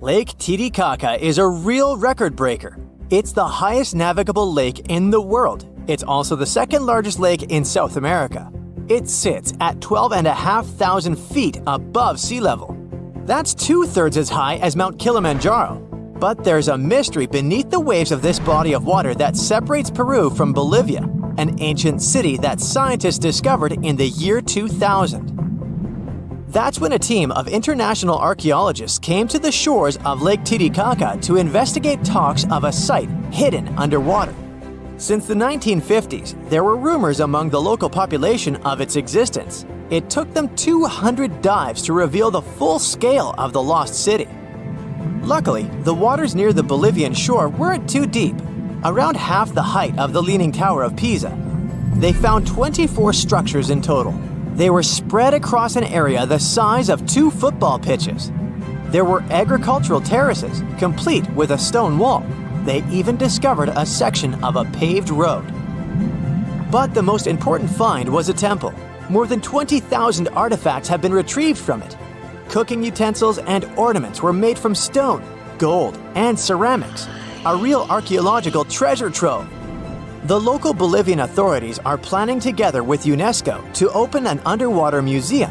Lake Titicaca is a real record breaker. It's the highest navigable lake in the world. It's also the second largest lake in South America. It sits at 12,500 feet above sea level. That's 2/3 as high as Mount Kilimanjaro. But there's a mystery beneath the waves of this body of water that separates Peru from Bolivia, an ancient city that scientists discovered in the year 2000. That's when a team of international archaeologists came to the shores of Lake Titicaca to investigate talks of a site hidden underwater. Since the 1950s, there were rumors among the local population of its existence. It took them 200 dives to reveal the full scale of the lost city. Luckily, the waters near the Bolivian shore weren't too deep, around half the height of the Leaning Tower of Pisa. They found 24 structures in total. They were spread across an area the size of 2 football pitches. There were agricultural terraces, complete with a stone wall. They even discovered a section of a paved road. But the most important find was a temple. More than 20,000 artifacts have been retrieved from it. Cooking utensils and ornaments were made from stone, gold, and ceramics. A real archaeological treasure trove. The local Bolivian authorities are planning together with UNESCO to open an underwater museum.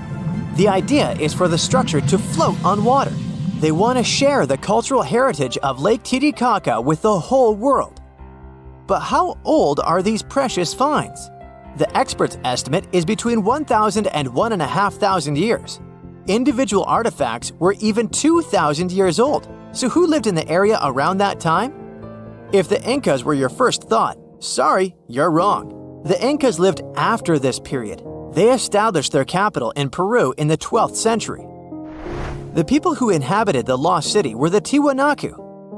The idea is for the structure to float on water. They want to share the cultural heritage of Lake Titicaca with the whole world. But how old are these precious finds? The experts' estimate is between 1,000 and 1,500 years. Individual artifacts were even 2,000 years old. So who lived in the area around that time? If the Incas were your first thought, sorry, you're wrong. The Incas lived after this period. They established their capital in Peru in the 12th century. The people who inhabited the lost city were the Tiwanaku.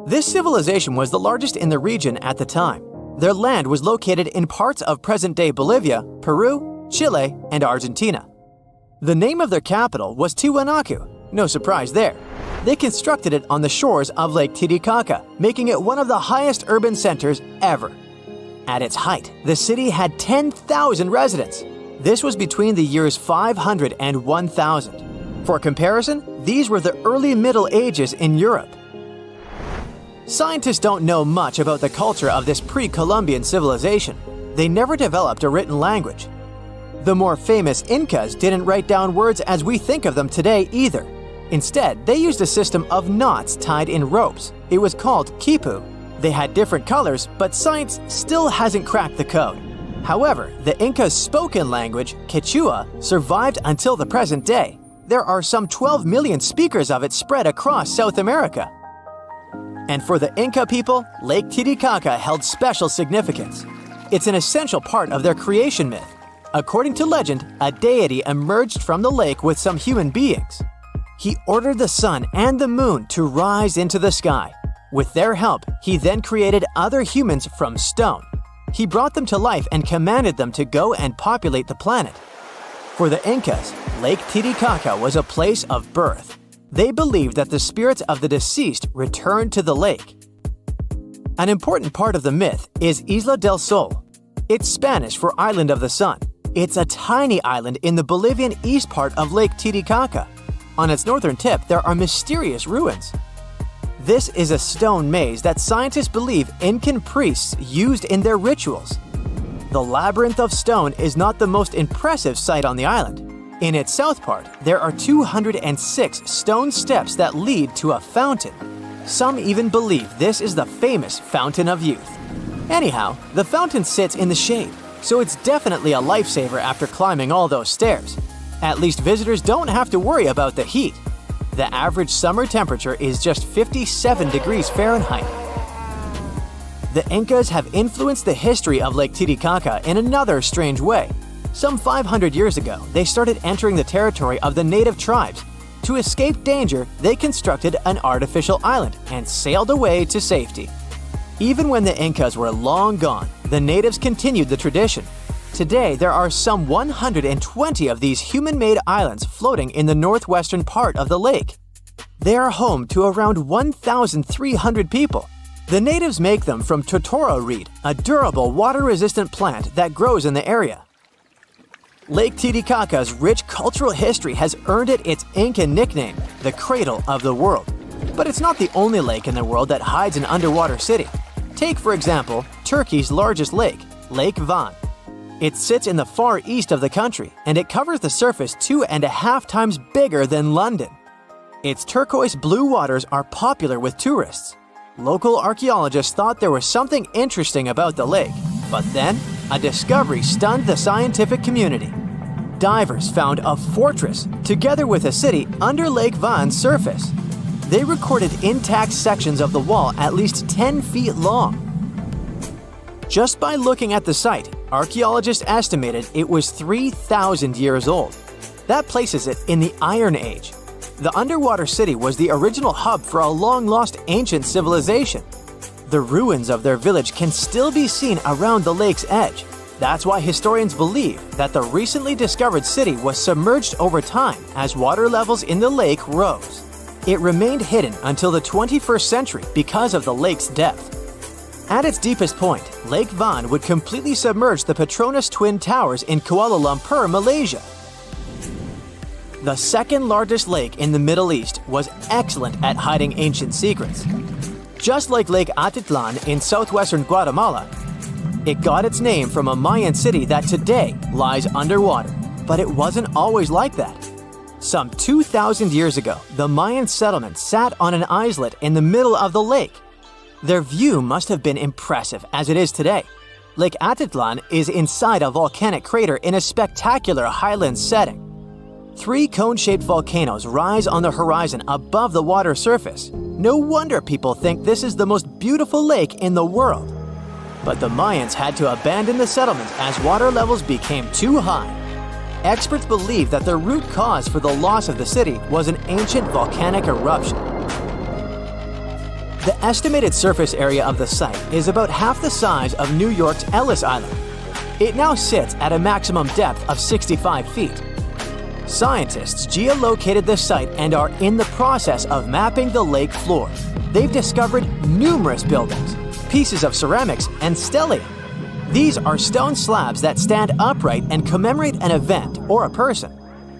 This civilization was the largest in the region at the time. Their land was located in parts of present-day Bolivia, Peru, Chile, and Argentina. The name of their capital was Tiwanaku. No surprise there. They constructed it on the shores of Lake Titicaca, making it one of the highest urban centers ever. At its height, the city had 10,000 residents. This was between the years 500 and 1000. For comparison, these were the early Middle Ages in Europe. Scientists don't know much about the culture of this pre-Columbian civilization. They never developed a written language. The more famous Incas didn't write down words as we think of them today either. Instead, they used a system of knots tied in ropes. It was called quipu. They had different colors, but science still hasn't cracked the code. However, the Incas' spoken language, Quechua, survived until the present day. There are some 12 million speakers of it spread across South America. And for the Inca people, Lake Titicaca held special significance. It's an essential part of their creation myth. According to legend, a deity emerged from the lake with some human beings. He ordered the sun and the moon to rise into the sky. With their help, he then created other humans from stone. He brought them to life and commanded them to go and populate the planet. For the Incas, Lake Titicaca was a place of birth. They believed that the spirits of the deceased returned to the lake. An important part of the myth is Isla del Sol. It's Spanish for Island of the Sun. It's a tiny island in the Bolivian east part of Lake Titicaca. On its northern tip, there are mysterious ruins. This is a stone maze that scientists believe Incan priests used in their rituals. The labyrinth of stone is not the most impressive sight on the island. In its south part, there are 206 stone steps that lead to a fountain. Some even believe this is the famous Fountain of Youth. Anyhow, the fountain sits in the shade, so it's definitely a lifesaver after climbing all those stairs. At least visitors don't have to worry about the heat. The average summer temperature is just 57 degrees Fahrenheit. The Incas have influenced the history of Lake Titicaca in another strange way. Some 500 years ago, they started entering the territory of the native tribes. To escape danger, they constructed an artificial island and sailed away to safety. Even when the Incas were long gone, the natives continued the tradition. Today, there are some 120 of these human-made islands floating in the northwestern part of the lake. They are home to around 1,300 people. The natives make them from totoro reed, a durable water-resistant plant that grows in the area. Lake Titicaca's rich cultural history has earned it its Incan nickname, the Cradle of the World. But it's not the only lake in the world that hides an underwater city. Take, for example, Turkey's largest lake, Lake Van. It sits in the far east of the country, and it covers the surface 2.5 times bigger than London. Its turquoise blue waters are popular with tourists. Local archaeologists thought there was something interesting about the lake, but then a discovery stunned the scientific community. Divers found a fortress together with a city under Lake Van's surface. They recorded intact sections of the wall at least 10 feet long. Just by looking at the site, archaeologists estimated it was 3,000 years old. That places it in the Iron Age. The underwater city was the original hub for a long-lost ancient civilization. The ruins of their village can still be seen around the lake's edge. That's why historians believe that the recently discovered city was submerged over time as water levels in the lake rose. It remained hidden until the 21st century because of the lake's depth. At its deepest point, Lake Van would completely submerge the Petronas Twin Towers in Kuala Lumpur, Malaysia. The second largest lake in the Middle East was excellent at hiding ancient secrets. Just like Lake Atitlan in southwestern Guatemala, it got its name from a Mayan city that today lies underwater. But it wasn't always like that. Some 2,000 years ago, the Mayan settlement sat on an islet in the middle of the lake. Their view must have been impressive as it is today. Lake Atitlan is inside a volcanic crater in a spectacular highland setting. 3 cone-shaped volcanoes rise on the horizon above the water surface. No wonder people think this is the most beautiful lake in the world. But the Mayans had to abandon the settlement as water levels became too high. Experts believe that the root cause for the loss of the city was an ancient volcanic eruption. The estimated surface area of the site is about half the size of New York's Ellis Island. It now sits at a maximum depth of 65 feet. Scientists geolocated the site and are in the process of mapping the lake floor. They've discovered numerous buildings, pieces of ceramics, and stelae. These are stone slabs that stand upright and commemorate an event or a person.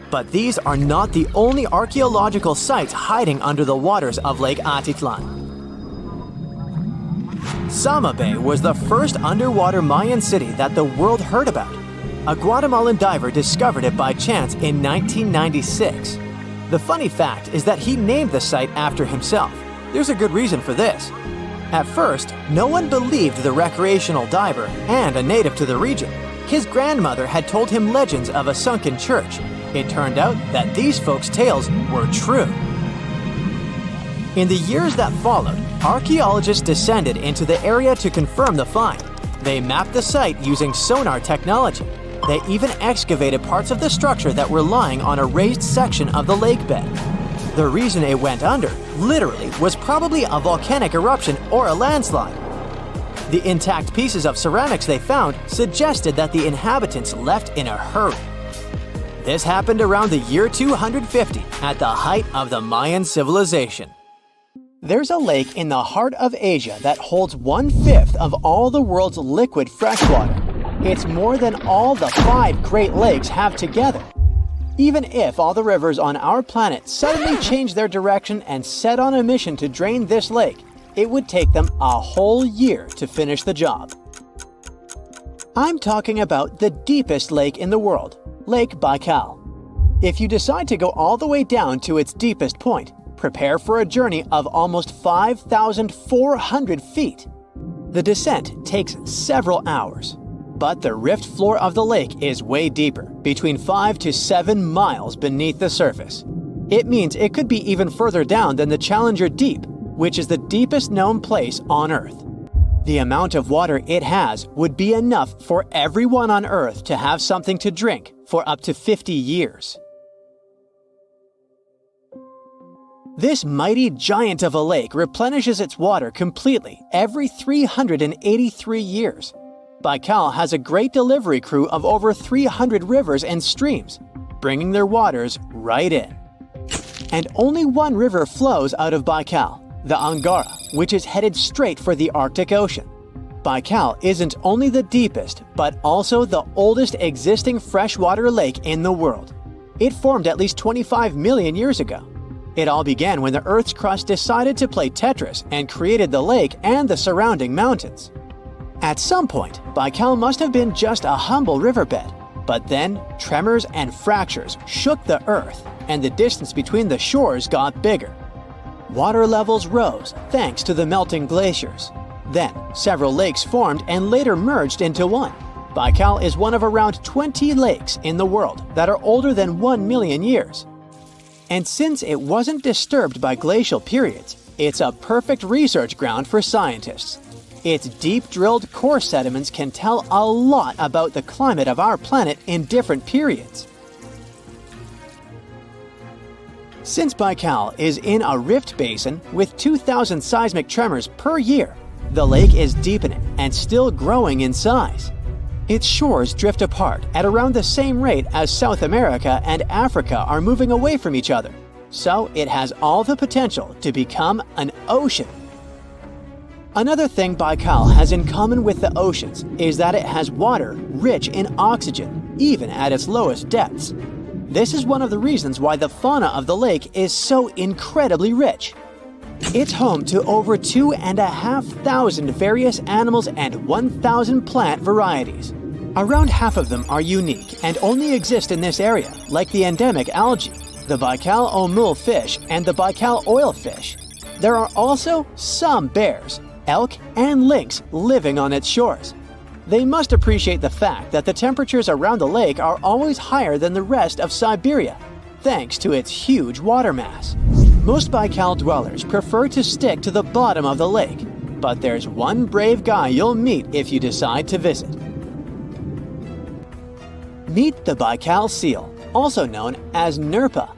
But these are not the only archaeological sites hiding under the waters of Lake Atitlan. Sama Bay was the first underwater Mayan city that the world heard about. A Guatemalan diver discovered it by chance in 1996. The funny fact is that he named the site after himself. There's a good reason for this. At first, no one believed the recreational diver and a native to the region. His grandmother had told him legends of a sunken church. It turned out that these folks' tales were true. In the years that followed, archaeologists descended into the area to confirm the find. They mapped the site using sonar technology. They even excavated parts of the structure that were lying on a raised section of the lake bed. The reason it went under, literally, was probably a volcanic eruption or a landslide. The intact pieces of ceramics they found suggested that the inhabitants left in a hurry. This happened around the year 250, at the height of the Mayan civilization. There's a lake in the heart of Asia that holds 1/5 of all the world's liquid freshwater. It's more than all the 5 Great Lakes have together. Even if all the rivers on our planet suddenly changed their direction and set on a mission to drain this lake, it would take them a whole year to finish the job. I'm talking about the deepest lake in the world, Lake Baikal. If you decide to go all the way down to its deepest point, prepare for a journey of almost 5,400 feet. The descent takes several hours, but the rift floor of the lake is way deeper, between 5 to 7 miles beneath the surface. It means it could be even further down than the Challenger Deep, which is the deepest known place on Earth. The amount of water it has would be enough for everyone on Earth to have something to drink for up to 50 years. This mighty giant of a lake replenishes its water completely every 383 years. Baikal has a great delivery crew of over 300 rivers and streams, bringing their waters right in. And only one river flows out of Baikal, the Angara, which is headed straight for the Arctic Ocean. Baikal isn't only the deepest, but also the oldest existing freshwater lake in the world. It formed at least 25 million years ago. It all began when the Earth's crust decided to play Tetris and created the lake and the surrounding mountains. At some point, Baikal must have been just a humble riverbed, but then tremors and fractures shook the Earth, and the distance between the shores got bigger. Water levels rose thanks to the melting glaciers. Then, several lakes formed and later merged into one. Baikal is one of around 20 lakes in the world that are older than 1 million years. And since it wasn't disturbed by glacial periods, it's a perfect research ground for scientists. Its deep-drilled core sediments can tell a lot about the climate of our planet in different periods. Since Baikal is in a rift basin with 2,000 seismic tremors per year, the lake is deepening and still growing in size. Its shores drift apart at around the same rate as South America and Africa are moving away from each other, so it has all the potential to become an ocean. Another thing Baikal has in common with the oceans is that it has water rich in oxygen, even at its lowest depths. This is one of the reasons why the fauna of the lake is so incredibly rich. It's home to over 2,500 various animals and 1,000 plant varieties. Around half of them are unique and only exist in this area, like the endemic algae, the Baikal omul fish, and the Baikal oilfish. There are also some bears, elk, and lynx living on its shores. They must appreciate the fact that the temperatures around the lake are always higher than the rest of Siberia, thanks to its huge water mass. Most Baikal dwellers prefer to stick to the bottom of the lake, but there's one brave guy you'll meet if you decide to visit. Meet the Baikal seal, also known as Nerpa.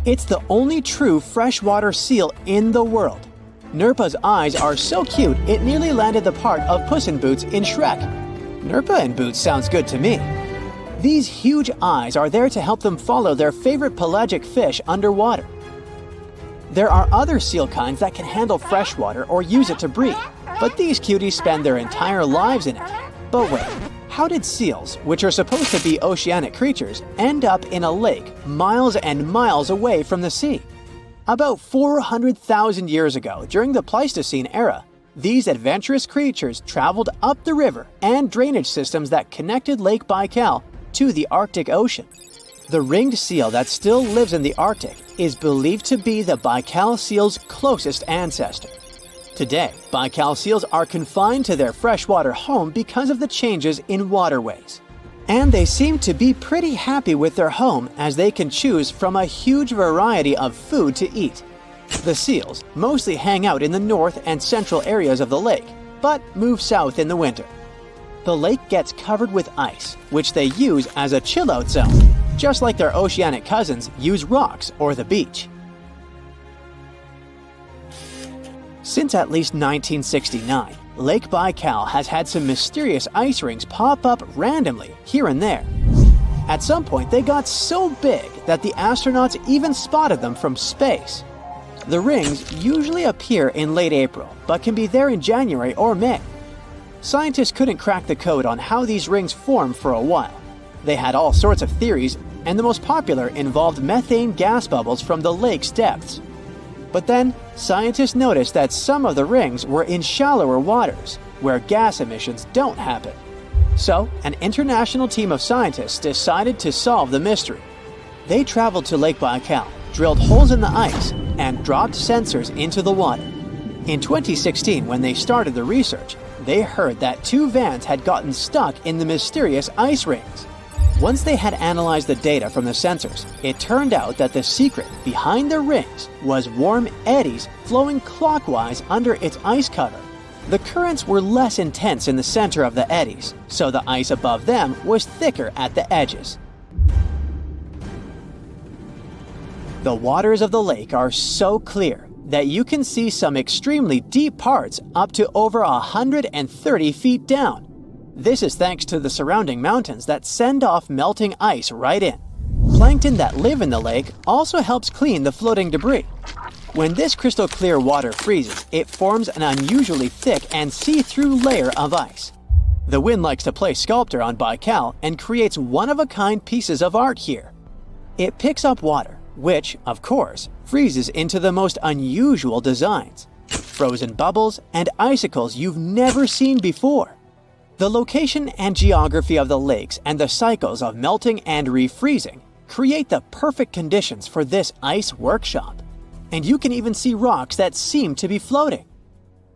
It's the only true freshwater seal in the world. Nerpa's eyes are so cute it nearly landed the part of Puss in Boots in Shrek. Nerpa in Boots sounds good to me. These huge eyes are there to help them follow their favorite pelagic fish underwater. There are other seal kinds that can handle freshwater or use it to breed, but these cuties spend their entire lives in it. But wait, how did seals, which are supposed to be oceanic creatures, end up in a lake miles and miles away from the sea? About 400,000 years ago, during the Pleistocene era, these adventurous creatures traveled up the river and drainage systems that connected Lake Baikal to the Arctic Ocean. The ringed seal that still lives in the Arctic is believed to be the Baikal seal's closest ancestor. Today, Baikal seals are confined to their freshwater home because of the changes in waterways. And they seem to be pretty happy with their home as they can choose from a huge variety of food to eat. The seals mostly hang out in the north and central areas of the lake, but move south in the winter. The lake gets covered with ice, which they use as a chill-out zone, just like their oceanic cousins use rocks or the beach. Since at least 1969, Lake Baikal has had some mysterious ice rings pop up randomly here and there. At some point, they got so big that the astronauts even spotted them from space. The rings usually appear in late April, but can be there in January or May. Scientists couldn't crack the code on how these rings form for a while. They had all sorts of theories, and the most popular involved methane gas bubbles from the lake's depths. But then, scientists noticed that some of the rings were in shallower waters, where gas emissions don't happen. So, an international team of scientists decided to solve the mystery. They traveled to Lake Baikal, drilled holes in the ice, and dropped sensors into the water. In 2016, when they started the research, they heard that 2 vans had gotten stuck in the mysterious ice rings. Once they had analyzed the data from the sensors, it turned out that the secret behind the rings was warm eddies flowing clockwise under its ice cover. The currents were less intense in the center of the eddies, so the ice above them was thicker at the edges. The waters of the lake are so clear that you can see some extremely deep parts up to over 130 feet down. This is thanks to the surrounding mountains that send off melting ice right in. Plankton that live in the lake also helps clean the floating debris. When this crystal clear water freezes, it forms an unusually thick and see-through layer of ice. The wind likes to play sculptor on Baikal and creates one-of-a-kind pieces of art here. It picks up water, which, of course, freezes into the most unusual designs. Frozen bubbles and icicles you've never seen before. The location and geography of the lakes and the cycles of melting and refreezing create the perfect conditions for this ice workshop. And you can even see rocks that seem to be floating.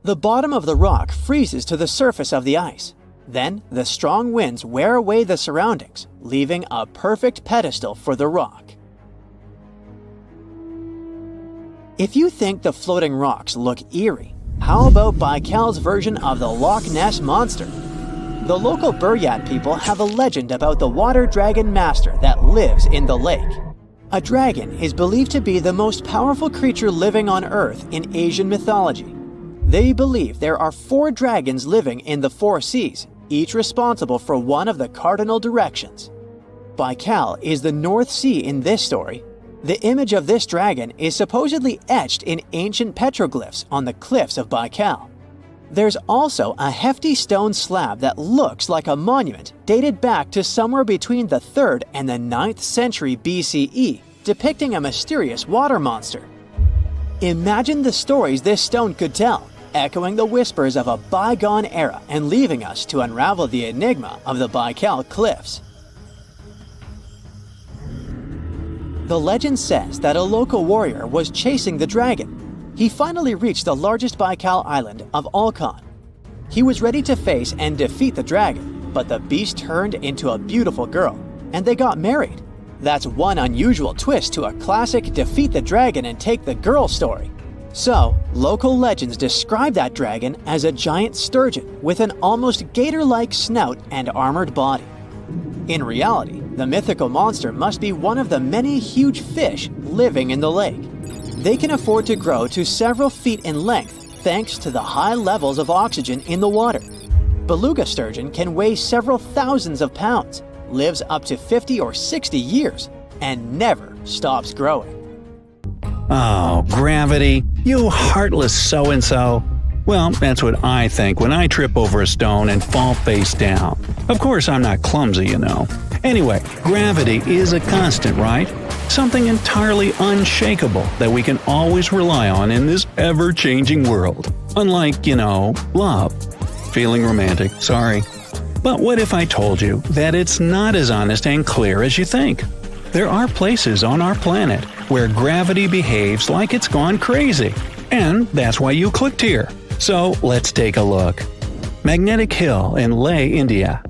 The bottom of the rock freezes to the surface of the ice. Then, the strong winds wear away the surroundings, leaving a perfect pedestal for the rock. If you think the floating rocks look eerie, how about Baikal's version of the Loch Ness Monster? The local Buryat people have a legend about the water dragon master that lives in the lake. A dragon is believed to be the most powerful creature living on Earth in Asian mythology. They believe there are 4 dragons living in the 4 seas, each responsible for one of the cardinal directions. Baikal is the North Sea in this story. The image of this dragon is supposedly etched in ancient petroglyphs on the cliffs of Baikal. There's also a hefty stone slab that looks like a monument dated back to somewhere between the 3rd and the 9th century BCE, depicting a mysterious water monster. Imagine the stories this stone could tell, echoing the whispers of a bygone era and leaving us to unravel the enigma of the Baikal cliffs. The legend says that a local warrior was chasing the dragon. He finally reached the largest Baikal island of Alkan. He was ready to face and defeat the dragon, but the beast turned into a beautiful girl, and they got married. That's one unusual twist to a classic defeat the dragon and take the girl story. So, local legends describe that dragon as a giant sturgeon with an almost gator-like snout and armored body. In reality, the mythical monster must be one of the many huge fish living in the lake. They can afford to grow to several feet in length thanks to the high levels of oxygen in the water. Beluga sturgeon can weigh several thousands of pounds, lives up to 50 or 60 years, and never stops growing. Oh, gravity, you heartless so-and-so. Well, that's what I think when I trip over a stone and fall face down. Of course, I'm not clumsy, you know. Anyway, gravity is a constant, right? Something entirely unshakable that we can always rely on in this ever-changing world. Unlike, love. Feeling romantic, sorry. But what if I told you that it's not as honest and clear as you think? There are places on our planet where gravity behaves like it's gone crazy. And that's why you clicked here. So let's take a look. Magnetic Hill in Leh, India.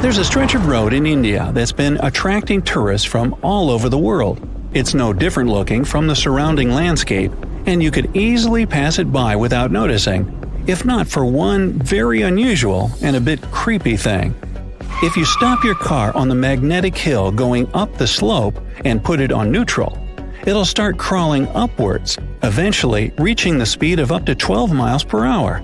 There's a stretch of road in India that's been attracting tourists from all over the world. It's no different looking from the surrounding landscape, and you could easily pass it by without noticing, if not for one very unusual and a bit creepy thing. If you stop your car on the magnetic hill going up the slope and put it on neutral, it'll start crawling upwards, eventually reaching the speed of up to 12 miles per hour.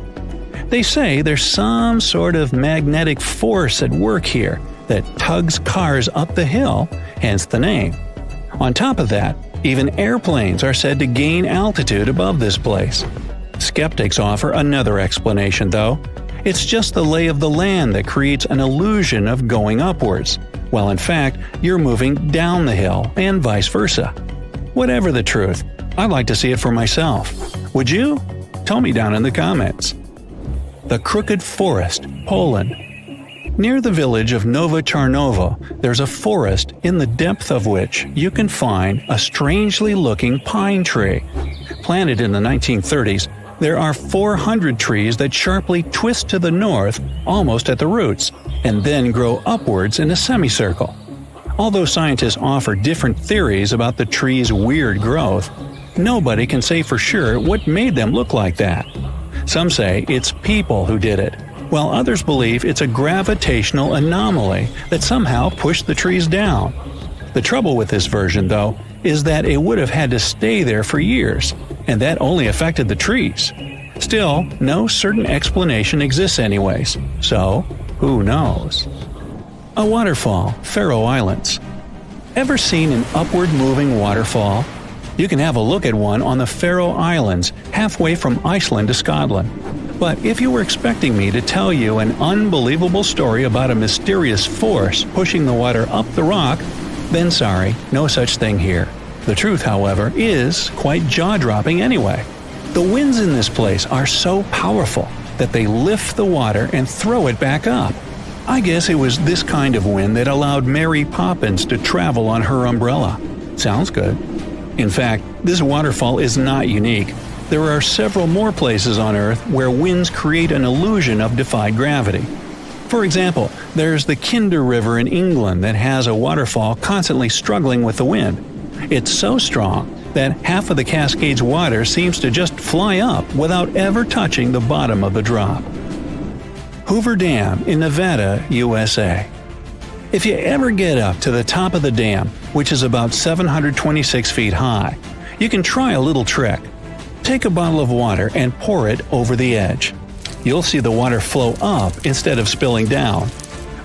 They say there's some sort of magnetic force at work here that tugs cars up the hill, hence the name. On top of that, even airplanes are said to gain altitude above this place. Skeptics offer another explanation, though. It's just the lay of the land that creates an illusion of going upwards, while in fact you're moving down the hill and vice versa. Whatever the truth, I'd like to see it for myself. Would you? Tell me down in the comments. The Crooked Forest, Poland. Near the village of Nowa Czarnowo, there's a forest in the depth of which you can find a strangely looking pine tree. Planted in the 1930s, there are 400 trees that sharply twist to the north almost at the roots, and then grow upwards in a semicircle. Although scientists offer different theories about the tree's weird growth, nobody can say for sure what made them look like that. Some say it's people who did it, while others believe it's a gravitational anomaly that somehow pushed the trees down. The trouble with this version, though, is that it would have had to stay there for years, and that only affected the trees. Still, no certain explanation exists anyways, so who knows? A waterfall, Pharaoh Islands. Ever seen an upward-moving waterfall? You can have a look at one on the Faroe Islands, halfway from Iceland to Scotland. But if you were expecting me to tell you an unbelievable story about a mysterious force pushing the water up the rock, then sorry, no such thing here. The truth, however, is quite jaw-dropping anyway. The winds in this place are so powerful that they lift the water and throw it back up. I guess it was this kind of wind that allowed Mary Poppins to travel on her umbrella. Sounds good. In fact, this waterfall is not unique. There are several more places on Earth where winds create an illusion of defied gravity. For example, there's the Kinder River in England that has a waterfall constantly struggling with the wind. It's so strong that half of the Cascades water seems to just fly up without ever touching the bottom of the drop. Hoover Dam in Nevada, USA. If you ever get up to the top of the dam, which is about 726 feet high, you can try a little trick. Take a bottle of water and pour it over the edge. You'll see the water flow up instead of spilling down.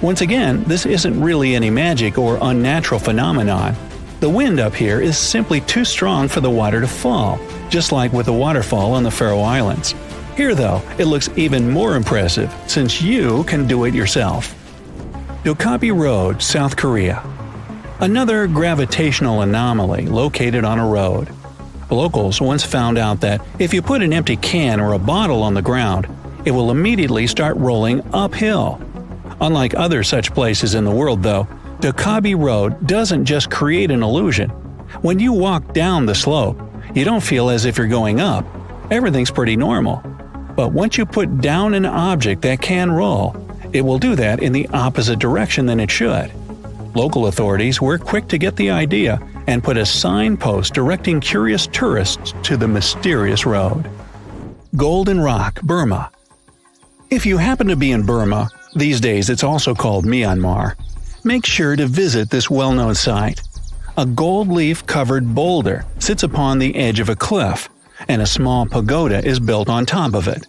Once again, this isn't really any magic or unnatural phenomenon. The wind up here is simply too strong for the water to fall, just like with the waterfall on the Faroe Islands. Here though, it looks even more impressive since you can do it yourself. Doopy Road, South Korea. Another gravitational anomaly located on a road. Locals once found out that if you put an empty can or a bottle on the ground, it will immediately start rolling uphill. Unlike other such places in the world though, Doopy Road doesn't just create an illusion. When you walk down the slope, you don't feel as if you're going up. Everything's pretty normal. But once you put down an object that can roll, it will do that in the opposite direction than it should. Local authorities were quick to get the idea and put a signpost directing curious tourists to the mysterious road. Golden Rock, Burma. If you happen to be in Burma, these days it's also called Myanmar, make sure to visit this well-known site. A gold leaf-covered boulder sits upon the edge of a cliff, and a small pagoda is built on top of it.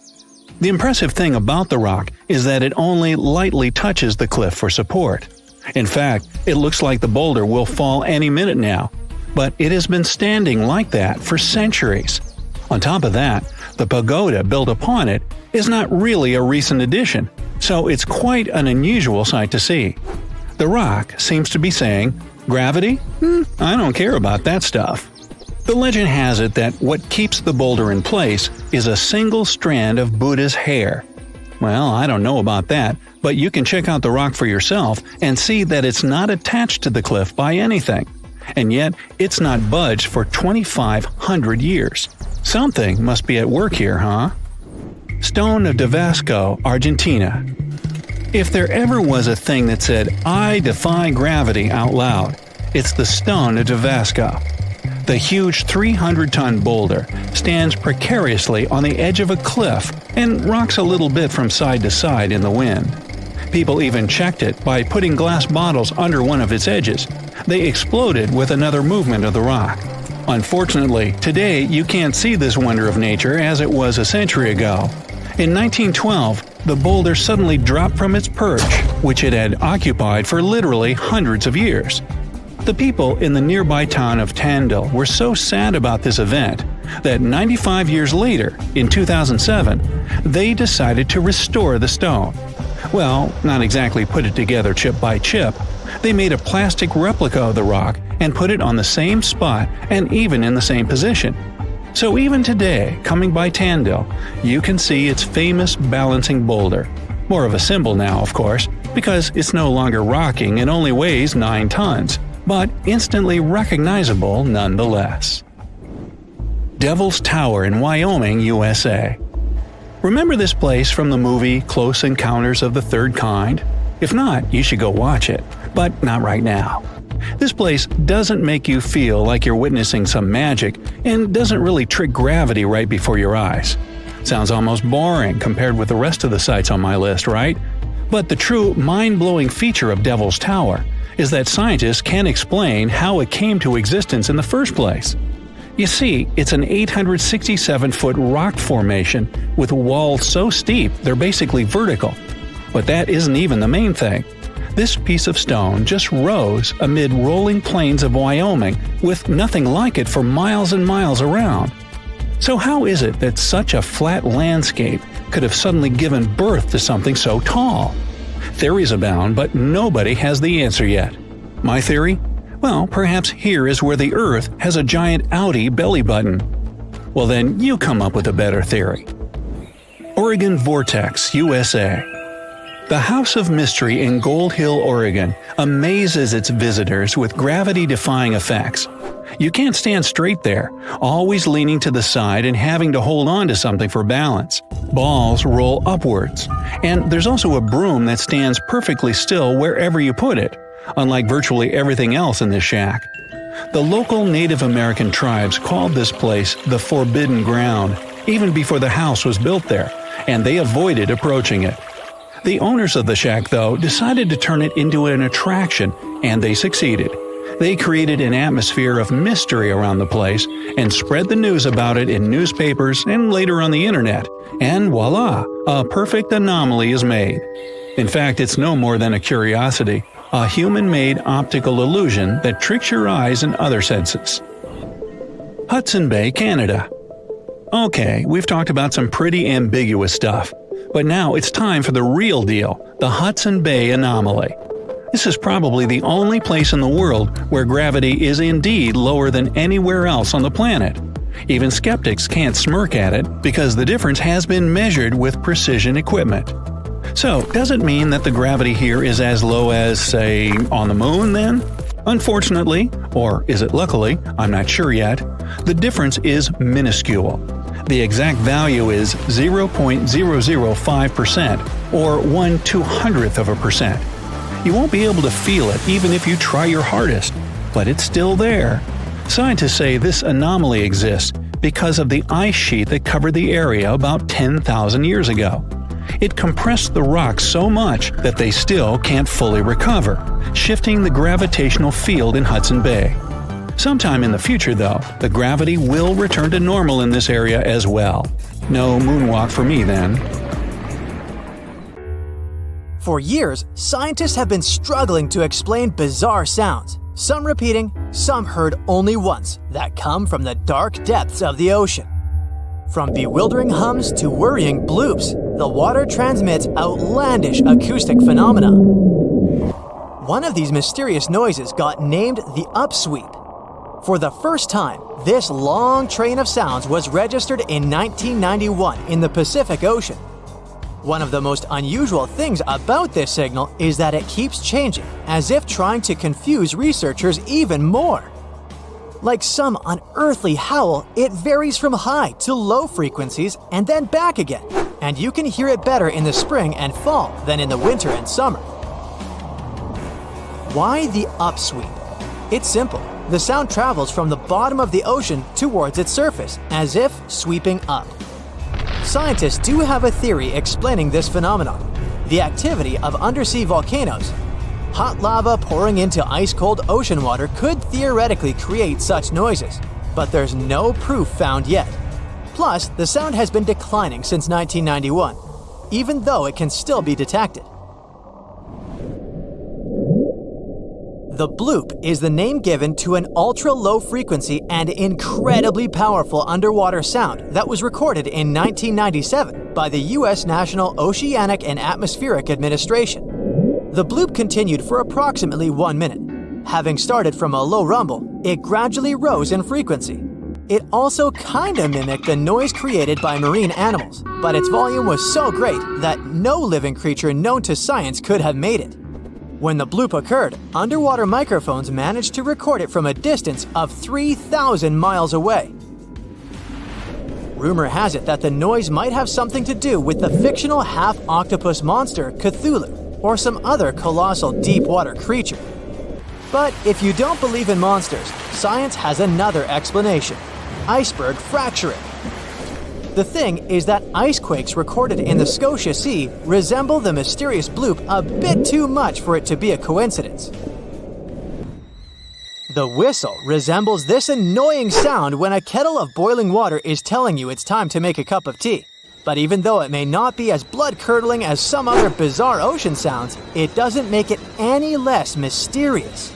The impressive thing about the rock is that it only lightly touches the cliff for support. In fact, it looks like the boulder will fall any minute now, but it has been standing like that for centuries. On top of that, the pagoda built upon it is not really a recent addition, so it's quite an unusual sight to see. The rock seems to be saying, "Gravity? I don't care about that stuff." The legend has it that what keeps the boulder in place is a single strand of Buddha's hair. Well, I don't know about that, but you can check out the rock for yourself and see that it's not attached to the cliff by anything. And yet, it's not budged for 2,500 years. Something must be at work here, huh? Stone of Davasco, Argentina. If there ever was a thing that said, "I defy gravity" out loud, it's the Stone of Davasco. The huge 300-ton boulder stands precariously on the edge of a cliff and rocks a little bit from side to side in the wind. People even checked it by putting glass bottles under one of its edges. They exploded with another movement of the rock. Unfortunately, today you can't see this wonder of nature as it was a century ago. In 1912, the boulder suddenly dropped from its perch, which it had occupied for literally hundreds of years. The people in the nearby town of Tandil were so sad about this event that 95 years later, in 2007, they decided to restore the stone. Well, not exactly put it together chip by chip. They made a plastic replica of the rock and put it on the same spot and even in the same position. So even today, coming by Tandil, you can see its famous balancing boulder. More of a symbol now, of course, because it's no longer rocking and only weighs 9 tons, but instantly recognizable nonetheless. Devil's Tower in Wyoming, USA. Remember this place from the movie Close Encounters of the Third Kind? If not, you should go watch it, but not right now. This place doesn't make you feel like you're witnessing some magic and doesn't really trick gravity right before your eyes. Sounds almost boring compared with the rest of the sites on my list, right? But the true mind-blowing feature of Devil's Tower is that scientists can't explain how it came to existence in the first place. You see, it's an 867-foot rock formation with walls so steep they're basically vertical. But that isn't even the main thing. This piece of stone just rose amid rolling plains of Wyoming with nothing like it for miles and miles around. So how is it that such a flat landscape could have suddenly given birth to something so tall? Theories abound, but nobody has the answer yet. My theory? Well, perhaps here is where the Earth has a giant outie belly button. Well then, you come up with a better theory. Oregon Vortex USA. The House of Mystery in Gold Hill, Oregon amazes its visitors with gravity-defying effects. You can't stand straight there, always leaning to the side and having to hold on to something for balance. Balls roll upwards. And there's also a broom that stands perfectly still wherever you put it, unlike virtually everything else in this shack. The local Native American tribes called this place the Forbidden Ground, even before the house was built there, and they avoided approaching it. The owners of the shack, though, decided to turn it into an attraction, and they succeeded. They created an atmosphere of mystery around the place and spread the news about it in newspapers and later on the internet, and voila, a perfect anomaly is made. In fact, it's no more than a curiosity, a human-made optical illusion that tricks your eyes and other senses. Hudson Bay, Canada. Okay, we've talked about some pretty ambiguous stuff, but now it's time for the real deal, the Hudson Bay anomaly. This is probably the only place in the world where gravity is indeed lower than anywhere else on the planet. Even skeptics can't smirk at it because the difference has been measured with precision equipment. So, does it mean that the gravity here is as low as, say, on the moon then? Unfortunately, or is it luckily, I'm not sure yet, the difference is minuscule. The exact value is 0.005%, or 1/200%. You won't be able to feel it even if you try your hardest, but it's still there. Scientists say this anomaly exists because of the ice sheet that covered the area about 10,000 years ago. It compressed the rocks so much that they still can't fully recover, shifting the gravitational field in Hudson Bay. Sometime in the future, though, the gravity will return to normal in this area as well. No moonwalk for me then. For years, scientists have been struggling to explain bizarre sounds, some repeating, some heard only once, that come from the dark depths of the ocean. From bewildering hums to worrying bloops, the water transmits outlandish acoustic phenomena. One of these mysterious noises got named the Upsweep. For the first time, this long train of sounds was registered in 1991 in the Pacific Ocean. One of the most unusual things about this signal is that it keeps changing, as if trying to confuse researchers even more. Like some unearthly howl, it varies from high to low frequencies and then back again, and you can hear it better in the spring and fall than in the winter and summer. Why the upsweep? It's simple. The sound travels from the bottom of the ocean towards its surface, as if sweeping up. Scientists do have a theory explaining this phenomenon: the activity of undersea volcanoes. Hot lava pouring into ice-cold ocean water could theoretically create such noises, but there's no proof found yet. Plus, the sound has been declining since 1991, even though it can still be detected. The Bloop is the name given to an ultra-low frequency and incredibly powerful underwater sound that was recorded in 1997 by the U.S. National Oceanic and Atmospheric Administration. The Bloop continued for approximately 1 minute. Having started from a low rumble, it gradually rose in frequency. It also kinda mimicked the noise created by marine animals, but its volume was so great that no living creature known to science could have made it. When the bloop occurred, underwater microphones managed to record it from a distance of 3,000 miles away. Rumor has it that the noise might have something to do with the fictional half-octopus monster Cthulhu, or some other colossal deep-water creature. But if you don't believe in monsters, science has another explanation: iceberg fracturing. The thing is that icequakes recorded in the Scotia Sea resemble the mysterious bloop a bit too much for it to be a coincidence. The whistle resembles this annoying sound when a kettle of boiling water is telling you it's time to make a cup of tea. But even though it may not be as blood-curdling as some other bizarre ocean sounds, it doesn't make it any less mysterious.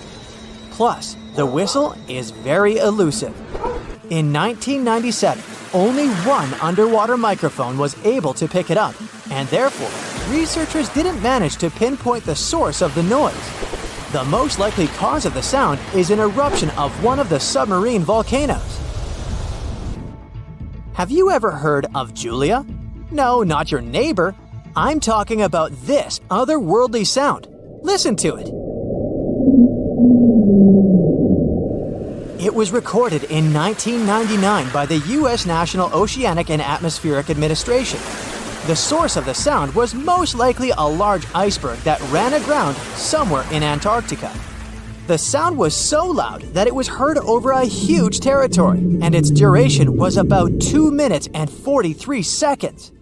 Plus, the whistle is very elusive. In 1997, only one underwater microphone was able to pick it up, and therefore, researchers didn't manage to pinpoint the source of the noise. The most likely cause of the sound is an eruption of one of the submarine volcanoes. Have you ever heard of Julia? No, not your neighbor. I'm talking about this otherworldly sound. Listen to it. It was recorded in 1999 by the U.S. National Oceanic and Atmospheric Administration. The source of the sound was most likely a large iceberg that ran aground somewhere in Antarctica. The sound was so loud that it was heard over a huge territory, and its duration was about 2 minutes and 43 seconds.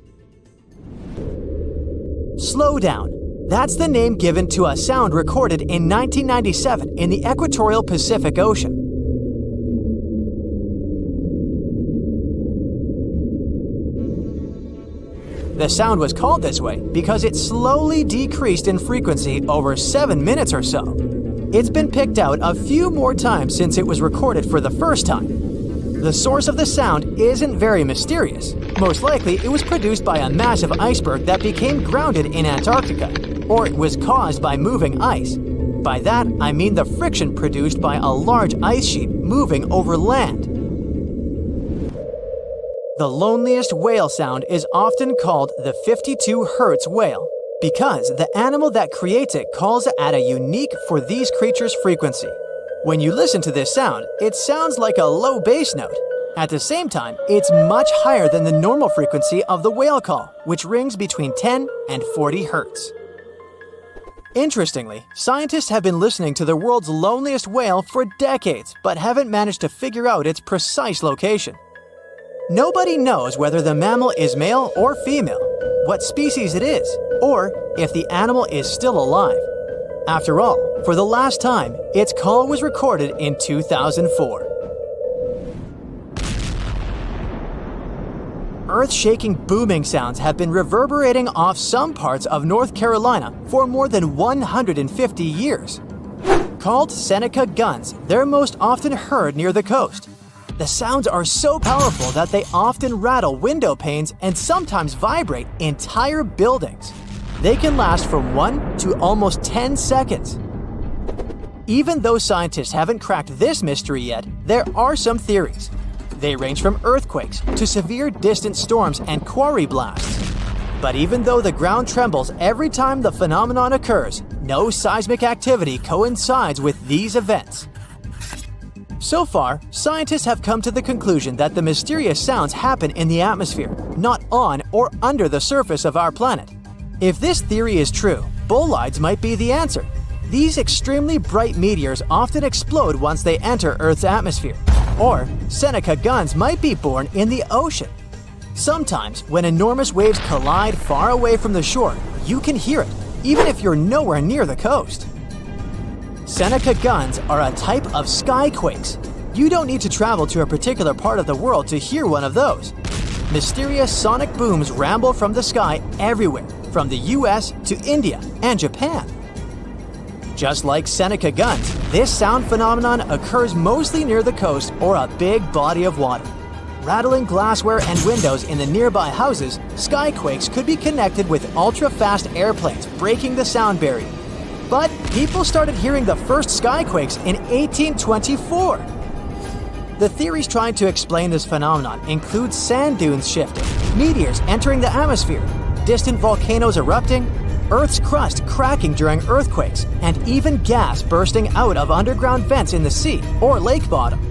Slow down. That's the name given to a sound recorded in 1997 in the equatorial Pacific Ocean. The sound was called this way because it slowly decreased in frequency over 7 minutes or so. It's been picked out a few more times since it was recorded for the first time. The source of the sound isn't very mysterious. Most likely, it was produced by a massive iceberg that became grounded in Antarctica, or it was caused by moving ice. By that, I mean the friction produced by a large ice sheet moving over land. The loneliest whale sound is often called the 52 Hz whale because the animal that creates it calls at a unique for these creatures frequency. When you listen to this sound, it sounds like a low bass note. At the same time, it's much higher than the normal frequency of the whale call, which rings between 10 and 40 Hz. Interestingly, scientists have been listening to the world's loneliest whale for decades, but haven't managed to figure out its precise location. Nobody knows whether the mammal is male or female, what species it is, or if the animal is still alive. After all, for the last time, its call was recorded in 2004. Earth-shaking booming sounds have been reverberating off some parts of North Carolina for more than 150 years. Called Seneca guns, they're most often heard near the coast. The sounds are so powerful that they often rattle window panes and sometimes vibrate entire buildings. They can last from 1 to almost 10 seconds. Even though scientists haven't cracked this mystery yet, there are some theories. They range from earthquakes to severe distant storms and quarry blasts. But even though the ground trembles every time the phenomenon occurs, no seismic activity coincides with these events. So far, scientists have come to the conclusion that the mysterious sounds happen in the atmosphere, not on or under the surface of our planet. If this theory is true, bolides might be the answer. These extremely bright meteors often explode once they enter Earth's atmosphere. Or Seneca guns might be born in the ocean. Sometimes, when enormous waves collide far away from the shore, you can hear it, even if you're nowhere near the coast. Seneca guns are a type of skyquakes. You don't need to travel to a particular part of the world to hear one of those. Mysterious sonic booms ramble from the sky everywhere, from the US to India and Japan. Just like Seneca guns, this sound phenomenon occurs mostly near the coast or a big body of water. Rattling glassware and windows in the nearby houses, skyquakes could be connected with ultra-fast airplanes breaking the sound barrier. But people started hearing the first skyquakes in 1824. The theories trying to explain this phenomenon include sand dunes shifting, meteors entering the atmosphere, distant volcanoes erupting, Earth's crust cracking during earthquakes, and even gas bursting out of underground vents in the sea or lake bottom.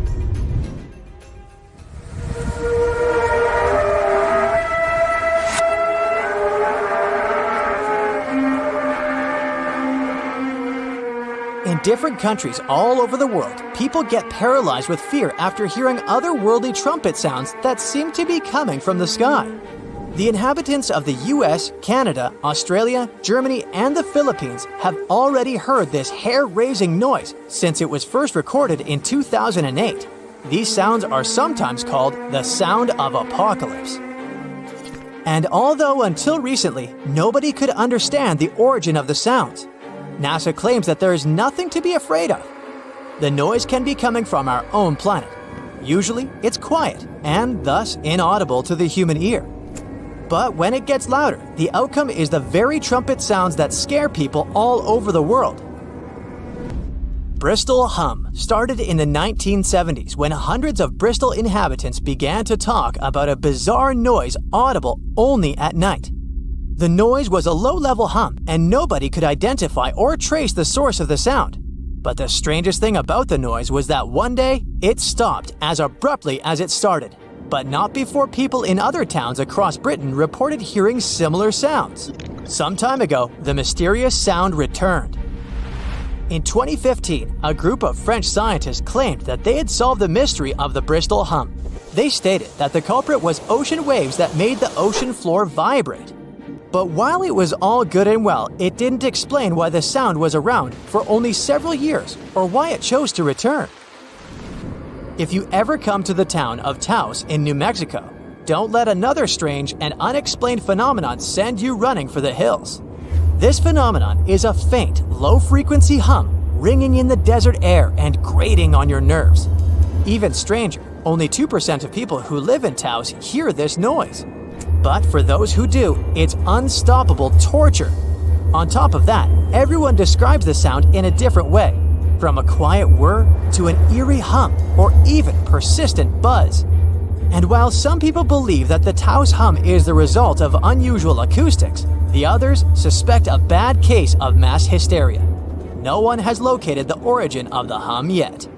In different countries all over the world, people get paralyzed with fear after hearing otherworldly trumpet sounds that seem to be coming from the sky. The inhabitants of the US, Canada, Australia, Germany, and the Philippines have already heard this hair-raising noise since it was first recorded in 2008. These sounds are sometimes called the sound of apocalypse. And although until recently, nobody could understand the origin of the sounds, NASA claims that there is nothing to be afraid of. The noise can be coming from our own planet. Usually, it's quiet and thus inaudible to the human ear. But when it gets louder, the outcome is the very trumpet sounds that scare people all over the world. Bristol hum started in the 1970s when hundreds of Bristol inhabitants began to talk about a bizarre noise audible only at night. The noise was a low-level hum, and nobody could identify or trace the source of the sound. But the strangest thing about the noise was that one day, it stopped as abruptly as it started, but not before people in other towns across Britain reported hearing similar sounds. Some time ago, the mysterious sound returned. In 2015, a group of French scientists claimed that they had solved the mystery of the Bristol hum. They stated that the culprit was ocean waves that made the ocean floor vibrate. But while it was all good and well, it didn't explain why the sound was around for only several years or why it chose to return. If you ever come to the town of Taos in New Mexico, don't let another strange and unexplained phenomenon send you running for the hills. This phenomenon is a faint, low-frequency hum ringing in the desert air and grating on your nerves. Even stranger, only 2% of people who live in Taos hear this noise. But for those who do, it's unstoppable torture. On top of that, everyone describes the sound in a different way, from a quiet whir to an eerie hum or even persistent buzz. And while some people believe that the Taos hum is the result of unusual acoustics, the others suspect a bad case of mass hysteria. No one has located the origin of the hum yet.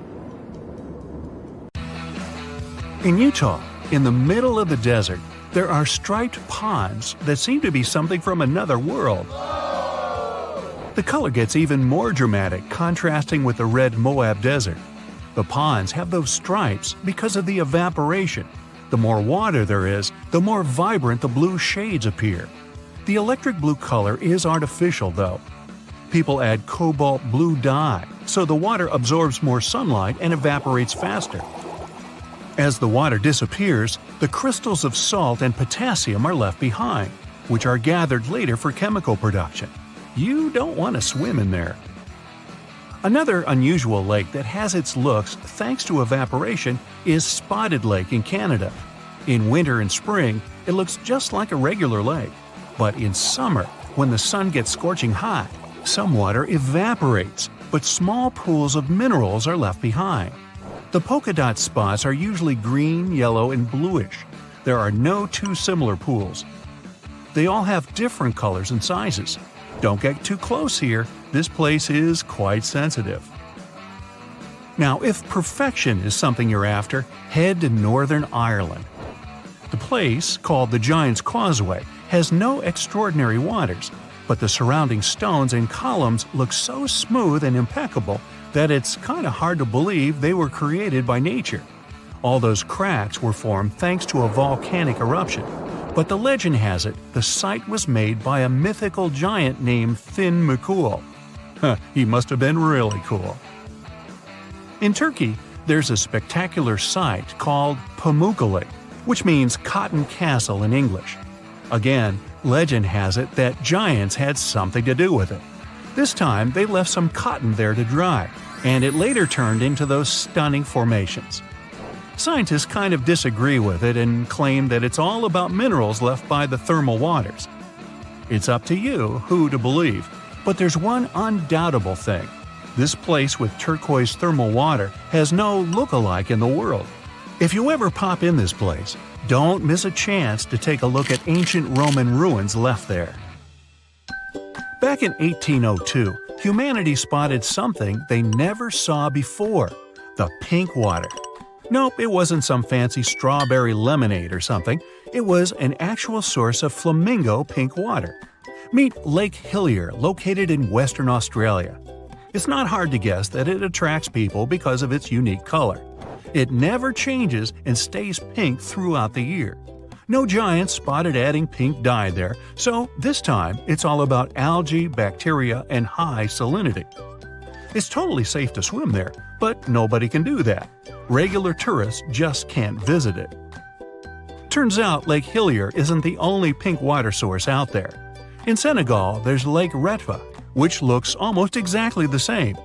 In Utah, in the middle of the desert, there are striped ponds that seem to be something from another world. The color gets even more dramatic, contrasting with the red Moab desert. The ponds have those stripes because of the evaporation. The more water there is, the more vibrant the blue shades appear. The electric blue color is artificial, though. People add cobalt blue dye, so the water absorbs more sunlight and evaporates faster. As the water disappears, the crystals of salt and potassium are left behind, which are gathered later for chemical production. You don't want to swim in there. Another unusual lake that has its looks thanks to evaporation is Spotted Lake in Canada. In winter and spring, it looks just like a regular lake. But in summer, when the sun gets scorching hot, some water evaporates, but small pools of minerals are left behind. The polka dot spots are usually green, yellow, and bluish. There are no two similar pools. They all have different colors and sizes. Don't get too close here, this place is quite sensitive. Now, if perfection is something you're after, head to Northern Ireland. The place, called the Giant's Causeway, has no extraordinary waters, but the surrounding stones and columns look so smooth and impeccable that it's kind of hard to believe they were created by nature. All those cracks were formed thanks to a volcanic eruption, but the legend has it the site was made by a mythical giant named Fin McCool. He must have been really cool. In Turkey, there's a spectacular site called Pamukkale, which means cotton castle in English. Again, legend has it that giants had something to do with it. This time, they left some cotton there to dry, and it later turned into those stunning formations. Scientists kind of disagree with it and claim that it's all about minerals left by the thermal waters. It's up to you who to believe, but there's one undoubtable thing. This place with turquoise thermal water has no look-alike in the world. If you ever pop in this place, don't miss a chance to take a look at ancient Roman ruins left there. Back in 1802, humanity spotted something they never saw before – the pink water. Nope, it wasn't some fancy strawberry lemonade or something. It was an actual source of flamingo pink water. Meet Lake Hillier, located in Western Australia. It's not hard to guess that it attracts people because of its unique color. It never changes and stays pink throughout the year. No giants spotted adding pink dye there, so this time it's all about algae, bacteria, and high salinity. It's totally safe to swim there, but nobody can do that. Regular tourists just can't visit it. Turns out Lake Hillier isn't the only pink water source out there. In Senegal, there's Lake Retva, which looks almost exactly the same.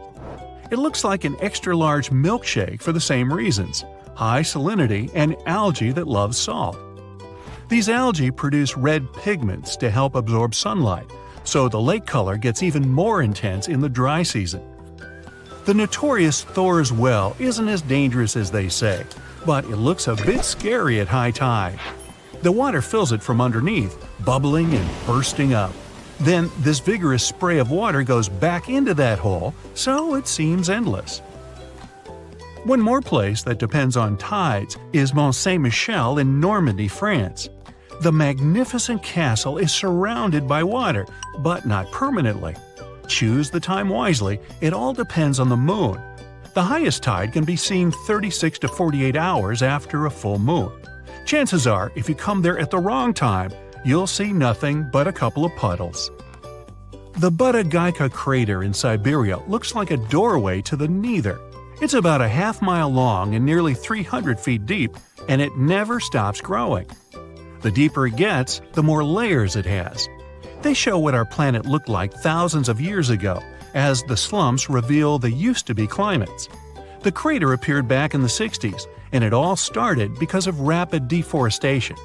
It looks like an extra-large milkshake for the same reasons: high salinity and algae that loves salt. These algae produce red pigments to help absorb sunlight, so the lake color gets even more intense in the dry season. The notorious Thors Well isn't as dangerous as they say, but it looks a bit scary at high tide. The water fills it from underneath, bubbling and bursting up. Then this vigorous spray of water goes back into that hole, so it seems endless. One more place that depends on tides is Mont Saint-Michel in Normandy, France. The magnificent castle is surrounded by water, but not permanently. Choose the time wisely, it all depends on the moon. The highest tide can be seen 36 to 48 hours after a full moon. Chances are, if you come there at the wrong time, you'll see nothing but a couple of puddles. The Budagaica crater in Siberia looks like a doorway to the neither. It's about a half-mile long and nearly 300 feet deep, and it never stops growing. The deeper it gets, the more layers it has. They show what our planet looked like thousands of years ago, as the slumps reveal the used-to-be climates. The crater appeared back in the 60s, and it all started because of rapid deforestation.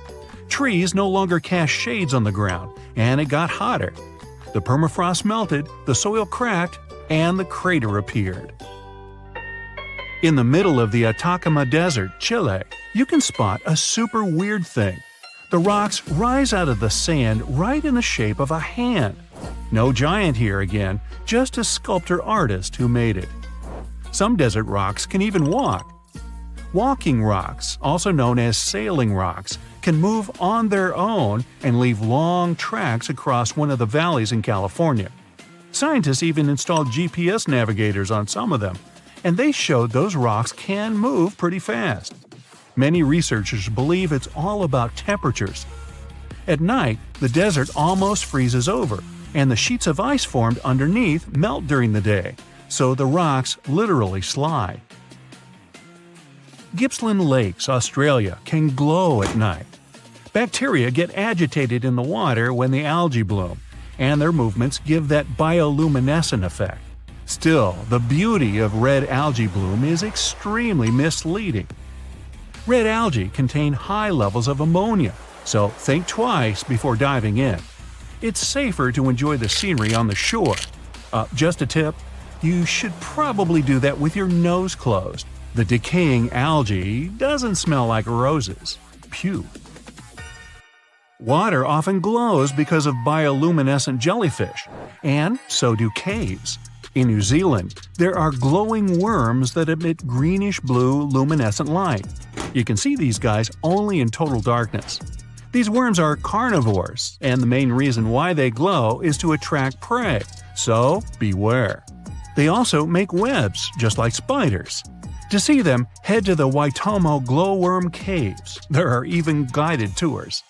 Trees no longer cast shades on the ground, and it got hotter. The permafrost melted, the soil cracked, and the crater appeared. In the middle of the Atacama Desert, Chile, you can spot a super weird thing. The rocks rise out of the sand right in the shape of a hand. No giant here again, just a sculptor-artist who made it. Some desert rocks can even walk. Walking rocks, also known as sailing rocks, can move on their own and leave long tracks across one of the valleys in California. Scientists even installed GPS navigators on some of them, and they showed those rocks can move pretty fast. Many researchers believe it's all about temperatures. At night, the desert almost freezes over, and the sheets of ice formed underneath melt during the day, so the rocks literally slide. Gippsland Lakes, Australia, can glow at night. Bacteria get agitated in the water when the algae bloom, and their movements give that bioluminescent effect. Still, the beauty of red algae bloom is extremely misleading. Red algae contain high levels of ammonia, so think twice before diving in. It's safer to enjoy the scenery on the shore. Just a tip, you should probably do that with your nose closed. The decaying algae doesn't smell like roses. Phew. Water often glows because of bioluminescent jellyfish, and so do caves. In New Zealand, there are glowing worms that emit greenish-blue luminescent light. You can see these guys only in total darkness. These worms are carnivores, and the main reason why they glow is to attract prey, so beware. They also make webs, just like spiders. To see them, head to the Waitomo glowworm caves. There are even guided tours.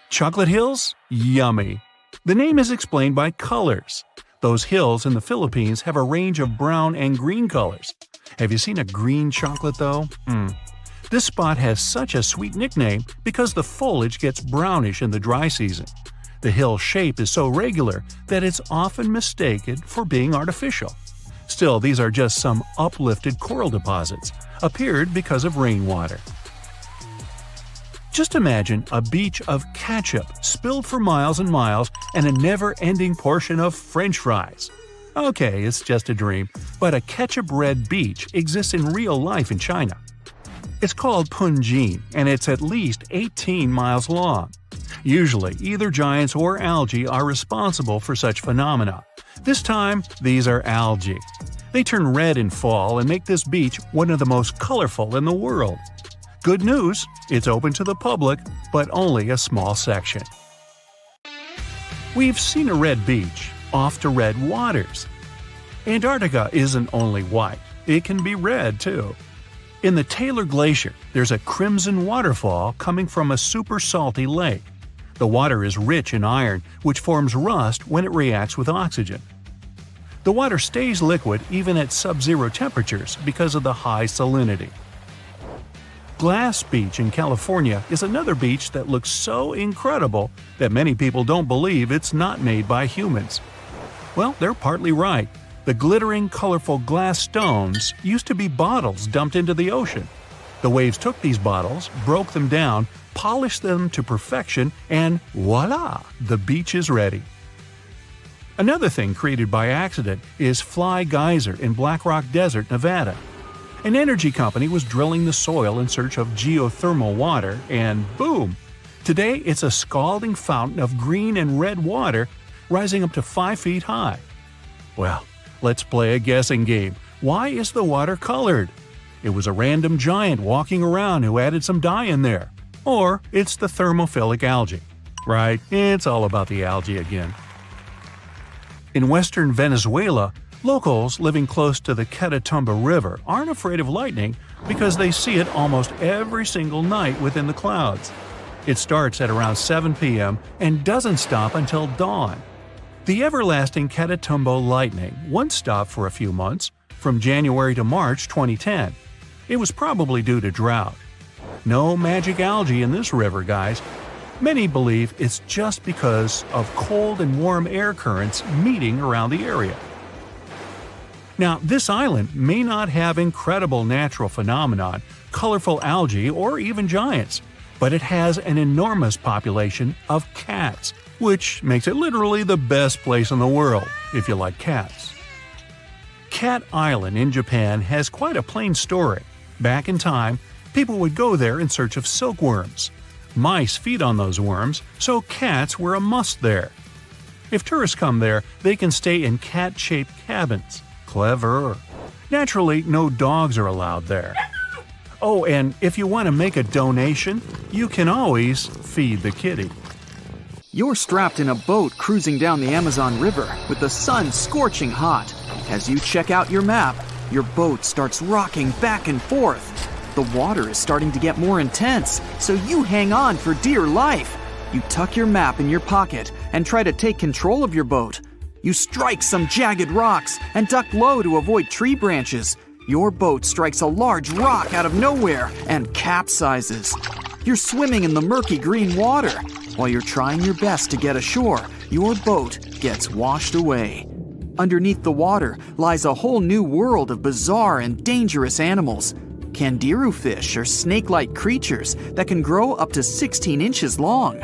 Chocolate hills? Yummy! The name is explained by colors. Those hills in the Philippines have a range of brown and green colors. Have you seen a green chocolate though? This spot has such a sweet nickname because the foliage gets brownish in the dry season. The hill shape is so regular that it's often mistaken for being artificial. Still, these are just some uplifted coral deposits, appeared because of rainwater. Just imagine a beach of ketchup spilled for miles and miles and a never-ending portion of French fries. Okay, it's just a dream, but a ketchup-red beach exists in real life in China. It's called Punjin, and it's at least 18 miles long. Usually, either giants or algae are responsible for such phenomena. This time, these are algae. They turn red in fall and make this beach one of the most colorful in the world. Good news, it's open to the public, but only a small section. We've seen a red beach, off to red waters. Antarctica isn't only white, it can be red too. In the Taylor Glacier, there's a crimson waterfall coming from a super salty lake. The water is rich in iron, which forms rust when it reacts with oxygen. The water stays liquid even at sub-zero temperatures because of the high salinity. Glass Beach in California is another beach that looks so incredible that many people don't believe it's not made by humans. Well, they're partly right. The glittering, colorful glass stones used to be bottles dumped into the ocean. The waves took these bottles, broke them down, polished them to perfection, and voila! The beach is ready. Another thing created by accident is Fly Geyser in Black Rock Desert, Nevada. An energy company was drilling the soil in search of geothermal water, and boom! Today it's a scalding fountain of green and red water rising up to 5 feet high. Well, let's play a guessing game. Why is the water colored? It was a random giant walking around who added some dye in there. Or it's the thermophilic algae. Right, it's all about the algae again. In western Venezuela, locals living close to the Catatumbo River aren't afraid of lightning because they see it almost every single night within the clouds. It starts at around 7 p.m. and doesn't stop until dawn. The everlasting Catatumbo lightning once stopped for a few months, from January to March 2010. It was probably due to drought. No magic algae in this river, guys. Many believe it's just because of cold and warm air currents meeting around the area. Now, this island may not have incredible natural phenomenon, colorful algae, or even giants, but it has an enormous population of cats, which makes it literally the best place in the world if you like cats. Cat Island in Japan has quite a plain story. Back in time, people would go there in search of silkworms. Mice feed on those worms, so cats were a must there. If tourists come there, they can stay in cat-shaped cabins. Clever. Naturally, no dogs are allowed there. Oh, and if you want to make a donation, you can always feed the kitty. You're strapped in a boat cruising down the Amazon River with the sun scorching hot. As you check out your map, your boat starts rocking back and forth. The water is starting to get more intense, so you hang on for dear life. You tuck your map in your pocket and try to take control of your boat. You strike some jagged rocks and duck low to avoid tree branches. Your boat strikes a large rock out of nowhere and capsizes. You're swimming in the murky green water. While you're trying your best to get ashore, your boat gets washed away. Underneath the water lies a whole new world of bizarre and dangerous animals. Candiru fish are snake-like creatures that can grow up to 16 inches long.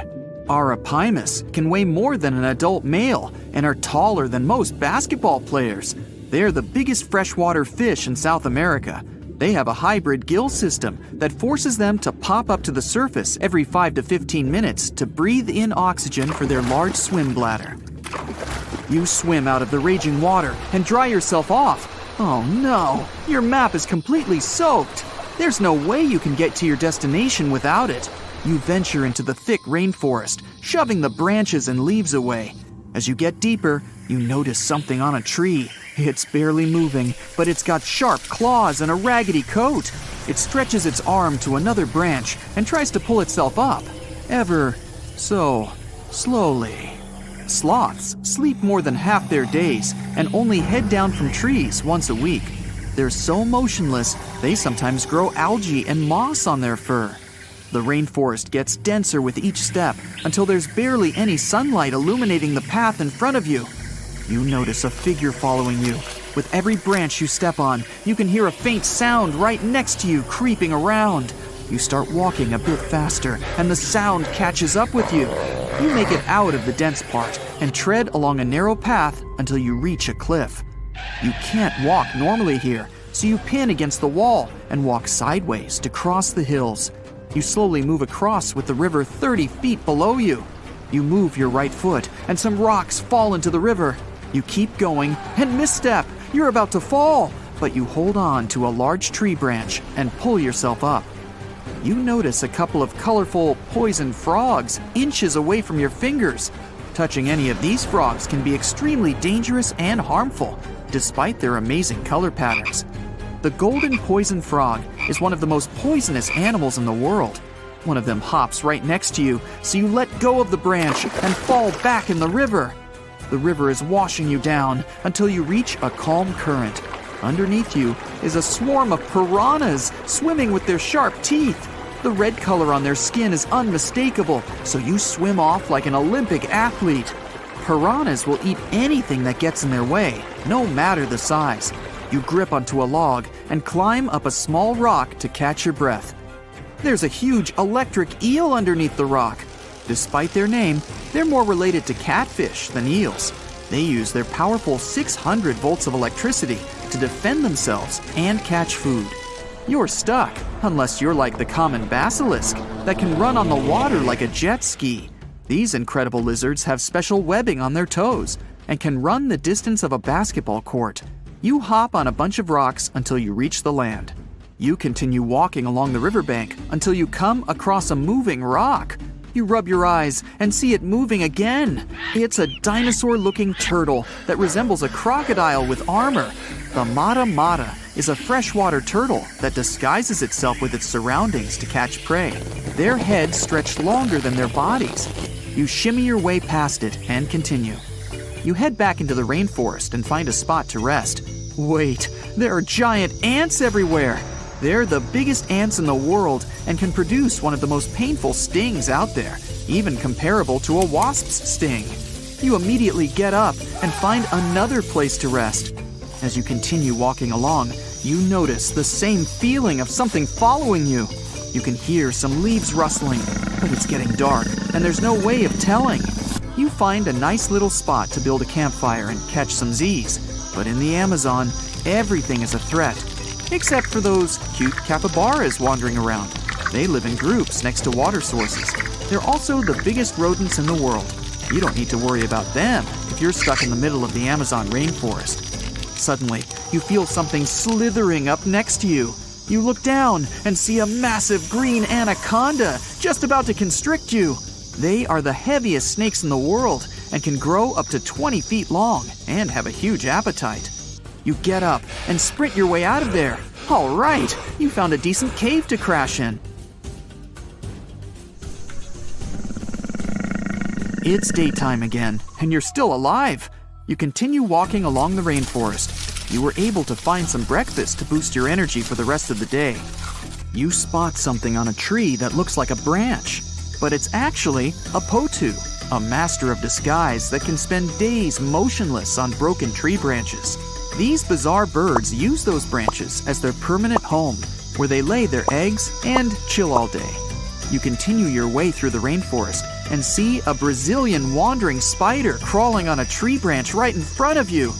Arapimus can weigh more than an adult male and are taller than most basketball players. They're the biggest freshwater fish in South America. They have a hybrid gill system that forces them to pop up to the surface every 5 to 15 minutes to breathe in oxygen for their large swim bladder. You swim out of the raging water and dry yourself off. Oh no, your map is completely soaked. There's no way you can get to your destination without it. You venture into the thick rainforest, shoving the branches and leaves away. As you get deeper, you notice something on a tree. It's barely moving, but it's got sharp claws and a raggedy coat. It stretches its arm to another branch and tries to pull itself up, ever so slowly. Sloths sleep more than half their days and only head down from trees once a week. They're so motionless, they sometimes grow algae and moss on their fur. The rainforest gets denser with each step until there's barely any sunlight illuminating the path in front of you. You notice a figure following you. With every branch you step on, you can hear a faint sound right next to you creeping around. You start walking a bit faster, and the sound catches up with you. You make it out of the dense part and tread along a narrow path until you reach a cliff. You can't walk normally here, so you pin against the wall and walk sideways to cross the hills. You slowly move across with the river 30 feet below you. You move your right foot, and some rocks fall into the river. You keep going and misstep. You're about to fall, but you hold on to a large tree branch and pull yourself up. You notice a couple of colorful poison frogs inches away from your fingers. Touching any of these frogs can be extremely dangerous and harmful, despite their amazing color patterns. The golden poison frog is one of the most poisonous animals in the world. One of them hops right next to you, so you let go of the branch and fall back in the river. The river is washing you down until you reach a calm current. Underneath you is a swarm of piranhas swimming with their sharp teeth. The red color on their skin is unmistakable, so you swim off like an Olympic athlete. Piranhas will eat anything that gets in their way, no matter the size. You grip onto a log and climb up a small rock to catch your breath. There's a huge electric eel underneath the rock. Despite their name, they're more related to catfish than eels. They use their powerful 600 volts of electricity to defend themselves and catch food. You're stuck, unless you're like the common basilisk that can run on the water like a jet ski. These incredible lizards have special webbing on their toes and can run the distance of a basketball court. You hop on a bunch of rocks until you reach the land. You continue walking along the riverbank until you come across a moving rock. You rub your eyes and see it moving again. It's a dinosaur-looking turtle that resembles a crocodile with armor. The mata mata is a freshwater turtle that disguises itself with its surroundings to catch prey. Their heads stretch longer than their bodies. You shimmy your way past it and continue. You head back into the rainforest and find a spot to rest. Wait, there are giant ants everywhere. They're the biggest ants in the world and can produce one of the most painful stings out there, even comparable to a wasp's sting. You immediately get up and find another place to rest. As you continue walking along, you notice the same feeling of something following you. You can hear some leaves rustling, but it's getting dark and there's no way of telling. You find a nice little spot to build a campfire and catch some Z's. But in the Amazon, everything is a threat, except for those cute capybaras wandering around. They live in groups next to water sources. They're also the biggest rodents in the world. You don't need to worry about them if you're stuck in the middle of the Amazon rainforest. Suddenly, you feel something slithering up next to you. You look down and see a massive green anaconda just about to constrict you. They are the heaviest snakes in the world and can grow up to 20 feet long and have a huge appetite. You get up and sprint your way out of there. All right, you found a decent cave to crash in. It's daytime again, and you're still alive. You continue walking along the rainforest. You were able to find some breakfast to boost your energy for the rest of the day. You spot something on a tree that looks like a branch, but it's actually a potu, a master of disguise that can spend days motionless on broken tree branches. These bizarre birds use those branches as their permanent home, where they lay their eggs and chill all day. You continue your way through the rainforest and see a Brazilian wandering spider crawling on a tree branch right in front of you.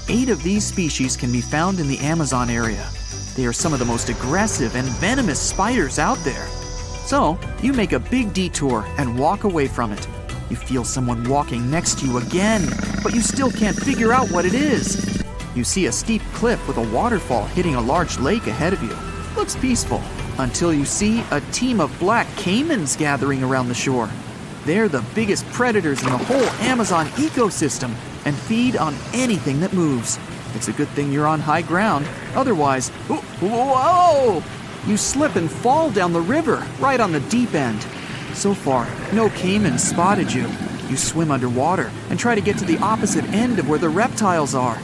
8 of these species can be found in the Amazon area. They are some of the most aggressive and venomous spiders out there. So, you make a big detour and walk away from it. You feel someone walking next to you again, but you still can't figure out what it is. You see a steep cliff with a waterfall hitting a large lake ahead of you. Looks peaceful, until you see a team of black caimans gathering around the shore. They're the biggest predators in the whole Amazon ecosystem and feed on anything that moves. It's a good thing you're on high ground, otherwise, whoa! You slip and fall down the river, right on the deep end. So far, no caimans spotted you. You swim underwater and try to get to the opposite end of where the reptiles are.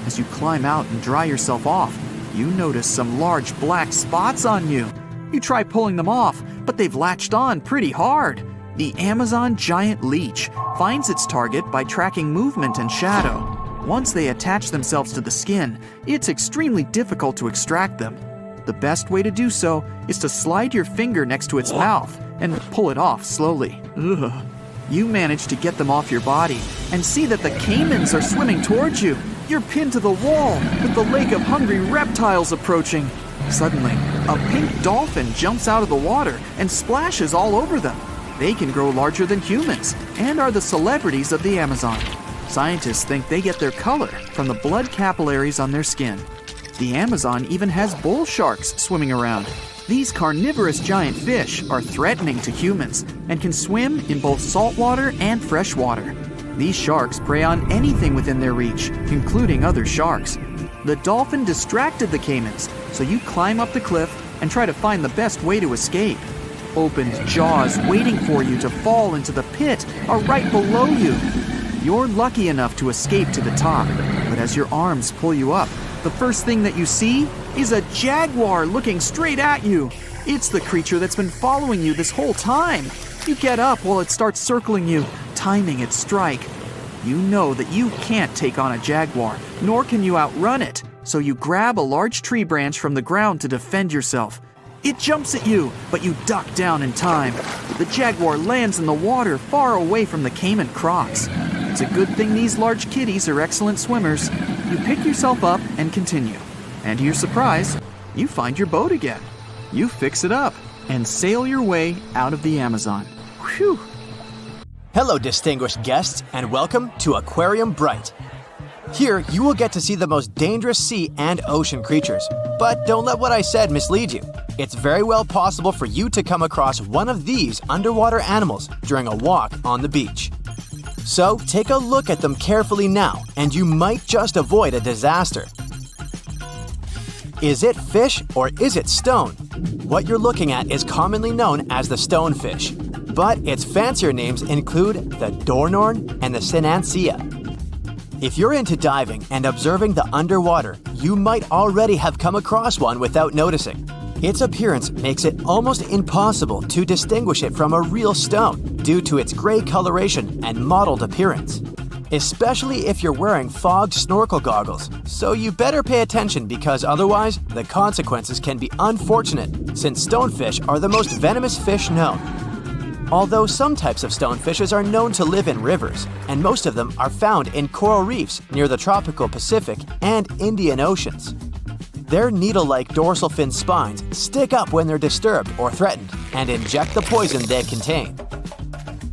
As you climb out and dry yourself off, you notice some large black spots on you. You try pulling them off, but they've latched on pretty hard. The Amazon giant leech finds its target by tracking movement and shadow. Once they attach themselves to the skin, it's extremely difficult to extract them. The best way to do so is to slide your finger next to its mouth and pull it off slowly. Ugh. You manage to get them off your body and see that the caimans are swimming towards you. You're pinned to the wall with the lake of hungry reptiles approaching. Suddenly, a pink dolphin jumps out of the water and splashes all over them. They can grow larger than humans and are the celebrities of the Amazon. Scientists think they get their color from the blood capillaries on their skin. The Amazon even has bull sharks swimming around. These carnivorous giant fish are threatening to humans and can swim in both saltwater and freshwater. These sharks prey on anything within their reach, including other sharks. The dolphin distracted the caimans, so you climb up the cliff and try to find the best way to escape. Opened jaws waiting for you to fall into the pit are right below you. You're lucky enough to escape to the top, but as your arms pull you up, the first thing that you see is a jaguar looking straight at you. It's the creature that's been following you this whole time. You get up while it starts circling you, timing its strike. You know that you can't take on a jaguar, nor can you outrun it, so you grab a large tree branch from the ground to defend yourself. It jumps at you, but you duck down in time. The jaguar lands in the water far away from the caiman crocs. It's a good thing these large kitties are excellent swimmers. You pick yourself up and continue. And to your surprise, you find your boat again. You fix it up and sail your way out of the Amazon. Whew! Hello, distinguished guests, and welcome to Aquarium Bright. Here, you will get to see the most dangerous sea and ocean creatures. But don't let what I said mislead you. It's very well possible for you to come across one of these underwater animals during a walk on the beach. So take a look at them carefully now, and you might just avoid a disaster. Is it fish or is it stone? What you're looking at is commonly known as the stonefish, but its fancier names include the Dornorn and the Sinancia. If you're into diving and observing the underwater, you might already have come across one without noticing. Its appearance makes it almost impossible to distinguish it from a real stone due to its gray coloration and mottled appearance, especially if you're wearing fogged snorkel goggles, so you better pay attention because otherwise the consequences can be unfortunate since stonefish are the most venomous fish known. Although some types of stonefishes are known to live in rivers, and most of them are found in coral reefs near the tropical Pacific and Indian Oceans. Their needle-like dorsal fin spines stick up when they're disturbed or threatened and inject the poison they contain.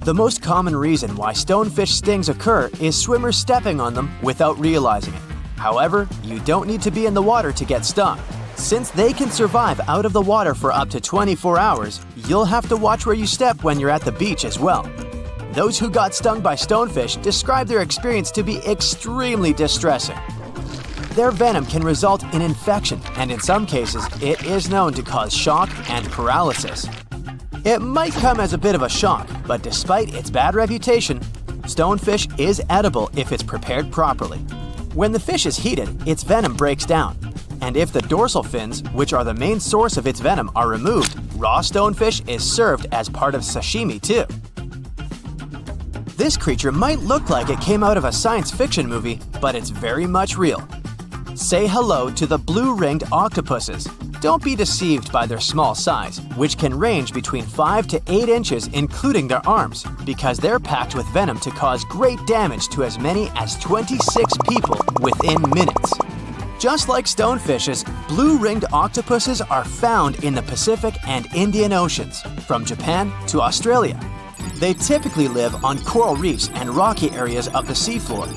The most common reason why stonefish stings occur is swimmers stepping on them without realizing it. However, you don't need to be in the water to get stung. Since they can survive out of the water for up to 24 hours, you'll have to watch where you step when you're at the beach as well. Those who got stung by stonefish describe their experience to be extremely distressing. Their venom can result in infection, and in some cases, it is known to cause shock and paralysis. It might come as a bit of a shock, but despite its bad reputation, stonefish is edible if it's prepared properly. When the fish is heated, its venom breaks down. And if the dorsal fins, which are the main source of its venom, are removed, raw stonefish is served as part of sashimi too. This creature might look like it came out of a science fiction movie, but it's very much real. Say hello to the blue-ringed octopuses. Don't be deceived by their small size, which can range between 5 to 8 inches including their arms, because they're packed with venom to cause great damage to as many as 26 people within minutes. Just like stonefishes, blue-ringed octopuses are found in the Pacific and Indian Oceans, from Japan to Australia. They typically live on coral reefs and rocky areas of the seafloor.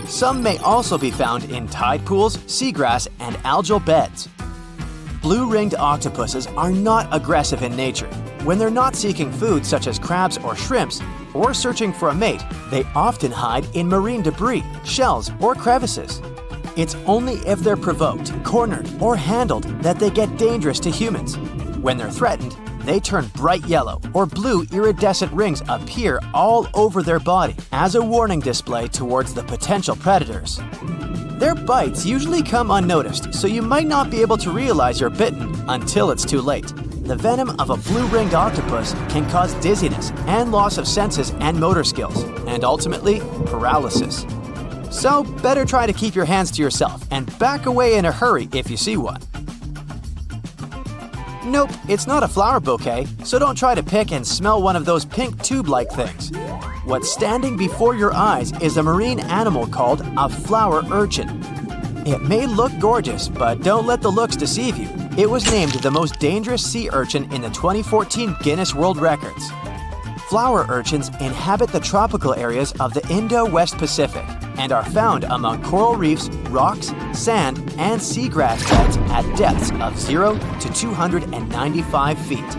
Some may also be found in tide pools, seagrass, and algal beds. Blue-ringed octopuses are not aggressive in nature. When they're not seeking food such as crabs or shrimps, or searching for a mate, they often hide in marine debris, shells, or crevices. It's only if they're provoked, cornered, or handled that they get dangerous to humans. When they're threatened, they turn bright yellow or blue iridescent rings appear all over their body as a warning display towards the potential predators. Their bites usually come unnoticed, so you might not be able to realize you're bitten until it's too late. The venom of a blue-ringed octopus can cause dizziness and loss of senses and motor skills, and ultimately, paralysis. So, better try to keep your hands to yourself and back away in a hurry if you see one. Nope, it's not a flower bouquet, so don't try to pick and smell one of those pink tube-like things. What's standing before your eyes is a marine animal called a flower urchin. It may look gorgeous, but don't let the looks deceive you. It was named the most dangerous sea urchin in the 2014 Guinness World Records. Flower urchins inhabit the tropical areas of the Indo-West Pacific and are found among coral reefs, rocks, sand, and seagrass beds at depths of 0 to 295 feet.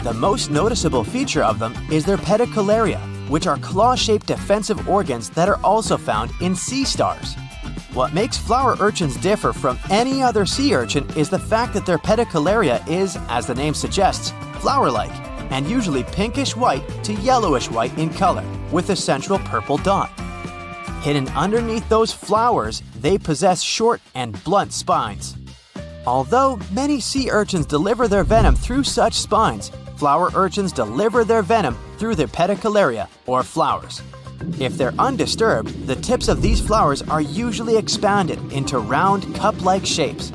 The most noticeable feature of them is their pedicularia, which are claw-shaped defensive organs that are also found in sea stars. What makes flower urchins differ from any other sea urchin is the fact that their pedicularia is, as the name suggests, flower-like, and usually pinkish-white to yellowish-white in color, with a central purple dot. Hidden underneath those flowers, they possess short and blunt spines. Although many sea urchins deliver their venom through such spines, flower urchins deliver their venom through their pedicularia, or flowers. If they're undisturbed, the tips of these flowers are usually expanded into round, cup-like shapes.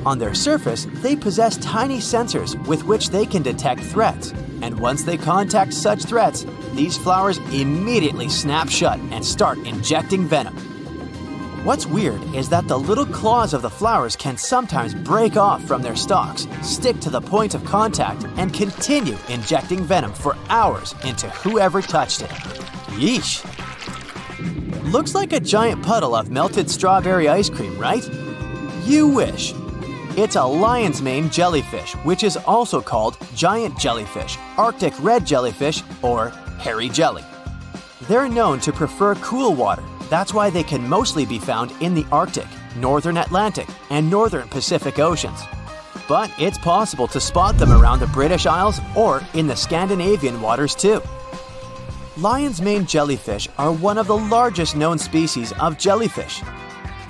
On their surface, they possess tiny sensors with which they can detect threats, and once they contact such threats, these flowers immediately snap shut and start injecting venom. What's weird is that the little claws of the flowers can sometimes break off from their stalks, stick to the point of contact, and continue injecting venom for hours into whoever touched it. Yeesh! Looks like a giant puddle of melted strawberry ice cream, right? You wish. It's a lion's mane jellyfish, which is also called giant jellyfish, Arctic red jellyfish, or hairy jelly. They're known to prefer cool water. That's why they can mostly be found in the Arctic, northern Atlantic, and northern Pacific Oceans. But it's possible to spot them around the British Isles or in the Scandinavian waters too. Lion's mane jellyfish are one of the largest known species of jellyfish.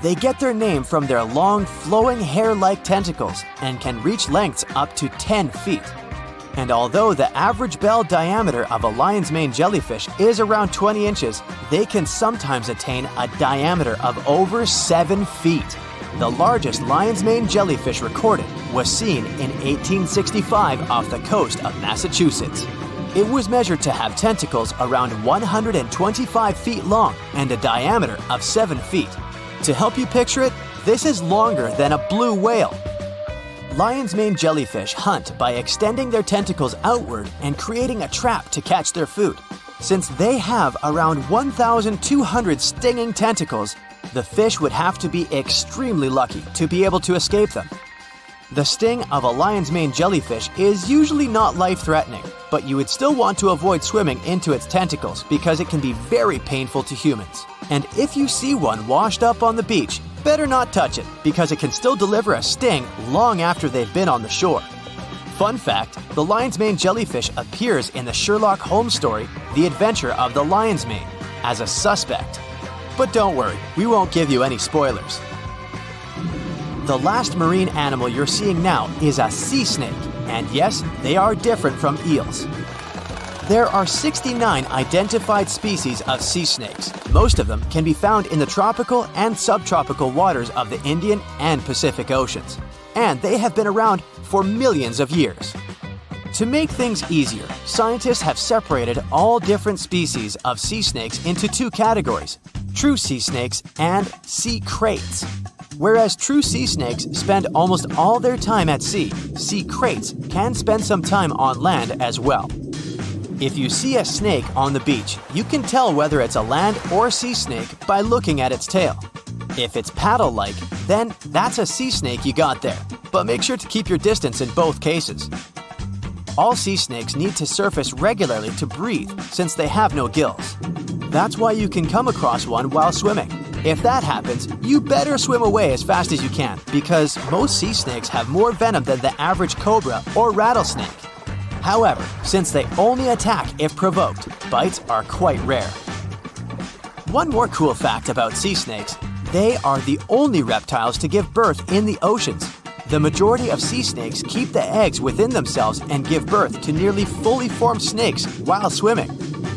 They get their name from their long, flowing hair-like tentacles and can reach lengths up to 10 feet. And although the average bell diameter of a lion's mane jellyfish is around 20 inches, they can sometimes attain a diameter of over 7 feet. The largest lion's mane jellyfish recorded was seen in 1865 off the coast of Massachusetts. It was measured to have tentacles around 125 feet long and a diameter of 7 feet. To help you picture it, this is longer than a blue whale. Lion's mane jellyfish hunt by extending their tentacles outward and creating a trap to catch their food. Since they have around 1,200 stinging tentacles, the fish would have to be extremely lucky to be able to escape them. The sting of a lion's mane jellyfish is usually not life-threatening, but you would still want to avoid swimming into its tentacles because it can be very painful to humans. And if you see one washed up on the beach, better not touch it because it can still deliver a sting long after they've been on the shore. Fun fact, the lion's mane jellyfish appears in the Sherlock Holmes story, The Adventure of the Lion's Mane, as a suspect. But don't worry, we won't give you any spoilers. The last marine animal you're seeing now is a sea snake, and yes, they are different from eels. There are 69 identified species of sea snakes. Most of them can be found in the tropical and subtropical waters of the Indian and Pacific Oceans, and they have been around for millions of years. To make things easier, scientists have separated all different species of sea snakes into two categories: true sea snakes and sea kraits. Whereas true sea snakes spend almost all their time at sea, sea kraits can spend some time on land as well. If you see a snake on the beach, you can tell whether it's a land or sea snake by looking at its tail. If it's paddle-like, then that's a sea snake you got there, but make sure to keep your distance in both cases. All sea snakes need to surface regularly to breathe since they have no gills. That's why you can come across one while swimming. If that happens, you better swim away as fast as you can because most sea snakes have more venom than the average cobra or rattlesnake. However, since they only attack if provoked, bites are quite rare. One more cool fact about sea snakes: they are the only reptiles to give birth in the oceans. The majority of sea snakes keep the eggs within themselves and give birth to nearly fully formed snakes while swimming.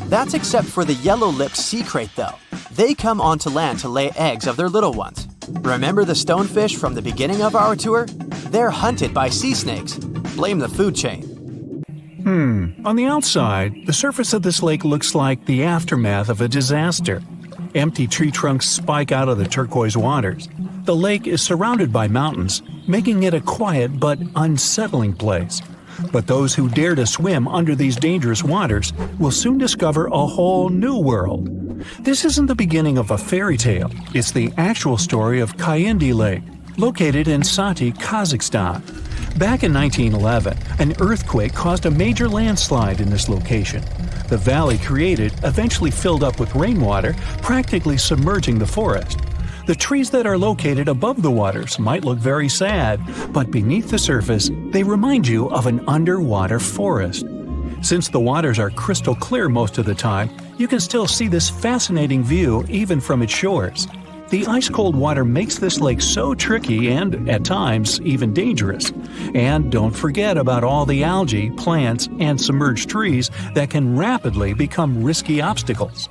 That's except for the yellow-lipped sea krait though. They come onto land to lay eggs of their little ones. Remember the stonefish from the beginning of our tour? They're hunted by sea snakes. Blame the food chain. On the outside, the surface of this lake looks like the aftermath of a disaster. Empty tree trunks spike out of the turquoise waters. The lake is surrounded by mountains, making it a quiet but unsettling place. But those who dare to swim under these dangerous waters will soon discover a whole new world. This isn't the beginning of a fairy tale. It's the actual story of Kayindi Lake, located in Sati, Kazakhstan. Back in 1911, an earthquake caused a major landslide in this location. The valley created eventually filled up with rainwater, practically submerging the forest. The trees that are located above the waters might look very sad, but beneath the surface, they remind you of an underwater forest. Since the waters are crystal clear most of the time, you can still see this fascinating view even from its shores. The ice-cold water makes this lake so tricky and, at times, even dangerous. And don't forget about all the algae, plants, and submerged trees that can rapidly become risky obstacles.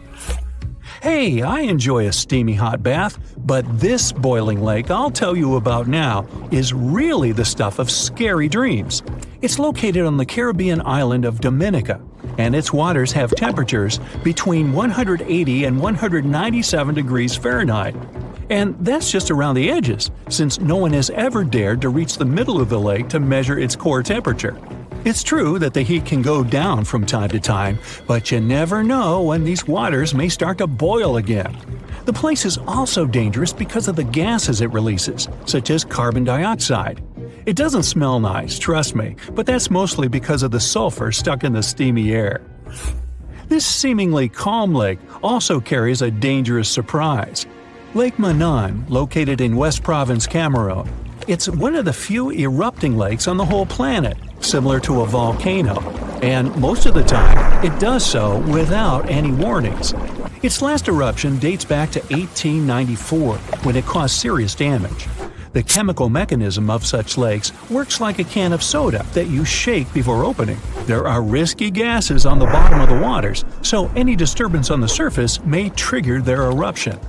Hey, I enjoy a steamy hot bath, but this boiling lake I'll tell you about now is really the stuff of scary dreams. It's located on the Caribbean island of Dominica. and its waters have temperatures between 180 and 197 degrees Fahrenheit. And that's just around the edges, since no one has ever dared to reach the middle of the lake to measure its core temperature. It's true that the heat can go down from time to time, but you never know when these waters may start to boil again. The place is also dangerous because of the gases it releases, such as carbon dioxide. It doesn't smell nice, trust me, but that's mostly because of the sulfur stuck in the steamy air. This seemingly calm lake also carries a dangerous surprise. Lake Manan, located in West Province, Cameroon. It's one of the few erupting lakes on the whole planet, similar to a volcano, and most of the time it does so without any warnings. Its last eruption dates back to 1894, when it caused serious damage. The chemical mechanism of such lakes works like a can of soda that you shake before opening. There are risky gases on the bottom of the waters, so any disturbance on the surface may trigger their eruption.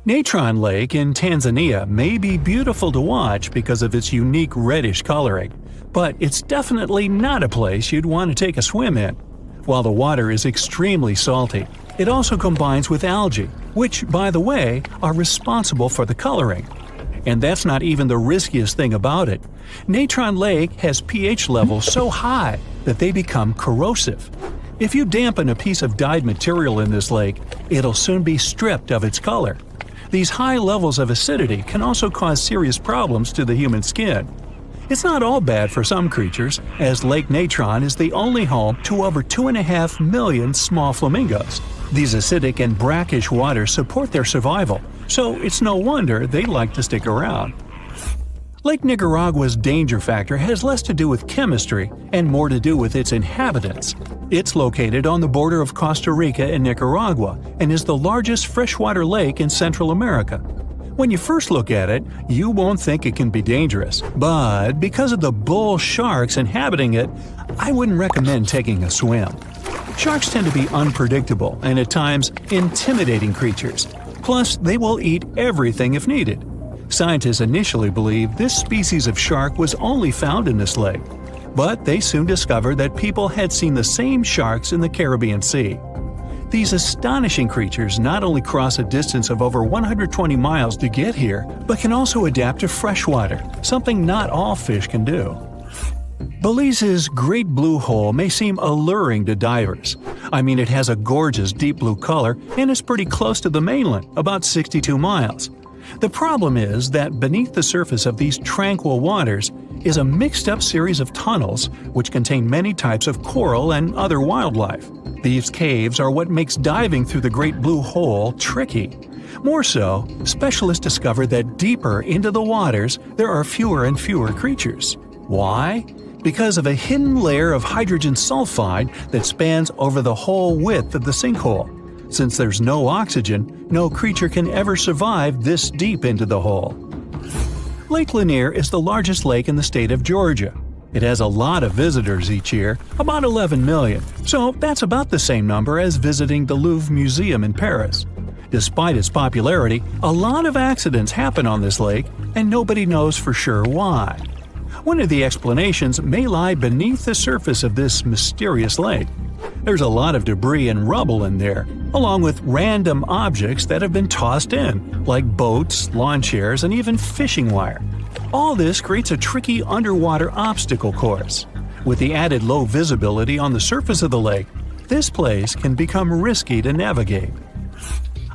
Natron Lake in Tanzania may be beautiful to watch because of its unique reddish coloring, but it's definitely not a place you'd want to take a swim in. While the water is extremely salty, it also combines with algae, which, by the way, are responsible for the coloring. And that's not even the riskiest thing about it. Natron Lake has pH levels so high that they become corrosive. If you dampen a piece of dyed material in this lake, it'll soon be stripped of its color. These high levels of acidity can also cause serious problems to the human skin. It's not all bad for some creatures, as Lake Natron is the only home to over 2.5 million small flamingos. These acidic and brackish waters support their survival, so it's no wonder they like to stick around. Lake Nicaragua's danger factor has less to do with chemistry and more to do with its inhabitants. It's located on the border of Costa Rica and Nicaragua and is the largest freshwater lake in Central America. When you first look at it, you won't think it can be dangerous, but because of the bull sharks inhabiting it, I wouldn't recommend taking a swim. Sharks tend to be unpredictable and at times intimidating creatures. Plus, they will eat everything if needed. Scientists initially believed this species of shark was only found in this lake, but they soon discovered that people had seen the same sharks in the Caribbean Sea. These astonishing creatures not only cross a distance of over 120 miles to get here, but can also adapt to freshwater, something not all fish can do. Belize's Great Blue Hole may seem alluring to divers. I mean, it has a gorgeous deep blue color and is pretty close to the mainland, about 62 miles. The problem is that beneath the surface of these tranquil waters is a mixed-up series of tunnels which contain many types of coral and other wildlife. These caves are what makes diving through the Great Blue Hole tricky. More so, specialists discover that deeper into the waters there are fewer and fewer creatures. Why? Because of a hidden layer of hydrogen sulfide that spans over the whole width of the sinkhole. Since there's no oxygen, no creature can ever survive this deep into the hole. Lake Lanier is the largest lake in the state of Georgia. It has a lot of visitors each year, about 11 million, so that's about the same number as visiting the Louvre Museum in Paris. Despite its popularity, a lot of accidents happen on this lake, and nobody knows for sure why. One of the explanations may lie beneath the surface of this mysterious lake. There's a lot of debris and rubble in there, along with random objects that have been tossed in, like boats, lawn chairs, and even fishing wire. All this creates a tricky underwater obstacle course. With the added low visibility on the surface of the lake, this place can become risky to navigate.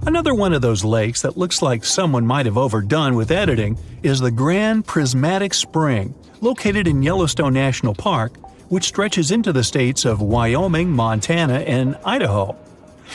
Another one of those lakes that looks like someone might have overdone with editing is the Grand Prismatic Spring, located in Yellowstone National Park, which stretches into the states of Wyoming, Montana, and Idaho.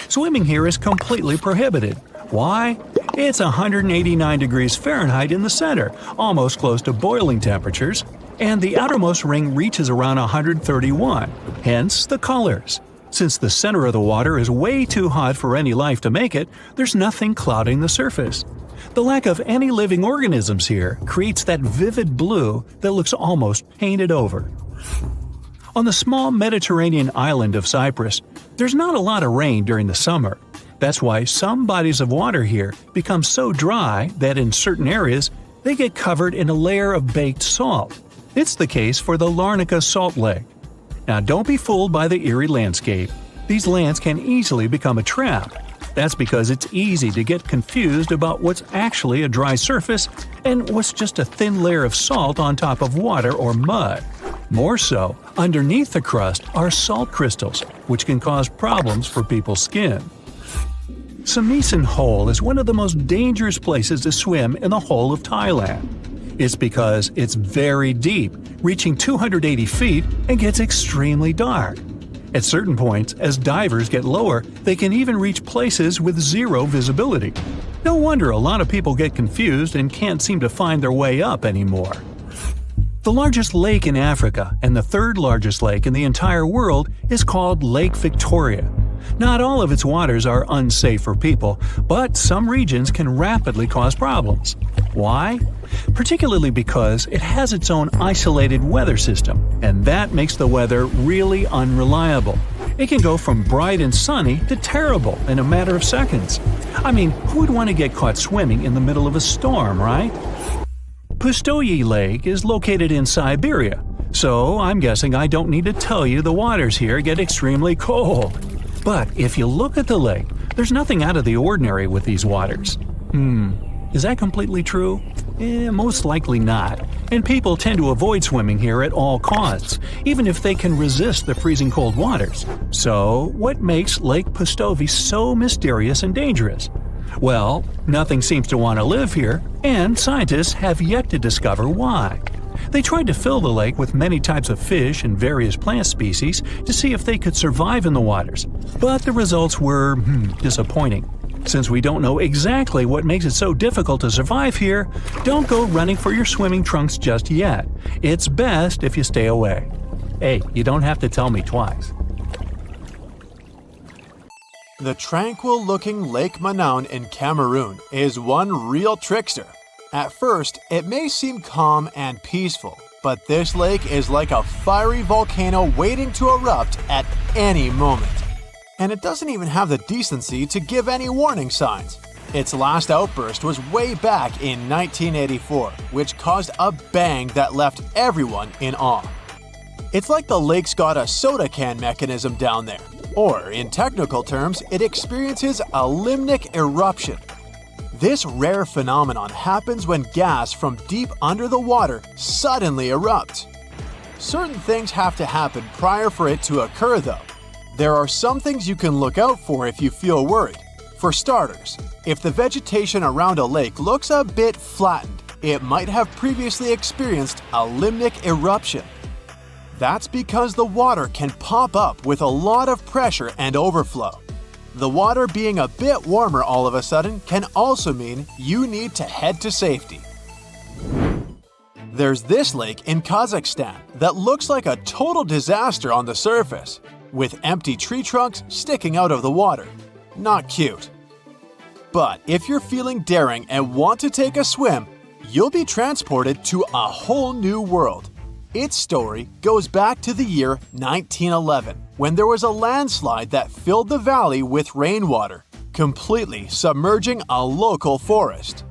Swimming here is completely prohibited. Why? It's 189 degrees Fahrenheit in the center, almost close to boiling temperatures, and the outermost ring reaches around 131, hence the colors. Since the center of the water is way too hot for any life to make it, there's nothing clouding the surface. The lack of any living organisms here creates that vivid blue that looks almost painted over. On the small Mediterranean island of Cyprus, there's not a lot of rain during the summer. That's why some bodies of water here become so dry that in certain areas they get covered in a layer of baked salt. It's the case for the Larnaca Salt Lake. Now don't be fooled by the eerie landscape. These lands can easily become a trap. That's because it's easy to get confused about what's actually a dry surface and what's just a thin layer of salt on top of water or mud. More so, underneath the crust are salt crystals, which can cause problems for people's skin. Samisen Hole is one of the most dangerous places to swim in the whole of Thailand. It's because it's very deep, reaching 280 feet, and gets extremely dark. At certain points, as divers get lower, they can even reach places with zero visibility. No wonder a lot of people get confused and can't seem to find their way up anymore. The largest lake in Africa and the third largest lake in the entire world is called Lake Victoria. Not all of its waters are unsafe for people, but some regions can rapidly cause problems. Why? Particularly because it has its own isolated weather system, and that makes the weather really unreliable. It can go from bright and sunny to terrible in a matter of seconds. I mean, who would want to get caught swimming in the middle of a storm, right? Pustoye Lake is located in Siberia, so I'm guessing I don't need to tell you the waters here get extremely cold. But if you look at the lake, there's nothing out of the ordinary with these waters. Is that completely true? Most likely not, and people tend to avoid swimming here at all costs, even if they can resist the freezing cold waters. So, what makes Lake Pustoye so mysterious and dangerous? Well, nothing seems to want to live here, and scientists have yet to discover why. They tried to fill the lake with many types of fish and various plant species to see if they could survive in the waters, but the results were disappointing. Since we don't know exactly what makes it so difficult to survive here, don't go running for your swimming trunks just yet. It's best if you stay away. Hey, you don't have to tell me twice. The tranquil-looking Lake Manaun in Cameroon is one real trickster. At first, it may seem calm and peaceful, but this lake is like a fiery volcano waiting to erupt at any moment. And it doesn't even have the decency to give any warning signs. Its last outburst was way back in 1984, which caused a bang that left everyone in awe. It's like the lake's got a soda can mechanism down there. Or, in technical terms, it experiences a limnic eruption. This rare phenomenon happens when gas from deep under the water suddenly erupts. Certain things have to happen prior for it to occur, though. There are some things you can look out for if you feel worried. For starters, if the vegetation around a lake looks a bit flattened, it might have previously experienced a limnic eruption. That's because the water can pop up with a lot of pressure and overflow. The water being a bit warmer all of a sudden can also mean you need to head to safety. There's this lake in Kazakhstan that looks like a total disaster on the surface, with empty tree trunks sticking out of the water. Not cute. But if you're feeling daring and want to take a swim, you'll be transported to a whole new world. Its story goes back to the year 1911, when there was a landslide that filled the valley with rainwater, completely submerging a local forest.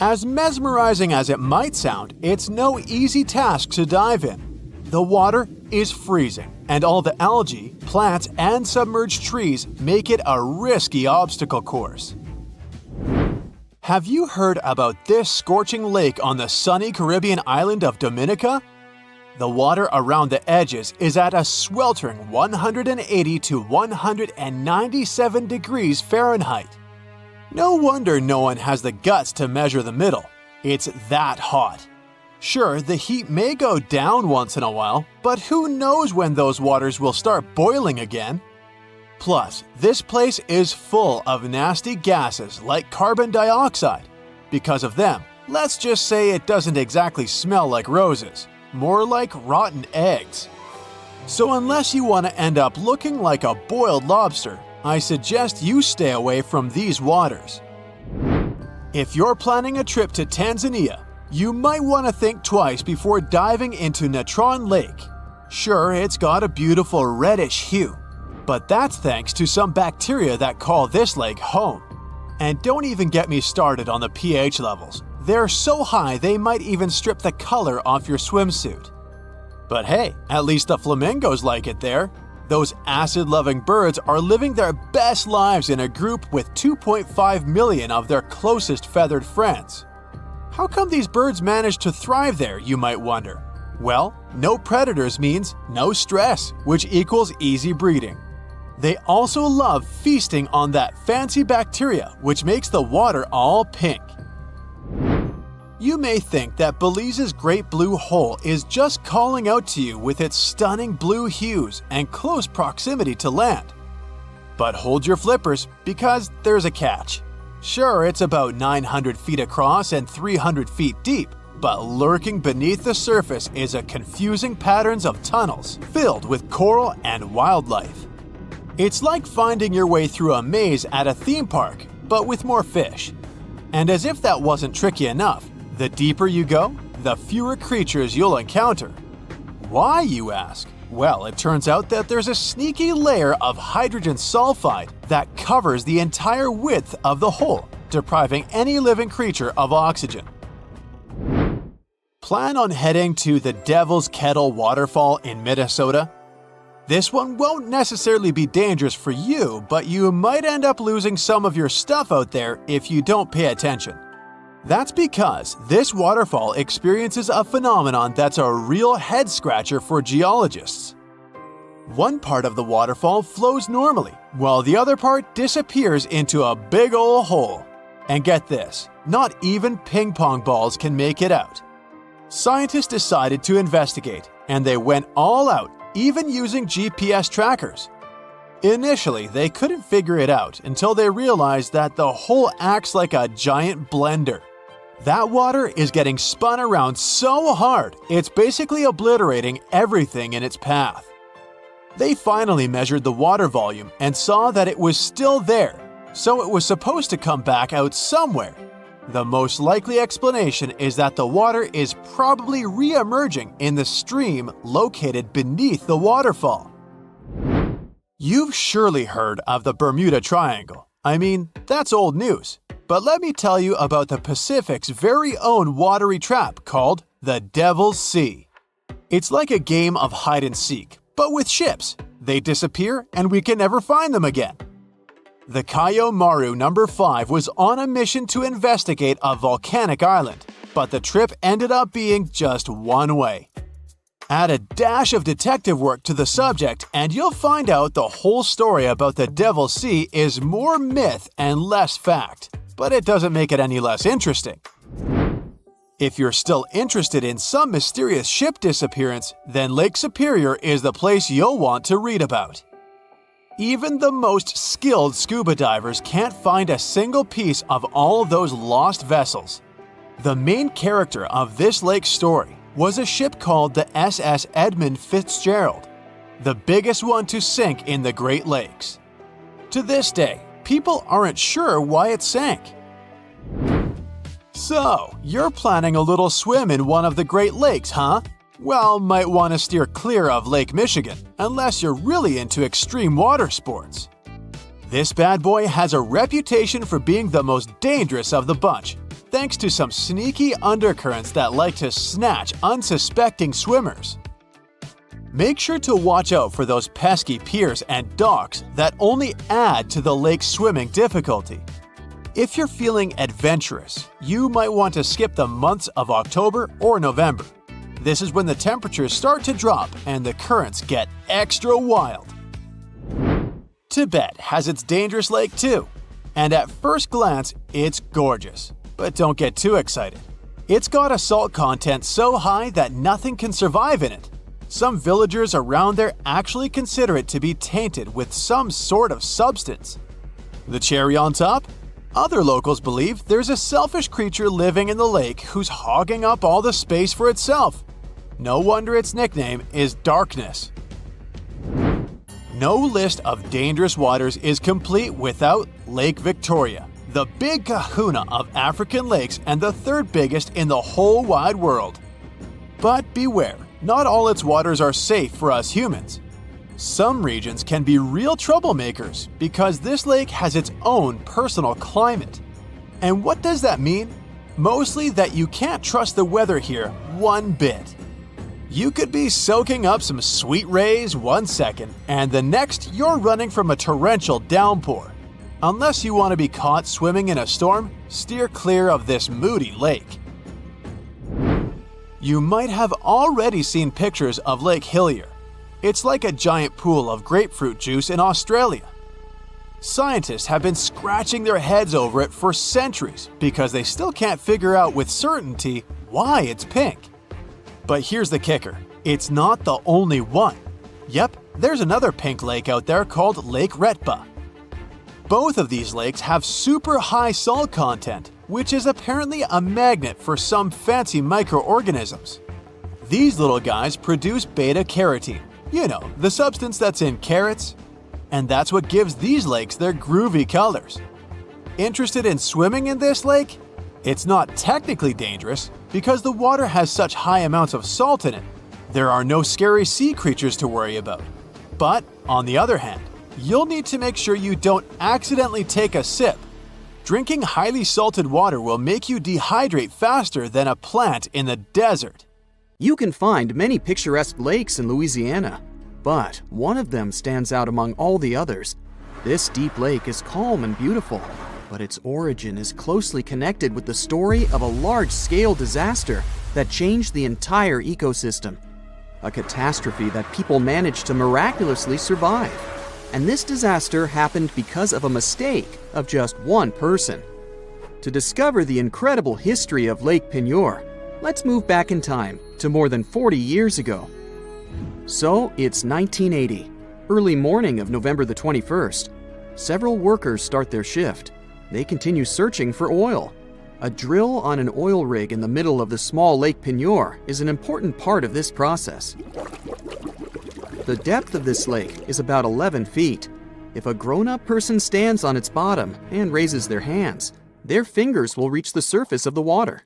As mesmerizing as it might sound, it's no easy task to dive in. The water is freezing, and all the algae, plants, and submerged trees make it a risky obstacle course. Have you heard about this scorching lake on the sunny Caribbean island of Dominica? The water around the edges is at a sweltering 180 to 197 degrees Fahrenheit. No wonder no one has the guts to measure the middle. It's that hot. Sure, the heat may go down once in a while, but who knows when those waters will start boiling again? Plus, this place is full of nasty gases like carbon dioxide. Because of them, let's just say it doesn't exactly smell like roses. More like rotten eggs. So unless you want to end up looking like a boiled lobster, I suggest you stay away from these waters. If you're planning a trip to Tanzania, you might want to think twice before diving into Natron Lake. Sure, it's got a beautiful reddish hue, but that's thanks to some bacteria that call this lake home. And don't even get me started on the pH levels. They're so high they might even strip the color off your swimsuit. But hey, at least the flamingos like it there. Those acid-loving birds are living their best lives in a group with 2.5 million of their closest feathered friends. How come these birds manage to thrive there, you might wonder? Well, no predators means no stress, which equals easy breeding. They also love feasting on that fancy bacteria, which makes the water all pink. You may think that Belize's Great Blue Hole is just calling out to you with its stunning blue hues and close proximity to land. But hold your flippers, because there's a catch. Sure, it's about 900 feet across and 300 feet deep, but lurking beneath the surface is a confusing pattern of tunnels filled with coral and wildlife. It's like finding your way through a maze at a theme park, but with more fish. And as if that wasn't tricky enough, the deeper you go, the fewer creatures you'll encounter. Why, you ask? Well, it turns out that there's a sneaky layer of hydrogen sulfide that covers the entire width of the hole, depriving any living creature of oxygen. Plan on heading to the Devil's Kettle Waterfall in Minnesota? This one won't necessarily be dangerous for you, but you might end up losing some of your stuff out there if you don't pay attention. That's because this waterfall experiences a phenomenon that's a real head-scratcher for geologists. One part of the waterfall flows normally, while the other part disappears into a big ol' hole. And get this, not even ping pong balls can make it out. Scientists decided to investigate, and they went all out, even using GPS trackers. Initially, they couldn't figure it out until they realized that the hole acts like a giant blender. That water is getting spun around so hard, it's basically obliterating everything in its path. They finally measured the water volume and saw that it was still there, so it was supposed to come back out somewhere. The most likely explanation is that the water is probably re-emerging in the stream located beneath the waterfall. You've surely heard of the Bermuda Triangle. I mean, that's old news. But let me tell you about the Pacific's very own watery trap called the Devil's Sea. It's like a game of hide and seek, but with ships. They disappear and we can never find them again. The Kayo Maru No. 5 was on a mission to investigate a volcanic island, but the trip ended up being just one way. Add a dash of detective work to the subject and you'll find out the whole story about the Devil's Sea is more myth and less fact. But it doesn't make it any less interesting. If you're still interested in some mysterious ship disappearance, then Lake Superior is the place you'll want to read about. Even the most skilled scuba divers can't find a single piece of all those lost vessels. The main character of this lake story was a ship called the SS Edmund Fitzgerald, the biggest one to sink in the Great Lakes. To this day, people aren't sure why it sank. So, you're planning a little swim in one of the Great Lakes, huh? Well, might want to steer clear of Lake Michigan, unless you're really into extreme water sports. This bad boy has a reputation for being the most dangerous of the bunch, thanks to some sneaky undercurrents that like to snatch unsuspecting swimmers. Make sure to watch out for those pesky piers and docks that only add to the lake's swimming difficulty. If you're feeling adventurous, you might want to skip the months of October or November. This is when the temperatures start to drop and the currents get extra wild. Tibet has its dangerous lake too, and at first glance, it's gorgeous. But don't get too excited. It's got a salt content so high that nothing can survive in it. Some villagers around there actually consider it to be tainted with some sort of substance. The cherry on top? Other locals believe there's a selfish creature living in the lake who's hogging up all the space for itself. No wonder its nickname is Darkness. No list of dangerous waters is complete without Lake Victoria, the big kahuna of African lakes and the third biggest in the whole wide world. But beware. Not all its waters are safe for us humans. Some regions can be real troublemakers because this lake has its own personal climate. And what does that mean? Mostly that you can't trust the weather here one bit. You could be soaking up some sweet rays 1 second, and the next you're running from a torrential downpour. Unless you want to be caught swimming in a storm, steer clear of this moody lake. You might have already seen pictures of Lake Hillier. It's like a giant pool of grapefruit juice in Australia. Scientists have been scratching their heads over it for centuries because they still can't figure out with certainty why it's pink. But here's the kicker, it's not the only one. Yep, there's another pink lake out there called Lake Retba. Both of these lakes have super high salt content, which is apparently a magnet for some fancy microorganisms. These little guys produce beta-carotene, you know, the substance that's in carrots. And that's what gives these lakes their groovy colors. Interested in swimming in this lake? It's not technically dangerous because the water has such high amounts of salt in it. There are no scary sea creatures to worry about. But, on the other hand, you'll need to make sure you don't accidentally take a sip. Drinking highly salted water will make you dehydrate faster than a plant in the desert. You can find many picturesque lakes in Louisiana, but one of them stands out among all the others. This deep lake is calm and beautiful, but its origin is closely connected with the story of a large-scale disaster that changed the entire ecosystem. A catastrophe that people managed to miraculously survive. And this disaster happened because of a mistake of just one person. To discover the incredible history of Lake Pinure, let's move back in time to more than 40 years ago. So, it's 1980, early morning of November the 21st. Several workers start their shift. They continue searching for oil. A drill on an oil rig in the middle of the small Lake Pinure is an important part of this process. The depth of this lake is about 11 feet. If a grown-up person stands on its bottom and raises their hands, their fingers will reach the surface of the water.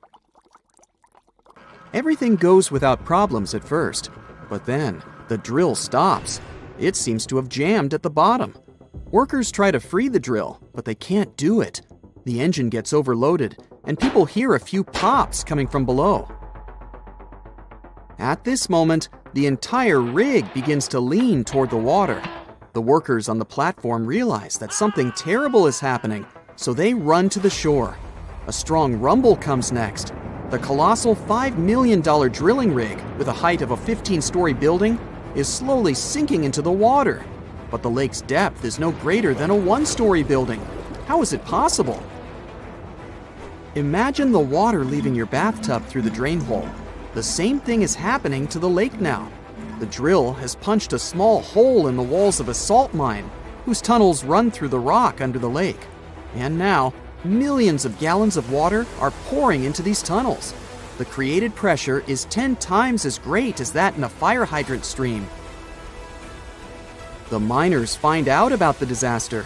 Everything goes without problems at first, but then the drill stops. It seems to have jammed at the bottom. Workers try to free the drill, but they can't do it. The engine gets overloaded, and people hear a few pops coming from below. At this moment, the entire rig begins to lean toward the water. The workers on the platform realize that something terrible is happening, so they run to the shore. A strong rumble comes next. The colossal $5 million drilling rig, with a height of a 15-story building, is slowly sinking into the water. But the lake's depth is no greater than a 1-story building. How is it possible? Imagine the water leaving your bathtub through the drain hole. The same thing is happening to the lake now. The drill has punched a small hole in the walls of a salt mine, whose tunnels run through the rock under the lake. And now, millions of gallons of water are pouring into these tunnels. The created pressure is 10 times as great as that in a fire hydrant stream. The miners find out about the disaster.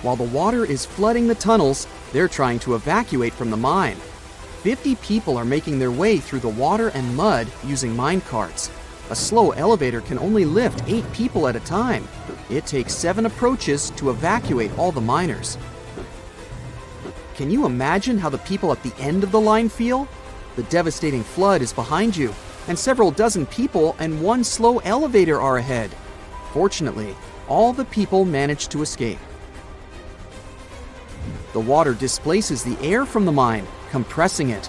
While the water is flooding the tunnels, they're trying to evacuate from the mine. 50 people are making their way through the water and mud using mine carts. A slow elevator can only lift 8 people at a time. It takes 7 approaches to evacuate all the miners. Can you imagine how the people at the end of the line feel? The devastating flood is behind you, and several dozen people and 1 slow elevator are ahead. Fortunately, all the people manage to escape. The water displaces the air from the mine, compressing it.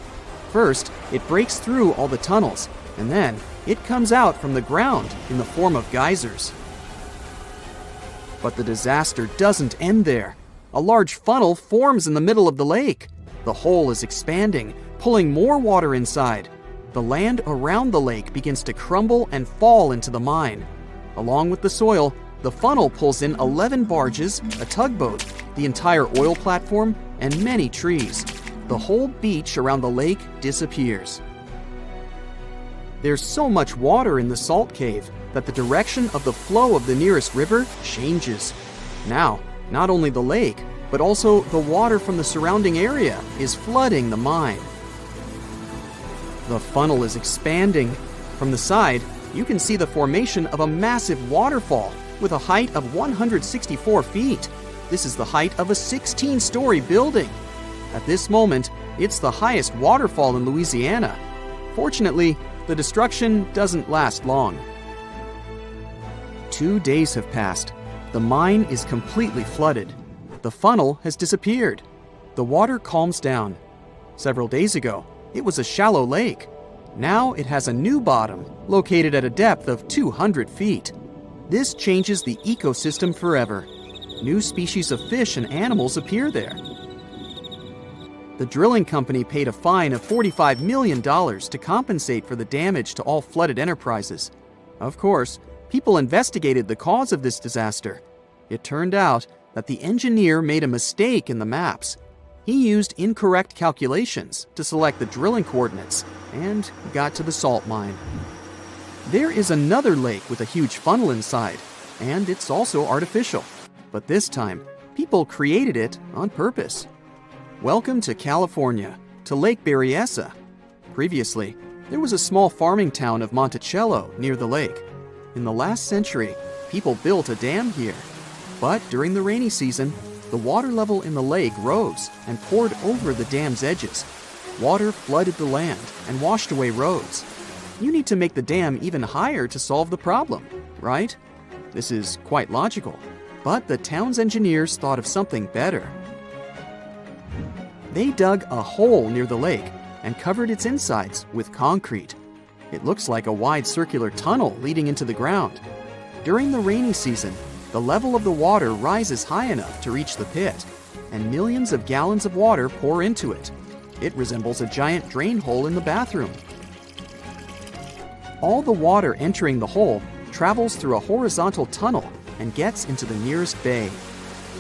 First, it breaks through all the tunnels, and then it comes out from the ground in the form of geysers. But the disaster doesn't end there. A large funnel forms in the middle of the lake. The hole is expanding, pulling more water inside. The land around the lake begins to crumble and fall into the mine. Along with the soil, the funnel pulls in 11 barges, a tugboat, the entire oil platform, and many trees. The whole beach around the lake disappears. There's so much water in the salt cave that the direction of the flow of the nearest river changes. Now, not only the lake, but also the water from the surrounding area is flooding the mine. The funnel is expanding. From the side, you can see the formation of a massive waterfall with a height of 164 feet. This is the height of a 16-story building. At this moment, it's the highest waterfall in Louisiana. Fortunately, the destruction doesn't last long. 2 days have passed. The mine is completely flooded. The funnel has disappeared. The water calms down. Several days ago, it was a shallow lake. Now it has a new bottom, located at a depth of 200 feet. This changes the ecosystem forever. New species of fish and animals appear there. The drilling company paid a fine of $45 million to compensate for the damage to all flooded enterprises. Of course, people investigated the cause of this disaster. It turned out that the engineer made a mistake in the maps. He used incorrect calculations to select the drilling coordinates and got to the salt mine. There is another lake with a huge funnel inside, and it's also artificial. But this time, people created it on purpose. Welcome to California, to Lake Berryessa. Previously, there was a small farming town of Monticello near the lake. In the last century, people built a dam here. But during the rainy season, the water level in the lake rose and poured over the dam's edges. Water flooded the land and washed away roads. You need to make the dam even higher to solve the problem, right? This is quite logical, but the town's engineers thought of something better. They dug a hole near the lake and covered its insides with concrete. It looks like a wide circular tunnel leading into the ground. During the rainy season, the level of the water rises high enough to reach the pit, and millions of gallons of water pour into it. It resembles a giant drain hole in the bathroom. All the water entering the hole travels through a horizontal tunnel and gets into the nearest bay.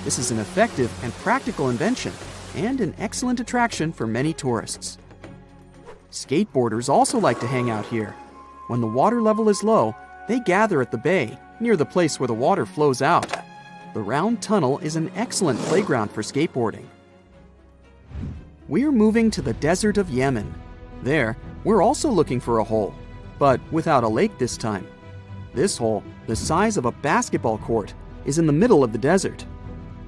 This is an effective and practical invention and an excellent attraction for many tourists. Skateboarders also like to hang out here. When the water level is low, they gather at the bay, near the place where the water flows out. The round tunnel is an excellent playground for skateboarding. We're moving to the desert of Yemen. There, we're also looking for a hole, but without a lake this time. This hole, the size of a basketball court, is in the middle of the desert.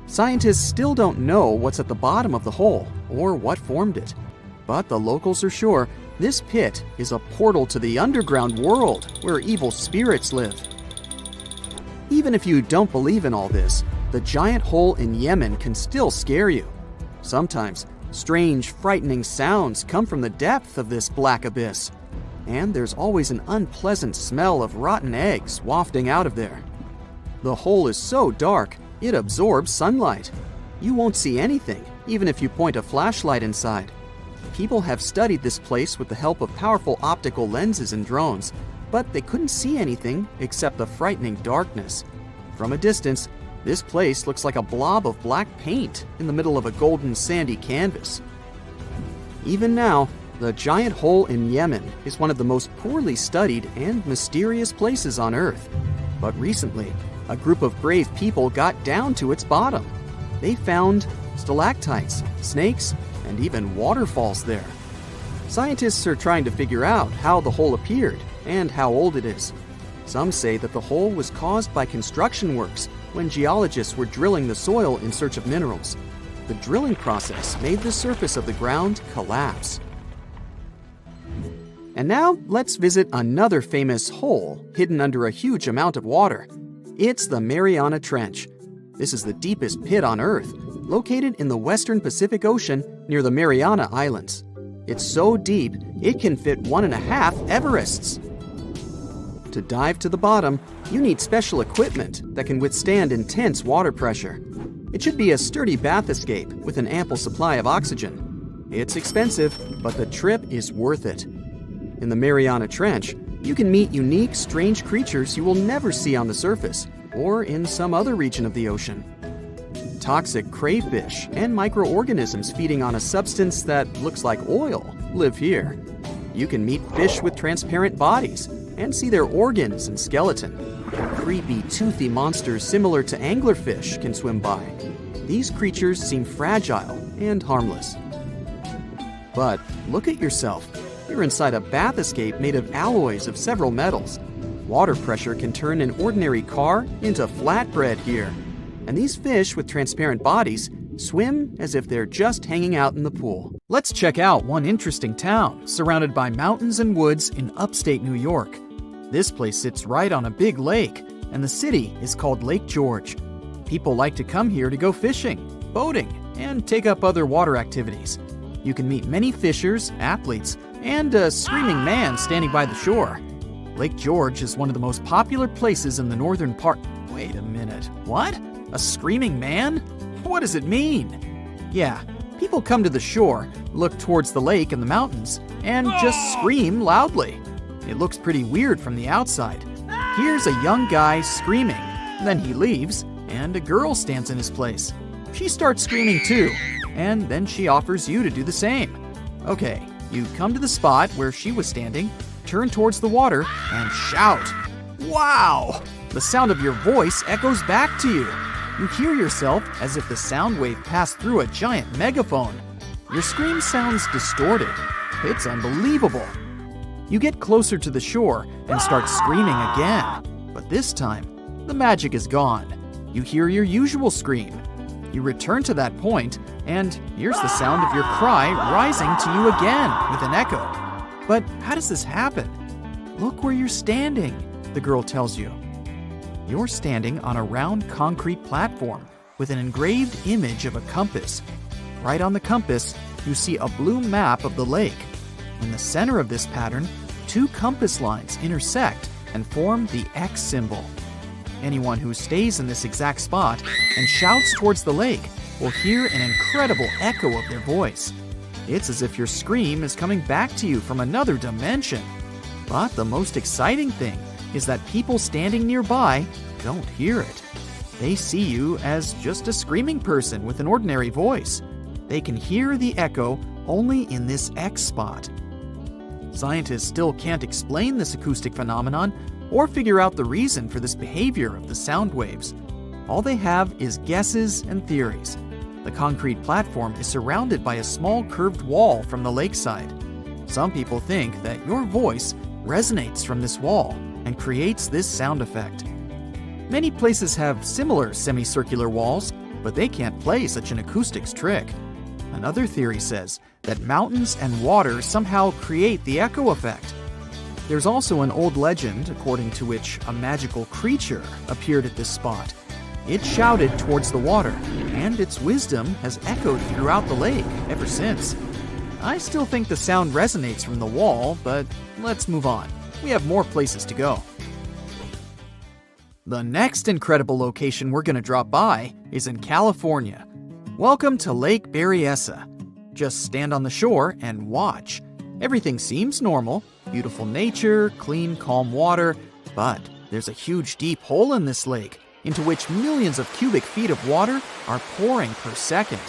Scientists still don't know what's at the bottom of the hole or what formed it. But the locals are sure this pit is a portal to the underground world where evil spirits live. Even if you don't believe in all this, the giant hole in Yemen can still scare you. Sometimes, strange, frightening sounds come from the depth of this black abyss. And there's always an unpleasant smell of rotten eggs wafting out of there. The hole is so dark, it absorbs sunlight. You won't see anything, even if you point a flashlight inside. People have studied this place with the help of powerful optical lenses and drones, but they couldn't see anything except the frightening darkness. From a distance, this place looks like a blob of black paint in the middle of a golden sandy canvas. Even now, the giant hole in Yemen is one of the most poorly studied and mysterious places on Earth. But recently, a group of brave people got down to its bottom. They found stalactites, snakes, and even waterfalls there. Scientists are trying to figure out how the hole appeared and how old it is. Some say that the hole was caused by construction works when geologists were drilling the soil in search of minerals. The drilling process made the surface of the ground collapse. And now let's visit another famous hole hidden under a huge amount of water. It's the Mariana Trench. This is the deepest pit on Earth, located in the western Pacific Ocean near the Mariana Islands. It's so deep, it can fit 1.5 Everests. To dive to the bottom, you need special equipment that can withstand intense water pressure. It should be a sturdy bath escape with an ample supply of oxygen. It's expensive, but the trip is worth it. In the Mariana Trench, you can meet unique, strange creatures you will never see on the surface or in some other region of the ocean. Toxic crayfish and microorganisms feeding on a substance that looks like oil live here. You can meet fish with transparent bodies and see their organs and skeleton. Creepy, toothy monsters similar to anglerfish can swim by. These creatures seem fragile and harmless. But look at yourself. You're inside a bath escape made of alloys of several metals. Water pressure can turn an ordinary car into flatbread here. And these fish with transparent bodies swim as if they're just hanging out in the pool. Let's check out one interesting town surrounded by mountains and woods in upstate New York. This place sits right on a big lake, and the city is called Lake George. People like to come here to go fishing, boating, and take up other water activities. You can meet many fishers, athletes, and a screaming man standing by the shore. Lake George is one of the most popular places in the northern part. Wait a minute, what? A screaming man? What does it mean? Yeah, people come to the shore, look towards the lake and the mountains, and just scream loudly. It looks pretty weird from the outside. Here's a young guy screaming, then he leaves, and a girl stands in his place. She starts screaming too, and then she offers you to do the same. Okay, you come to the spot where she was standing, turn towards the water, and shout. Wow! The sound of your voice echoes back to you. You hear yourself as if the sound wave passed through a giant megaphone. Your scream sounds distorted. It's unbelievable. You get closer to the shore and start screaming again. But this time, the magic is gone. You hear your usual scream. You return to that point, and here's the sound of your cry rising to you again with an echo. But how does this happen? Look where you're standing, the girl tells you. You're standing on a round concrete platform with an engraved image of a compass. Right on the compass, you see a blue map of the lake. In the center of this pattern, two compass lines intersect and form the X symbol. Anyone who stays in this exact spot and shouts towards the lake will hear an incredible echo of their voice. It's as if your scream is coming back to you from another dimension. But the most exciting thing is that people standing nearby don't hear it. They see you as just a screaming person with an ordinary voice. They can hear the echo only in this X spot. Scientists still can't explain this acoustic phenomenon or figure out the reason for this behavior of the sound waves. All they have is guesses and theories. The concrete platform is surrounded by a small curved wall from the lakeside. Some people think that your voice resonates from this wall and creates this sound effect. Many places have similar semicircular walls, but they can't play such an acoustics trick. Another theory says that mountains and water somehow create the echo effect. There's also an old legend according to which a magical creature appeared at this spot. It shouted towards the water, and its wisdom has echoed throughout the lake ever since. I still think the sound resonates from the wall, but let's move on. We have more places to go. The next incredible location we're going to drop by is in California. Welcome to Lake Berryessa. Just stand on the shore and watch. Everything seems normal, beautiful nature, clean, calm water, but there's a huge deep hole in this lake into which millions of cubic feet of water are pouring per second.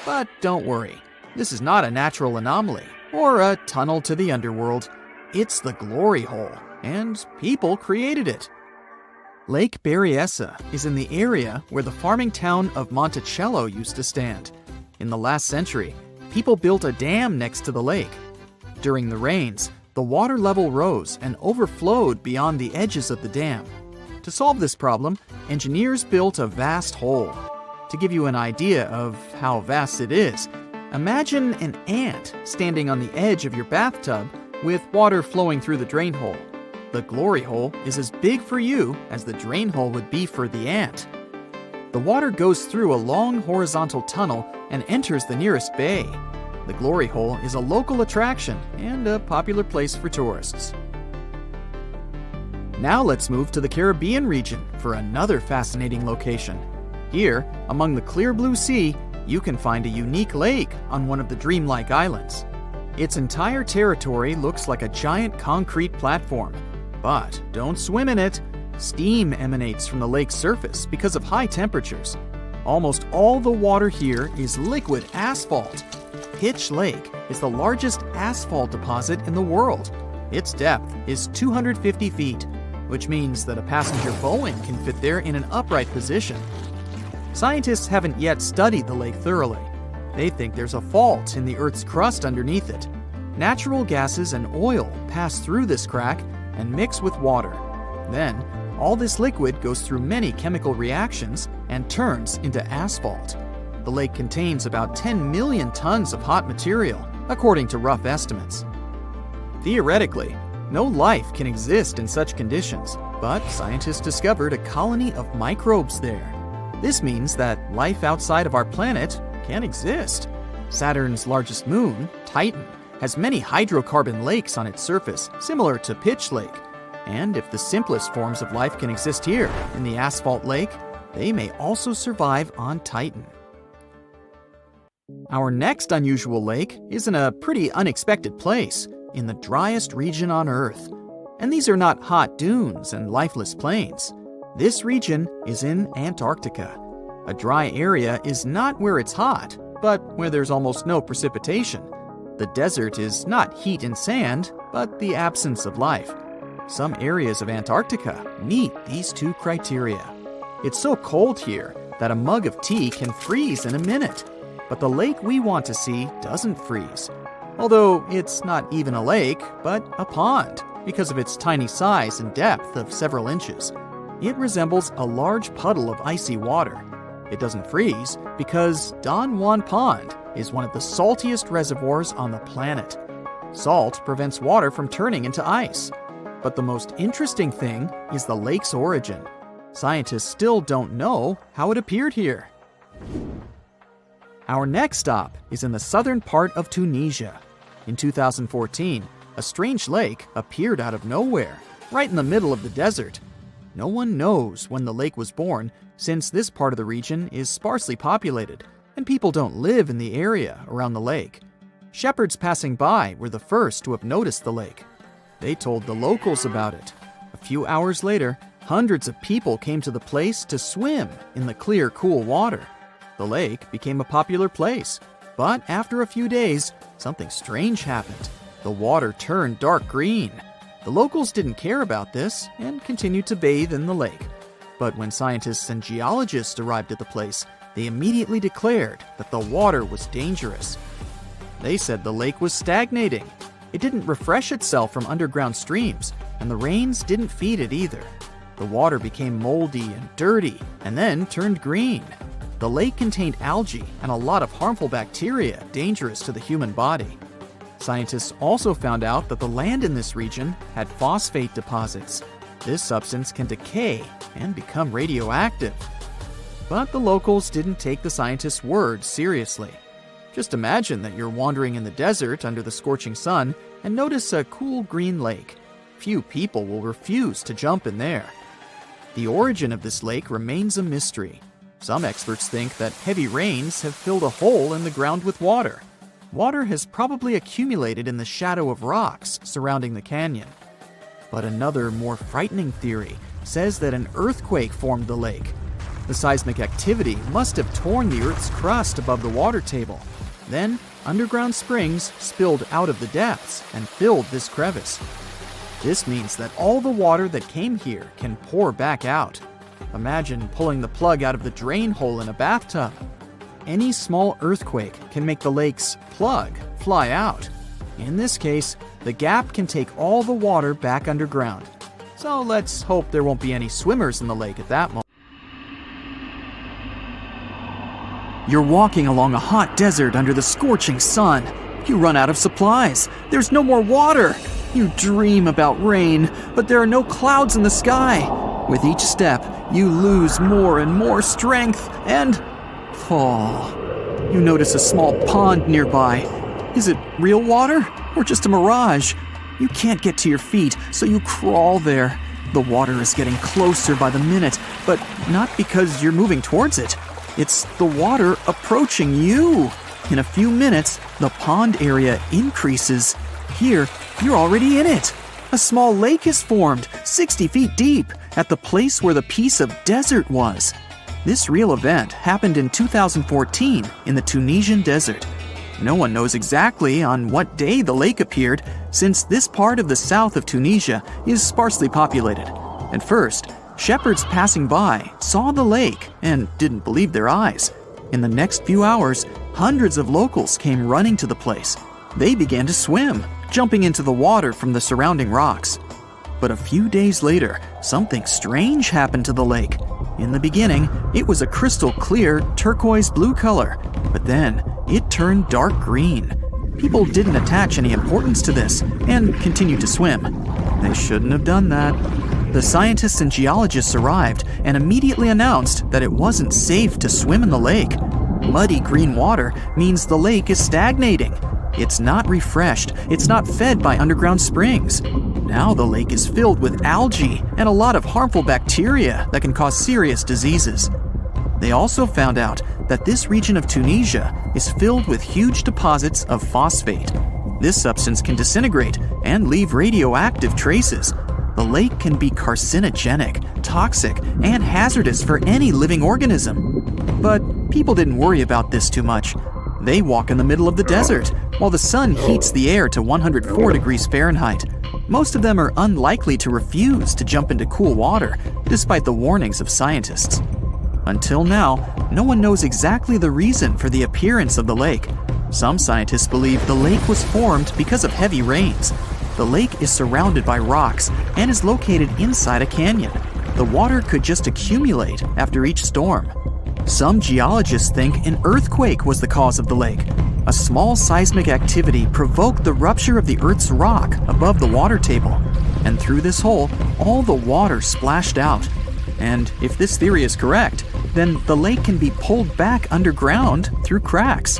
But don't worry, this is not a natural anomaly or a tunnel to the underworld. It's the glory hole, and people created it. Lake Berryessa is in the area where the farming town of Monticello used to stand. In the last century, people built a dam next to the lake. During the rains, the water level rose and overflowed beyond the edges of the dam. To solve this problem, engineers built a vast hole. To give you an idea of how vast it is, imagine an ant standing on the edge of your bathtub with water flowing through the drain hole. The glory hole is as big for you as the drain hole would be for the ant. The water goes through a long horizontal tunnel and enters the nearest bay. The glory hole is a local attraction and a popular place for tourists. Now let's move to the Caribbean region for another fascinating location. Here, among the clear blue sea, you can find a unique lake on one of the dreamlike islands. Its entire territory looks like a giant concrete platform. But don't swim in it. Steam emanates from the lake's surface because of high temperatures. Almost all the water here is liquid asphalt. Pitch Lake is the largest asphalt deposit in the world. Its depth is 250 feet, which means that a passenger Boeing can fit there in an upright position. Scientists haven't yet studied the lake thoroughly. They think there's a fault in the Earth's crust underneath it. Natural gases and oil pass through this crack and mix with water. Then, all this liquid goes through many chemical reactions and turns into asphalt. the lake contains about 10 million tons of hot material, according to rough estimates. Theoretically, no life can exist in such conditions, but scientists discovered a colony of microbes there. This means that life outside of our planet can exist. Saturn's largest moon, Titan, has many hydrocarbon lakes on its surface, similar to Pitch Lake. And if the simplest forms of life can exist here, in the asphalt lake, they may also survive on Titan. Our next unusual lake is in a pretty unexpected place, in the driest region on Earth. And these are not hot dunes and lifeless plains. This region is in Antarctica. A dry area is not where it's hot, but where there's almost no precipitation. The desert is not heat and sand, but the absence of life. Some areas of Antarctica meet these two criteria. It's so cold here that a mug of tea can freeze in a minute. But the lake we want to see doesn't freeze. Although it's not even a lake, but a pond, because of its tiny size and depth of several inches. It resembles a large puddle of icy water. It doesn't freeze because Don Juan Pond is one of the saltiest reservoirs on the planet. Salt prevents water from turning into ice. But the most interesting thing is the lake's origin. Scientists still don't know how it appeared here. Our next stop is in the southern part of Tunisia. In 2014, a strange lake appeared out of nowhere, right in the middle of the desert. No one knows when the lake was born, since this part of the region is sparsely populated, and people don't live in the area around the lake. Shepherds passing by were the first to have noticed the lake. They told the locals about it. A few hours later, hundreds of people came to the place to swim in the clear, cool water. The lake became a popular place, but after a few days, something strange happened. The water turned dark green. The locals didn't care about this and continued to bathe in the lake. But when scientists and geologists arrived at the place, they immediately declared that the water was dangerous. They said the lake was stagnating. It didn't refresh itself from underground streams, and the rains didn't feed it either. The water became moldy and dirty, and then turned green. The lake contained algae and a lot of harmful bacteria dangerous to the human body. Scientists also found out that the land in this region had phosphate deposits. This substance can decay and become radioactive. But the locals didn't take the scientists' words seriously. Just imagine that you're wandering in the desert under the scorching sun and notice a cool green lake. Few people will refuse to jump in there. The origin of this lake remains a mystery. Some experts think that heavy rains have filled a hole in the ground with water. Water has probably accumulated in the shadow of rocks surrounding the canyon. But another, more frightening theory says that an earthquake formed the lake. The seismic activity must have torn the Earth's crust above the water table. Then, underground springs spilled out of the depths and filled this crevice. This means that all the water that came here can pour back out. Imagine pulling the plug out of the drain hole in a bathtub. Any small earthquake can make the lake's plug fly out. In this case, the gap can take all the water back underground. So let's hope there won't be any swimmers in the lake at that moment. You're walking along a hot desert under the scorching sun. You run out of supplies. There's no more water. You dream about rain, but there are no clouds in the sky. With each step, you lose more and more strength and fall. You notice a small pond nearby. Is it real water or just a mirage? You can't get to your feet, so you crawl there. The water is getting closer by the minute, but not because you're moving towards it. It's the water approaching you. In a few minutes, the pond area increases. Here, you're already in it. A small lake is formed, 60 feet deep, at the place where the piece of desert was. This real event happened in 2014 in the Tunisian desert. No one knows exactly on what day the lake appeared, since this part of the south of Tunisia is sparsely populated. At first, shepherds passing by saw the lake and didn't believe their eyes. In the next few hours, hundreds of locals came running to the place. They began to swim, jumping into the water from the surrounding rocks. But a few days later, something strange happened to the lake. In the beginning, it was a crystal clear turquoise blue color, but then it turned dark green. People didn't attach any importance to this and continued to swim. They shouldn't have done that. The scientists and geologists arrived and immediately announced that it wasn't safe to swim in the lake. Muddy green water means the lake is stagnating. It's not refreshed, it's not fed by underground springs. Now the lake is filled with algae and a lot of harmful bacteria that can cause serious diseases. They also found out that this region of Tunisia is filled with huge deposits of phosphate. This substance can disintegrate and leave radioactive traces. The lake can be carcinogenic, toxic, and hazardous for any living organism. But people didn't worry about this too much. They walk in the middle of the desert, while the sun heats the air to 104 degrees Fahrenheit. Most of them are unlikely to refuse to jump into cool water, despite the warnings of scientists. Until now, no one knows exactly the reason for the appearance of the lake. Some scientists believe the lake was formed because of heavy rains. The lake is surrounded by rocks and is located inside a canyon. The water could just accumulate after each storm. Some geologists think an earthquake was the cause of the lake. A small seismic activity provoked the rupture of the Earth's rock above the water table, and through this hole, all the water splashed out. And if this theory is correct, then the lake can be pulled back underground through cracks.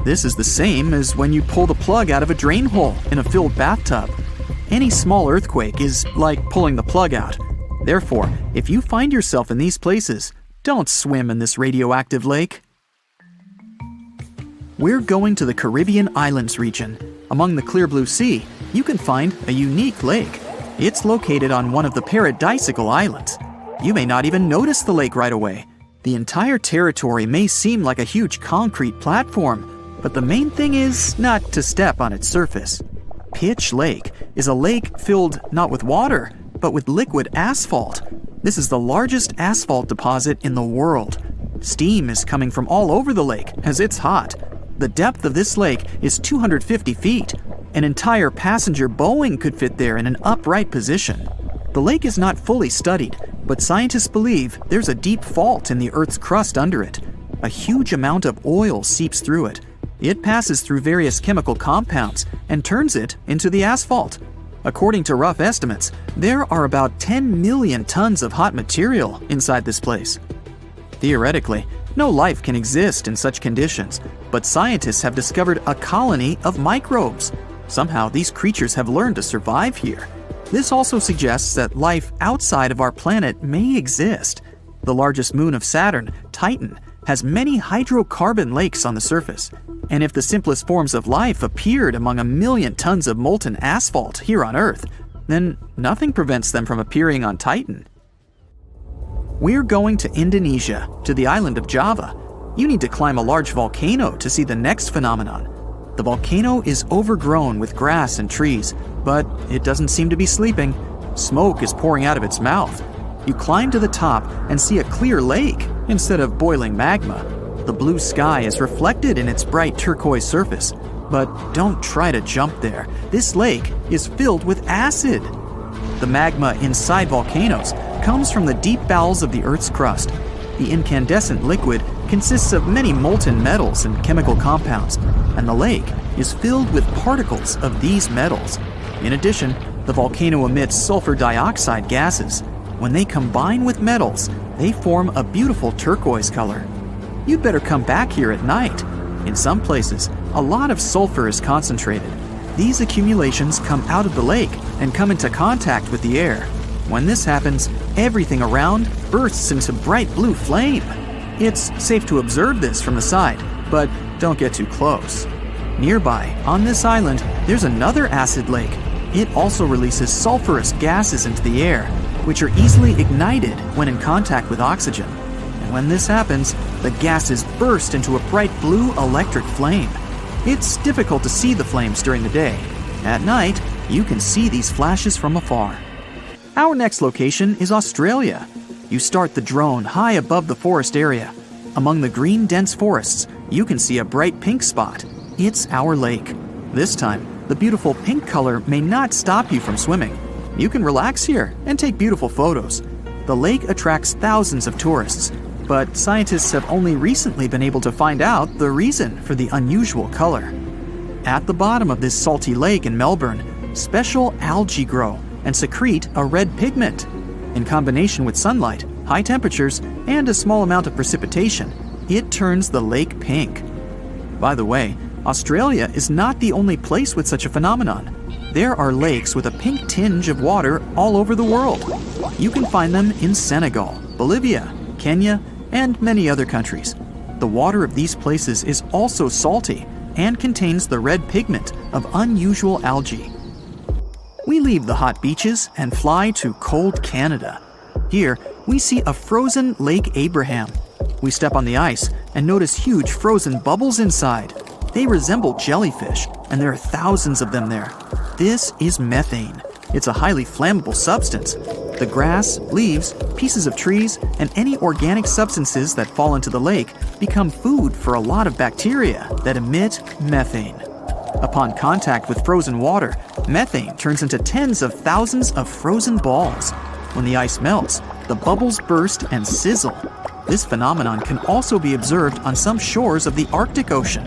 This is the same as when you pull the plug out of a drain hole in a filled bathtub. Any small earthquake is like pulling the plug out. Therefore, if you find yourself in these places, don't swim in this radioactive lake. We're going to the Caribbean Islands region. Among the clear blue sea, you can find a unique lake. It's located on one of the Paradisical Islands. You may not even notice the lake right away. The entire territory may seem like a huge concrete platform, but the main thing is not to step on its surface. Pitch Lake is a lake filled not with water, but with liquid asphalt. This is the largest asphalt deposit in the world. Steam is coming from all over the lake as it's hot. The depth of this lake is 250 feet. An entire passenger Boeing could fit there in an upright position. The lake is not fully studied, but scientists believe there's a deep fault in the Earth's crust under it. A huge amount of oil seeps through it. It passes through various chemical compounds and turns it into the asphalt. According to rough estimates, there are about 10 million tons of hot material inside this place. Theoretically, no life can exist in such conditions, but scientists have discovered a colony of microbes. Somehow, these creatures have learned to survive here. This also suggests that life outside of our planet may exist. The largest moon of Saturn, Titan, has many hydrocarbon lakes on the surface. And if the simplest forms of life appeared among a million tons of molten asphalt here on Earth, then nothing prevents them from appearing on Titan. We're going to Indonesia, to the island of Java. You need to climb a large volcano to see the next phenomenon. The volcano is overgrown with grass and trees, but it doesn't seem to be sleeping. Smoke is pouring out of its mouth. You climb to the top and see a clear lake instead of boiling magma. The blue sky is reflected in its bright turquoise surface. But don't try to jump there. This lake is filled with acid. The magma inside volcanoes comes from the deep bowels of the Earth's crust. The incandescent liquid consists of many molten metals and chemical compounds, and the lake is filled with particles of these metals. In addition, the volcano emits sulfur dioxide gases. When they combine with metals, they form a beautiful turquoise color. You'd better come back here at night. In some places, a lot of sulfur is concentrated. These accumulations come out of the lake and come into contact with the air. When this happens, everything around bursts into bright blue flame. It's safe to observe this from the side, but don't get too close. Nearby, on this island, there's another acid lake. It also releases sulfurous gases into the air, which are easily ignited when in contact with oxygen. And when this happens, the gases burst into a bright blue electric flame. It's difficult to see the flames during the day. At night, you can see these flashes from afar. Our next location is Australia. You start the drone high above the forest area. Among the green, dense forests, you can see a bright pink spot. It's our lake. This time, the beautiful pink color may not stop you from swimming. You can relax here and take beautiful photos. The lake attracts thousands of tourists, but scientists have only recently been able to find out the reason for the unusual color. At the bottom of this salty lake in Melbourne, special algae grow and secrete a red pigment. In combination with sunlight, high temperatures, and a small amount of precipitation, it turns the lake pink. By the way, Australia is not the only place with such a phenomenon. There are lakes with a pink tinge of water all over the world. You can find them in Senegal, Bolivia, Kenya, and many other countries. The water of these places is also salty and contains the red pigment of unusual algae. We leave the hot beaches and fly to cold Canada. Here, we see a frozen Lake Abraham. We step on the ice and notice huge frozen bubbles inside. They resemble jellyfish, and there are thousands of them there. This is methane. It's a highly flammable substance. The grass, leaves, pieces of trees, and any organic substances that fall into the lake become food for a lot of bacteria that emit methane. Upon contact with frozen water, methane turns into tens of thousands of frozen balls. When the ice melts, the bubbles burst and sizzle. This phenomenon can also be observed on some shores of the Arctic Ocean.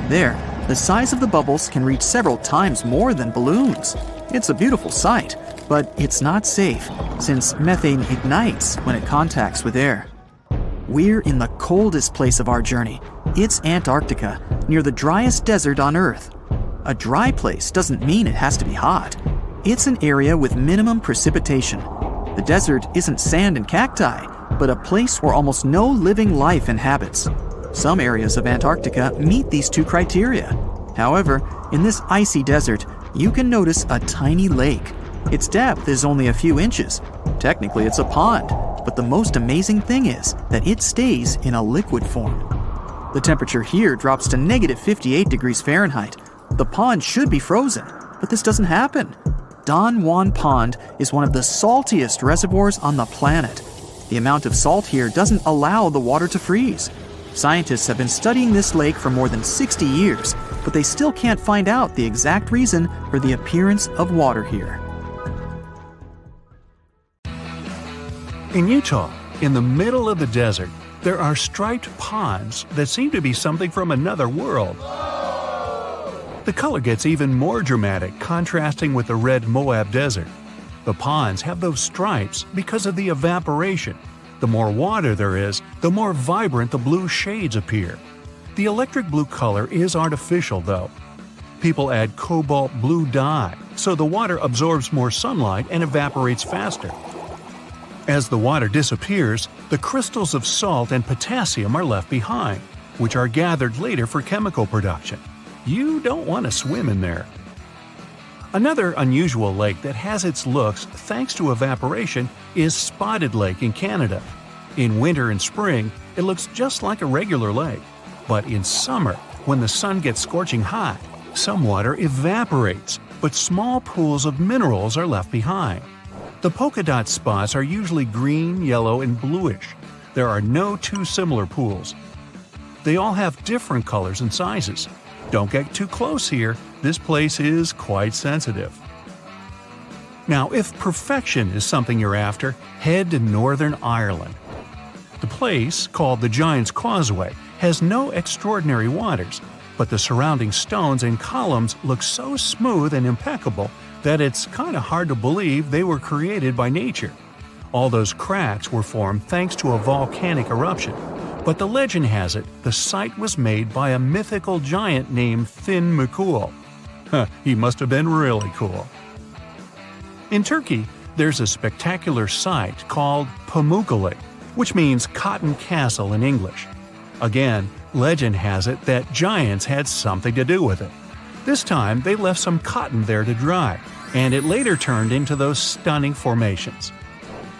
There, the size of the bubbles can reach several times more than balloons. It's a beautiful sight, but it's not safe, since methane ignites when it contacts with air. We're in the coldest place of our journey. It's Antarctica, near the driest desert on Earth. A dry place doesn't mean it has to be hot. It's an area with minimum precipitation. The desert isn't sand and cacti, but a place where almost no living life inhabits. Some areas of Antarctica meet these two criteria. However, in this icy desert, you can notice a tiny lake. Its depth is only a few inches. Technically, it's a pond, but the most amazing thing is that it stays in a liquid form. The temperature here drops to -58 degrees Fahrenheit. The pond should be frozen, but this doesn't happen. Don Juan Pond is one of the saltiest reservoirs on the planet. The amount of salt here doesn't allow the water to freeze. Scientists have been studying this lake for more than 60 years, but they still can't find out the exact reason for the appearance of water here. In Utah, in the middle of the desert, there are striped ponds that seem to be something from another world. The color gets even more dramatic, contrasting with the red Moab desert. The ponds have those stripes because of the evaporation. The more water there is, the more vibrant the blue shades appear. The electric blue color is artificial, though. People add cobalt blue dye, so the water absorbs more sunlight and evaporates faster. As the water disappears, the crystals of salt and potassium are left behind, which are gathered later for chemical production. You don't want to swim in there. Another unusual lake that has its looks thanks to evaporation is Spotted Lake in Canada. In winter and spring, it looks just like a regular lake. But in summer, when the sun gets scorching hot, some water evaporates, but small pools of minerals are left behind. The polka dot spots are usually green, yellow, and bluish. There are no two similar pools. They all have different colors and sizes. Don't get too close here, this place is quite sensitive. Now, if perfection is something you're after, head to Northern Ireland. The place, called the Giant's Causeway, has no extraordinary waters, but the surrounding stones and columns look so smooth and impeccable that it's kind of hard to believe they were created by nature. All those cracks were formed thanks to a volcanic eruption. But the legend has it the site was made by a mythical giant named Fin McCool. He must have been really cool. In Turkey, there's a spectacular site called Pamukkale, which means cotton castle in English. Again, legend has it that giants had something to do with it. This time, they left some cotton there to dry, and it later turned into those stunning formations.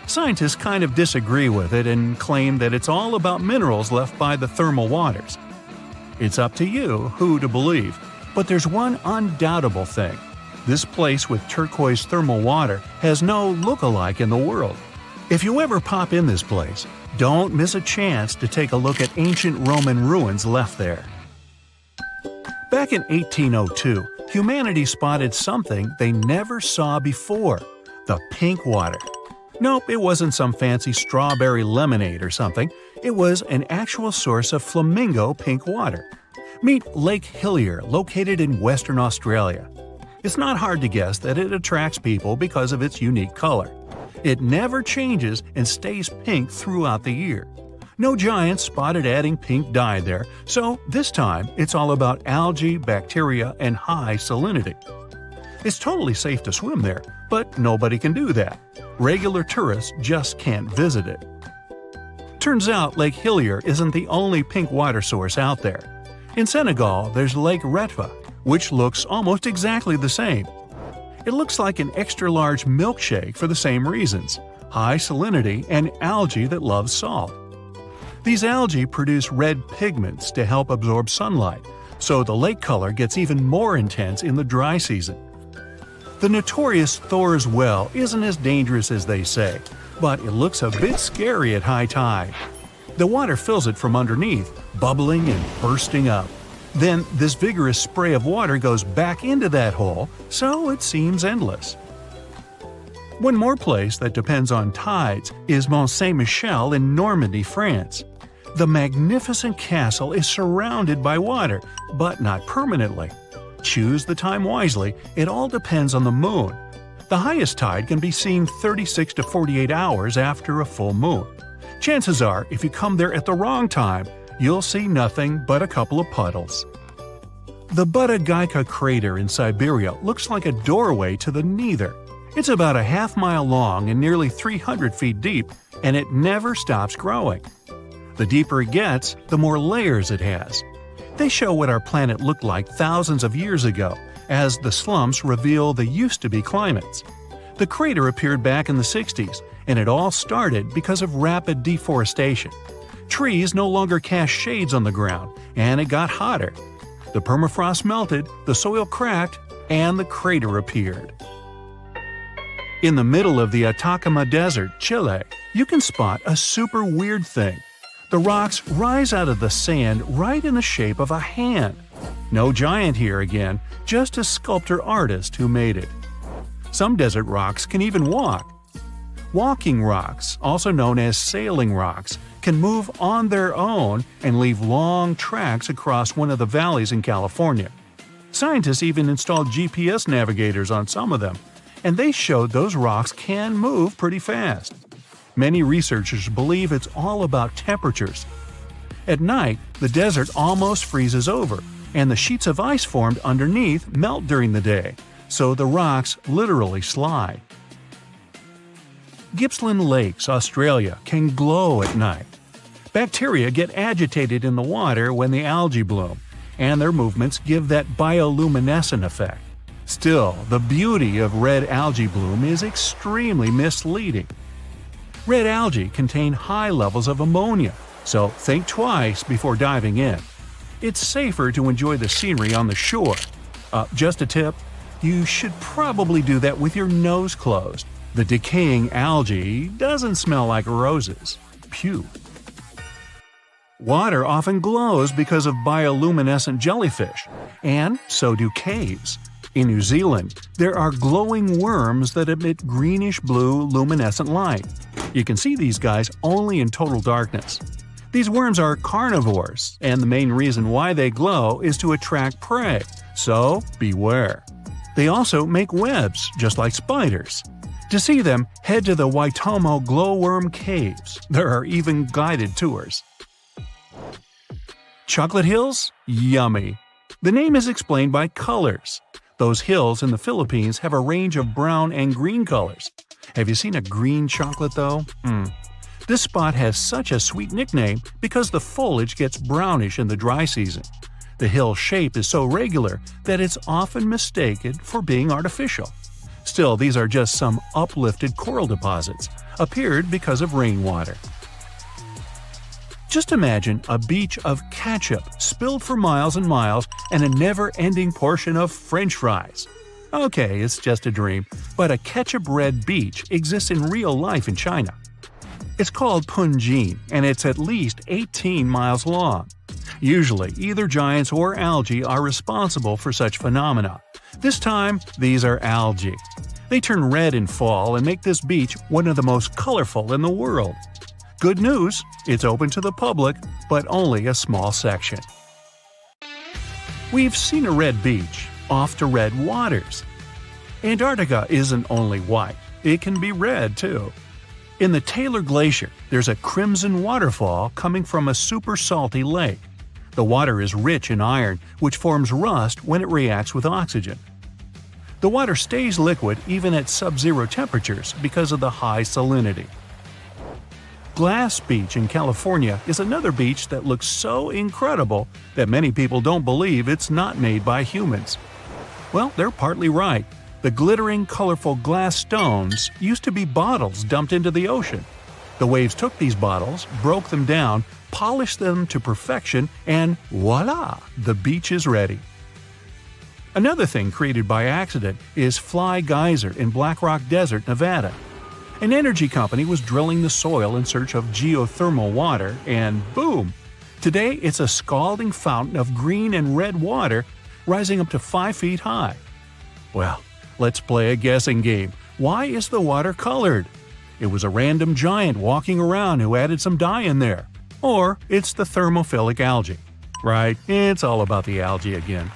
Scientists kind of disagree with it and claim that it's all about minerals left by the thermal waters. It's up to you who to believe, but there's one undoubtable thing. This place with turquoise thermal water has no look-alike in the world. If you ever pop in this place, don't miss a chance to take a look at ancient Roman ruins left there. Back in 1802, humanity spotted something they never saw before: the pink water. Nope, it wasn't some fancy strawberry lemonade or something. It was an actual source of flamingo pink water. Meet Lake Hillier, located in Western Australia. It's not hard to guess that it attracts people because of its unique color. It never changes and stays pink throughout the year. No giants spotted adding pink dye there, so this time it's all about algae, bacteria, and high salinity. It's totally safe to swim there, but nobody can do that. Regular tourists just can't visit it. Turns out Lake Hillier isn't the only pink water source out there. In Senegal, there's Lake Retva, which looks almost exactly the same. It looks like an extra-large milkshake for the same reasons: high salinity and algae that love salt. These algae produce red pigments to help absorb sunlight, so the lake color gets even more intense in the dry season. The notorious Thors Well isn't as dangerous as they say, but it looks a bit scary at high tide. The water fills it from underneath, bubbling and bursting up. Then this vigorous spray of water goes back into that hole, so it seems endless. One more place that depends on tides is Mont Saint-Michel in Normandy, France. The magnificent castle is surrounded by water, but not permanently. Choose the time wisely, it all depends on the moon. The highest tide can be seen 36 to 48 hours after a full moon. Chances are, if you come there at the wrong time, you'll see nothing but a couple of puddles. The Budagaica crater in Siberia looks like a doorway to the neither. It's about a half-mile long and nearly 300 feet deep, and it never stops growing. The deeper it gets, the more layers it has. They show what our planet looked like thousands of years ago, as the slumps reveal the used-to-be climates. The crater appeared back in the 60s, and it all started because of rapid deforestation. Trees no longer cast shades on the ground, and it got hotter. The permafrost melted, the soil cracked, and the crater appeared. In the middle of the Atacama Desert, Chile, you can spot a super weird thing. The rocks rise out of the sand right in the shape of a hand. No giant here again, just a sculptor-artist who made it. Some desert rocks can even walk. Walking rocks, also known as sailing rocks, can move on their own and leave long tracks across one of the valleys in California. Scientists even installed GPS navigators on some of them, and they showed those rocks can move pretty fast. Many researchers believe it's all about temperatures. At night, the desert almost freezes over, and the sheets of ice formed underneath melt during the day, so the rocks literally slide. Gippsland Lakes, Australia, can glow at night. Bacteria get agitated in the water when the algae bloom, and their movements give that bioluminescent effect. Still, the beauty of red algae bloom is extremely misleading. Red algae contain high levels of ammonia, so think twice before diving in. It's safer to enjoy the scenery on the shore. Just a tip, you should probably do that with your nose closed. The decaying algae doesn't smell like roses. Phew. Water often glows because of bioluminescent jellyfish, and so do caves. In New Zealand, there are glowing worms that emit greenish-blue luminescent light. You can see these guys only in total darkness. These worms are carnivores, and the main reason why they glow is to attract prey, so beware. They also make webs, just like spiders. To see them, head to the Waitomo glowworm caves. There are even guided tours. Chocolate hills? Yummy! The name is explained by colors. Those hills in the Philippines have a range of brown and green colors. Have you seen a green chocolate though? This spot has such a sweet nickname because the foliage gets brownish in the dry season. The hill shape is so regular that it's often mistaken for being artificial. Still, these are just some uplifted coral deposits, appeared because of rainwater. Just imagine a beach of ketchup spilled for miles and miles and a never-ending portion of French fries. Okay, it's just a dream, but a ketchup-red beach exists in real life in China. It's called Punjin, and it's at least 18 miles long. Usually, either giants or algae are responsible for such phenomena. This time, these are algae. They turn red in fall and make this beach one of the most colorful in the world. Good news, it's open to the public, but only a small section. We've seen a red beach, off to red waters. Antarctica isn't only white, it can be red too. In the Taylor Glacier, there's a crimson waterfall coming from a super salty lake. The water is rich in iron, which forms rust when it reacts with oxygen. The water stays liquid even at sub-zero temperatures because of the high salinity. Glass Beach in California is another beach that looks so incredible that many people don't believe it's not made by humans. Well, they're partly right. The glittering, colorful glass stones used to be bottles dumped into the ocean. The waves took these bottles, broke them down, polished them to perfection, and voila! The beach is ready. Another thing created by accident is Fly Geyser in Black Rock Desert, Nevada. An energy company was drilling the soil in search of geothermal water, and boom! Today it's a scalding fountain of green and red water rising up to 5 feet high. Well, let's play a guessing game. Why is the water colored? It was a random giant walking around who added some dye in there. Or it's the thermophilic algae. Right, it's all about the algae again.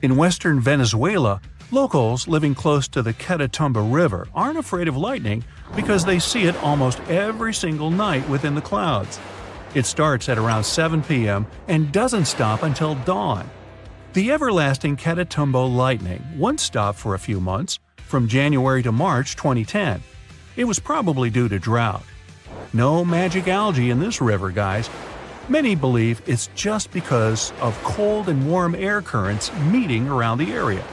In western Venezuela, locals living close to the Catatumbo River aren't afraid of lightning because they see it almost every single night within the clouds. It starts at around 7 p.m. and doesn't stop until dawn. The everlasting Catatumbo lightning once stopped for a few months, from January to March 2010. It was probably due to drought. No magic algae in this river, guys. Many believe it's just because of cold and warm air currents meeting around the area.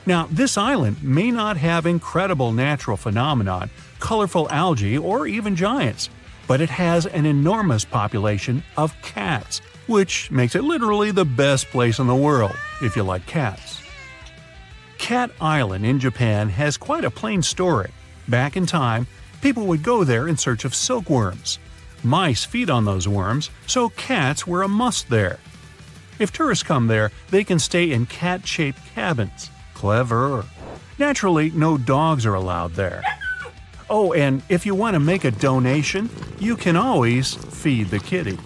Now, this island may not have incredible natural phenomenon, colorful algae, or even giants, but it has an enormous population of cats, which makes it literally the best place in the world, if you like cats. Cat Island in Japan has quite a plain story. Back in time, people would go there in search of silkworms. Mice feed on those worms, so cats were a must there. If tourists come there, they can stay in cat-shaped cabins. Clever. Naturally, no dogs are allowed there. Oh, and if you want to make a donation, you can always feed the kitty.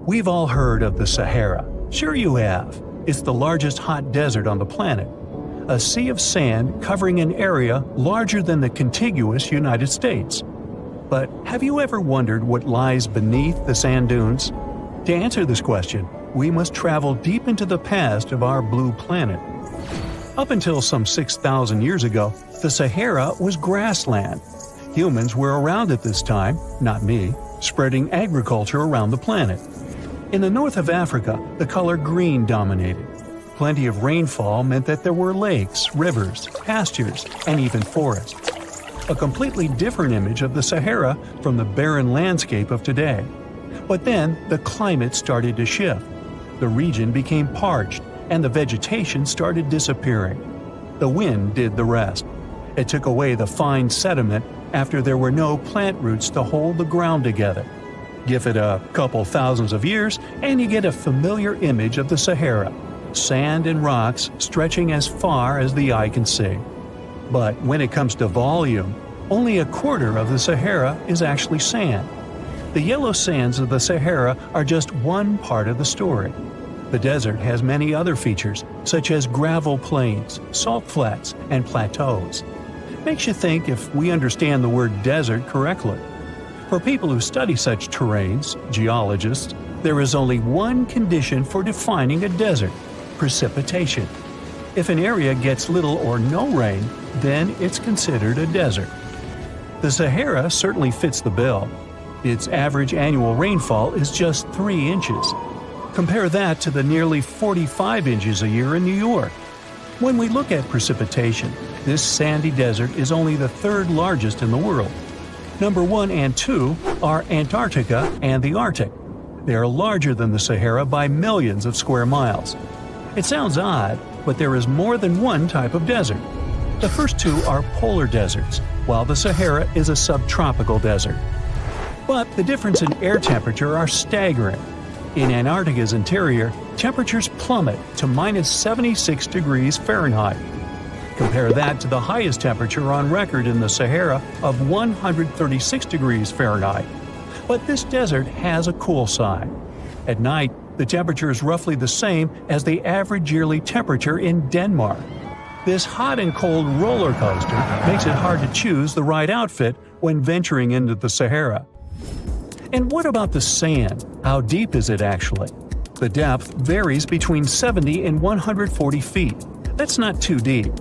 We've all heard of the Sahara. Sure you have. It's the largest hot desert on the planet. A sea of sand covering an area larger than the contiguous United States. But have you ever wondered what lies beneath the sand dunes? To answer this question, we must travel deep into the past of our blue planet. Up until some 6,000 years ago, the Sahara was grassland. Humans were around at this time, not me, spreading agriculture around the planet. In the north of Africa, the color green dominated. Plenty of rainfall meant that there were lakes, rivers, pastures, and even forests. A completely different image of the Sahara from the barren landscape of today. But then the climate started to shift. The region became parched, and the vegetation started disappearing. The wind did the rest. It took away the fine sediment after there were no plant roots to hold the ground together. Give it a couple thousands of years, and you get a familiar image of the Sahara. Sand and rocks stretching as far as the eye can see. But when it comes to volume, only a quarter of the Sahara is actually sand. The yellow sands of the Sahara are just one part of the story. The desert has many other features, such as gravel plains, salt flats, and plateaus. Makes you think if we understand the word desert correctly. For people who study such terrains, geologists, there is only one condition for defining a desert: precipitation. If an area gets little or no rain, then it's considered a desert. The Sahara certainly fits the bill. Its average annual rainfall is just 3 inches. Compare that to the nearly 45 inches a year in New York. When we look at precipitation, this sandy desert is only the third largest in the world. Number 1 and 2 are Antarctica and the Arctic. They are larger than the Sahara by millions of square miles. It sounds odd, but there is more than one type of desert. The first two are polar deserts, while the Sahara is a subtropical desert. But the difference in air temperature are staggering. In Antarctica's interior, temperatures plummet to minus 76 degrees Fahrenheit. Compare that to the highest temperature on record in the Sahara of 136 degrees Fahrenheit. But this desert has a cool side. At night, the temperature is roughly the same as the average yearly temperature in Denmark. This hot and cold roller coaster makes it hard to choose the right outfit when venturing into the Sahara. And what about the sand? How deep is it actually? The depth varies between 70 and 140 feet. That's not too deep.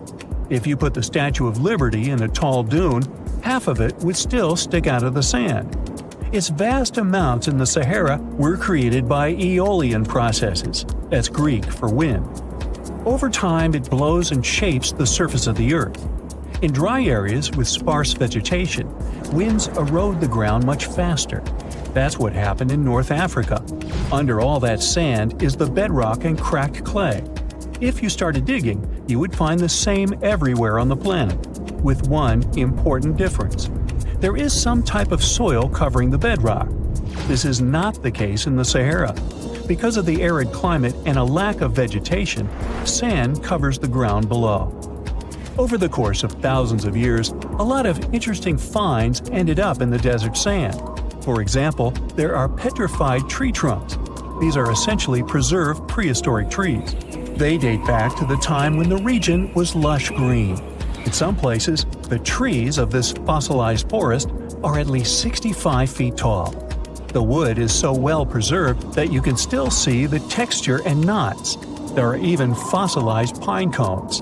If you put the Statue of Liberty in a tall dune, half of it would still stick out of the sand. Its vast amounts in the Sahara were created by aeolian processes. That's Greek for wind. Over time, it blows and shapes the surface of the earth. In dry areas with sparse vegetation, winds erode the ground much faster. That's what happened in North Africa. Under all that sand is the bedrock and cracked clay. If you started digging, you would find the same everywhere on the planet, with one important difference. There is some type of soil covering the bedrock. This is not the case in the Sahara. Because of the arid climate and a lack of vegetation, sand covers the ground below. Over the course of thousands of years, a lot of interesting finds ended up in the desert sand. For example, there are petrified tree trunks. These are essentially preserved prehistoric trees. They date back to the time when the region was lush green. In some places, the trees of this fossilized forest are at least 65 feet tall. The wood is so well preserved that you can still see the texture and knots. There are even fossilized pine cones.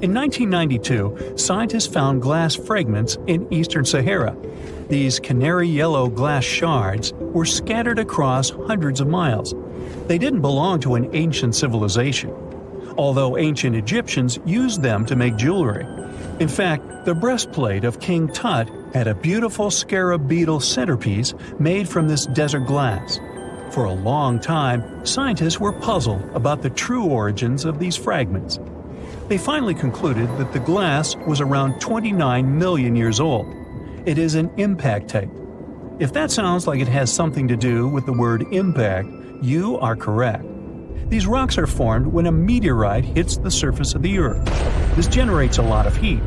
In 1992, scientists found glass fragments in eastern Sahara. These canary yellow glass shards were scattered across hundreds of miles. They didn't belong to an ancient civilization, although ancient Egyptians used them to make jewelry. In fact, the breastplate of King Tut had a beautiful scarab beetle centerpiece made from this desert glass. For a long time, scientists were puzzled about the true origins of these fragments. They finally concluded that the glass was around 29 million years old. It is an impact tape. If that sounds like it has something to do with the word impact, you are correct. These rocks are formed when a meteorite hits the surface of the Earth. This generates a lot of heat.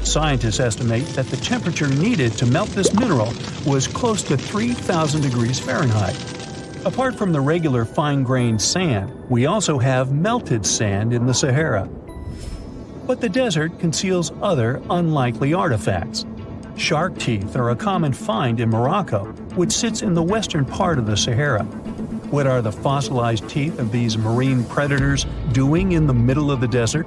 Scientists estimate that the temperature needed to melt this mineral was close to 3,000 degrees Fahrenheit. Apart from the regular fine-grained sand, we also have melted sand in the Sahara. But the desert conceals other unlikely artifacts. Shark teeth are a common find in Morocco, which sits in the western part of the Sahara. What are the fossilized teeth of these marine predators doing in the middle of the desert?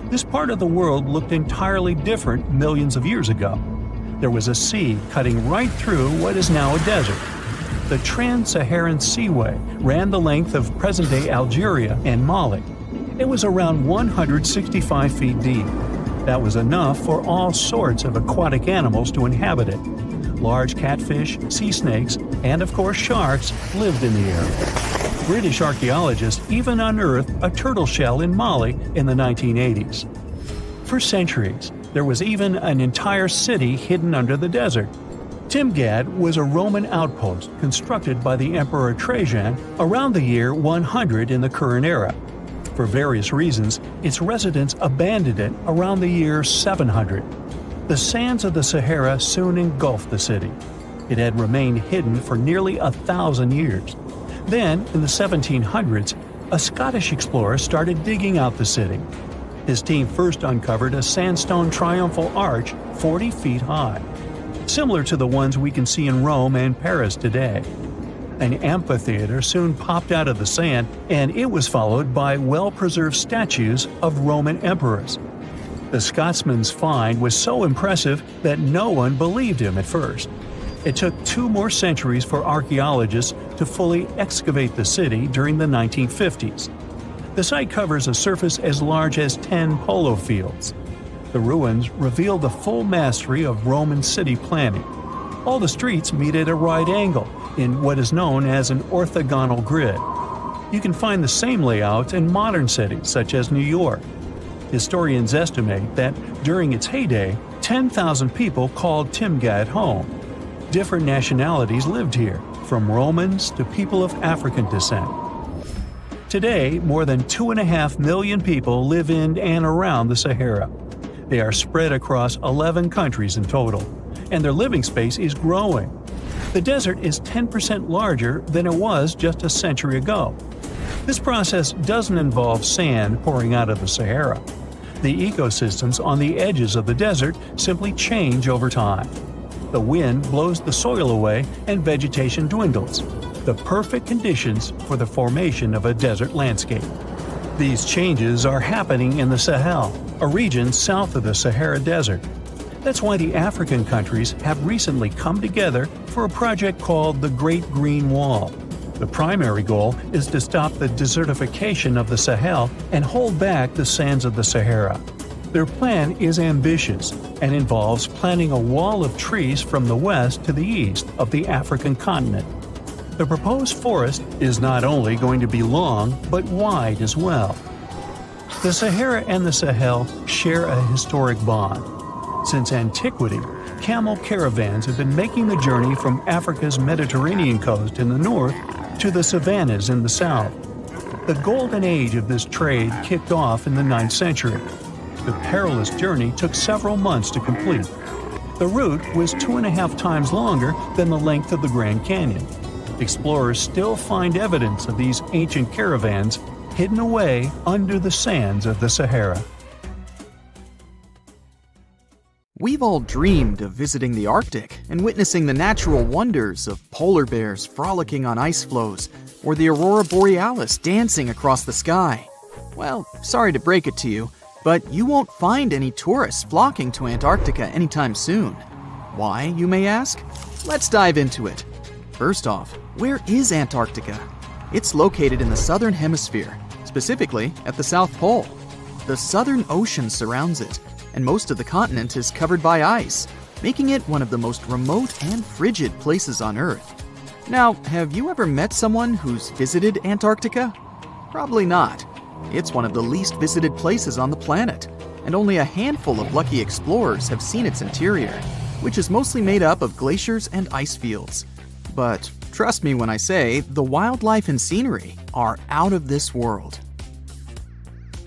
This part of the world looked entirely different millions of years ago. There was a sea cutting right through what is now a desert. The Trans-Saharan Seaway ran the length of present-day Algeria and Mali. It was around 165 feet deep. That was enough for all sorts of aquatic animals to inhabit it. Large catfish, sea snakes, and of course sharks lived in the area. British archaeologists even unearthed a turtle shell in Mali in the 1980s. For centuries, there was even an entire city hidden under the desert. Timgad was a Roman outpost constructed by the Emperor Trajan around the year 100 in the current era. For various reasons, its residents abandoned it around the year 700. The sands of the Sahara soon engulfed the city. It had remained hidden for nearly 1,000 years. Then, in the 1700s, a Scottish explorer started digging out the city. His team first uncovered a sandstone triumphal arch 40 feet high, similar to the ones we can see in Rome and Paris today. An amphitheater soon popped out of the sand, and it was followed by well-preserved statues of Roman emperors. The Scotsman's find was so impressive that no one believed him at first. It took 2 more centuries for archaeologists to fully excavate the city during the 1950s. The site covers a surface as large as 10 polo fields. The ruins reveal the full mastery of Roman city planning. All the streets meet at a right angle in what is known as an orthogonal grid. You can find the same layout in modern cities such as New York. Historians estimate that during its heyday, 10,000 people called Timgad home. Different nationalities lived here, from Romans to people of African descent. Today, more than 2.5 million people live in and around the Sahara. They are spread across 11 countries in total, and their living space is growing. The desert is 10% larger than it was just a century ago. This process doesn't involve sand pouring out of the Sahara. The ecosystems on the edges of the desert simply change over time. The wind blows the soil away and vegetation dwindles, the perfect conditions for the formation of a desert landscape. These changes are happening in the Sahel, a region south of the Sahara Desert. That's why the African countries have recently come together for a project called the Great Green Wall. The primary goal is to stop the desertification of the Sahel and hold back the sands of the Sahara. Their plan is ambitious and involves planting a wall of trees from the west to the east of the African continent. The proposed forest is not only going to be long, but wide as well. The Sahara and the Sahel share a historic bond. Since antiquity, camel caravans have been making the journey from Africa's Mediterranean coast in the north to the savannas in the south. The golden age of this trade kicked off in the 9th century. The perilous journey took several months to complete. The route was 2.5 times longer than the length of the Grand Canyon. Explorers still find evidence of these ancient caravans hidden away under the sands of the Sahara. We've all dreamed of visiting the Arctic and witnessing the natural wonders of polar bears frolicking on ice floes or the aurora borealis dancing across the sky. Well, sorry to break it to you, but you won't find any tourists flocking to Antarctica anytime soon. Why, you may ask? Let's dive into it. First off, where is Antarctica? It's located in the southern hemisphere, specifically at the South Pole. The Southern Ocean surrounds it, and most of the continent is covered by ice, making it one of the most remote and frigid places on Earth. Now, have you ever met someone who's visited Antarctica? Probably not. It's one of the least visited places on the planet, and only a handful of lucky explorers have seen its interior, which is mostly made up of glaciers and ice fields. But trust me when I say the wildlife and scenery are out of this world.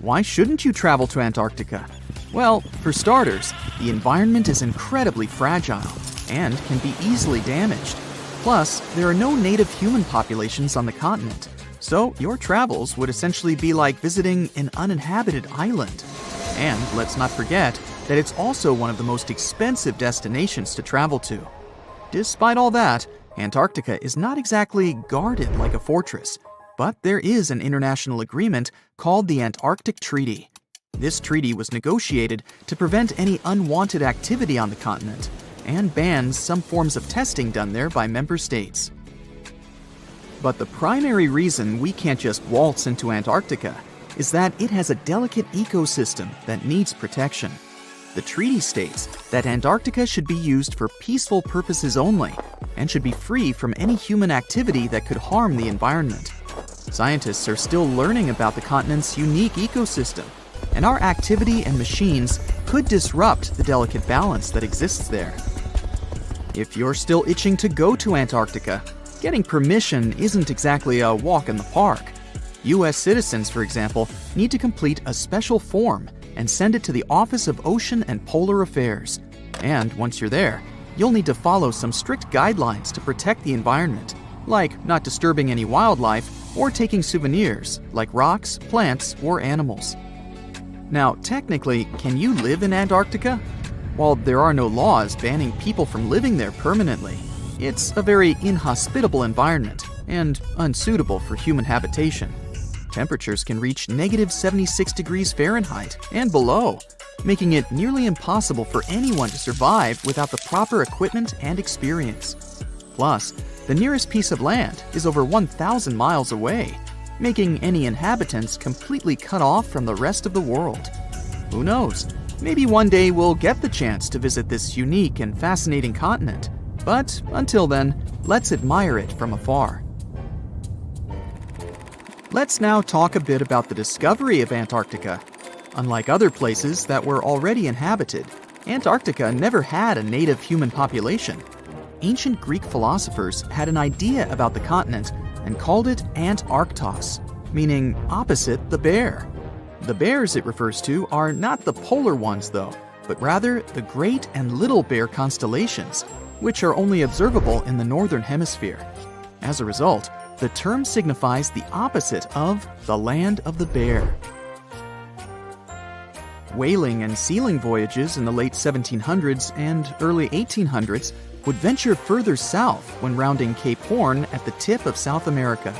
Why shouldn't you travel to Antarctica? Well, for starters, the environment is incredibly fragile and can be easily damaged. Plus, there are no native human populations on the continent, so your travels would essentially be like visiting an uninhabited island. And let's not forget that it's also one of the most expensive destinations to travel to. Despite all that, Antarctica is not exactly guarded like a fortress, but there is an international agreement called the Antarctic Treaty. This treaty was negotiated to prevent any unwanted activity on the continent and bans some forms of testing done there by member states. But the primary reason we can't just waltz into Antarctica is that it has a delicate ecosystem that needs protection. The treaty states that Antarctica should be used for peaceful purposes only and should be free from any human activity that could harm the environment. Scientists are still learning about the continent's unique ecosystem, and our activity and machines could disrupt the delicate balance that exists there. If you're still itching to go to Antarctica, getting permission isn't exactly a walk in the park. U.S. citizens, for example, need to complete a special form and send it to the Office of Ocean and Polar Affairs. And once you're there, you'll need to follow some strict guidelines to protect the environment, like not disturbing any wildlife or taking souvenirs like rocks, plants, or animals. Now, technically, can you live in Antarctica? While there are no laws banning people from living there permanently, it's a very inhospitable environment and unsuitable for human habitation. Temperatures can reach negative 76 degrees Fahrenheit and below, making it nearly impossible for anyone to survive without the proper equipment and experience. Plus, the nearest piece of land is over 1,000 miles away, making any inhabitants completely cut off from the rest of the world. Who knows? Maybe one day we'll get the chance to visit this unique and fascinating continent. But until then, let's admire it from afar. Let's now talk a bit about the discovery of Antarctica. Unlike other places that were already inhabited, Antarctica never had a native human population. ancient Greek philosophers had an idea about the continent and called it Antarctos, meaning opposite the bear. The bears it refers to are not the polar ones though, but rather the Great and Little Bear constellations, which are only observable in the northern hemisphere. As a result, the term signifies the opposite of the land of the bear. Whaling and sealing voyages in the late 1700s and early 1800s would venture further south when rounding Cape Horn at the tip of South America.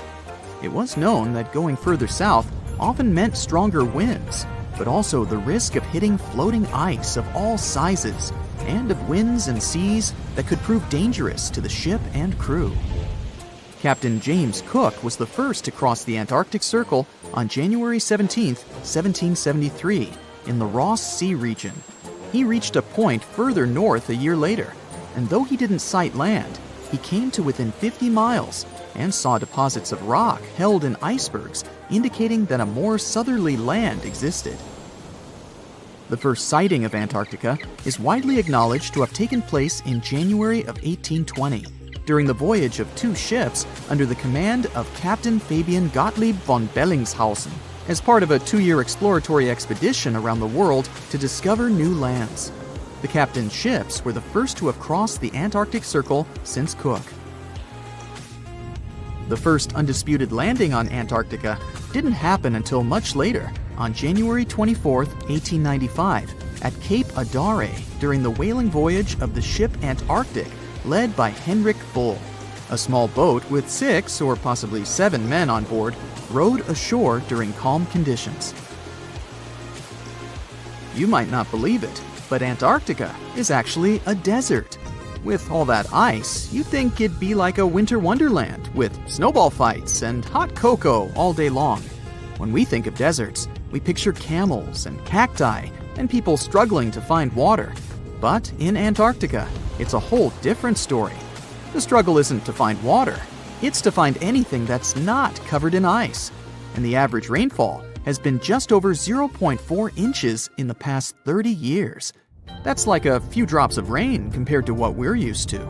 It was known that going further south often meant stronger winds, but also the risk of hitting floating ice of all sizes and of winds and seas that could prove dangerous to the ship and crew. Captain James Cook was the first to cross the Antarctic Circle on January 17, 1773, in the Ross Sea region. He reached a point further north a year later, and though he didn't sight land, he came to within 50 miles and saw deposits of rock held in icebergs, indicating that a more southerly land existed. The first sighting of Antarctica is widely acknowledged to have taken place in January of 1820, during the voyage of two ships under the command of Captain Fabian Gottlieb von Bellingshausen, as part of a 2-year exploratory expedition around the world to discover new lands. The captain's ships were the first to have crossed the Antarctic Circle since Cook. The first undisputed landing on Antarctica didn't happen until much later, on January 24, 1895, at Cape Adare during the whaling voyage of the ship Antarctic, led by Henrik Bull. A small boat with 6 or possibly 7 men on board rowed ashore during calm conditions. You might not believe it, but Antarctica is actually a desert. With all that ice, you'd think it'd be like a winter wonderland with snowball fights and hot cocoa all day long. When we think of deserts, we picture camels and cacti and people struggling to find water. But in Antarctica, it's a whole different story. The struggle isn't to find water, it's to find anything that's not covered in ice. And the average rainfall has been just over 0.4 inches in the past 30 years. That's like a few drops of rain compared to what we're used to.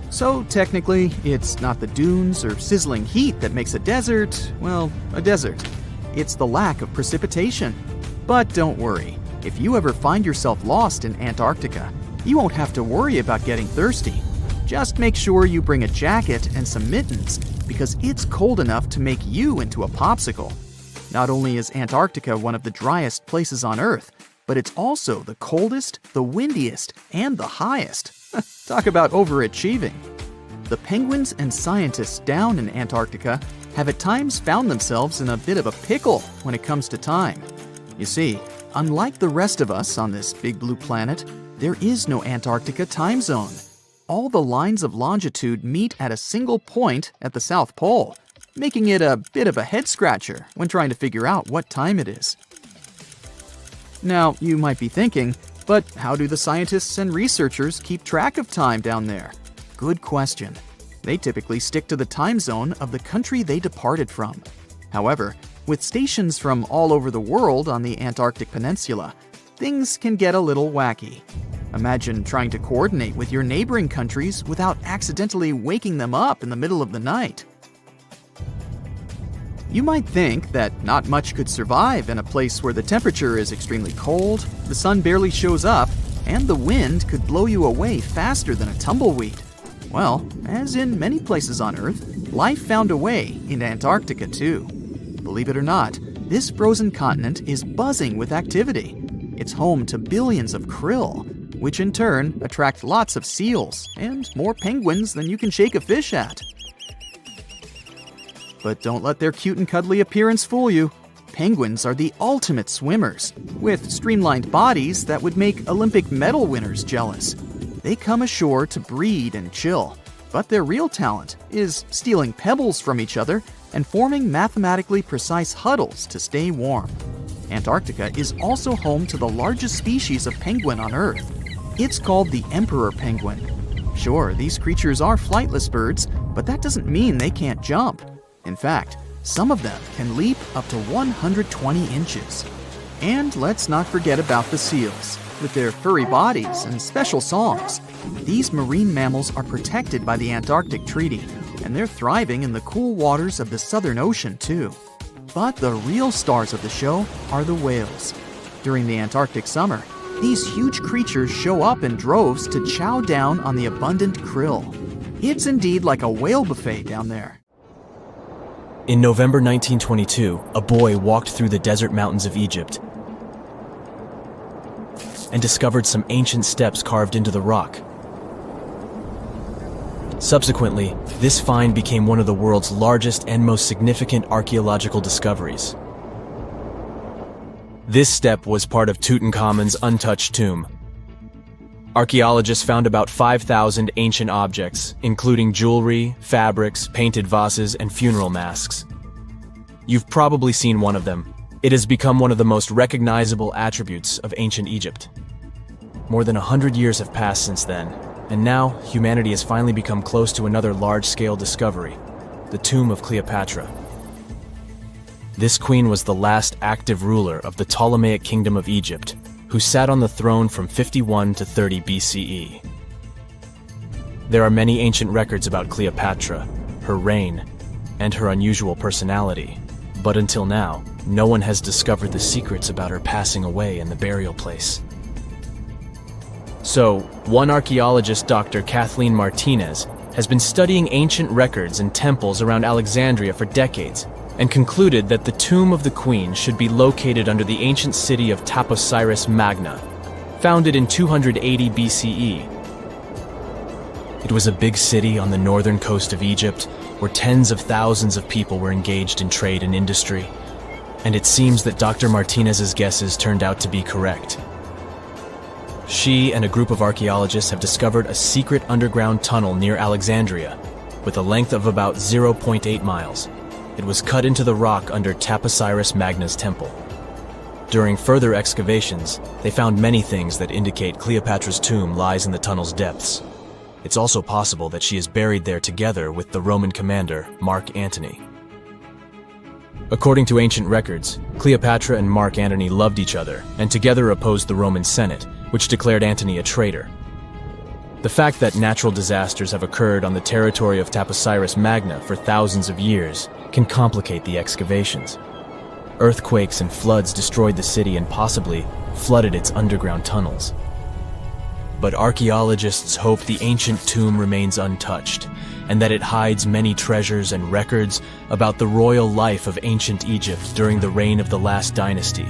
So technically, it's not the dunes or sizzling heat that makes a desert, well, a desert. It's the lack of precipitation. But don't worry, if you ever find yourself lost in Antarctica, you won't have to worry about getting thirsty. Just make sure you bring a jacket and some mittens, because it's cold enough to make you into a popsicle. Not only is Antarctica one of the driest places on Earth, but it's also the coldest, the windiest, and the highest. Talk about overachieving. The penguins and scientists down in Antarctica have at times found themselves in a bit of a pickle when it comes to time. You see, unlike the rest of us on this big blue planet, there is no Antarctica time zone. All the lines of longitude meet at a single point at the South Pole, making it a bit of a head-scratcher when trying to figure out what time it is. Now, you might be thinking, but how do the scientists and researchers keep track of time down there? Good question. They typically stick to the time zone of the country they departed from. However, with stations from all over the world on the Antarctic Peninsula, things can get a little wacky. Imagine trying to coordinate with your neighboring countries without accidentally waking them up in the middle of the night. You might think that not much could survive in a place where the temperature is extremely cold, the sun barely shows up, and the wind could blow you away faster than a tumbleweed. Well, as in many places on Earth, life found a way in Antarctica too. Believe it or not, this frozen continent is buzzing with activity. It's home to billions of krill, which in turn attract lots of seals and more penguins than you can shake a fish at. But don't let their cute and cuddly appearance fool you. Penguins are the ultimate swimmers, with streamlined bodies that would make Olympic medal winners jealous. They come ashore to breed and chill, but their real talent is stealing pebbles from each other and forming mathematically precise huddles to stay warm. Antarctica is also home to the largest species of penguin on Earth. It's called the emperor penguin. Sure, these creatures are flightless birds, but that doesn't mean they can't jump. In fact, some of them can leap up to 120 inches. And let's not forget about the seals. With their furry bodies and special songs, these marine mammals are protected by the Antarctic Treaty, and they're thriving in the cool waters of the Southern Ocean too. But the real stars of the show are the whales. During the Antarctic summer, these huge creatures show up in droves to chow down on the abundant krill. It's indeed like a whale buffet down there. In November 1922, a boy walked through the desert mountains of Egypt and discovered some ancient steps carved into the rock. Subsequently, this find became one of the world's largest and most significant archaeological discoveries. This step was part of Tutankhamun's untouched tomb. Archaeologists found about 5,000 ancient objects, including jewelry, fabrics, painted vases, and funeral masks. You've probably seen one of them. It has become one of the most recognizable attributes of ancient Egypt. More than 100 years have passed since then, and now humanity has finally become close to another large-scale discovery, the tomb of Cleopatra. This queen was the last active ruler of the Ptolemaic Kingdom of Egypt, who sat on the throne from 51 to 30 BCE. There are many ancient records about Cleopatra, her reign, and her unusual personality, but until now, no one has discovered the secrets about her passing away in the burial place. So, one archaeologist, Dr. Kathleen Martinez, has been studying ancient records and temples around Alexandria for decades, and concluded that the tomb of the queen should be located under the ancient city of Taposiris Magna, founded in 280 BCE. It was a big city on the northern coast of Egypt, where tens of thousands of people were engaged in trade and industry, and it seems that Dr. Martinez's guesses turned out to be correct. She and a group of archaeologists have discovered a secret underground tunnel near Alexandria, with a length of about 0.8 miles. It was cut into the rock under Taposiris Magna's temple. During further excavations, they found many things that indicate Cleopatra's tomb lies in the tunnel's depths. It's also possible that she is buried there together with the Roman commander, Mark Antony. According to ancient records, Cleopatra and Mark Antony loved each other and together opposed the Roman Senate, which declared Antony a traitor. The fact that natural disasters have occurred on the territory of Taposiris Magna for thousands of years can complicate the excavations. Earthquakes and floods destroyed the city and possibly flooded its underground tunnels. But archaeologists hope the ancient tomb remains untouched, and that it hides many treasures and records about the royal life of ancient Egypt during the reign of the last dynasty.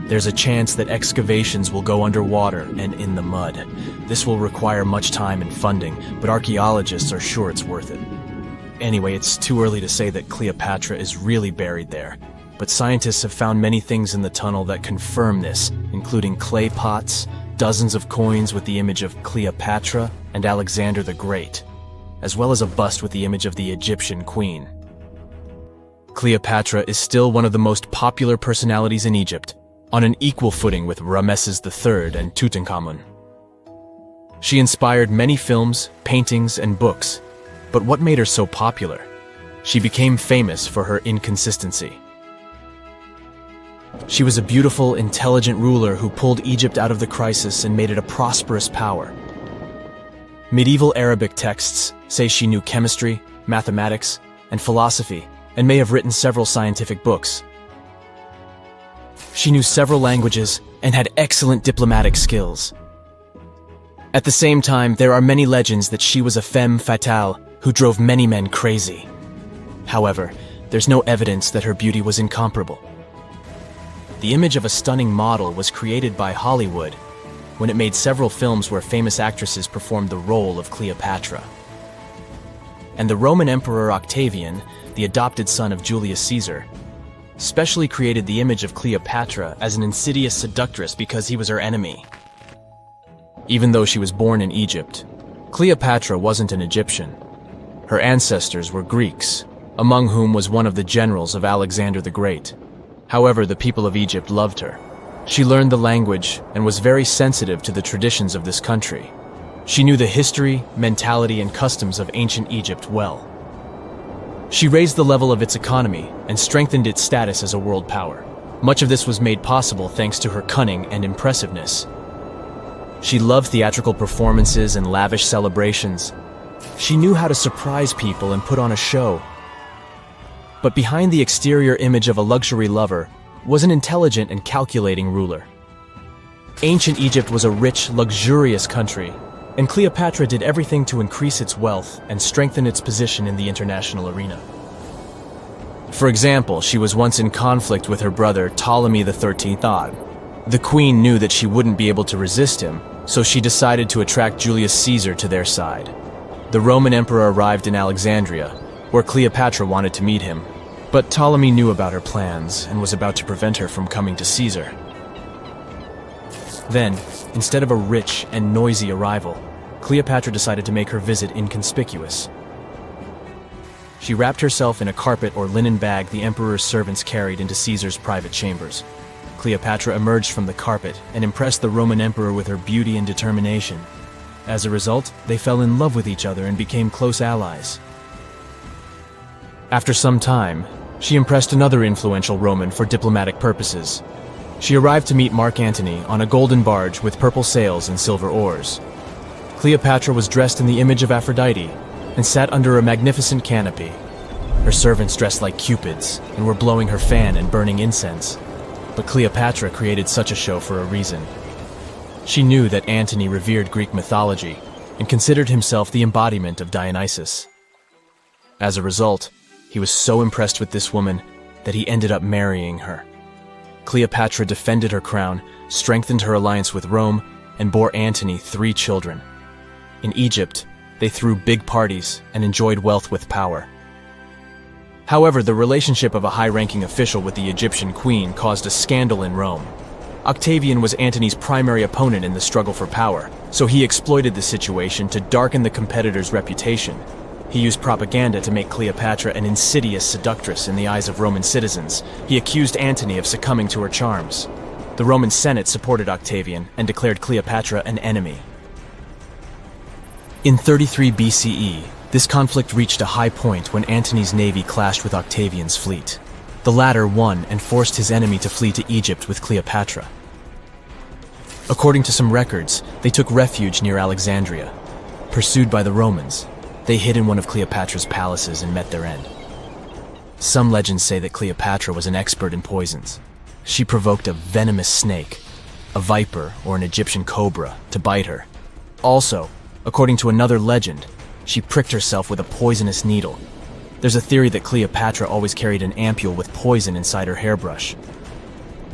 There's a chance that excavations will go underwater and in the mud. This will require much time and funding, but archaeologists are sure it's worth it. Anyway, it's too early to say that Cleopatra is really buried there, but scientists have found many things in the tunnel that confirm this, including clay pots, dozens of coins with the image of Cleopatra and Alexander the Great, as well as a bust with the image of the Egyptian queen. Cleopatra is still one of the most popular personalities in Egypt, on an equal footing with Ramesses III and Tutankhamun. She inspired many films, paintings, and books, but what made her so popular? She became famous for her inconsistency. She was a beautiful, intelligent ruler who pulled Egypt out of the crisis and made it a prosperous power. Medieval Arabic texts say she knew chemistry, mathematics, and philosophy, and may have written several scientific books. She knew several languages and had excellent diplomatic skills. At the same time, there are many legends that she was a femme fatale who drove many men crazy. However, there's no evidence that her beauty was incomparable. The image of a stunning model was created by Hollywood when it made several films where famous actresses performed the role of Cleopatra. And the Roman Emperor Octavian, the adopted son of Julius Caesar, specially created the image of Cleopatra as an insidious seductress because he was her enemy. Even though she was born in Egypt, Cleopatra wasn't an Egyptian. Her ancestors were Greeks, among whom was one of the generals of Alexander the Great. However, the people of Egypt loved her. She learned the language and was very sensitive to the traditions of this country. She knew the history, mentality, and customs of ancient Egypt well. She raised the level of its economy and strengthened its status as a world power. Much of this was made possible thanks to her cunning and impressiveness. She loved theatrical performances and lavish celebrations. She knew how to surprise people and put on a show. But behind the exterior image of a luxury lover was an intelligent and calculating ruler. Ancient Egypt was a rich, luxurious country, and Cleopatra did everything to increase its wealth and strengthen its position in the international arena. For example, she was once in conflict with her brother Ptolemy XIII Odd. The queen knew that she wouldn't be able to resist him, so she decided to attract Julius Caesar to their side. The Roman emperor arrived in Alexandria, where Cleopatra wanted to meet him, but Ptolemy knew about her plans and was about to prevent her from coming to Caesar. Then, instead of a rich and noisy arrival, Cleopatra decided to make her visit inconspicuous. She wrapped herself in a carpet or linen bag the emperor's servants carried into Caesar's private chambers. Cleopatra emerged from the carpet and impressed the Roman emperor with her beauty and determination. As a result, they fell in love with each other and became close allies. After some time, she impressed another influential Roman for diplomatic purposes. She arrived to meet Mark Antony on a golden barge with purple sails and silver oars. Cleopatra was dressed in the image of Aphrodite and sat under a magnificent canopy. Her servants dressed like cupids and were blowing her fan and burning incense. But Cleopatra created such a show for a reason. She knew that Antony revered Greek mythology and considered himself the embodiment of Dionysus. As a result, he was so impressed with this woman that he ended up marrying her. Cleopatra defended her crown, strengthened her alliance with Rome, and bore Antony 3 children. In Egypt, they threw big parties and enjoyed wealth with power. However, the relationship of a high-ranking official with the Egyptian queen caused a scandal in Rome. Octavian was Antony's primary opponent in the struggle for power, so he exploited the situation to darken the competitor's reputation. He used propaganda to make Cleopatra an insidious seductress in the eyes of Roman citizens. He accused Antony of succumbing to her charms. The Roman Senate supported Octavian and declared Cleopatra an enemy. In 33 BCE, this conflict reached a high point when Antony's navy clashed with Octavian's fleet. The latter won and forced his enemy to flee to Egypt with Cleopatra. According to some records, they took refuge near Alexandria. Pursued by the Romans, they hid in one of Cleopatra's palaces and met their end. Some legends say that Cleopatra was an expert in poisons. She provoked a venomous snake, a viper or an Egyptian cobra, to bite her. Also, according to another legend, she pricked herself with a poisonous needle. There's a theory that Cleopatra always carried an ampule with poison inside her hairbrush.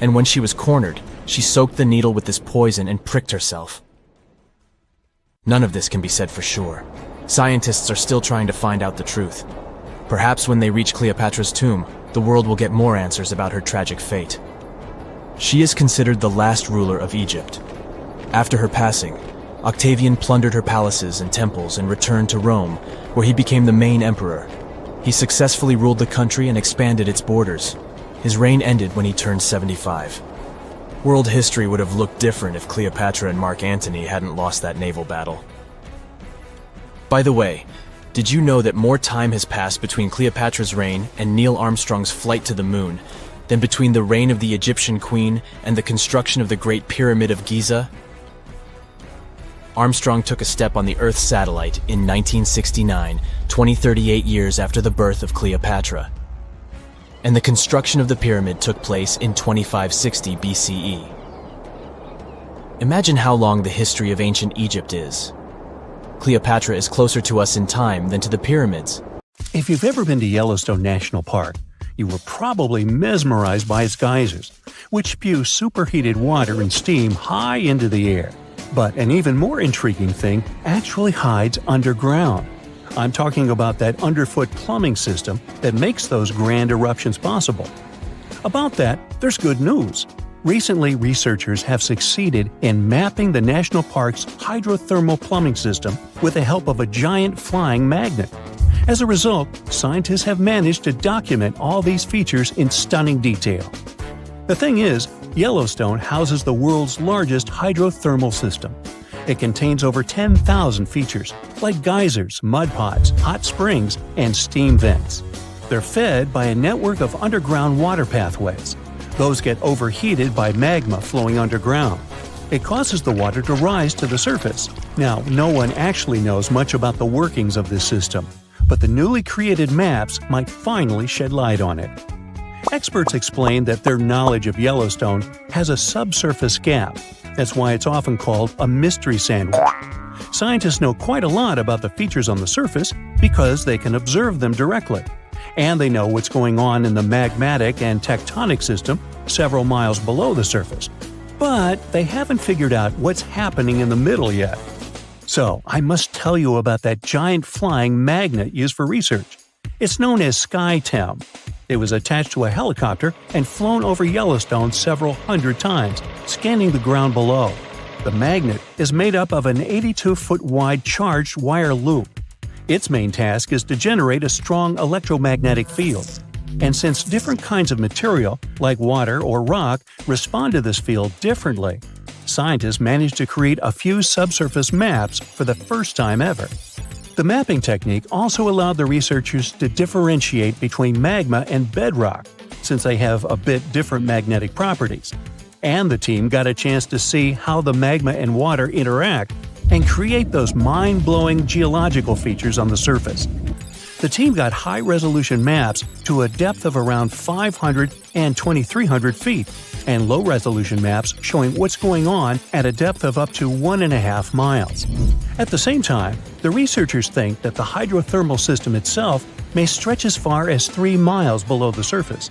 And when she was cornered, she soaked the needle with this poison and pricked herself. None of this can be said for sure. Scientists are still trying to find out the truth. Perhaps when they reach Cleopatra's tomb, the world will get more answers about her tragic fate. She is considered the last ruler of Egypt. After her passing, Octavian plundered her palaces and temples and returned to Rome, where he became the main emperor. He successfully ruled the country and expanded its borders. His reign ended when he turned 75. World history would have looked different if Cleopatra and Mark Antony hadn't lost that naval battle. By the way, did you know that more time has passed between Cleopatra's reign and Neil Armstrong's flight to the moon than between the reign of the Egyptian queen and the construction of the Great Pyramid of Giza? Armstrong took a step on the Earth satellite in 1969, 38 years after the birth of Cleopatra. And the construction of the pyramid took place in 2560 BCE. Imagine how long the history of ancient Egypt is. Cleopatra is closer to us in time than to the pyramids. If you've ever been to Yellowstone National Park, you were probably mesmerized by its geysers, which spew superheated water and steam high into the air. But an even more intriguing thing actually hides underground. I'm talking about that underfoot plumbing system that makes those grand eruptions possible. About that, there's good news. Recently, researchers have succeeded in mapping the national park's hydrothermal plumbing system with the help of a giant flying magnet. As a result, scientists have managed to document all these features in stunning detail. The thing is, Yellowstone houses the world's largest hydrothermal system. It contains over 10,000 features, like geysers, mud pots, hot springs, and steam vents. They're fed by a network of underground water pathways. Those get overheated by magma flowing underground. It causes the water to rise to the surface. Now, no one actually knows much about the workings of this system, but the newly created maps might finally shed light on it. Experts explain that their knowledge of Yellowstone has a subsurface gap. That's why it's often called a mystery sandwich. Scientists know quite a lot about the features on the surface because they can observe them directly. And they know what's going on in the magmatic and tectonic system several miles below the surface. But they haven't figured out what's happening in the middle yet. So, I must tell you about that giant flying magnet used for research. It's known as Skyquakes. It was attached to a helicopter and flown over Yellowstone several hundred times, scanning the ground below. The magnet is made up of an 82-foot-wide charged wire loop. Its main task is to generate a strong electromagnetic field. And since different kinds of material, like water or rock, respond to this field differently, scientists managed to create a few subsurface maps for the first time ever. The mapping technique also allowed the researchers to differentiate between magma and bedrock, since they have a bit different magnetic properties. And the team got a chance to see how the magma and water interact and create those mind-blowing geological features on the surface. The team got high-resolution maps to a depth of around 500 and 2,300 feet, and low-resolution maps showing what's going on at a depth of up to 1.5 miles. At the same time, the researchers think that the hydrothermal system itself may stretch as far as 3 miles below the surface.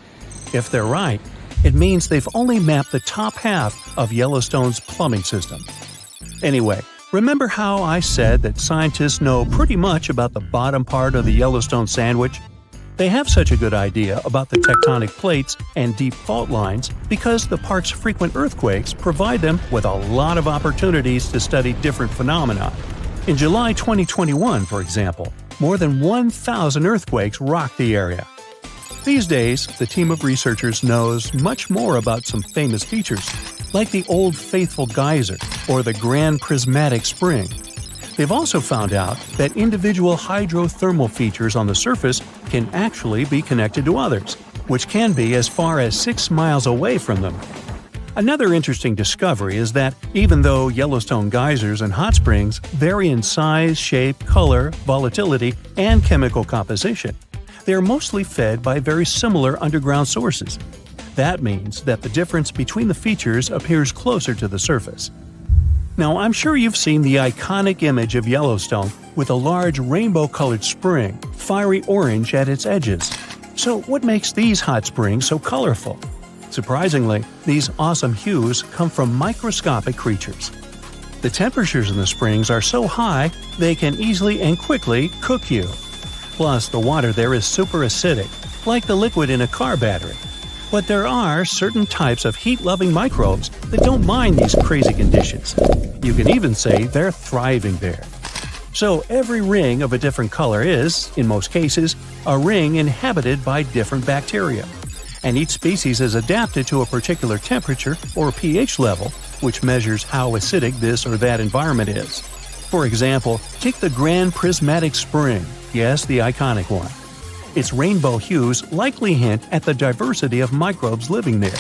If they're right, it means they've only mapped the top half of Yellowstone's plumbing system. Anyway, remember how I said that scientists know pretty much about the bottom part of the Yellowstone sandwich? They have such a good idea about the tectonic plates and deep fault lines because the park's frequent earthquakes provide them with a lot of opportunities to study different phenomena. In July 2021, for example, more than 1,000 earthquakes rocked the area. These days, the team of researchers knows much more about some famous features, like the Old Faithful Geyser or the Grand Prismatic Spring. They've also found out that individual hydrothermal features on the surface can actually be connected to others, which can be as far as 6 miles away from them. Another interesting discovery is that even though Yellowstone geysers and hot springs vary in size, shape, color, volatility, and chemical composition, they are mostly fed by very similar underground sources. That means that the difference between the features appears closer to the surface. Now, I'm sure you've seen the iconic image of Yellowstone with a large rainbow-colored spring, fiery orange at its edges. So what makes these hot springs so colorful? Surprisingly, these awesome hues come from microscopic creatures. The temperatures in the springs are so high, they can easily and quickly cook you. Plus, the water there is super acidic, like the liquid in a car battery. But there are certain types of heat-loving microbes that don't mind these crazy conditions. You can even say they're thriving there. So every ring of a different color is, in most cases, a ring inhabited by different bacteria. And each species is adapted to a particular temperature or pH level, which measures how acidic this or that environment is. For example, take the Grand Prismatic Spring, yes, the iconic one. Its rainbow hues likely hint at the diversity of microbes living there.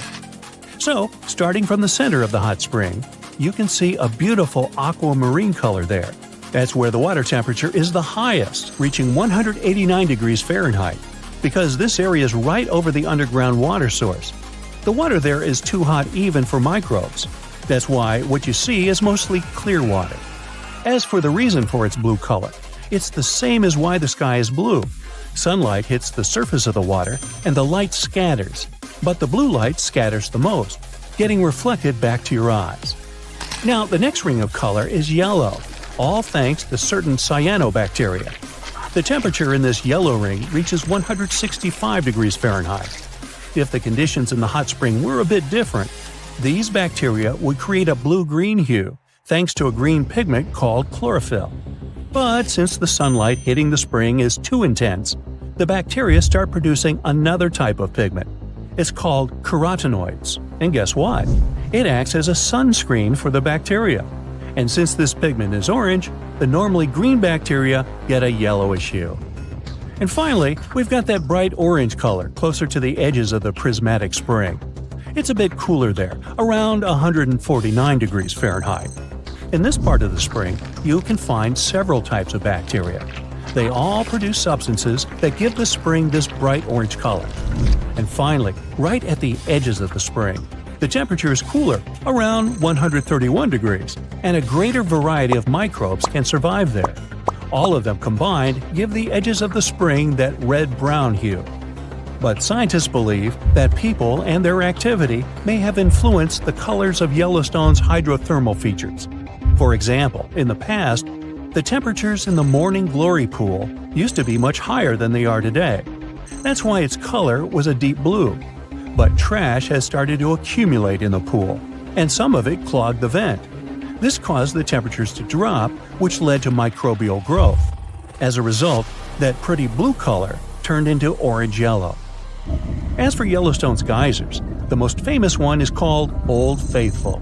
So, starting from the center of the hot spring, you can see a beautiful aquamarine color there. That's where the water temperature is the highest, reaching 189 degrees Fahrenheit, because this area is right over the underground water source. The water there is too hot even for microbes. That's why what you see is mostly clear water. As for the reason for its blue color, it's the same as why the sky is blue. Sunlight hits the surface of the water and the light scatters, but the blue light scatters the most, getting reflected back to your eyes. Now, the next ring of color is yellow, all thanks to certain cyanobacteria. The temperature in this yellow ring reaches 165 degrees Fahrenheit. If the conditions in the hot spring were a bit different, these bacteria would create a blue-green hue, thanks to a green pigment called chlorophyll. But since the sunlight hitting the spring is too intense, the bacteria start producing another type of pigment. It's called carotenoids. And guess what? It acts as a sunscreen for the bacteria. And since this pigment is orange, the normally green bacteria get a yellowish hue. And finally, we've got that bright orange color closer to the edges of the prismatic spring. It's a bit cooler there, around 149 degrees Fahrenheit. In this part of the spring, you can find several types of bacteria. They all produce substances that give the spring this bright orange color. And finally, right at the edges of the spring, the temperature is cooler, around 131 degrees, and a greater variety of microbes can survive there. All of them combined give the edges of the spring that red-brown hue. But scientists believe that people and their activity may have influenced the colors of Yellowstone's hydrothermal features. For example, in the past, the temperatures in the Morning Glory Pool used to be much higher than they are today. That's why its color was a deep blue. But trash has started to accumulate in the pool, and some of it clogged the vent. This caused the temperatures to drop, which led to microbial growth. As a result, that pretty blue color turned into orange-yellow. As for Yellowstone's geysers, the most famous one is called Old Faithful.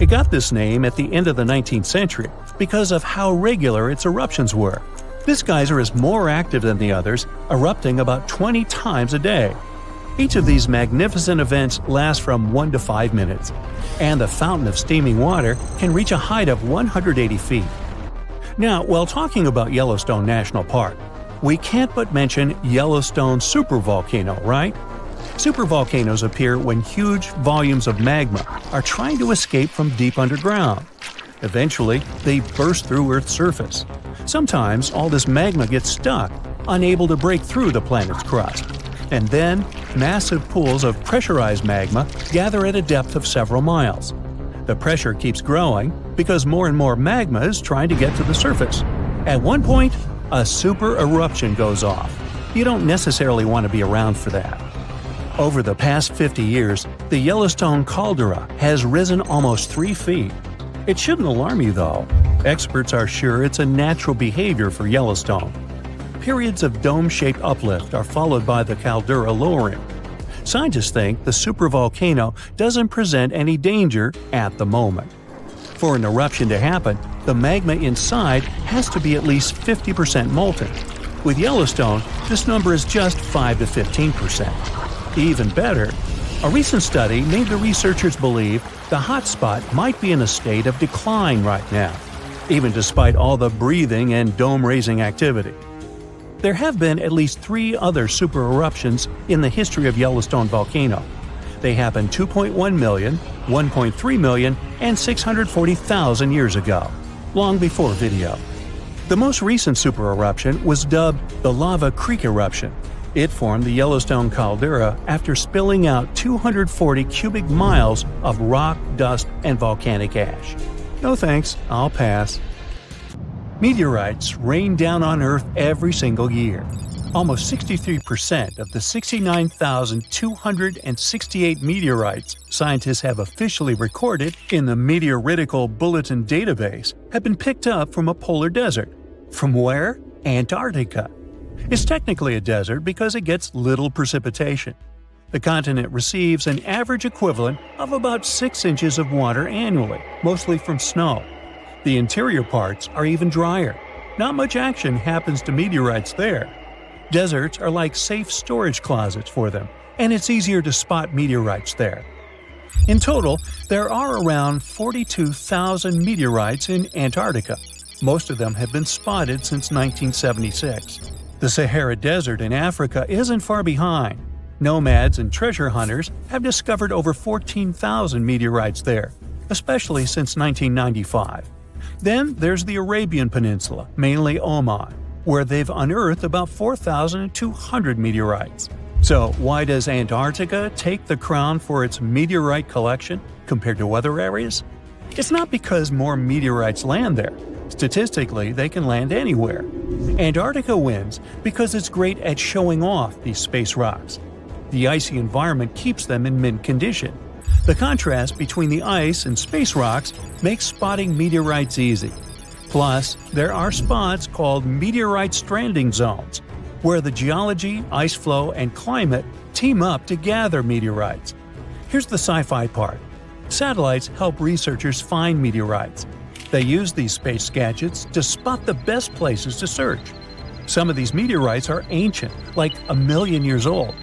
It got this name at the end of the 19th century because of how regular its eruptions were. This geyser is more active than the others, erupting about 20 times a day. Each of these magnificent events lasts from 1 to 5 minutes, and the fountain of steaming water can reach a height of 180 feet. Now, while talking about Yellowstone National Park, we can't but mention Yellowstone supervolcano, right? Supervolcanoes appear when huge volumes of magma are trying to escape from deep underground. Eventually, they burst through Earth's surface. Sometimes all this magma gets stuck, unable to break through the planet's crust. And then, massive pools of pressurized magma gather at a depth of several miles. The pressure keeps growing because more and more magma is trying to get to the surface. At one point, a super eruption goes off. You don't necessarily want to be around for that. Over the past 50 years, the Yellowstone caldera has risen almost 3 feet. It shouldn't alarm you, though. Experts are sure it's a natural behavior for Yellowstone. Periods of dome-shaped uplift are followed by the caldera lowering. Scientists think the supervolcano doesn't present any danger at the moment. For an eruption to happen, the magma inside has to be at least 50% molten. With Yellowstone, this number is just 5 to 15%. Even better, a recent study made the researchers believe the hotspot might be in a state of decline right now, even despite all the breathing and dome-raising activity. There have been at least 3 other super eruptions in the history of Yellowstone volcano. They happened 2.1 million, 1.3 million, and 640,000 years ago, long before video. The most recent super eruption was dubbed the Lava Creek eruption. It formed the Yellowstone caldera after spilling out 240 cubic miles of rock, dust, and volcanic ash. No thanks, I'll pass. Meteorites rain down on Earth every single year. Almost 63% of the 69,268 meteorites scientists have officially recorded in the Meteoritical Bulletin database have been picked up from a polar desert. From where? Antarctica. It's technically a desert because it gets little precipitation. The continent receives an average equivalent of about 6 inches of water annually, mostly from snow. The interior parts are even drier. Not much action happens to meteorites there. Deserts are like safe storage closets for them, and it's easier to spot meteorites there. In total, there are around 42,000 meteorites in Antarctica. Most of them have been spotted since 1976. The Sahara Desert in Africa isn't far behind. Nomads and treasure hunters have discovered over 14,000 meteorites there, especially since 1995. Then there's the Arabian Peninsula, mainly Oman, where they've unearthed about 4,200 meteorites. So why does Antarctica take the crown for its meteorite collection compared to other areas? It's not because more meteorites land there. Statistically, they can land anywhere. Antarctica wins because it's great at showing off these space rocks. The icy environment keeps them in mint condition. The contrast between the ice and space rocks makes spotting meteorites easy. Plus, there are spots called meteorite stranding zones, where the geology, ice flow, and climate team up to gather meteorites. Here's the sci-fi part. Satellites help researchers find meteorites. They use these space gadgets to spot the best places to search. Some of these meteorites are ancient, like 1 million years old.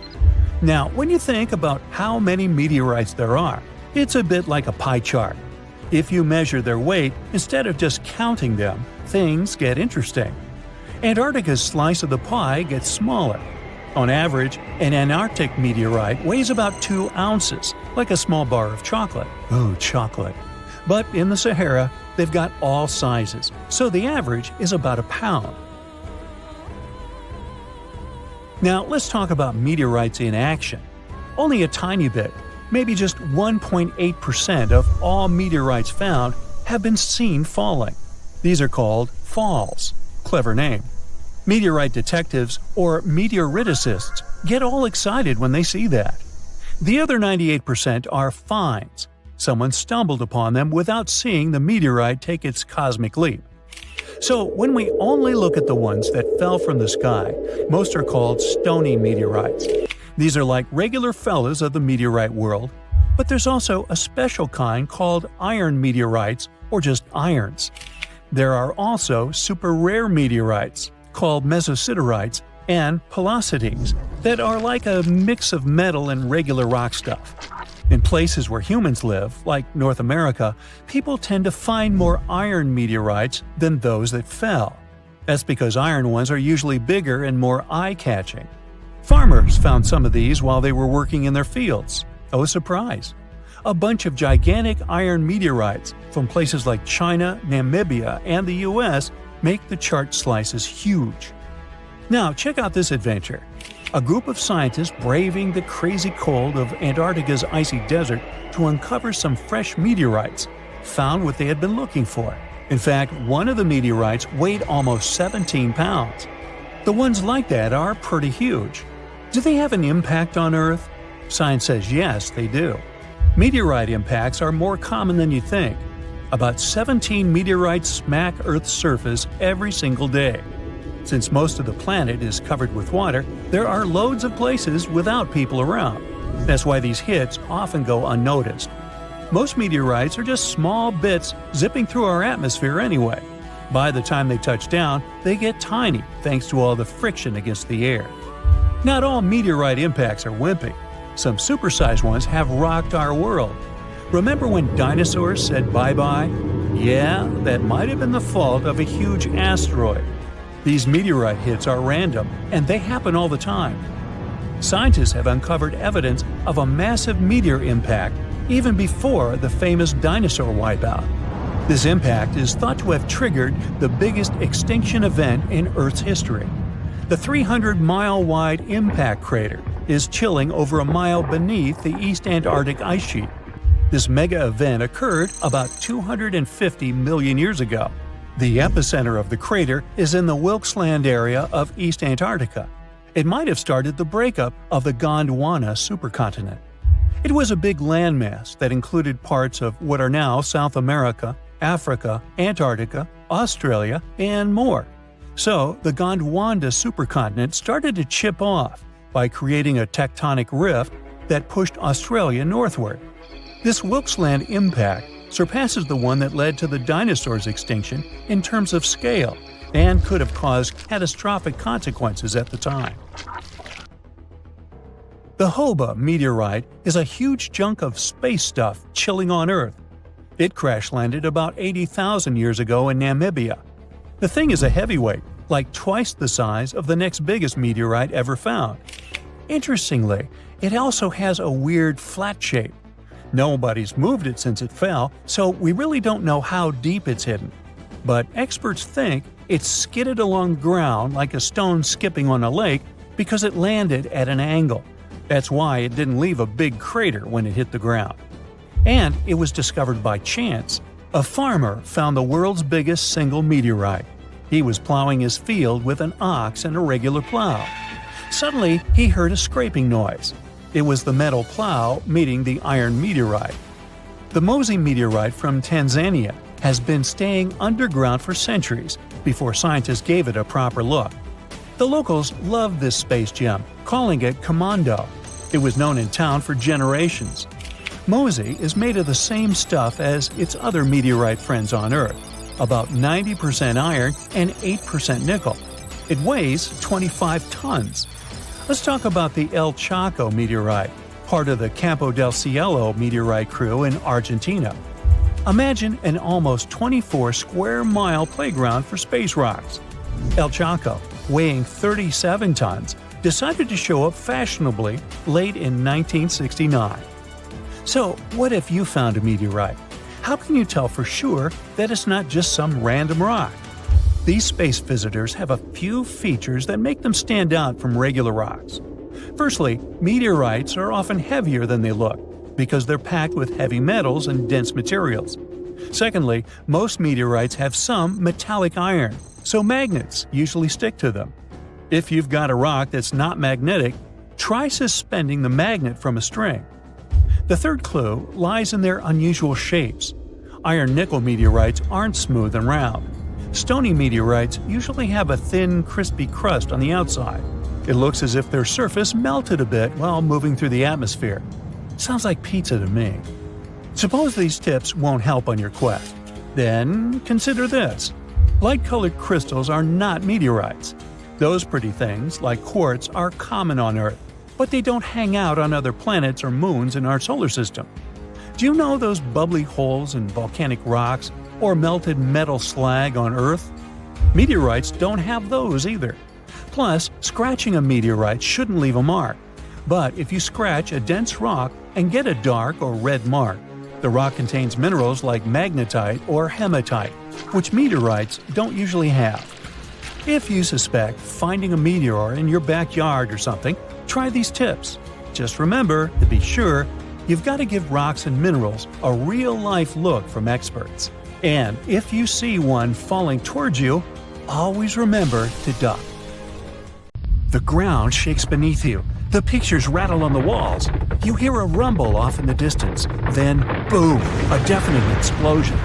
Now, when you think about how many meteorites there are, it's a bit like a pie chart. If you measure their weight instead of just counting them, things get interesting. Antarctica's slice of the pie gets smaller. On average, an Antarctic meteorite weighs about 2 ounces, like a small bar of chocolate. Ooh, chocolate. But in the Sahara, they've got all sizes, so the average is about a pound. Now, let's talk about meteorites in action. Only a tiny bit, maybe just 1.8% of all meteorites found have been seen falling. These are called falls. Clever name. Meteorite detectives, or meteoriticists, get all excited when they see that. The other 98% are finds. Someone stumbled upon them without seeing the meteorite take its cosmic leap. So when we only look at the ones that fell from the sky, most are called stony meteorites. These are like regular fellas of the meteorite world, but there's also a special kind called iron meteorites, or just irons. There are also super rare meteorites, called mesositerites, and pelocities, that are like a mix of metal and regular rock stuff. In places where humans live, like North America, people tend to find more iron meteorites than those that fell. That's because iron ones are usually bigger and more eye-catching. Farmers found some of these while they were working in their fields. Oh, surprise! A bunch of gigantic iron meteorites from places like China, Namibia, and the US make the chart slices huge. Now, check out this adventure. A group of scientists braving the crazy cold of Antarctica's icy desert to uncover some fresh meteorites found what they had been looking for. In fact, one of the meteorites weighed almost 17 pounds. The ones like that are pretty huge. Do they have an impact on Earth? Science says yes, they do. Meteorite impacts are more common than you think. About 17 meteorites smack Earth's surface every single day. Since most of the planet is covered with water, there are loads of places without people around. That's why these hits often go unnoticed. Most meteorites are just small bits zipping through our atmosphere anyway. By the time they touch down, they get tiny thanks to all the friction against the air. Not all meteorite impacts are wimpy. Some supersized ones have rocked our world. Remember when dinosaurs said bye-bye? Yeah, that might have been the fault of a huge asteroid. These meteorite hits are random, and they happen all the time. Scientists have uncovered evidence of a massive meteor impact even before the famous dinosaur wipeout. This impact is thought to have triggered the biggest extinction event in Earth's history. The 300-mile-wide impact crater is chilling over a mile beneath the East Antarctic ice sheet. This mega event occurred about 250 million years ago. The epicenter of the crater is in the Wilkes Land area of East Antarctica. It might have started the breakup of the Gondwana supercontinent. It was a big landmass that included parts of what are now South America, Africa, Antarctica, Australia, and more. So, the Gondwana supercontinent started to chip off by creating a tectonic rift that pushed Australia northward. This Wilkes Land impact surpasses the one that led to the dinosaurs' extinction in terms of scale and could have caused catastrophic consequences at the time. The Hoba meteorite is a huge chunk of space stuff chilling on Earth. It crash-landed about 80,000 years ago in Namibia. The thing is a heavyweight, like twice the size of the next biggest meteorite ever found. Interestingly, it also has a weird flat shape. Nobody's moved it since it fell, so we really don't know how deep it's hidden. But experts think it skidded along ground like a stone skipping on a lake because it landed at an angle. That's why it didn't leave a big crater when it hit the ground. And it was discovered by chance. A farmer found the world's biggest single meteorite. He was plowing his field with an ox and a regular plow. Suddenly, he heard a scraping noise. It was the metal plow meeting the iron meteorite. The Mosi meteorite from Tanzania has been staying underground for centuries before scientists gave it a proper look. The locals loved this space gem, calling it Commando. It was known in town for generations. Mosi is made of the same stuff as its other meteorite friends on Earth, about 90% iron and 8% nickel. It weighs 25 tons. Let's talk about the El Chaco meteorite, part of the Campo del Cielo meteorite crew in Argentina. Imagine an almost 24-square-mile playground for space rocks. El Chaco, weighing 37 tons, decided to show up fashionably late in 1969. So, what if you found a meteorite? How can you tell for sure that it's not just some random rock? These space visitors have a few features that make them stand out from regular rocks. Firstly, meteorites are often heavier than they look because they're packed with heavy metals and dense materials. Secondly, most meteorites have some metallic iron, so magnets usually stick to them. If you've got a rock that's not magnetic, try suspending the magnet from a string. The third clue lies in their unusual shapes. Iron-nickel meteorites aren't smooth and round. Stony meteorites usually have a thin, crispy crust on the outside. It looks as if their surface melted a bit while moving through the atmosphere. Sounds like pizza to me. Suppose these tips won't help on your quest. Then consider this. Light-colored crystals are not meteorites. Those pretty things, like quartz, are common on Earth, but they don't hang out on other planets or moons in our solar system. Do you know those bubbly holes in volcanic rocks or melted metal slag on Earth? Meteorites don't have those either. Plus, scratching a meteorite shouldn't leave a mark. But if you scratch a dense rock and get a dark or red mark, the rock contains minerals like magnetite or hematite, which meteorites don't usually have. If you suspect finding a meteor in your backyard or something, try these tips. Just remember, to be sure, you've got to give rocks and minerals a real-life look from experts. And if you see one falling towards you, always remember to duck. The ground shakes beneath you. The pictures rattle on the walls. You hear a rumble off in the distance. Then, boom, a deafening explosion.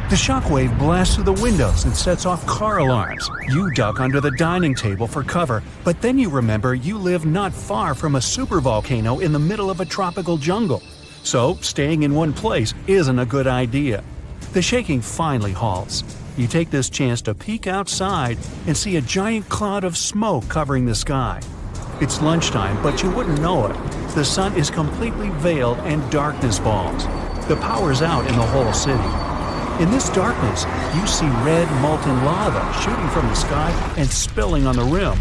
The shockwave blasts through the windows and sets off car alarms. You duck under the dining table for cover, but then you remember you live not far from a supervolcano in the middle of a tropical jungle. So, staying in one place isn't a good idea. The shaking finally halts. You take this chance to peek outside and see a giant cloud of smoke covering the sky. It's lunchtime, but you wouldn't know it. The sun is completely veiled and darkness falls. The power's out in the whole city. In this darkness, you see red molten lava shooting from the sky and spilling on the rim.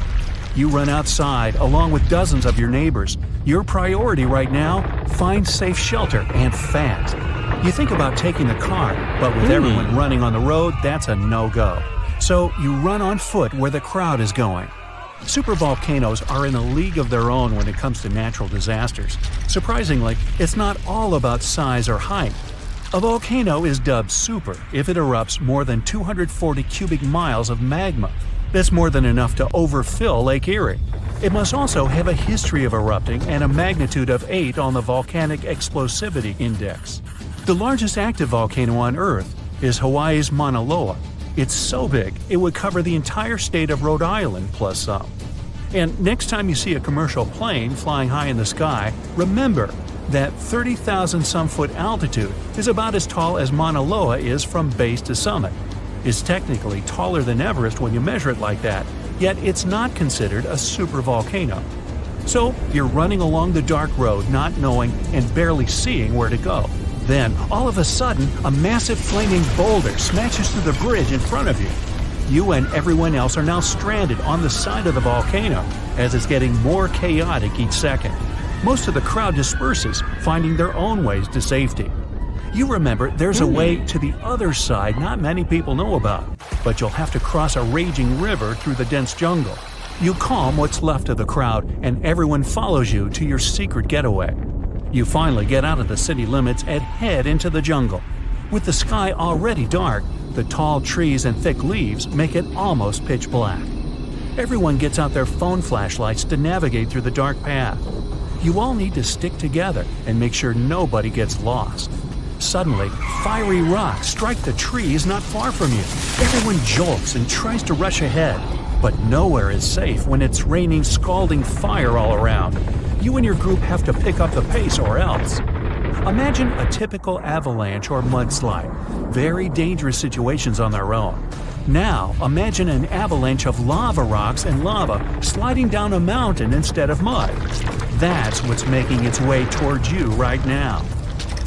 You run outside along with dozens of your neighbors. Your priority right now, find safe shelter and fast. You think about taking the car, but with everyone running on the road, that's a no-go. So you run on foot where the crowd is going. Supervolcanoes are in a league of their own when it comes to natural disasters. Surprisingly, it's not all about size or height. A volcano is dubbed super if it erupts more than 240 cubic miles of magma. That's more than enough to overfill Lake Erie. It must also have a history of erupting and a magnitude of 8 on the Volcanic Explosivity Index. The largest active volcano on Earth is Hawaii's Mauna Loa. It's so big, it would cover the entire state of Rhode Island plus some. And next time you see a commercial plane flying high in the sky, remember that 30,000-some-foot altitude is about as tall as Mauna Loa is from base to summit. It's technically taller than Everest when you measure it like that, yet it's not considered a supervolcano. So you're running along the dark road not knowing and barely seeing where to go. Then, all of a sudden, a massive flaming boulder smashes through the bridge in front of you. You and everyone else are now stranded on the side of the volcano as it's getting more chaotic each second. Most of the crowd disperses, finding their own ways to safety. You remember there's a way to the other side not many people know about, but you'll have to cross a raging river through the dense jungle. You calm what's left of the crowd, and everyone follows you to your secret getaway. You finally get out of the city limits and head into the jungle. With the sky already dark, the tall trees and thick leaves make it almost pitch black. Everyone gets out their phone flashlights to navigate through the dark path. You all need to stick together and make sure nobody gets lost. Suddenly, fiery rocks strike the trees not far from you. Everyone jolts and tries to rush ahead, but nowhere is safe when it's raining scalding fire all around. You and your group have to pick up the pace or else. Imagine a typical avalanche or mudslide. Very dangerous situations on their own. Now, imagine an avalanche of lava rocks and lava sliding down a mountain instead of mud. That's what's making its way towards you right now.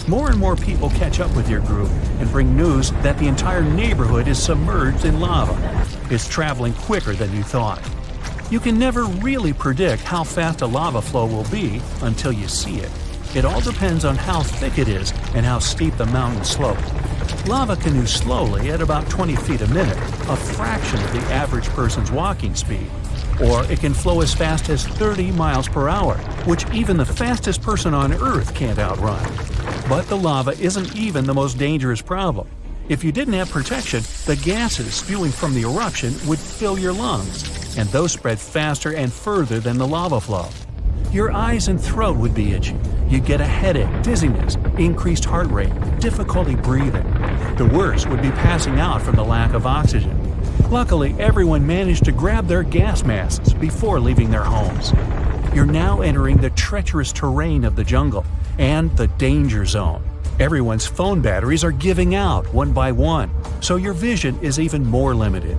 More and more people catch up with your group and bring news that the entire neighborhood is submerged in lava. It's traveling quicker than you thought. You can never really predict how fast a lava flow will be until you see it. It all depends on how thick it is and how steep the mountain slope. Lava can move slowly at about 20 feet a minute, a fraction of the average person's walking speed. Or it can flow as fast as 30 miles per hour, which even the fastest person on Earth can't outrun. But the lava isn't even the most dangerous problem. If you didn't have protection, the gases spewing from the eruption would fill your lungs, and those spread faster and further than the lava flow. Your eyes and throat would be itchy. You'd get a headache, dizziness, increased heart rate, difficulty breathing. The worst would be passing out from the lack of oxygen. Luckily, everyone managed to grab their gas masks before leaving their homes. You're now entering the treacherous terrain of the jungle and the danger zone. Everyone's phone batteries are giving out one by one, so your vision is even more limited.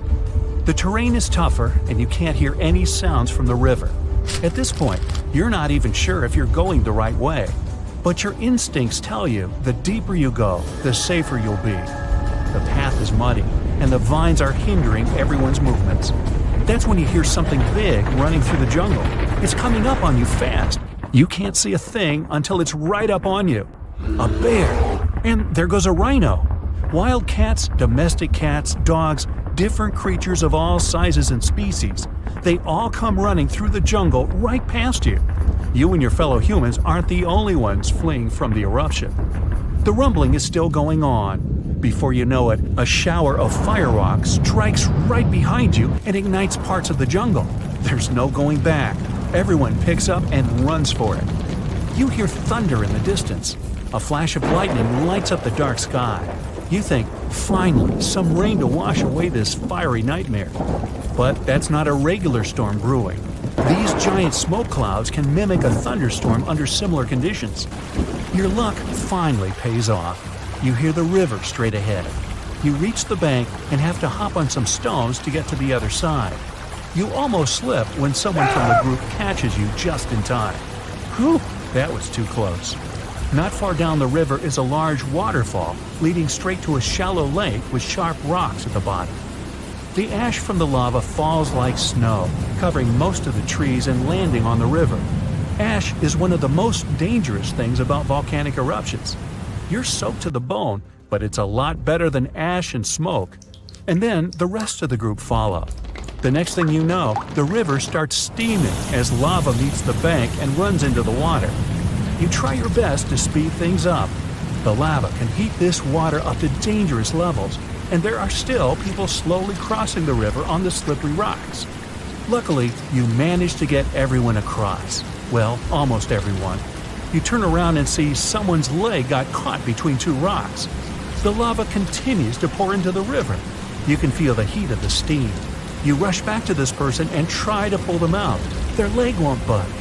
The terrain is tougher and you can't hear any sounds from the river. At this point, you're not even sure if you're going the right way. But your instincts tell you the deeper you go, the safer you'll be. The path is muddy, and the vines are hindering everyone's movements. That's when you hear something big running through the jungle. It's coming up on you fast. You can't see a thing until it's right up on you. A bear! And there goes a rhino. Wild cats, domestic cats, dogs, different creatures of all sizes and species. They all come running through the jungle right past you. You and your fellow humans aren't the only ones fleeing from the eruption. The rumbling is still going on. Before you know it, a shower of fire rocks strikes right behind you and ignites parts of the jungle. There's no going back. Everyone picks up and runs for it. You hear thunder in the distance. A flash of lightning lights up the dark sky. You think, finally, some rain to wash away this fiery nightmare. But that's not a regular storm brewing. These giant smoke clouds can mimic a thunderstorm under similar conditions. Your luck finally pays off. You hear the river straight ahead. You reach the bank and have to hop on some stones to get to the other side. You almost slip when someone from the group catches you just in time. Whew, that was too close. Not far down the river is a large waterfall leading straight to a shallow lake with sharp rocks at the bottom. The ash from the lava falls like snow, covering most of the trees and landing on the river. Ash is one of the most dangerous things about volcanic eruptions. You're soaked to the bone, but it's a lot better than ash and smoke. And then the rest of the group follow. The next thing you know, the river starts steaming as lava meets the bank and runs into the water. You try your best to speed things up. The lava can heat this water up to dangerous levels, and there are still people slowly crossing the river on the slippery rocks. Luckily, you manage to get everyone across. Well, almost everyone. You turn around and see someone's leg got caught between two rocks. The lava continues to pour into the river. You can feel the heat of the steam. You rush back to this person and try to pull them out. Their leg won't budge.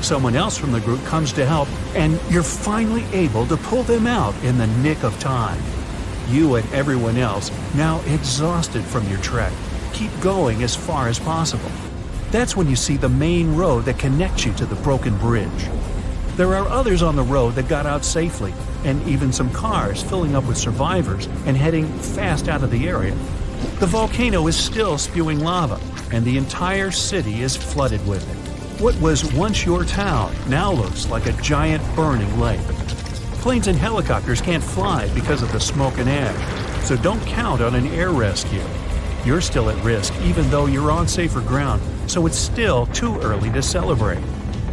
Someone else from the group comes to help, and you're finally able to pull them out in the nick of time. You and everyone else, now exhausted from your trek, keep going as far as possible. That's when you see the main road that connects you to the broken bridge. There are others on the road that got out safely, and even some cars filling up with survivors and heading fast out of the area. The volcano is still spewing lava, and the entire city is flooded with it. What was once your town now looks like a giant burning lake. Planes and helicopters can't fly because of the smoke and ash, so don't count on an air rescue. You're still at risk even though you're on safer ground, so it's still too early to celebrate.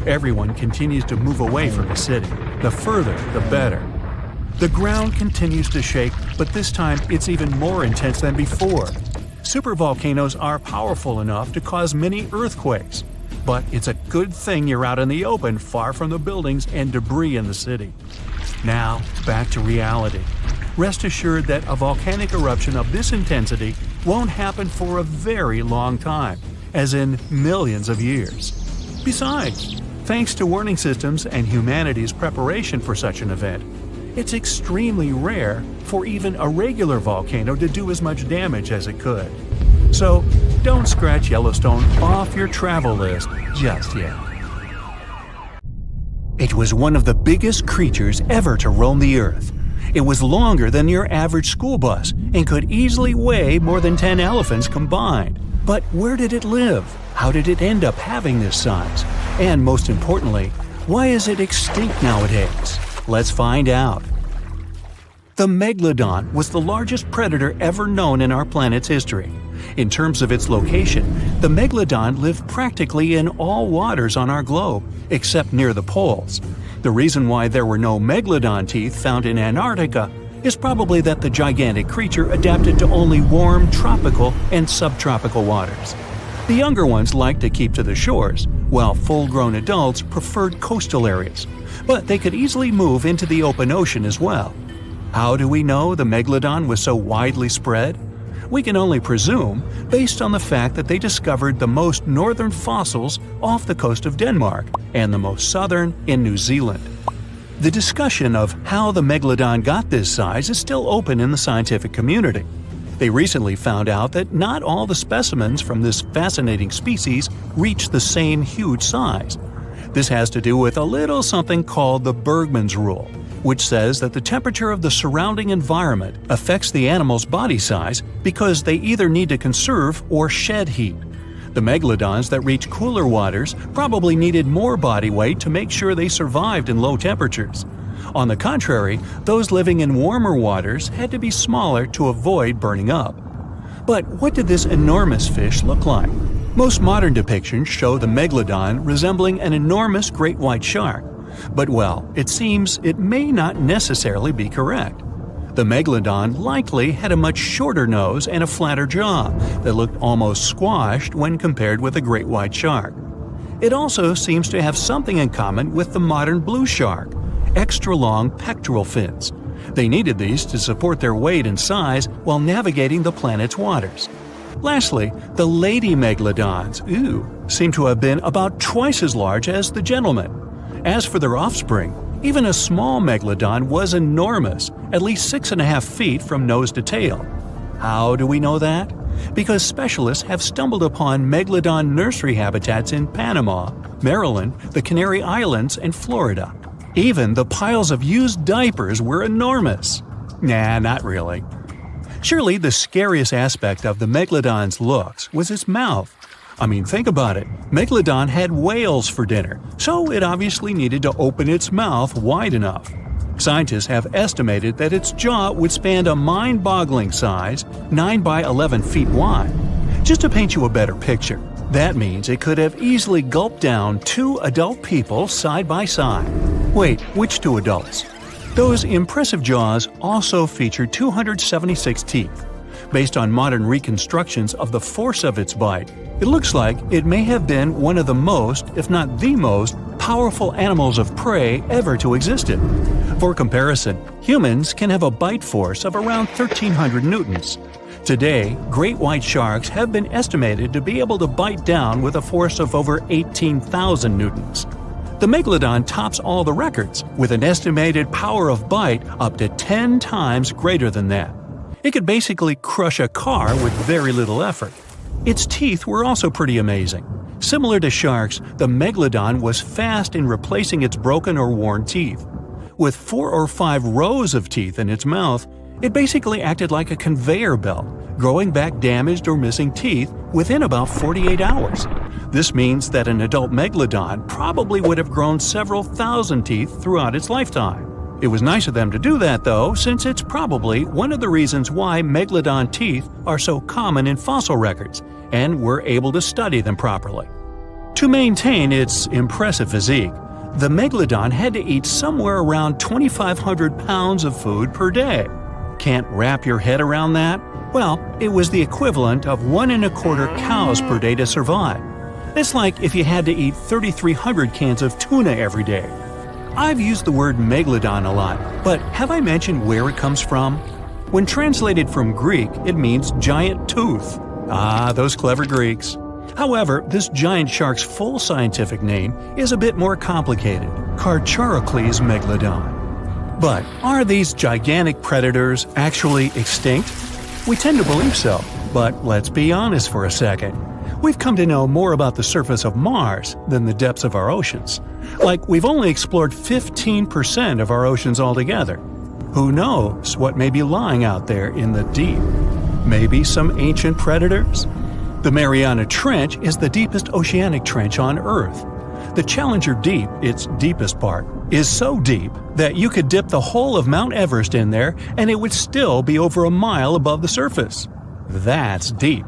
Everyone continues to move away from the city. The further, the better. The ground continues to shake, but this time it's even more intense than before. Supervolcanoes are powerful enough to cause many earthquakes. But it's a good thing you're out in the open, far from the buildings and debris in the city. Now, back to reality. Rest assured that a volcanic eruption of this intensity won't happen for a very long time, as in millions of years. Besides, thanks to warning systems and humanity's preparation for such an event, it's extremely rare for even a regular volcano to do as much damage as it could. So, don't scratch Yellowstone off your travel list just yet. It was one of the biggest creatures ever to roam the Earth. It was longer than your average school bus and could easily weigh more than 10 elephants combined. But where did it live? How did it end up having this size? And most importantly, why is it extinct nowadays? Let's find out. The megalodon was the largest predator ever known in our planet's history. In terms of its location, the megalodon lived practically in all waters on our globe, except near the poles. The reason why there were no megalodon teeth found in Antarctica is probably that the gigantic creature adapted to only warm tropical and subtropical waters. The younger ones liked to keep to the shores, while full-grown adults preferred coastal areas, but they could easily move into the open ocean as well. How do we know the megalodon was so widely spread? We can only presume, based on the fact that they discovered the most northern fossils off the coast of Denmark and the most southern in New Zealand. The discussion of how the megalodon got this size is still open in the scientific community. They recently found out that not all the specimens from this fascinating species reach the same huge size. This has to do with a little something called the Bergmann's Rule, which says that the temperature of the surrounding environment affects the animal's body size because they either need to conserve or shed heat. The megalodons that reach cooler waters probably needed more body weight to make sure they survived in low temperatures. On the contrary, those living in warmer waters had to be smaller to avoid burning up. But what did this enormous fish look like? Most modern depictions show the megalodon resembling an enormous great white shark. But well, it seems it may not necessarily be correct. The megalodon likely had a much shorter nose and a flatter jaw that looked almost squashed when compared with a great white shark. It also seems to have something in common with the modern blue shark: extra-long pectoral fins. They needed these to support their weight and size while navigating the planet's waters. Lastly, the lady megalodons, seem to have been about twice as large as the gentlemen. As for their offspring, even a small megalodon was enormous, at least 6.5 feet from nose to tail. How do we know that? Because specialists have stumbled upon megalodon nursery habitats in Panama, Maryland, the Canary Islands, and Florida. Even the piles of used diapers were enormous. Nah, not really. Surely the scariest aspect of the megalodon's looks was its mouth. I mean, think about it. Megalodon had whales for dinner, so it obviously needed to open its mouth wide enough. Scientists have estimated that its jaw would span a mind-boggling size, 9 by 11 feet wide. Just to paint you a better picture, that means it could have easily gulped down 2 adult people side by side. Wait, which 2 adults? Those impressive jaws also feature 276 teeth. Based on modern reconstructions of the force of its bite, it looks like it may have been one of the most, if not the most, powerful animals of prey ever to exist. For comparison, humans can have a bite force of around 1,300 newtons. Today, great white sharks have been estimated to be able to bite down with a force of over 18,000 newtons. The megalodon tops all the records, with an estimated power of bite up to 10 times greater than that. It could basically crush a car with very little effort. Its teeth were also pretty amazing. Similar to sharks, the megalodon was fast in replacing its broken or worn teeth. With 4 or 5 rows of teeth in its mouth, it basically acted like a conveyor belt, growing back damaged or missing teeth within about 48 hours. This means that an adult megalodon probably would have grown several thousand teeth throughout its lifetime. It was nice of them to do that, though, since it's probably one of the reasons why megalodon teeth are so common in fossil records, and we're able to study them properly. To maintain its impressive physique, the megalodon had to eat somewhere around 2,500 pounds of food per day. Can't wrap your head around that? Well, it was the equivalent of 1¼ cows per day to survive. It's like if you had to eat 3,300 cans of tuna every day. I've used the word megalodon a lot, but have I mentioned where it comes from? When translated from Greek, it means giant tooth. Ah, those clever Greeks. However, this giant shark's full scientific name is a bit more complicated: Carcharocles megalodon. But are these gigantic predators actually extinct? We tend to believe so, but let's be honest for a second. We've come to know more about the surface of Mars than the depths of our oceans. Like, we've only explored 15% of our oceans altogether. Who knows what may be lying out there in the deep? Maybe some ancient predators? The Mariana Trench is the deepest oceanic trench on Earth. The Challenger Deep, its deepest part, is so deep that you could dip the whole of Mount Everest in there and it would still be over a mile above the surface. That's deep.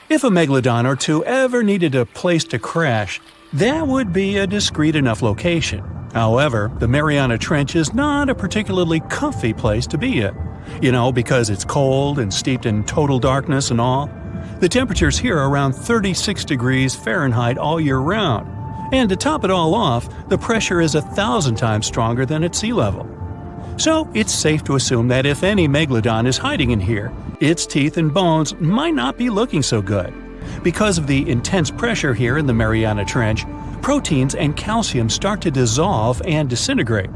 If a megalodon or two ever needed a place to crash, that would be a discreet enough location. However, the Mariana Trench is not a particularly comfy place to be in. Because it's cold and steeped in total darkness and all. The temperatures here are around 36 degrees Fahrenheit all year round. And to top it all off, the pressure is 1,000 times stronger than at sea level. So it's safe to assume that if any megalodon is hiding in here, its teeth and bones might not be looking so good. Because of the intense pressure here in the Mariana Trench, proteins and calcium start to dissolve and disintegrate.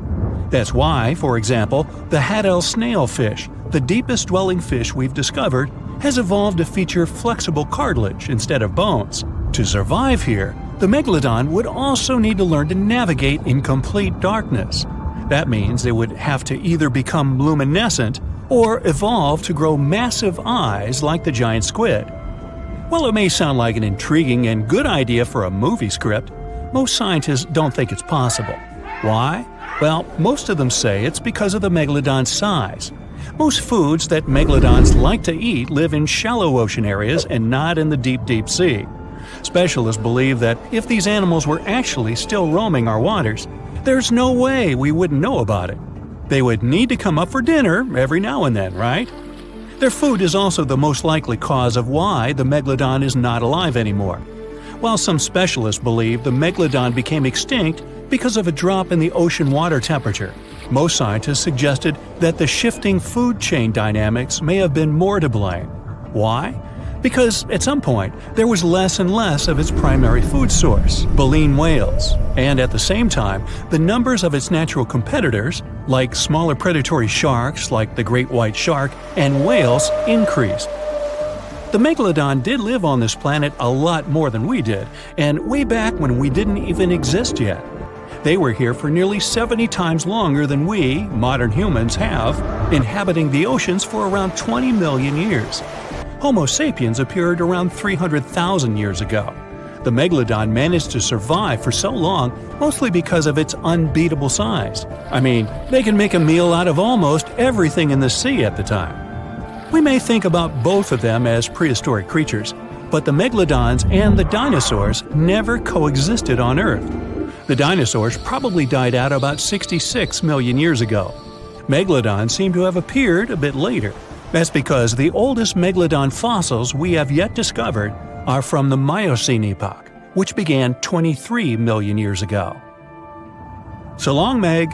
That's why, for example, the Haddell snailfish, the deepest dwelling fish we've discovered, has evolved to feature flexible cartilage instead of bones. To survive here, the megalodon would also need to learn to navigate in complete darkness. That means it would have to either become luminescent or evolve to grow massive eyes like the giant squid. While it may sound like an intriguing and good idea for a movie script, most scientists don't think it's possible. Why? Well, most of them say it's because of the megalodon's size. Most foods that megalodons like to eat live in shallow ocean areas and not in the deep, deep sea. Specialists believe that if these animals were actually still roaming our waters, there's no way we wouldn't know about it. They would need to come up for dinner every now and then, right? Their food is also the most likely cause of why the megalodon is not alive anymore. While some specialists believe the megalodon became extinct because of a drop in the ocean water temperature, most scientists suggested that the shifting food chain dynamics may have been more to blame. Why? Because at some point, there was less and less of its primary food source, baleen whales, and at the same time, the numbers of its natural competitors, like smaller predatory sharks like the great white shark and whales, increased. The megalodon did live on this planet a lot more than we did, and way back when we didn't even exist yet. They were here for nearly 70 times longer than we, modern humans, have, inhabiting the oceans for around 20 million years. Homo sapiens appeared around 300,000 years ago. The megalodon managed to survive for so long mostly because of its unbeatable size. I mean, they can make a meal out of almost everything in the sea at the time. We may think about both of them as prehistoric creatures, but the megalodons and the dinosaurs never coexisted on Earth. The dinosaurs probably died out about 66 million years ago. Megalodons seem to have appeared a bit later. That's because the oldest megalodon fossils we have yet discovered are from the Miocene epoch, which began 23 million years ago. So long, Meg.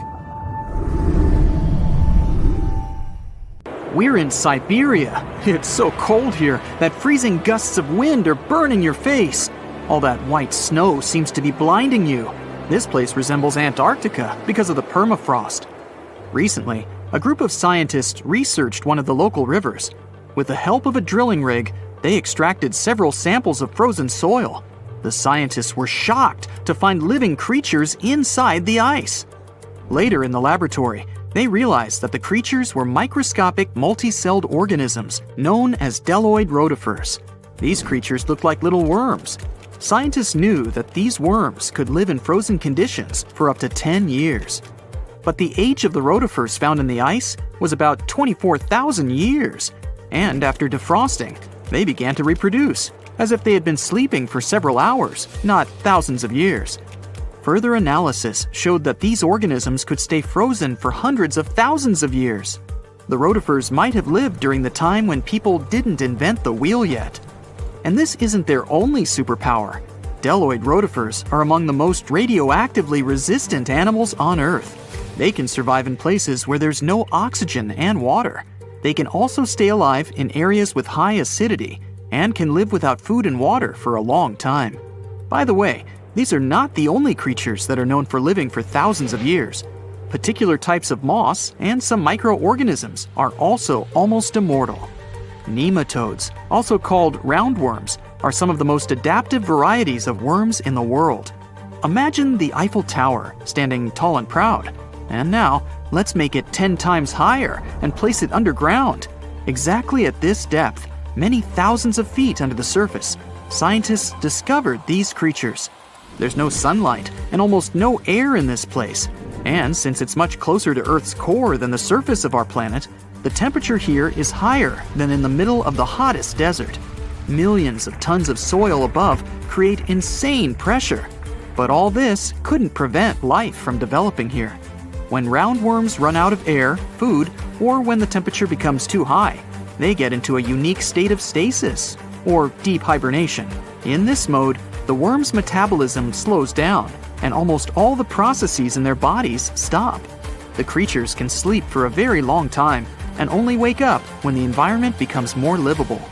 We're in Siberia. It's so cold here that freezing gusts of wind are burning your face. All that white snow seems to be blinding you. This place resembles Antarctica because of the permafrost. Recently, a group of scientists researched one of the local rivers. With the help of a drilling rig, they extracted several samples of frozen soil. The scientists were shocked to find living creatures inside the ice. Later in the laboratory, they realized that the creatures were microscopic multi-celled organisms known as bdelloid rotifers. These creatures looked like little worms. Scientists knew that these worms could live in frozen conditions for up to 10 years. But the age of the rotifers found in the ice was about 24,000 years. And after defrosting, they began to reproduce, as if they had been sleeping for several hours, not thousands of years. Further analysis showed that these organisms could stay frozen for hundreds of thousands of years. The rotifers might have lived during the time when people didn't invent the wheel yet. And this isn't their only superpower. Bdelloid rotifers are among the most radioactively resistant animals on Earth. They can survive in places where there's no oxygen and water. They can also stay alive in areas with high acidity and can live without food and water for a long time. By the way, these are not the only creatures that are known for living for thousands of years. Particular types of moss and some microorganisms are also almost immortal. Nematodes, also called roundworms, are some of the most adaptive varieties of worms in the world. Imagine the Eiffel Tower standing tall and proud. And now, let's make it 10 times higher and place it underground. Exactly at this depth, many thousands of feet under the surface, scientists discovered these creatures. There's no sunlight and almost no air in this place. And since it's much closer to Earth's core than the surface of our planet, the temperature here is higher than in the middle of the hottest desert. Millions of tons of soil above create insane pressure. But all this couldn't prevent life from developing here. When roundworms run out of air, food, or when the temperature becomes too high, they get into a unique state of stasis, or deep hibernation. In this mode, the worm's metabolism slows down, and almost all the processes in their bodies stop. The creatures can sleep for a very long time and only wake up when the environment becomes more livable.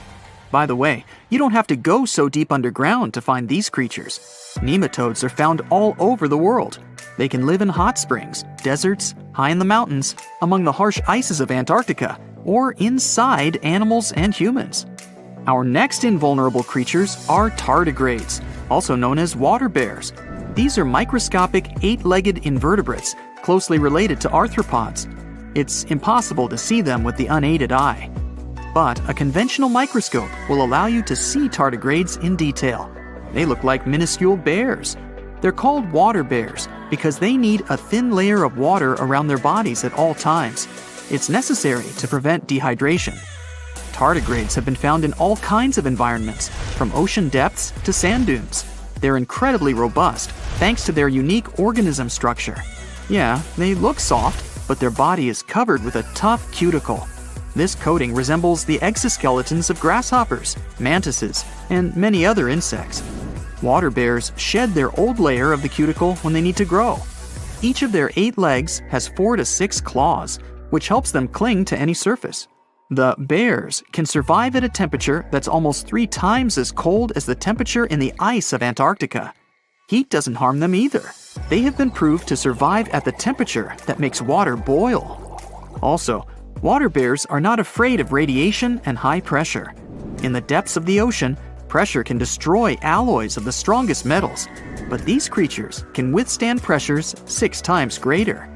By the way, you don't have to go so deep underground to find these creatures. Nematodes are found all over the world. They can live in hot springs, deserts, high in the mountains, among the harsh ices of Antarctica, or inside animals and humans. Our next invulnerable creatures are tardigrades, also known as water bears. These are microscopic, 8-legged invertebrates closely related to arthropods. It's impossible to see them with the unaided eye. But a conventional microscope will allow you to see tardigrades in detail. They look like minuscule bears. They're called water bears because they need a thin layer of water around their bodies at all times. It's necessary to prevent dehydration. Tardigrades have been found in all kinds of environments, from ocean depths to sand dunes. They're incredibly robust thanks to their unique organism structure. Yeah, they look soft, but their body is covered with a tough cuticle. This coating resembles the exoskeletons of grasshoppers, mantises, and many other insects. Water bears shed their old layer of the cuticle when they need to grow. Each of their 8 legs has 4 to 6 claws, which helps them cling to any surface. The bears can survive at a temperature that's almost 3 times as cold as the temperature in the ice of Antarctica. Heat doesn't harm them either. They have been proved to survive at the temperature that makes water boil. Also, water bears are not afraid of radiation and high pressure. In the depths of the ocean, pressure can destroy alloys of the strongest metals, but these creatures can withstand pressures 6 times greater.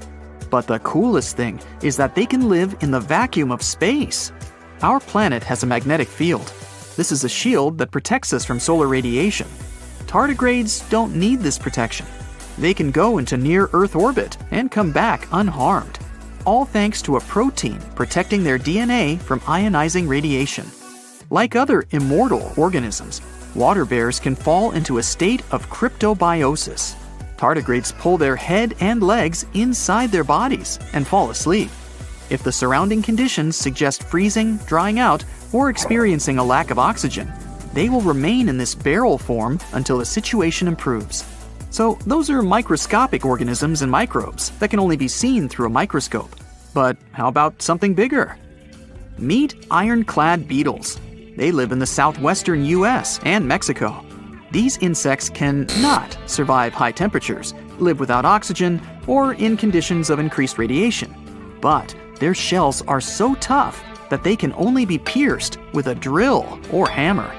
But the coolest thing is that they can live in the vacuum of space. Our planet has a magnetic field. This is a shield that protects us from solar radiation. Tardigrades don't need this protection. They can go into near-Earth orbit and come back unharmed, all thanks to a protein protecting their DNA from ionizing radiation. Like other immortal organisms, water bears can fall into a state of cryptobiosis. Tardigrades pull their head and legs inside their bodies and fall asleep. If the surrounding conditions suggest freezing, drying out, or experiencing a lack of oxygen, they will remain in this barrel form until the situation improves. So those are microscopic organisms and microbes that can only be seen through a microscope. But how about something bigger? Meet ironclad beetles. They live in the southwestern US and Mexico. These insects cannot survive high temperatures, live without oxygen, or in conditions of increased radiation. But their shells are so tough that they can only be pierced with a drill or hammer.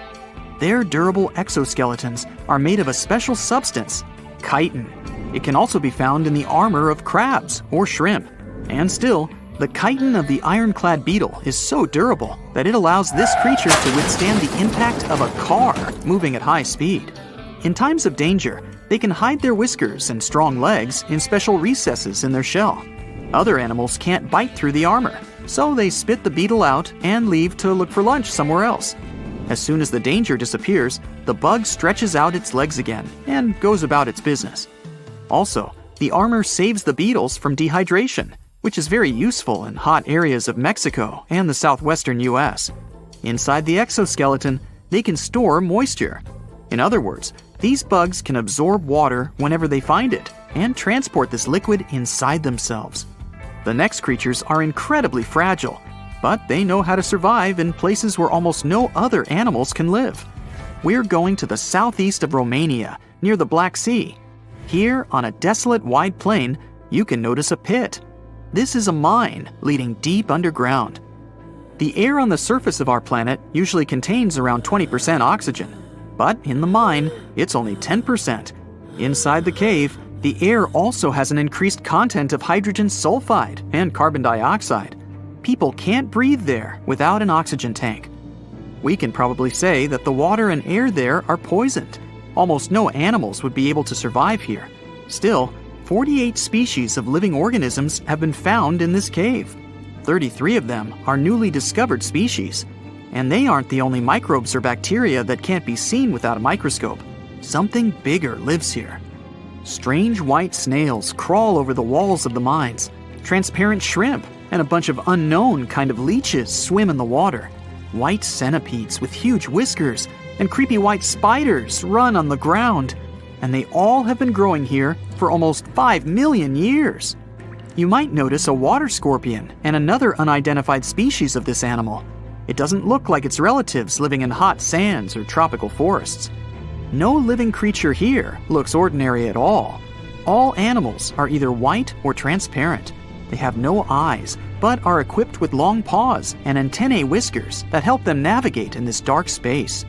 Their durable exoskeletons are made of a special substance, chitin. It can also be found in the armor of crabs or shrimp. And still, the chitin of the ironclad beetle is so durable that it allows this creature to withstand the impact of a car moving at high speed. In times of danger, they can hide their whiskers and strong legs in special recesses in their shell. Other animals can't bite through the armor, so they spit the beetle out and leave to look for lunch somewhere else. As soon as the danger disappears, the bug stretches out its legs again and goes about its business. Also, the armor saves the beetles from dehydration, which is very useful in hot areas of Mexico and the southwestern US. Inside the exoskeleton, they can store moisture. In other words, these bugs can absorb water whenever they find it and transport this liquid inside themselves. The next creatures are incredibly fragile, but they know how to survive in places where almost no other animals can live. We're going to the southeast of Romania, near the Black Sea. Here, on a desolate wide plain, you can notice a pit. This is a mine leading deep underground. The air on the surface of our planet usually contains around 20% oxygen, but in the mine, it's only 10%. Inside the cave, the air also has an increased content of hydrogen sulfide and carbon dioxide. People can't breathe there without an oxygen tank. We can probably say that the water and air there are poisoned. Almost no animals would be able to survive here. Still, 48 species of living organisms have been found in this cave. 33 of them are newly discovered species. And they aren't the only microbes or bacteria that can't be seen without a microscope. Something bigger lives here. Strange white snails crawl over the walls of the mines. Transparent shrimp and a bunch of unknown kind of leeches swim in the water. White centipedes with huge whiskers and creepy white spiders run on the ground. And they all have been growing here for almost 5 million years. You might notice a water scorpion and another unidentified species of this animal. It doesn't look like its relatives living in hot sands or tropical forests. No living creature here looks ordinary at all. All animals are either white or transparent. They have no eyes, but are equipped with long paws and antennae whiskers that help them navigate in this dark space.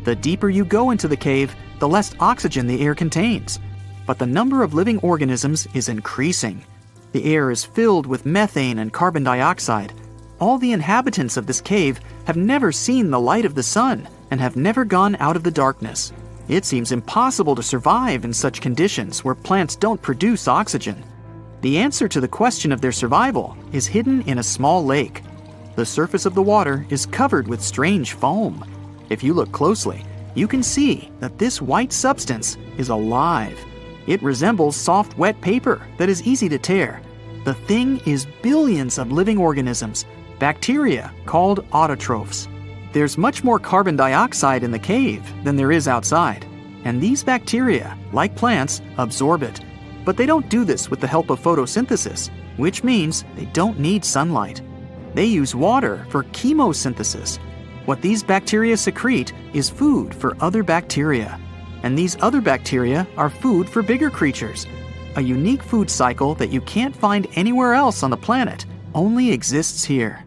The deeper you go into the cave, the less oxygen the air contains. But the number of living organisms is increasing. The air is filled with methane and carbon dioxide. All the inhabitants of this cave have never seen the light of the sun and have never gone out of the darkness. It seems impossible to survive in such conditions where plants don't produce oxygen. The answer to the question of their survival is hidden in a small lake. The surface of the water is covered with strange foam. If you look closely, you can see that this white substance is alive. It resembles soft, wet paper that is easy to tear. The thing is billions of living organisms, bacteria called autotrophs. There's much more carbon dioxide in the cave than there is outside, and these bacteria, like plants, absorb it. But they don't do this with the help of photosynthesis, which means they don't need sunlight. They use water for chemosynthesis. What these bacteria secrete is food for other bacteria, and these other bacteria are food for bigger creatures. A unique food cycle that you can't find anywhere else on the planet only exists here.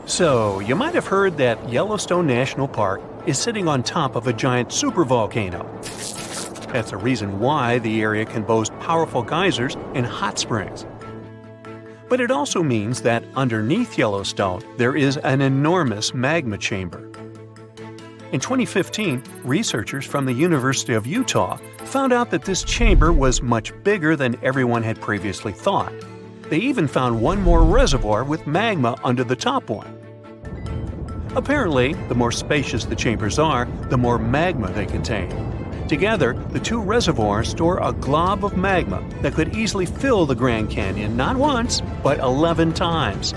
So, you might have heard that Yellowstone National Park is sitting on top of a giant supervolcano. That's the reason why the area can boast powerful geysers and hot springs. But it also means that underneath Yellowstone, there is an enormous magma chamber. In 2015, researchers from the University of Utah found out that this chamber was much bigger than everyone had previously thought. They even found one more reservoir with magma under the top one. Apparently, the more spacious the chambers are, the more magma they contain. Together, the two reservoirs store a glob of magma that could easily fill the Grand Canyon not once, but 11 times.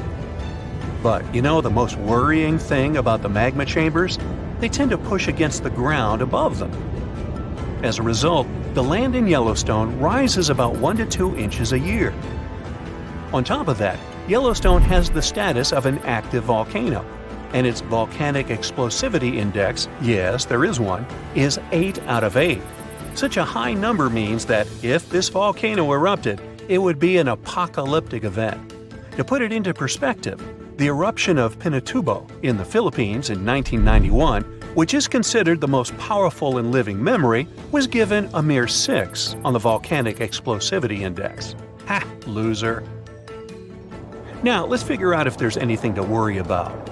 But you know the most worrying thing about the magma chambers? They tend to push against the ground above them. As a result, the land in Yellowstone rises about 1 to 2 inches a year. On top of that, Yellowstone has the status of an active volcano, and its volcanic explosivity index, yes, there is one, is 8 out of 8. Such a high number means that if this volcano erupted, it would be an apocalyptic event. To put it into perspective, the eruption of Pinatubo in the Philippines in 1991, which is considered the most powerful in living memory, was given a mere 6 on the volcanic explosivity index. Ha, loser. Now, let's figure out if there's anything to worry about.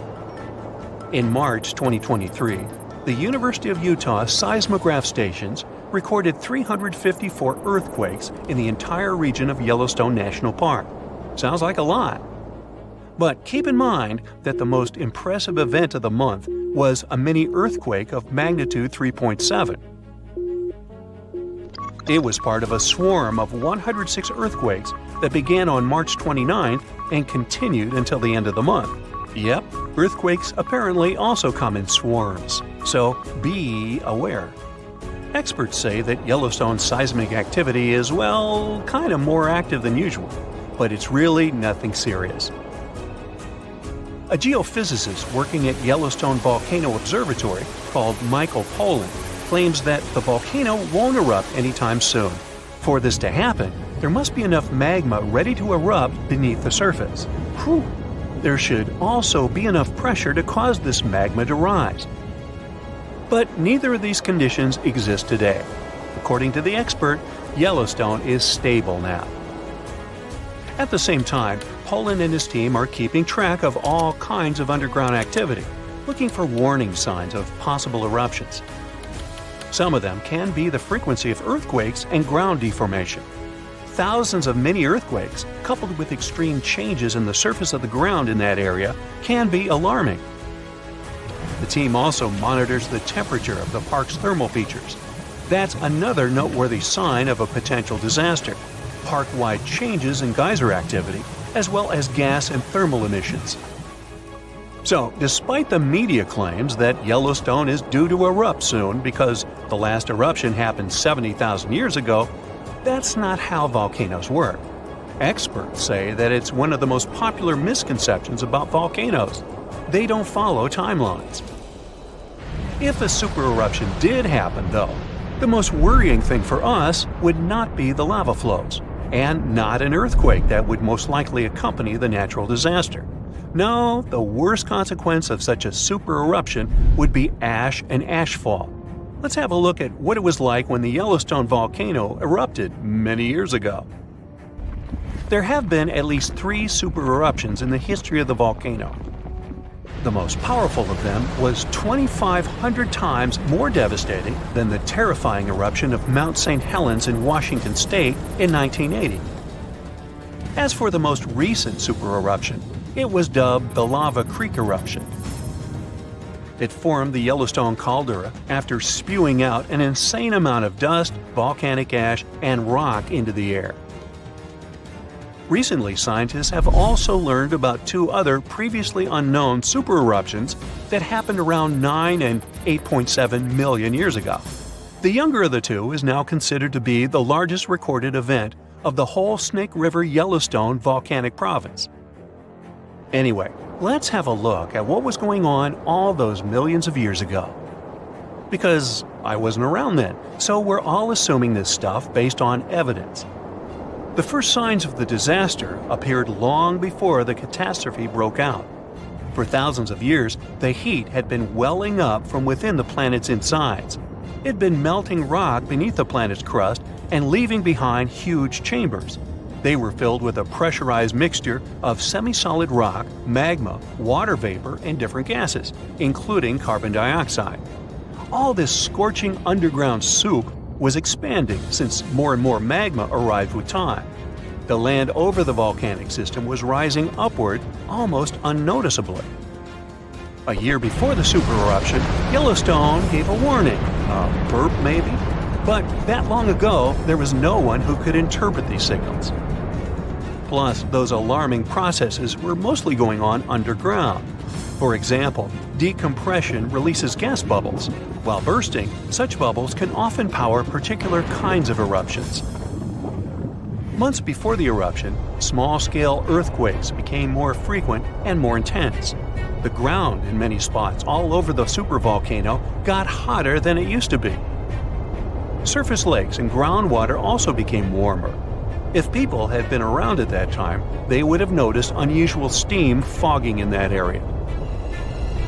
In March 2023, the University of Utah seismograph stations recorded 354 earthquakes in the entire region of Yellowstone National Park. Sounds like a lot. But keep in mind that the most impressive event of the month was a mini earthquake of magnitude 3.7. It was part of a swarm of 106 earthquakes that began on March 29th and continued until the end of the month. Yep, earthquakes apparently also come in swarms, so be aware. Experts say that Yellowstone's seismic activity is, well, kind of more active than usual, but it's really nothing serious. A geophysicist working at Yellowstone Volcano Observatory called Michael Pollan claims that the volcano won't erupt anytime soon, For this to happen, there must be enough magma ready to erupt beneath the surface. Whew. There should also be enough pressure to cause this magma to rise. But neither of these conditions exist today. According to the expert, Yellowstone is stable now. At the same time, Poland and his team are keeping track of all kinds of underground activity, looking for warning signs of possible eruptions. Some of them can be the frequency of earthquakes and ground deformation. Thousands of mini earthquakes, coupled with extreme changes in the surface of the ground in that area, can be alarming. The team also monitors the temperature of the park's thermal features. That's another noteworthy sign of a potential disaster: park-wide changes in geyser activity, as well as gas and thermal emissions. So, despite the media claims that Yellowstone is due to erupt soon because the last eruption happened 70,000 years ago, that's not how volcanoes work. Experts say that it's one of the most popular misconceptions about volcanoes. They don't follow timelines. If a supereruption did happen, though, the most worrying thing for us would not be the lava flows, and not an earthquake that would most likely accompany the natural disaster. No, the worst consequence of such a supereruption would be ash and ashfall. Let's have a look at what it was like when the Yellowstone volcano erupted many years ago. There have been at least 3 supereruptions in the history of the volcano. The most powerful of them was 2,500 times more devastating than the terrifying eruption of Mount St. Helens in Washington state in 1980. As for the most recent supereruption, it was dubbed the Lava Creek eruption. It formed the Yellowstone caldera after spewing out an insane amount of dust, volcanic ash, and rock into the air. Recently, scientists have also learned about 2 other previously unknown supereruptions that happened around 9 and 8.7 million years ago. The younger of the 2 is now considered to be the largest recorded event of the whole Snake River Yellowstone volcanic province. Anyway, let's have a look at what was going on all those millions of years ago. Because I wasn't around then, so we're all assuming this stuff based on evidence. The first signs of the disaster appeared long before the catastrophe broke out. For thousands of years, the heat had been welling up from within the planet's insides. It had been melting rock beneath the planet's crust and leaving behind huge chambers. They were filled with a pressurized mixture of semi-solid rock, magma, water vapor, and different gases, including carbon dioxide. All this scorching underground soup was expanding since more and more magma arrived with time. The land over the volcanic system was rising upward almost unnoticeably. A year before the supereruption, Yellowstone gave a warning, a burp maybe, but that long ago there was no one who could interpret these signals. Plus, those alarming processes were mostly going on underground. For example, decompression releases gas bubbles. While bursting, such bubbles can often power particular kinds of eruptions. Months before the eruption, small-scale earthquakes became more frequent and more intense. The ground in many spots all over the supervolcano got hotter than it used to be. Surface lakes and groundwater also became warmer. If people had been around at that time, they would have noticed unusual steam fogging in that area.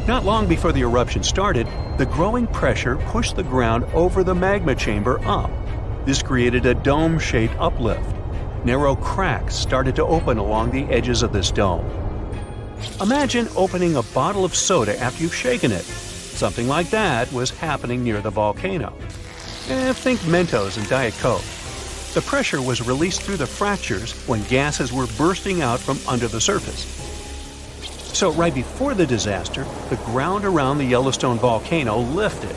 Not long before the eruption started, the growing pressure pushed the ground over the magma chamber up. This created a dome-shaped uplift. Narrow cracks started to open along the edges of this dome. Imagine opening a bottle of soda after you've shaken it. Something like that was happening near the volcano. Think Mentos and Diet Coke. The pressure was released through the fractures when gases were bursting out from under the surface. So right before the disaster, the ground around the Yellowstone volcano lifted.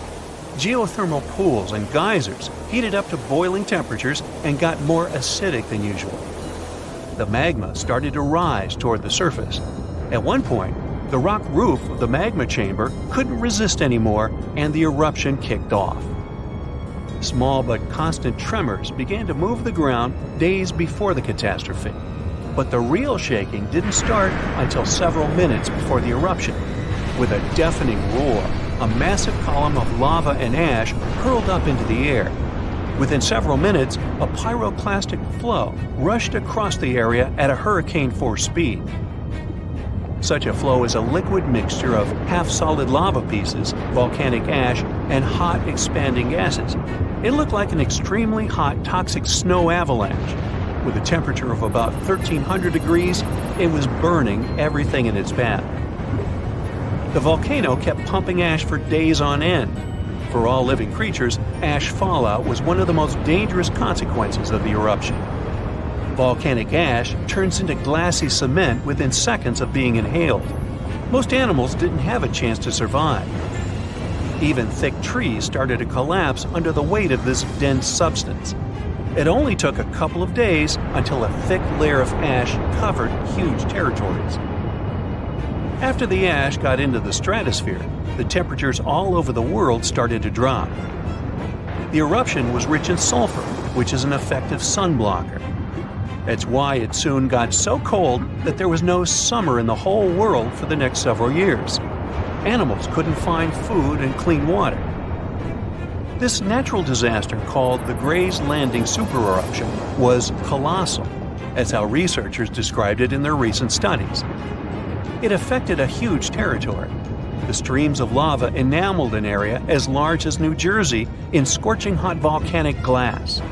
Geothermal pools and geysers heated up to boiling temperatures and got more acidic than usual. The magma started to rise toward the surface. At one point, the rock roof of the magma chamber couldn't resist anymore, and the eruption kicked off. Small but constant tremors began to move the ground days before the catastrophe. But the real shaking didn't start until several minutes before the eruption. With a deafening roar, a massive column of lava and ash hurled up into the air. Within several minutes, a pyroclastic flow rushed across the area at a hurricane-force speed. Such a flow is a liquid mixture of half-solid lava pieces, volcanic ash, and hot expanding gases. It looked like an extremely hot toxic snow avalanche. With a temperature of about 1300 degrees, it was burning everything in its path. The volcano kept pumping ash for days on end. For all living creatures, ash fallout was one of the most dangerous consequences of the eruption. Volcanic ash turns into glassy cement within seconds of being inhaled. Most animals didn't have a chance to survive. Even thick trees started to collapse under the weight of this dense substance. It only took a couple of days until a thick layer of ash covered huge territories. After the ash got into the stratosphere, the temperatures all over the world started to drop. The eruption was rich in sulfur, which is an effective sunblocker. That's why it soon got so cold that there was no summer in the whole world for the next several years. Animals couldn't find food and clean water. This natural disaster, called the Gray's Landing supereruption, was colossal. That's how researchers described it in their recent studies. It affected a huge territory. The streams of lava enameled an area as large as New Jersey in scorching hot volcanic glass.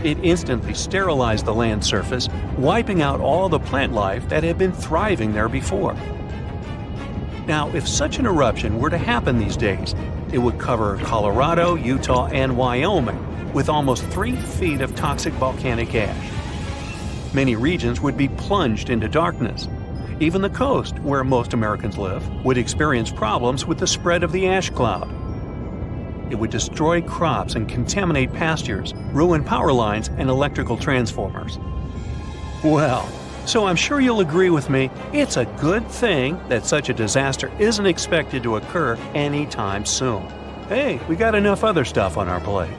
It instantly sterilized the land surface, wiping out all the plant life that had been thriving there before. Now, if such an eruption were to happen these days, it would cover Colorado, Utah, and Wyoming with almost 3 feet of toxic volcanic ash. Many regions would be plunged into darkness. Even the coast, where most Americans live, would experience problems with the spread of the ash cloud. It would destroy crops and contaminate pastures, ruin power lines and electrical transformers. Well, so I'm sure you'll agree with me, it's a good thing that such a disaster isn't expected to occur anytime soon. Hey, we got enough other stuff on our plate.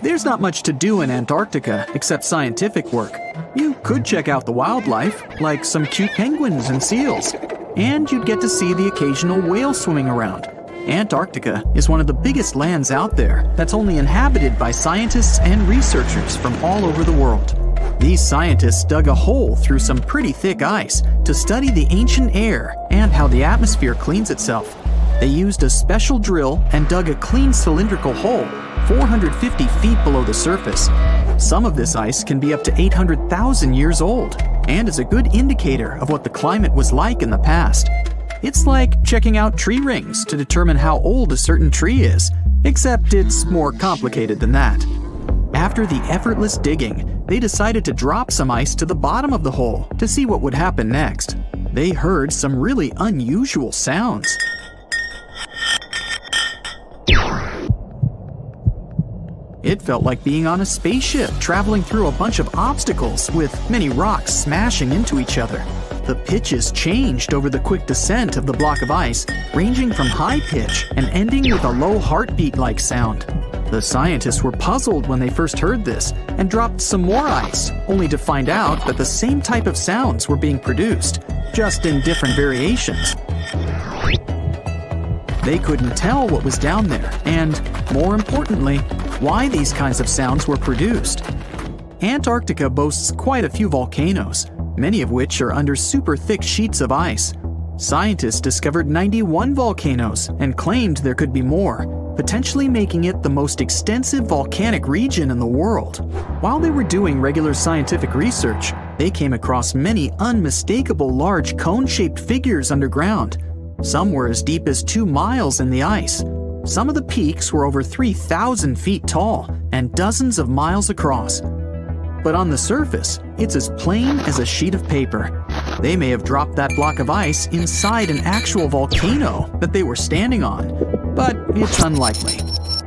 There's not much to do in Antarctica except scientific work. You could check out the wildlife, like some cute penguins and seals. And you'd get to see the occasional whale swimming around. Antarctica is one of the biggest lands out there that's only inhabited by scientists and researchers from all over the world. These scientists dug a hole through some pretty thick ice to study the ancient air and how the atmosphere cleans itself. They used a special drill and dug a clean cylindrical hole 450 feet below the surface. Some of this ice can be up to 800,000 years old and is a good indicator of what the climate was like in the past. It's like checking out tree rings to determine how old a certain tree is, except it's more complicated than that. After the effortless digging, they decided to drop some ice to the bottom of the hole to see what would happen next. They heard some really unusual sounds. It felt like being on a spaceship traveling through a bunch of obstacles with many rocks smashing into each other. The pitches changed over the quick descent of the block of ice, ranging from high pitch and ending with a low heartbeat-like sound. The scientists were puzzled when they first heard this and dropped some more ice, only to find out that the same type of sounds were being produced, just in different variations. They couldn't tell what was down there, and, more importantly, why these kinds of sounds were produced. Antarctica boasts quite a few volcanoes, many of which are under super thick sheets of ice. Scientists discovered 91 volcanoes and claimed there could be more, potentially making it the most extensive volcanic region in the world. While they were doing regular scientific research, they came across many unmistakable large cone-shaped figures underground. Some were as deep as 2 miles in the ice. Some of the peaks were over 3,000 feet tall and dozens of miles across. But on the surface, it's as plain as a sheet of paper. They may have dropped that block of ice inside an actual volcano that they were standing on, but it's unlikely.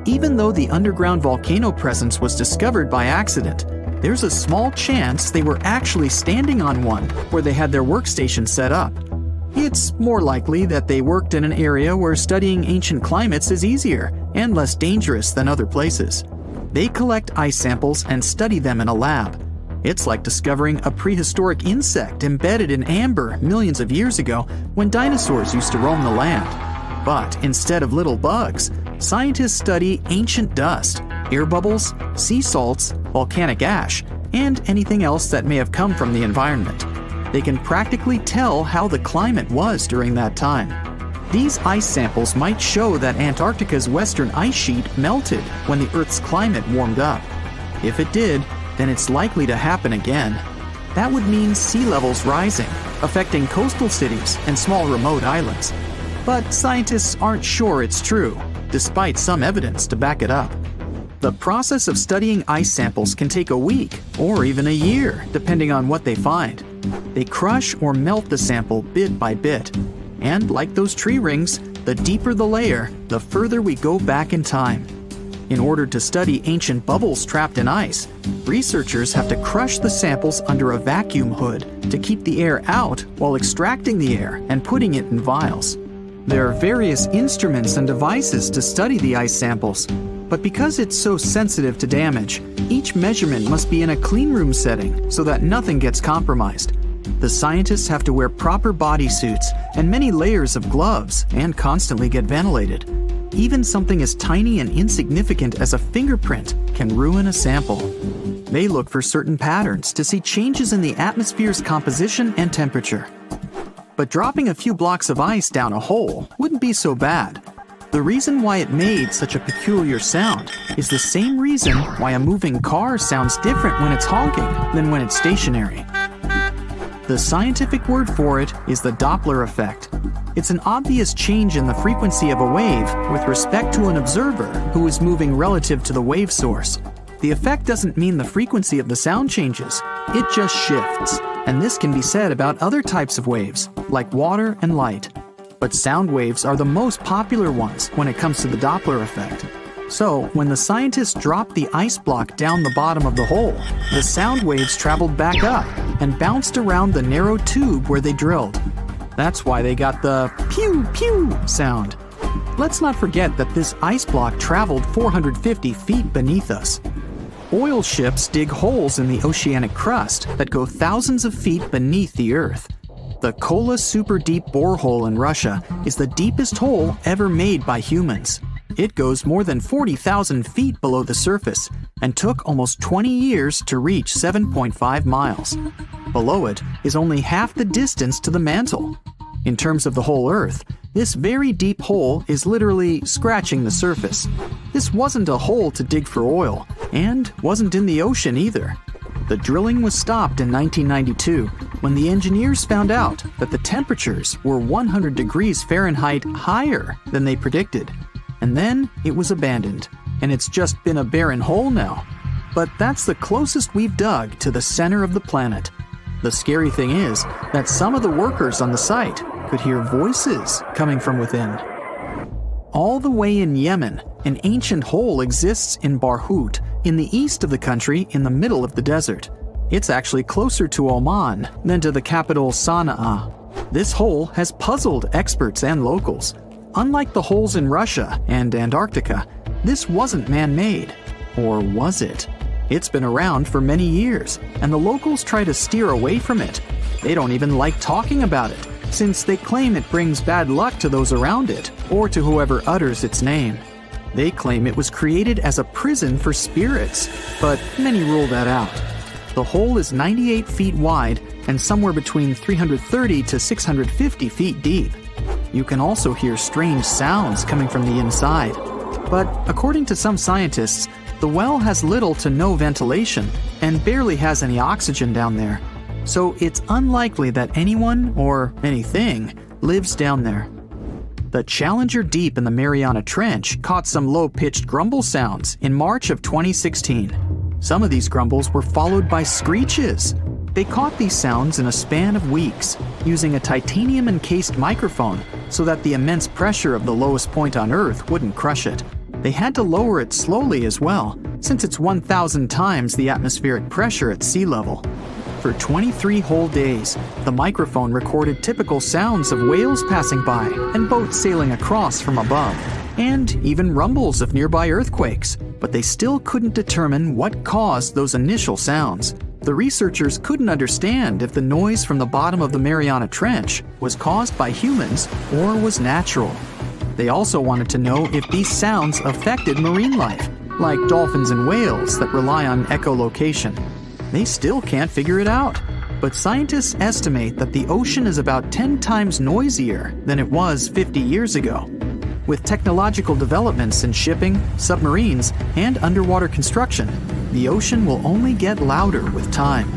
Even though the underground volcano presence was discovered by accident, there's a small chance they were actually standing on one where they had their workstation set up. It's more likely that they worked in an area where studying ancient climates is easier and less dangerous than other places. They collect ice samples and study them in a lab. It's like discovering a prehistoric insect embedded in amber millions of years ago when dinosaurs used to roam the land. But instead of little bugs, scientists study ancient dust, air bubbles, sea salts, volcanic ash, and anything else that may have come from the environment. They can practically tell how the climate was during that time. These ice samples might show that Antarctica's western ice sheet melted when the Earth's climate warmed up. If it did, then it's likely to happen again. That would mean sea levels rising, affecting coastal cities and small remote islands. But scientists aren't sure it's true, despite some evidence to back it up. The process of studying ice samples can take a week or even a year, depending on what they find. They crush or melt the sample bit by bit. And like those tree rings, the deeper the layer, the further we go back in time. In order to study ancient bubbles trapped in ice, researchers have to crush the samples under a vacuum hood to keep the air out while extracting the air and putting it in vials. There are various instruments and devices to study the ice samples, but because it's so sensitive to damage, each measurement must be in a clean room setting so that nothing gets compromised. The scientists have to wear proper bodysuits and many layers of gloves and constantly get ventilated. Even something as tiny and insignificant as a fingerprint can ruin a sample. They look for certain patterns to see changes in the atmosphere's composition and temperature. But dropping a few blocks of ice down a hole wouldn't be so bad. The reason why it made such a peculiar sound is the same reason why a moving car sounds different when it's honking than when it's stationary. The scientific word for it is the Doppler effect. It's an obvious change in the frequency of a wave with respect to an observer who is moving relative to the wave source. The effect doesn't mean the frequency of the sound changes, it just shifts. And this can be said about other types of waves, like water and light. But sound waves are the most popular ones when it comes to the Doppler effect. So, when the scientists dropped the ice block down the bottom of the hole, the sound waves traveled back up and bounced around the narrow tube where they drilled. That's why they got the pew pew sound. Let's not forget that this ice block traveled 450 feet beneath us. Oil ships dig holes in the oceanic crust that go thousands of feet beneath the Earth. The Kola Super Deep Borehole in Russia is the deepest hole ever made by humans. It goes more than 40,000 feet below the surface and took almost 20 years to reach 7.5 miles. Below it is only half the distance to the mantle. In terms of the whole Earth, this very deep hole is literally scratching the surface. This wasn't a hole to dig for oil, and wasn't in the ocean either. The drilling was stopped in 1992 when the engineers found out that the temperatures were 100 degrees Fahrenheit higher than they predicted. And then it was abandoned, and it's just been a barren hole now. But that's the closest we've dug to the center of the planet. The scary thing is that some of the workers on the site could hear voices coming from within. All the way in Yemen, an ancient hole exists in Barhout, in the east of the country in the middle of the desert. It's actually closer to Oman than to the capital Sana'a. This hole has puzzled experts and locals. Unlike the holes in Russia and Antarctica, this wasn't man-made. Or was it? It's been around for many years, and the locals try to steer away from it. They don't even like talking about it, since they claim it brings bad luck to those around it, or to whoever utters its name. They claim it was created as a prison for spirits, but many rule that out. The hole is 98 feet wide and somewhere between 330 to 650 feet deep. You can also hear strange sounds coming from the inside. But according to some scientists, the well has little to no ventilation and barely has any oxygen down there. So it's unlikely that anyone or anything lives down there. The Challenger Deep in the Mariana Trench caught some low-pitched grumble sounds in March of 2016. Some of these grumbles were followed by screeches. They caught these sounds in a span of weeks, using a titanium-encased microphone so that the immense pressure of the lowest point on Earth wouldn't crush it. They had to lower it slowly as well, since it's 1,000 times the atmospheric pressure at sea level. For 23 whole days, the microphone recorded typical sounds of whales passing by and boats sailing across from above, and even rumbles of nearby earthquakes, but they still couldn't determine what caused those initial sounds. The researchers couldn't understand if the noise from the bottom of the Mariana Trench was caused by humans or was natural. They also wanted to know if these sounds affected marine life, like dolphins and whales that rely on echolocation. They still can't figure it out. But scientists estimate that the ocean is about 10 times noisier than it was 50 years ago. With technological developments in shipping, submarines, and underwater construction, the ocean will only get louder with time.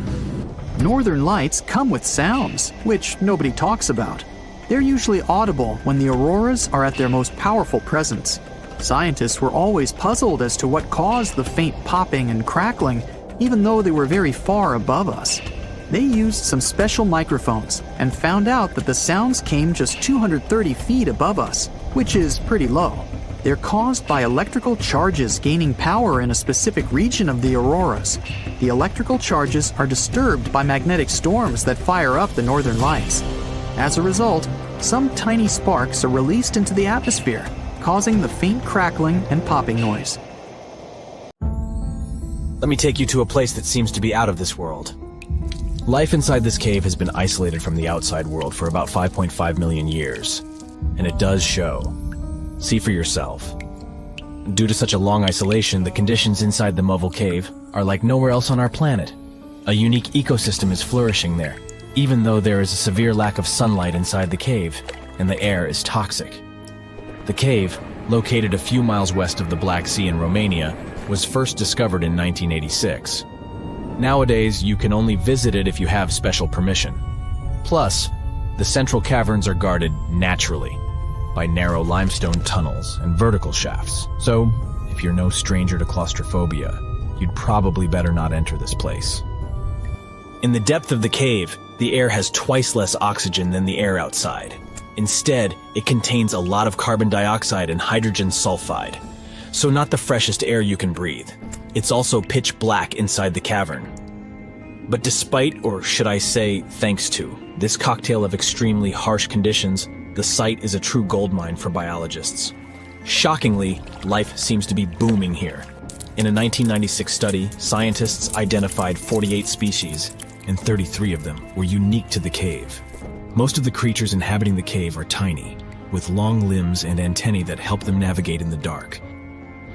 Northern lights come with sounds, which nobody talks about. They're usually audible when the auroras are at their most powerful presence. Scientists were always puzzled as to what caused the faint popping and crackling, even though they were very far above us. They used some special microphones and found out that the sounds came just 230 feet above us, which is pretty low. They're caused by electrical charges gaining power in a specific region of the auroras. The electrical charges are disturbed by magnetic storms that fire up the northern lights. As a result, some tiny sparks are released into the atmosphere, causing the faint crackling and popping noise. Let me take you to a place that seems to be out of this world. Life inside this cave has been isolated from the outside world for about 5.5 million years, and it does show. See for yourself. Due to such a long isolation, the conditions inside the Mobile Cave are like nowhere else on our planet. A unique ecosystem is flourishing there, even though there is a severe lack of sunlight inside the cave, and the air is toxic. The cave, located a few miles west of the Black Sea in Romania, was first discovered in 1986. Nowadays, you can only visit it if you have special permission. Plus, the central caverns are guarded naturally by narrow limestone tunnels and vertical shafts. So, if you're no stranger to claustrophobia, you'd probably better not enter this place. In the depth of the cave, the air has twice less oxygen than the air outside. Instead, it contains a lot of carbon dioxide and hydrogen sulfide, so not the freshest air you can breathe. It's also pitch black inside the cavern. But despite, or should I say thanks to, this cocktail of extremely harsh conditions, the site is a true goldmine for biologists. Shockingly, life seems to be booming here. In a 1996 study, scientists identified 48 species, and 33 of them were unique to the cave. Most of the creatures inhabiting the cave are tiny, with long limbs and antennae that help them navigate in the dark.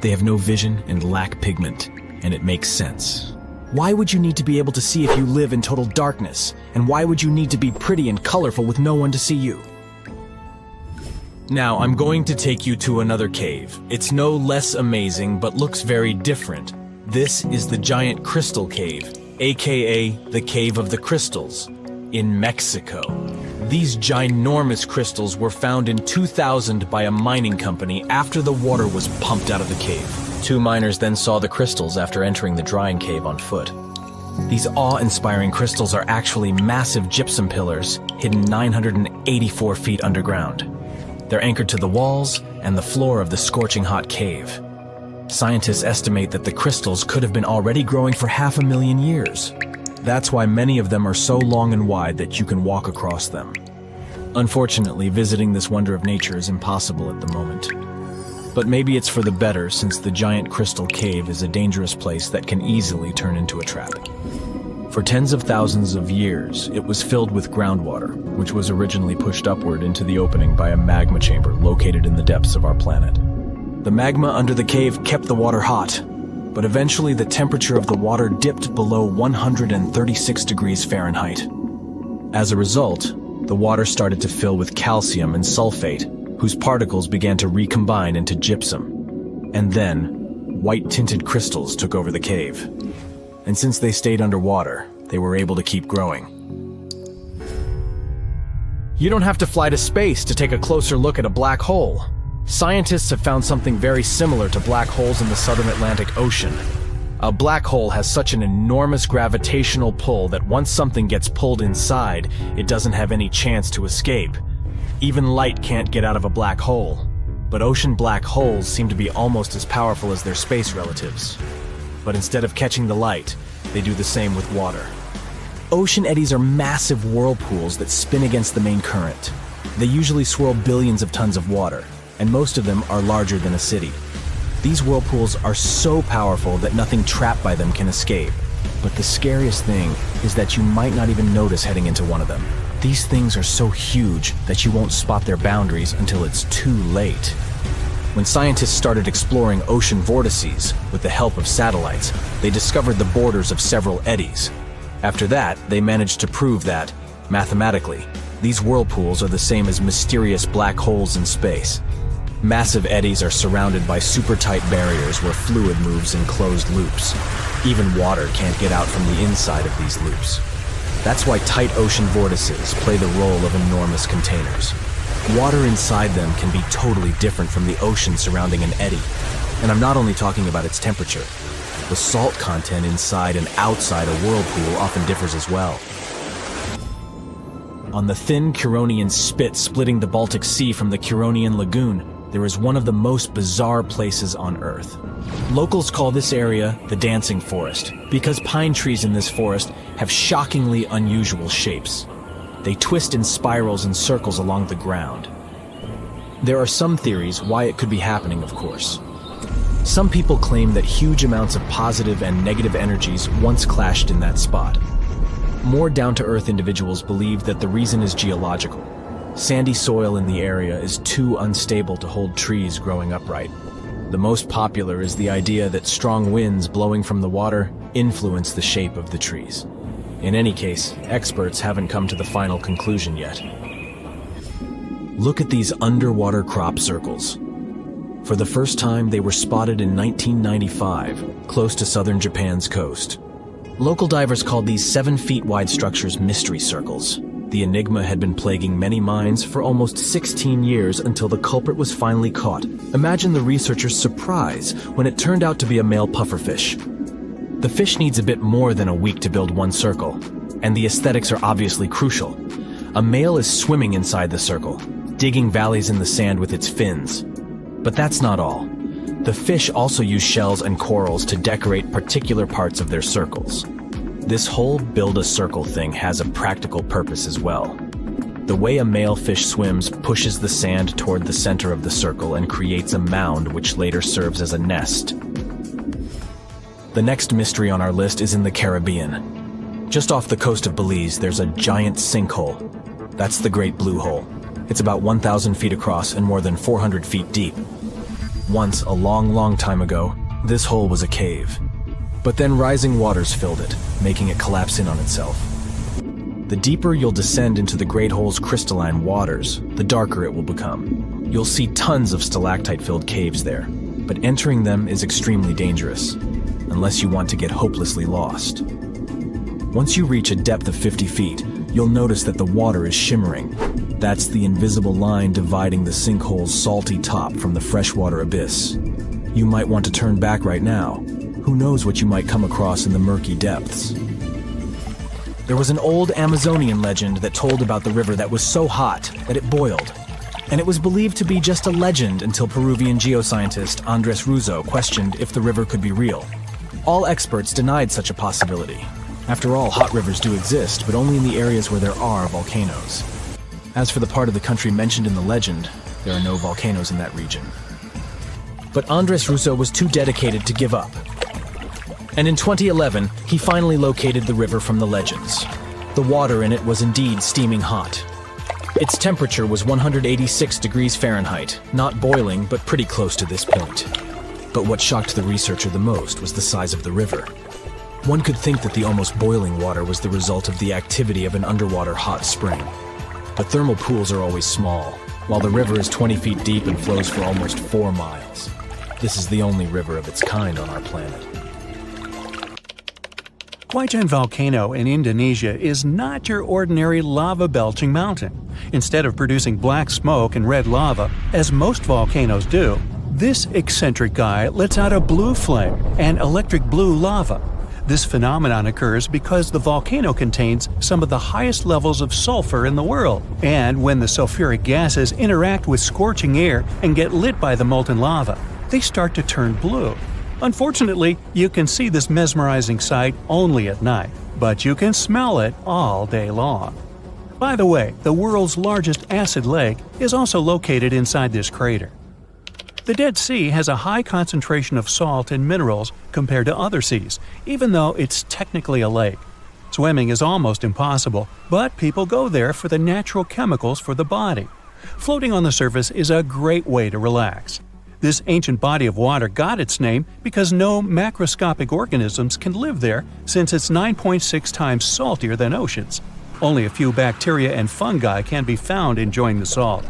They have no vision and lack pigment, and it makes sense. Why would you need to be able to see if you live in total darkness? And why would you need to be pretty and colorful with no one to see you? Now, I'm going to take you to another cave. It's no less amazing, but looks very different. This is the Giant Crystal Cave, aka the Cave of the Crystals, in Mexico. These ginormous crystals were found in 2000 by a mining company after the water was pumped out of the cave. 2 miners then saw the crystals after entering the drying cave on foot. These awe-inspiring crystals are actually massive gypsum pillars hidden 984 feet underground. They're anchored to the walls and the floor of the scorching hot cave. Scientists estimate that the crystals could have been already growing for 500,000 years. That's why many of them are so long and wide that you can walk across them. Unfortunately, visiting this wonder of nature is impossible at the moment. But maybe it's for the better, since the Giant Crystal Cave is a dangerous place that can easily turn into a trap. For tens of thousands of years, it was filled with groundwater, which was originally pushed upward into the opening by a magma chamber located in the depths of our planet. The magma under the cave kept the water hot, but eventually the temperature of the water dipped below 136 degrees Fahrenheit. As a result, the water started to fill with calcium and sulfate, whose particles began to recombine into gypsum. And then, white-tinted crystals took over the cave. And since they stayed underwater, they were able to keep growing. You don't have to fly to space to take a closer look at a black hole. Scientists have found something very similar to black holes in the southern Atlantic Ocean. A black hole has such an enormous gravitational pull that once something gets pulled inside, it doesn't have any chance to escape. Even light can't get out of a black hole. But ocean black holes seem to be almost as powerful as their space relatives. But instead of catching the light, they do the same with water. Ocean eddies are massive whirlpools that spin against the main current. They usually swirl billions of tons of water, and most of them are larger than a city. These whirlpools are so powerful that nothing trapped by them can escape. But the scariest thing is that you might not even notice heading into one of them. These things are so huge that you won't spot their boundaries until it's too late. When scientists started exploring ocean vortices with the help of satellites, they discovered the borders of several eddies. After that, they managed to prove that, mathematically, these whirlpools are the same as mysterious black holes in space. Massive eddies are surrounded by super-tight barriers where fluid moves in closed loops. Even water can't get out from the inside of these loops. That's why tight ocean vortices play the role of enormous containers. Water inside them can be totally different from the ocean surrounding an eddy. And I'm not only talking about its temperature. The salt content inside and outside a whirlpool often differs as well. On the thin Curonian spit splitting the Baltic Sea from the Curonian Lagoon, there is one of the most bizarre places on Earth. Locals call this area the Dancing Forest because pine trees in this forest have shockingly unusual shapes. They twist in spirals and circles along the ground. There are some theories why it could be happening, of course. Some people claim that huge amounts of positive and negative energies once clashed in that spot. More down-to-earth individuals believe that the reason is geological. Sandy soil in the area is too unstable to hold trees growing upright. The most popular is the idea that strong winds blowing from the water influence the shape of the trees. In any case, experts haven't come to the final conclusion yet. Look at these underwater crop circles. For the first time, they were spotted in 1995, close to southern Japan's coast. Local divers called these 7-feet-wide structures mystery circles. The enigma had been plaguing many minds for almost 16 years until the culprit was finally caught. Imagine the researchers' surprise when it turned out to be a male pufferfish. The fish needs a bit more than a week to build one circle, and the aesthetics are obviously crucial. A male is swimming inside the circle, digging valleys in the sand with its fins. But that's not all. The fish also use shells and corals to decorate particular parts of their circles. This whole build-a-circle thing has a practical purpose as well. The way a male fish swims pushes the sand toward the center of the circle and creates a mound which later serves as a nest. The next mystery on our list is in the Caribbean. Just off the coast of Belize, there's a giant sinkhole. That's the Great Blue Hole. It's about 1,000 feet across and more than 400 feet deep. Once, a long, long time ago, this hole was a cave. But then rising waters filled it, making it collapse in on itself. The deeper you'll descend into the Great Hole's crystalline waters, the darker it will become. You'll see tons of stalactite-filled caves there, but entering them is extremely dangerous, unless you want to get hopelessly lost. Once you reach a depth of 50 feet, you'll notice that the water is shimmering. That's the invisible line dividing the sinkhole's salty top from the freshwater abyss. You might want to turn back right now. Who knows what you might come across in the murky depths. There was an old Amazonian legend that told about the river that was so hot that it boiled. And it was believed to be just a legend until Peruvian geoscientist Andres Russo questioned if the river could be real. All experts denied such a possibility. After all, hot rivers do exist, but only in the areas where there are volcanoes. As for the part of the country mentioned in the legend, there are no volcanoes in that region. But Andres Russo was too dedicated to give up. And in 2011, he finally located the river from the legends. The water in it was indeed steaming hot. Its temperature was 186 degrees Fahrenheit, not boiling, but pretty close to this point. But what shocked the researcher the most was the size of the river. One could think that the almost boiling water was the result of the activity of an underwater hot spring. But thermal pools are always small, while the river is 20 feet deep and flows for almost 4 miles. This is the only river of its kind on our planet. Huaychan Volcano in Indonesia is not your ordinary lava-belching mountain. Instead of producing black smoke and red lava, as most volcanoes do, this eccentric guy lets out a blue flame and electric blue lava. This phenomenon occurs because the volcano contains some of the highest levels of sulfur in the world, and when the sulfuric gases interact with scorching air and get lit by the molten lava, they start to turn blue. Unfortunately, you can see this mesmerizing sight only at night, but you can smell it all day long. By the way, the world's largest acid lake is also located inside this crater. The Dead Sea has a high concentration of salt and minerals compared to other seas, even though it's technically a lake. Swimming is almost impossible, but people go there for the natural chemicals for the body. Floating on the surface is a great way to relax. This ancient body of water got its name because no macroscopic organisms can live there since it's 9.6 times saltier than oceans. Only a few bacteria and fungi can be found enjoying the salt.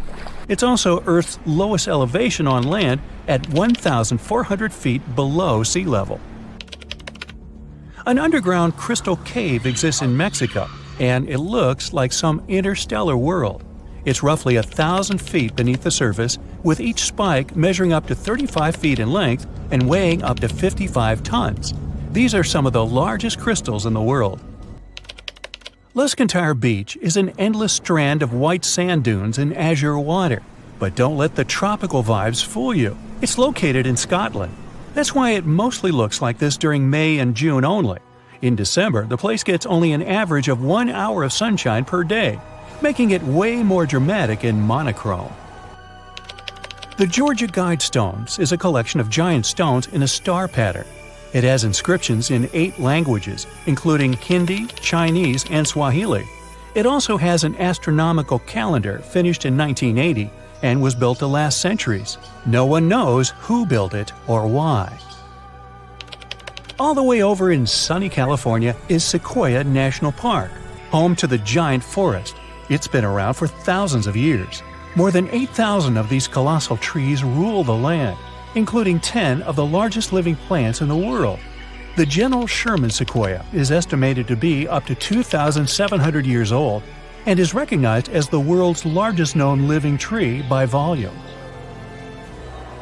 It's also Earth's lowest elevation on land at 1,400 feet below sea level. An underground crystal cave exists in Mexico, and it looks like some interstellar world. It's roughly 1,000 feet beneath the surface, with each spike measuring up to 35 feet in length and weighing up to 55 tons. These are some of the largest crystals in the world. Luscantire Beach is an endless strand of white sand dunes and azure water. But don't let the tropical vibes fool you. It's located in Scotland. That's why it mostly looks like this during May and June only. In December, the place gets only an average of 1 hour of sunshine per day, making it way more dramatic and monochrome. The Georgia Guidestones is a collection of giant stones in a star pattern. It has inscriptions in 8 languages, including Hindi, Chinese, and Swahili. It also has an astronomical calendar finished in 1980 and was built to last centuries. No one knows who built it or why. All the way over in sunny California is Sequoia National Park, home to the giant forest. It's been around for thousands of years. More than 8,000 of these colossal trees rule the land, including 10 of the largest living plants in the world. The General Sherman sequoia is estimated to be up to 2,700 years old and is recognized as the world's largest known living tree by volume.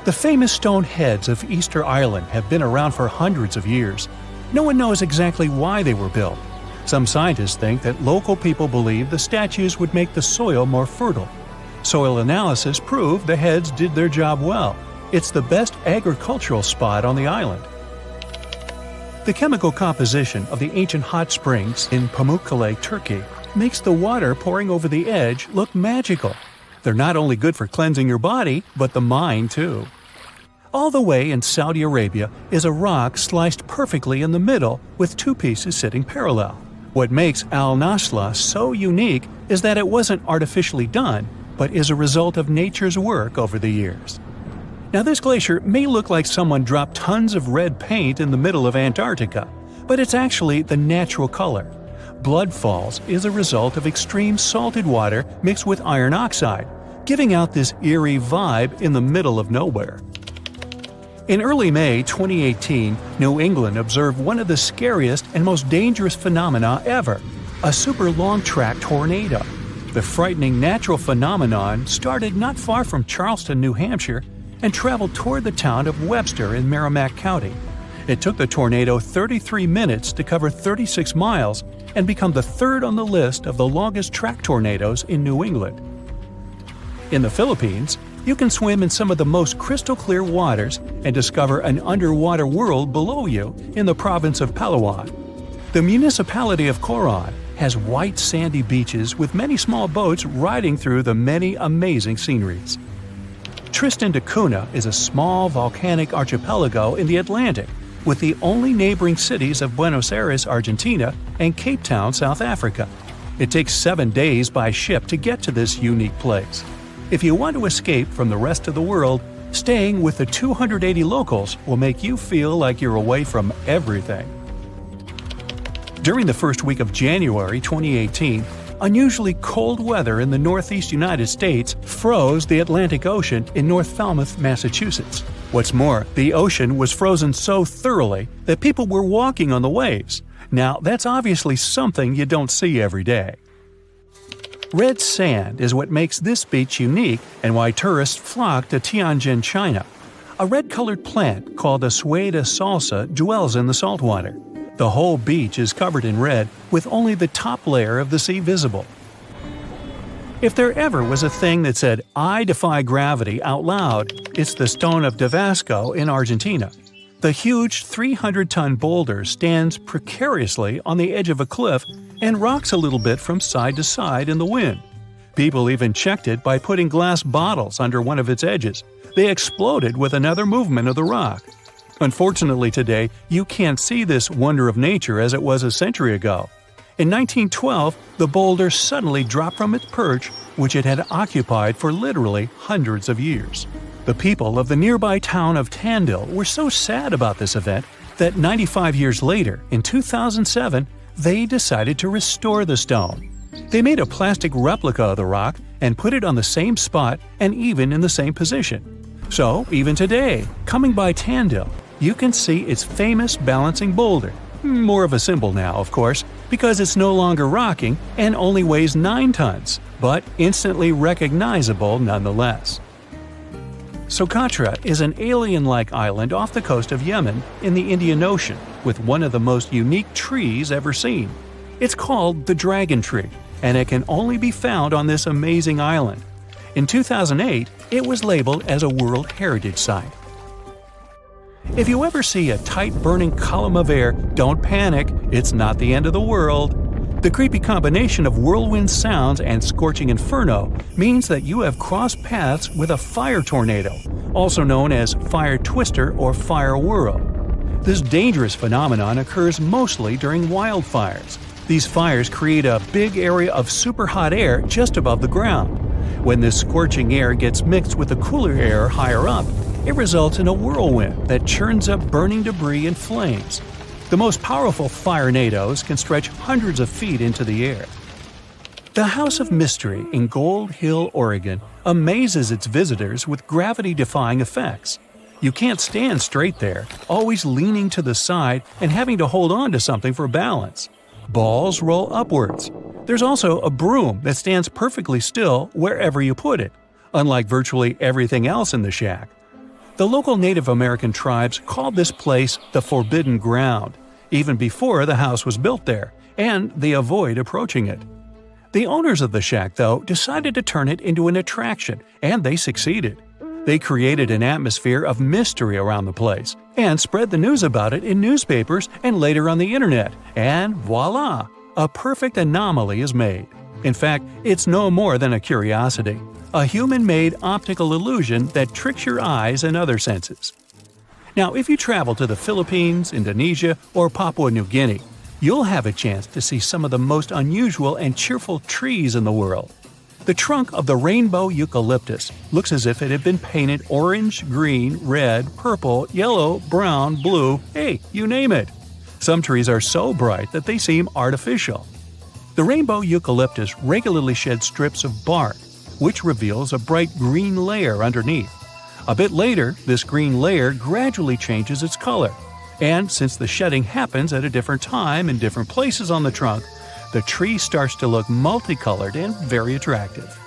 The famous stone heads of Easter Island have been around for hundreds of years. No one knows exactly why they were built. Some scientists think that local people believe the statues would make the soil more fertile. Soil analysis proved the heads did their job well. It's the best agricultural spot on the island. The chemical composition of the ancient hot springs in Pamukkale, Turkey, makes the water pouring over the edge look magical. They're not only good for cleansing your body, but the mind too. All the way in Saudi Arabia is a rock sliced perfectly in the middle with 2 pieces sitting parallel. What makes Al Nasla so unique is that it wasn't artificially done, but is a result of nature's work over the years. Now, this glacier may look like someone dropped tons of red paint in the middle of Antarctica, but it's actually the natural color. Blood Falls is a result of extreme salted water mixed with iron oxide, giving out this eerie vibe in the middle of nowhere. In early May 2018, New England observed one of the scariest and most dangerous phenomena ever, a super long-track tornado. The frightening natural phenomenon started not far from Charleston, New Hampshire, and traveled toward the town of Webster in Merrimack County. It took the tornado 33 minutes to cover 36 miles and become the 3rd on the list of the longest track tornadoes in New England. In the Philippines, you can swim in some of the most crystal-clear waters and discover an underwater world below you in the province of Palawan. The municipality of Coron has white sandy beaches with many small boats riding through the many amazing sceneries. Tristan da Cunha is a small volcanic archipelago in the Atlantic, with the only neighboring cities of Buenos Aires, Argentina, and Cape Town, South Africa. It takes 7 days by ship to get to this unique place. If you want to escape from the rest of the world, staying with the 280 locals will make you feel like you're away from everything. During the first week of January 2018, unusually cold weather in the northeast United States froze the Atlantic Ocean in North Falmouth, Massachusetts. What's more, the ocean was frozen so thoroughly that people were walking on the waves. Now, that's obviously something you don't see every day. Red sand is what makes this beach unique and why tourists flock to Tianjin, China. A red-colored plant called a Sueda salsa dwells in the saltwater. The whole beach is covered in red, with only the top layer of the sea visible. If there ever was a thing that said, "I defy gravity" out loud, it's the Stone of Davasco in Argentina. The huge 300-ton boulder stands precariously on the edge of a cliff and rocks a little bit from side to side in the wind. People even checked it by putting glass bottles under one of its edges. They exploded with another movement of the rock. Unfortunately today, you can't see this wonder of nature as it was a century ago. In 1912, the boulder suddenly dropped from its perch, which it had occupied for literally hundreds of years. The people of the nearby town of Tandil were so sad about this event that 95 years later, in 2007, they decided to restore the stone. They made a plastic replica of the rock and put it on the same spot and even in the same position. So, even today, coming by Tandil, you can see its famous balancing boulder. More of a symbol now, of course, because it's no longer rocking and only weighs 9 tons, but instantly recognizable nonetheless. Socotra is an alien-like island off the coast of Yemen in the Indian Ocean with one of the most unique trees ever seen. It's called the dragon tree, and it can only be found on this amazing island. In 2008, it was labeled as a World Heritage Site. If you ever see a tight burning column of air, don't panic, it's not the end of the world. The creepy combination of whirlwind sounds and scorching inferno means that you have crossed paths with a fire tornado, also known as fire twister or fire whirl. This dangerous phenomenon occurs mostly during wildfires. These fires create a big area of superhot air just above the ground. When this scorching air gets mixed with the cooler air higher up, it results in a whirlwind that churns up burning debris and flames. The most powerful firenadoes can stretch hundreds of feet into the air. The House of Mystery in Gold Hill, Oregon, amazes its visitors with gravity-defying effects. You can't stand straight there, always leaning to the side and having to hold on to something for balance. Balls roll upwards. There's also a broom that stands perfectly still wherever you put it, unlike virtually everything else in the shack. The local Native American tribes called this place the Forbidden Ground, even before the house was built there, and they avoid approaching it. The owners of the shack, though, decided to turn it into an attraction, and they succeeded. They created an atmosphere of mystery around the place, and spread the news about it in newspapers and later on the internet, and voila! A perfect anomaly is made. In fact, it's no more than a curiosity. A human-made optical illusion that tricks your eyes and other senses. Now, if you travel to the Philippines, Indonesia, or Papua New Guinea, you'll have a chance to see some of the most unusual and cheerful trees in the world. The trunk of the rainbow eucalyptus looks as if it had been painted orange, green, red, purple, yellow, brown, blue, hey, you name it. Some trees are so bright that they seem artificial. The rainbow eucalyptus regularly sheds strips of bark, which reveals a bright green layer underneath. A bit later, this green layer gradually changes its color, and since the shedding happens at a different time in different places on the trunk, the tree starts to look multicolored and very attractive.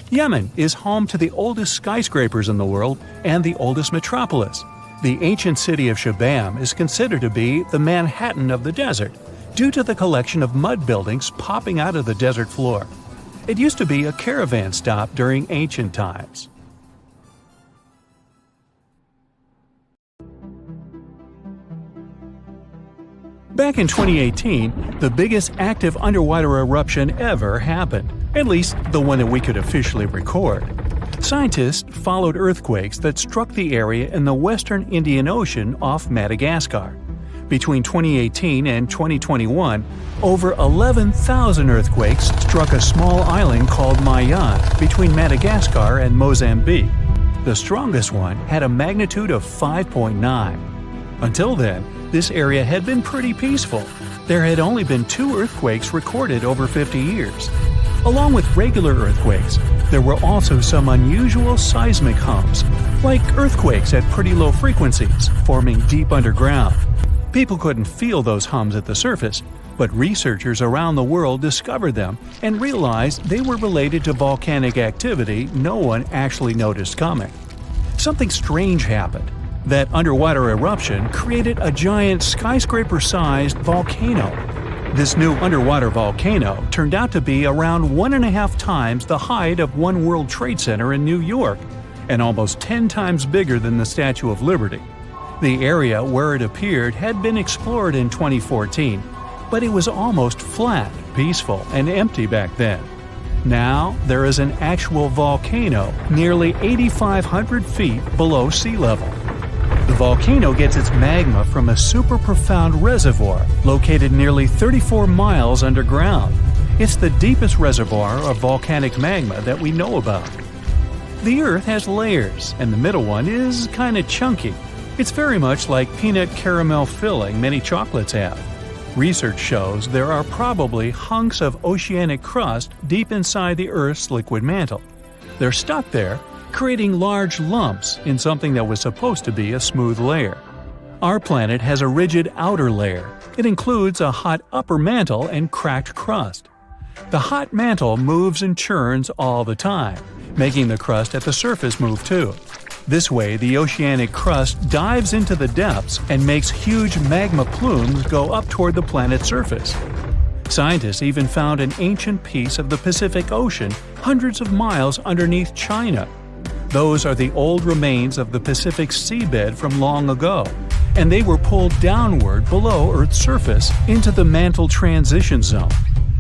Yemen is home to the oldest skyscrapers in the world and the oldest metropolis. The ancient city of Shabam is considered to be the Manhattan of the desert, due to the collection of mud buildings popping out of the desert floor. It used to be a caravan stop during ancient times. Back in 2018, the biggest active underwater eruption ever happened, at least the one that we could officially record. Scientists followed earthquakes that struck the area in the western Indian Ocean off Madagascar. Between 2018 and 2021, over 11,000 earthquakes struck a small island called Mayan between Madagascar and Mozambique. The strongest one had a magnitude of 5.9. Until then, this area had been pretty peaceful. There had only been 2 earthquakes recorded over 50 years. Along with regular earthquakes, there were also some unusual seismic hums, like earthquakes at pretty low frequencies, forming deep underground. People couldn't feel those hums at the surface, but researchers around the world discovered them and realized they were related to volcanic activity no one actually noticed coming. Something strange happened. That underwater eruption created a giant skyscraper-sized volcano. This new underwater volcano turned out to be around 1.5 times the height of One World Trade Center in New York, and almost 10 times bigger than the Statue of Liberty. The area where it appeared had been explored in 2014, but it was almost flat, peaceful, and empty back then. Now, there is an actual volcano nearly 8,500 feet below sea level. The volcano gets its magma from a super profound reservoir located nearly 34 miles underground. It's the deepest reservoir of volcanic magma that we know about. The Earth has layers, and the middle one is kinda chunky. It's very much like peanut caramel filling many chocolates have. Research shows there are probably hunks of oceanic crust deep inside the Earth's liquid mantle. They're stuck there, creating large lumps in something that was supposed to be a smooth layer. Our planet has a rigid outer layer. It includes a hot upper mantle and cracked crust. The hot mantle moves and churns all the time, making the crust at the surface move too. This way, the oceanic crust dives into the depths and makes huge magma plumes go up toward the planet's surface. Scientists even found an ancient piece of the Pacific Ocean hundreds of miles underneath China. Those are the old remains of the Pacific seabed from long ago, and they were pulled downward below Earth's surface into the mantle transition zone.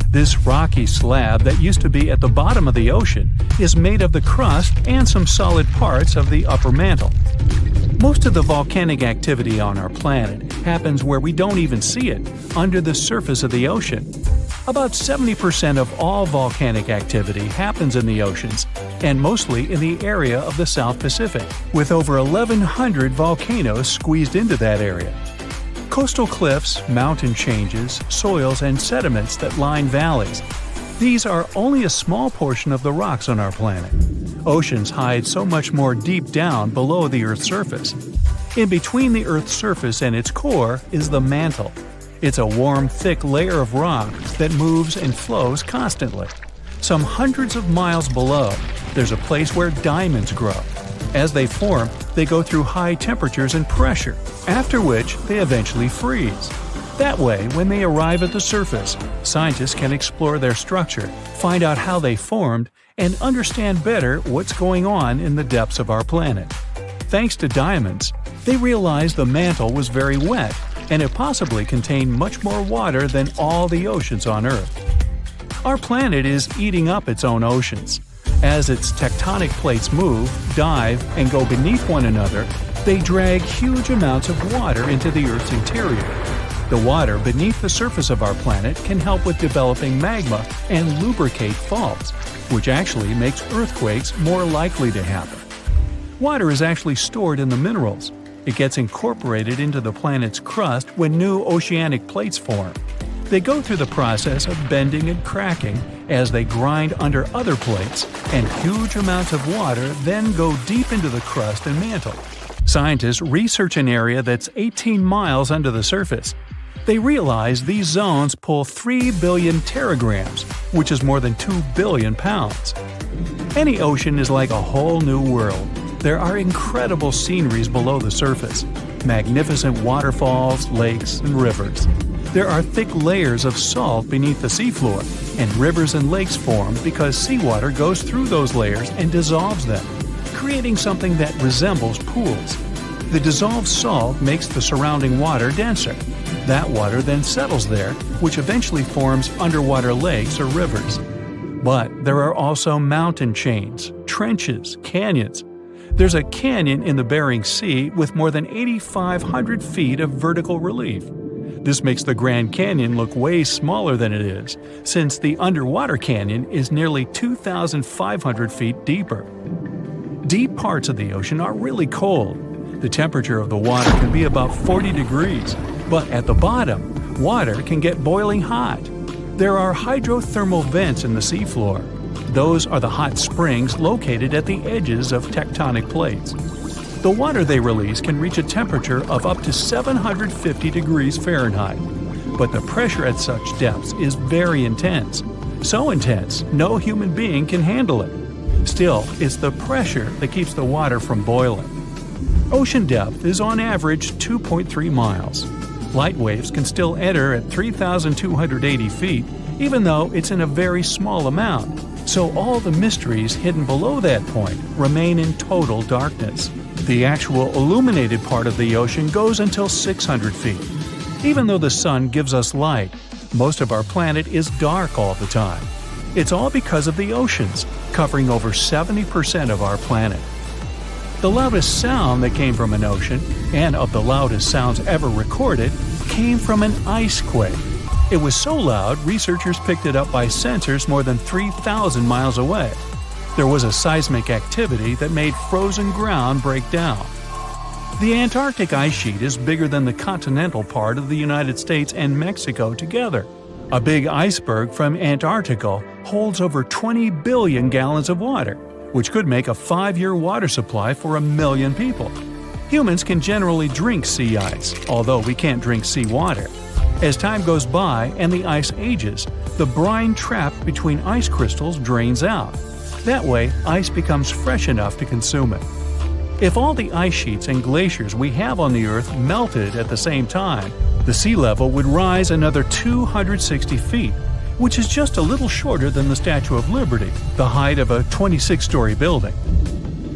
This rocky slab that used to be at the bottom of the ocean is made of the crust and some solid parts of the upper mantle. Most of the volcanic activity on our planet happens where we don't even see it, under the surface of the ocean. About 70% of all volcanic activity happens in the oceans, and mostly in the area of the South Pacific, with over 1,100 volcanoes squeezed into that area. Coastal cliffs, mountain changes, soils, and sediments that line valleys. These are only a small portion of the rocks on our planet. Oceans hide so much more deep down below the Earth's surface. In between the Earth's surface and its core is the mantle. It's a warm, thick layer of rock that moves and flows constantly. Some hundreds of miles below, there's a place where diamonds grow. As they form, they go through high temperatures and pressure, after which they eventually freeze. That way, when they arrive at the surface, scientists can explore their structure, find out how they formed, and understand better what's going on in the depths of our planet. Thanks to diamonds, they realized the mantle was very wet, and it possibly contained much more water than all the oceans on Earth. Our planet is eating up its own oceans. As its tectonic plates move, dive, and go beneath one another, they drag huge amounts of water into the Earth's interior. The water beneath the surface of our planet can help with developing magma and lubricate faults, which actually makes earthquakes more likely to happen. Water is actually stored in the minerals. It gets incorporated into the planet's crust when new oceanic plates form. They go through the process of bending and cracking as they grind under other plates, and huge amounts of water then go deep into the crust and mantle. Scientists research an area that's 18 miles under the surface. They realize these zones pull 3 billion teragrams, which is more than 2 billion pounds. Any ocean is like a whole new world. There are incredible sceneries below the surface, magnificent waterfalls, lakes, and rivers. There are thick layers of salt beneath the seafloor, and rivers and lakes form because seawater goes through those layers and dissolves them, creating something that resembles pools. The dissolved salt makes the surrounding water denser. That water then settles there, which eventually forms underwater lakes or rivers. But there are also mountain chains, trenches, canyons. There's a canyon in the Bering Sea with more than 8,500 feet of vertical relief. This makes the Grand Canyon look way smaller than it is, since the underwater canyon is nearly 2,500 feet deeper. Deep parts of the ocean are really cold. The temperature of the water can be about 40 degrees, but at the bottom, water can get boiling hot. There are hydrothermal vents in the seafloor. Those are the hot springs located at the edges of tectonic plates. The water they release can reach a temperature of up to 750 degrees Fahrenheit, but the pressure at such depths is very intense. So intense, no human being can handle it. Still, it's the pressure that keeps the water from boiling. Ocean depth is on average 2.3 miles. Light waves can still enter at 3,280 feet, even though it's in a very small amount, so all the mysteries hidden below that point remain in total darkness. The actual illuminated part of the ocean goes until 600 feet. Even though the sun gives us light, most of our planet is dark all the time. It's all because of the oceans, covering over 70% of our planet. The loudest sound that came from an ocean, and of the loudest sounds ever recorded, came from an ice quake. It was so loud, researchers picked it up by sensors more than 3,000 miles away. There was a seismic activity that made frozen ground break down. The Antarctic ice sheet is bigger than the continental part of the United States and Mexico together. A big iceberg from Antarctica holds over 20 billion gallons of water, which could make a 5-year water supply for 1 million people. Humans can generally drink sea ice, although we can't drink sea water. As time goes by and the ice ages, the brine trapped between ice crystals drains out. That way, ice becomes fresh enough to consume it. If all the ice sheets and glaciers we have on the Earth melted at the same time, the sea level would rise another 260 feet, which is just a little shorter than the Statue of Liberty, the height of a 26-story building.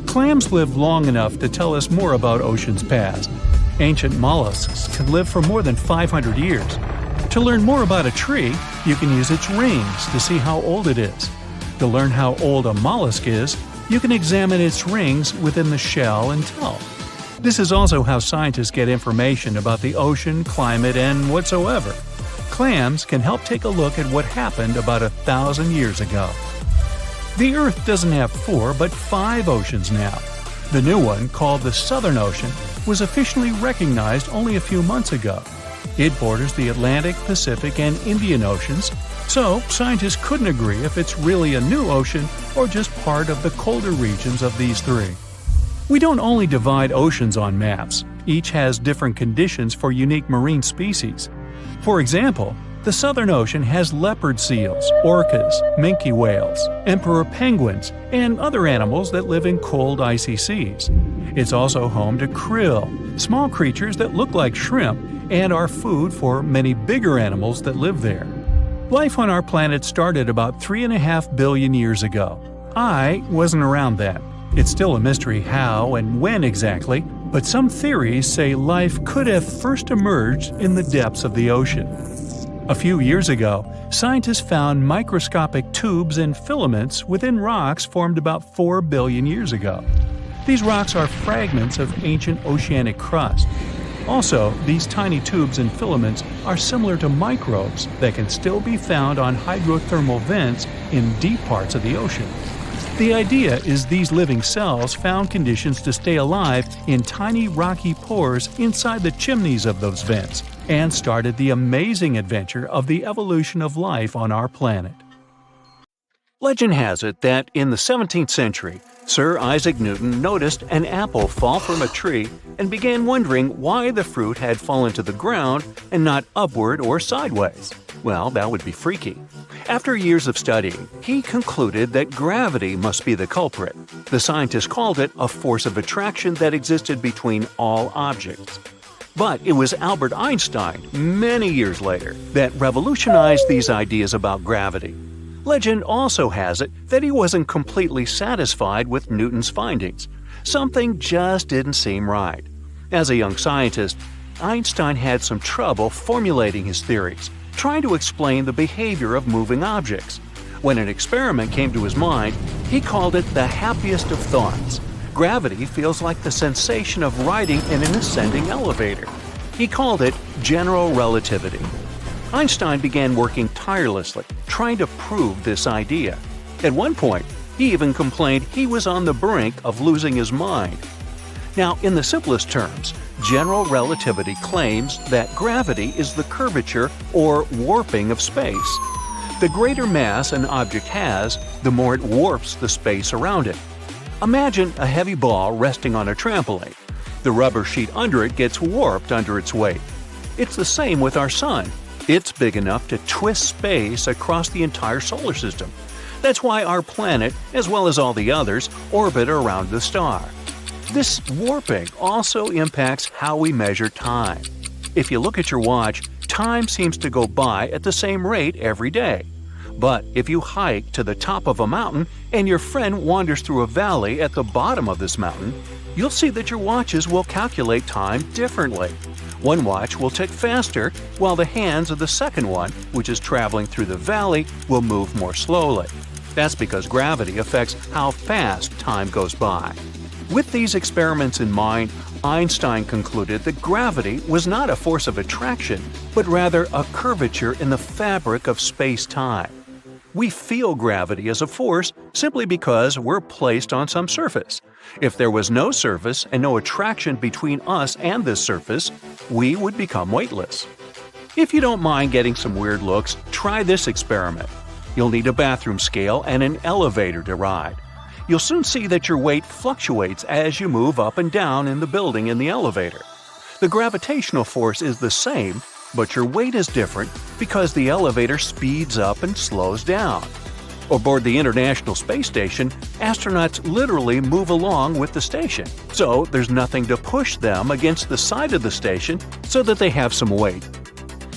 Clams live long enough to tell us more about oceans past. Ancient mollusks can live for more than 500 years. To learn more about a tree, you can use its rings to see how old it is. To learn how old a mollusk is, you can examine its rings within the shell and tell. This is also how scientists get information about the ocean, climate, and whatsoever. Clams can help take a look at what happened about 1,000 years ago. The Earth doesn't have 4 but 5 oceans now. The new one, called the Southern Ocean, was officially recognized only a few months ago. It borders the Atlantic, Pacific, and Indian Oceans, so scientists couldn't agree if it's really a new ocean or just part of the colder regions of these 3. We don't only divide oceans on maps. Each has different conditions for unique marine species. For example, the Southern Ocean has leopard seals, orcas, minke whales, emperor penguins, and other animals that live in cold, icy seas. It's also home to krill, small creatures that look like shrimp and are food for many bigger animals that live there. Life on our planet started about 3.5 billion years ago. I wasn't around then. It's still a mystery how and when exactly, but some theories say life could have first emerged in the depths of the ocean. A few years ago, scientists found microscopic tubes and filaments within rocks formed about 4 billion years ago. These rocks are fragments of ancient oceanic crust. Also, these tiny tubes and filaments are similar to microbes that can still be found on hydrothermal vents in deep parts of the ocean. The idea is these living cells found conditions to stay alive in tiny rocky pores inside the chimneys of those vents, and started the amazing adventure of the evolution of life on our planet. Legend has it that in the 17th century, Sir Isaac Newton noticed an apple fall from a tree and began wondering why the fruit had fallen to the ground and not upward or sideways. Well, that would be freaky. After years of studying, he concluded that gravity must be the culprit. The scientists called it a force of attraction that existed between all objects. But it was Albert Einstein, many years later, that revolutionized these ideas about gravity. Legend also has it that he wasn't completely satisfied with Newton's findings. Something just didn't seem right. As a young scientist, Einstein had some trouble formulating his theories, trying to explain the behavior of moving objects. When an experiment came to his mind, he called it the happiest of thoughts. Gravity feels like the sensation of riding in an ascending elevator. He called it general relativity. Einstein began working tirelessly, trying to prove this idea. At one point, he even complained he was on the brink of losing his mind. Now, in the simplest terms, general relativity claims that gravity is the curvature or warping of space. The greater mass an object has, the more it warps the space around it. Imagine a heavy ball resting on a trampoline. The rubber sheet under it gets warped under its weight. It's the same with our sun. It's big enough to twist space across the entire solar system. That's why our planet, as well as all the others, orbit around the star. This warping also impacts how we measure time. If you look at your watch, time seems to go by at the same rate every day. But if you hike to the top of a mountain and your friend wanders through a valley at the bottom of this mountain, you'll see that your watches will calculate time differently. One watch will tick faster, while the hands of the second one, which is traveling through the valley, will move more slowly. That's because gravity affects how fast time goes by. With these experiments in mind, Einstein concluded that gravity was not a force of attraction, but rather a curvature in the fabric of space-time. We feel gravity as a force simply because we're placed on some surface. If there was no surface and no attraction between us and this surface, we would become weightless. If you don't mind getting some weird looks, try this experiment. You'll need a bathroom scale and an elevator to ride. You'll soon see that your weight fluctuates as you move up and down in the building in the elevator. The gravitational force is the same, but your weight is different because the elevator speeds up and slows down. Aboard the International Space Station, astronauts literally move along with the station, so there's nothing to push them against the side of the station so that they have some weight.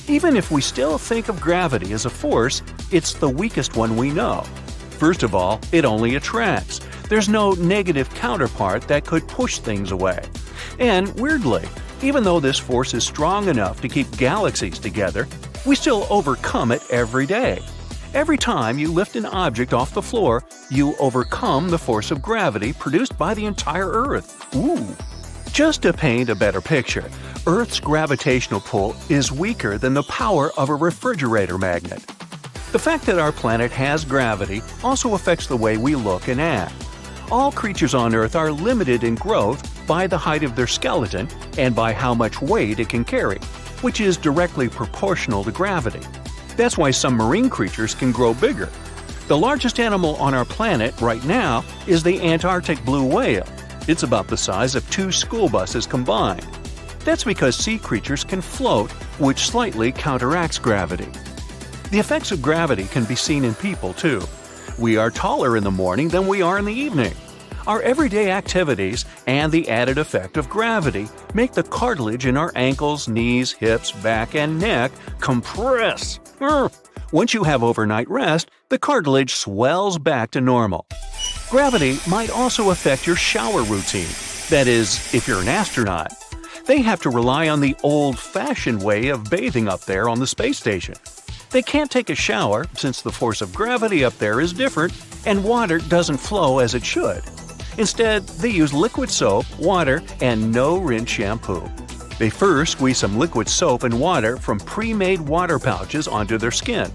Even if we still think of gravity as a force, it's the weakest one we know. First of all, it only attracts. There's no negative counterpart that could push things away. And weirdly, even though this force is strong enough to keep galaxies together, we still overcome it every day. Every time you lift an object off the floor, you overcome the force of gravity produced by the entire Earth. Ooh! Just to paint a better picture, Earth's gravitational pull is weaker than the power of a refrigerator magnet. The fact that our planet has gravity also affects the way we look and act. All creatures on Earth are limited in growth by the height of their skeleton and by how much weight it can carry, which is directly proportional to gravity. That's why some marine creatures can grow bigger. The largest animal on our planet right now is the Antarctic blue whale. It's about the size of 2 school buses combined. That's because sea creatures can float, which slightly counteracts gravity. The effects of gravity can be seen in people, too. We are taller in the morning than we are in the evening. Our everyday activities and the added effect of gravity make the cartilage in our ankles, knees, hips, back, and neck compress. Once you have overnight rest, the cartilage swells back to normal. Gravity might also affect your shower routine. That is, if you're an astronaut. They have to rely on the old-fashioned way of bathing up there on the space station. They can't take a shower since the force of gravity up there is different and water doesn't flow as it should. Instead, they use liquid soap, water, and no-rinse shampoo. They first squeeze some liquid soap and water from pre-made water pouches onto their skin.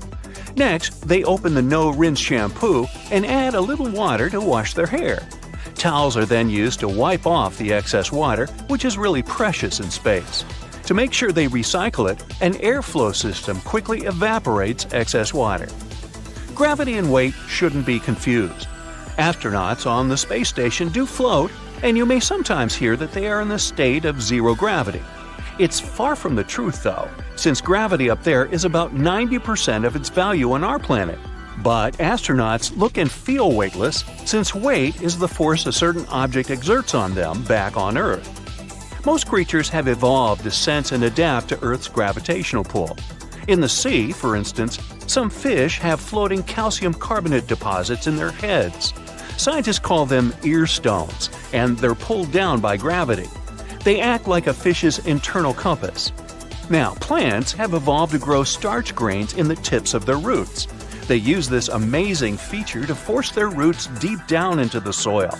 Next, they open the no-rinse shampoo and add a little water to wash their hair. Towels are then used to wipe off the excess water, which is really precious in space. To make sure they recycle it, an airflow system quickly evaporates excess water. Gravity and weight shouldn't be confused. Astronauts on the space station do float, and you may sometimes hear that they are in the state of zero gravity. It's far from the truth, though, since gravity up there is about 90% of its value on our planet. But astronauts look and feel weightless, since weight is the force a certain object exerts on them back on Earth. Most creatures have evolved to sense and adapt to Earth's gravitational pull. In the sea, for instance, some fish have floating calcium carbonate deposits in their heads. Scientists call them ear stones, and they're pulled down by gravity. They act like a fish's internal compass. Now, plants have evolved to grow starch grains in the tips of their roots. They use this amazing feature to force their roots deep down into the soil.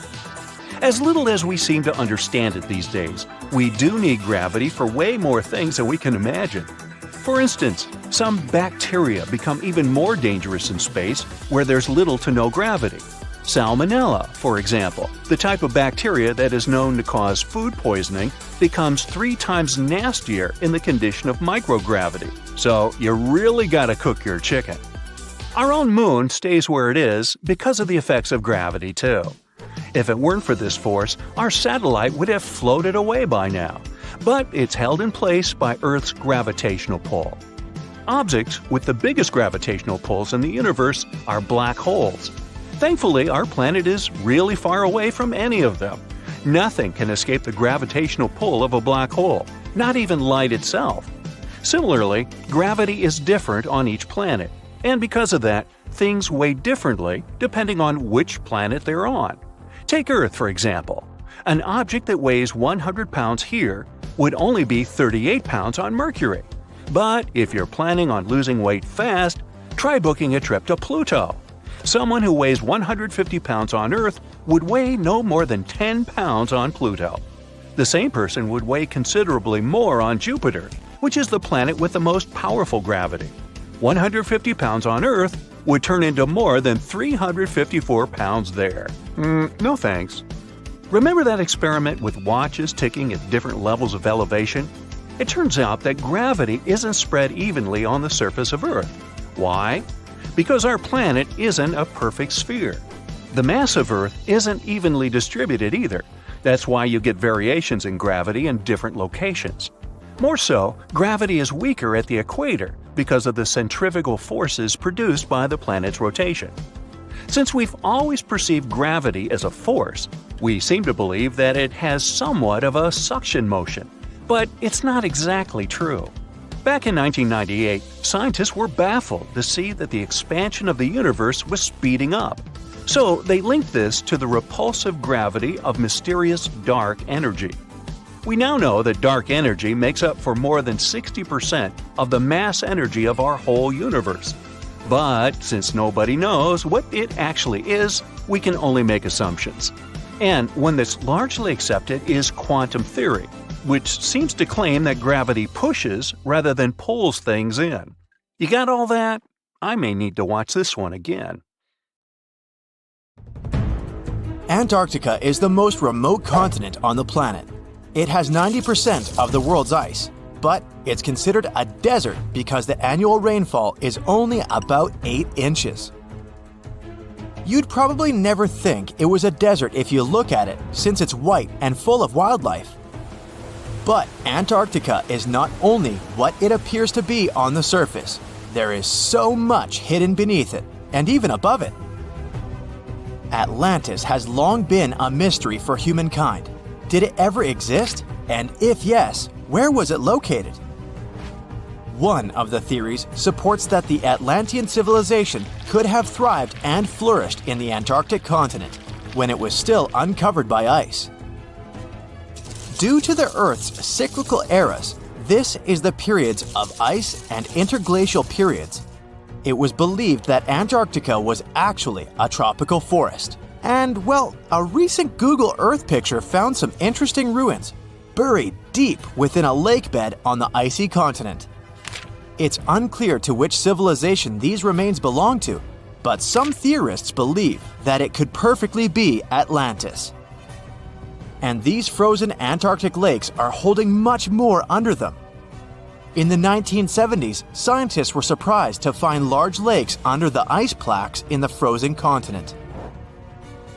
As little as we seem to understand it these days, we do need gravity for way more things than we can imagine. For instance, some bacteria become even more dangerous in space where there's little to no gravity. Salmonella, for example, the type of bacteria that is known to cause food poisoning, becomes 3 times nastier in the condition of microgravity. So you really gotta cook your chicken. Our own moon stays where it is because of the effects of gravity, too. If it weren't for this force, our satellite would have floated away by now. But it's held in place by Earth's gravitational pull. Objects with the biggest gravitational pulls in the universe are black holes. Thankfully, our planet is really far away from any of them. Nothing can escape the gravitational pull of a black hole, not even light itself. Similarly, gravity is different on each planet, and because of that, things weigh differently depending on which planet they're on. Take Earth, for example. An object that weighs 100 pounds here would only be 38 pounds on Mercury. But if you're planning on losing weight fast, try booking a trip to Pluto. Someone who weighs 150 pounds on Earth would weigh no more than 10 pounds on Pluto. The same person would weigh considerably more on Jupiter, which is the planet with the most powerful gravity. 150 pounds on Earth would turn into more than 354 pounds there. No thanks. Remember that experiment with watches ticking at different levels of elevation? It turns out that gravity isn't spread evenly on the surface of Earth. Why? Because our planet isn't a perfect sphere. The mass of Earth isn't evenly distributed either. That's why you get variations in gravity in different locations. More so, gravity is weaker at the equator because of the centrifugal forces produced by the planet's rotation. Since we've always perceived gravity as a force, we seem to believe that it has somewhat of a suction motion. But it's not exactly true. Back in 1998, scientists were baffled to see that the expansion of the universe was speeding up. So they linked this to the repulsive gravity of mysterious dark energy. We now know that dark energy makes up for more than 60% of the mass energy of our whole universe. But since nobody knows what it actually is, we can only make assumptions. And one that's largely accepted is quantum theory, which seems to claim that gravity pushes rather than pulls things in. You got all that? I may need to watch this one again. Antarctica is the most remote continent on the planet. It has 90% of the world's ice, but it's considered a desert because the annual rainfall is only about 8 inches. You'd probably never think it was a desert if you look at it, since it's white and full of wildlife. But Antarctica is not only what it appears to be on the surface. There is so much hidden beneath it, and even above it. Atlantis has long been a mystery for humankind. Did it ever exist? And if yes, where was it located? One of the theories supports that the Atlantean civilization could have thrived and flourished in the Antarctic continent when it was still uncovered by ice. Due to the Earth's cyclical eras, this is the periods of ice and interglacial periods. It was believed that Antarctica was actually a tropical forest. And, well, a recent Google Earth picture found some interesting ruins, buried deep within a lake bed on the icy continent. It's unclear to which civilization these remains belong to, but some theorists believe that it could perfectly be Atlantis. And these frozen Antarctic lakes are holding much more under them. In the 1970s, scientists were surprised to find large lakes under the ice plaques in the frozen continent.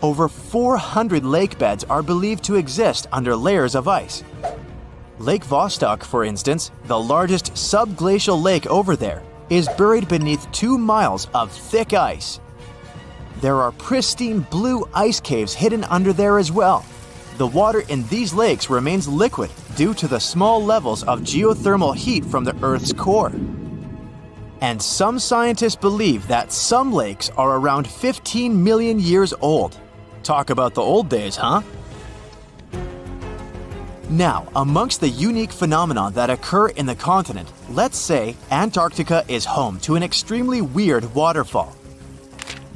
Over 400 lake beds are believed to exist under layers of ice. Lake Vostok, for instance, the largest subglacial lake over there, is buried beneath 2 miles of thick ice. There are pristine blue ice caves hidden under there as well. The water in these lakes remains liquid due to the small levels of geothermal heat from the Earth's core. And some scientists believe that some lakes are around 15 million years old. Talk about the old days, huh? Now, amongst the unique phenomena that occur in the continent, let's say Antarctica is home to an extremely weird waterfall.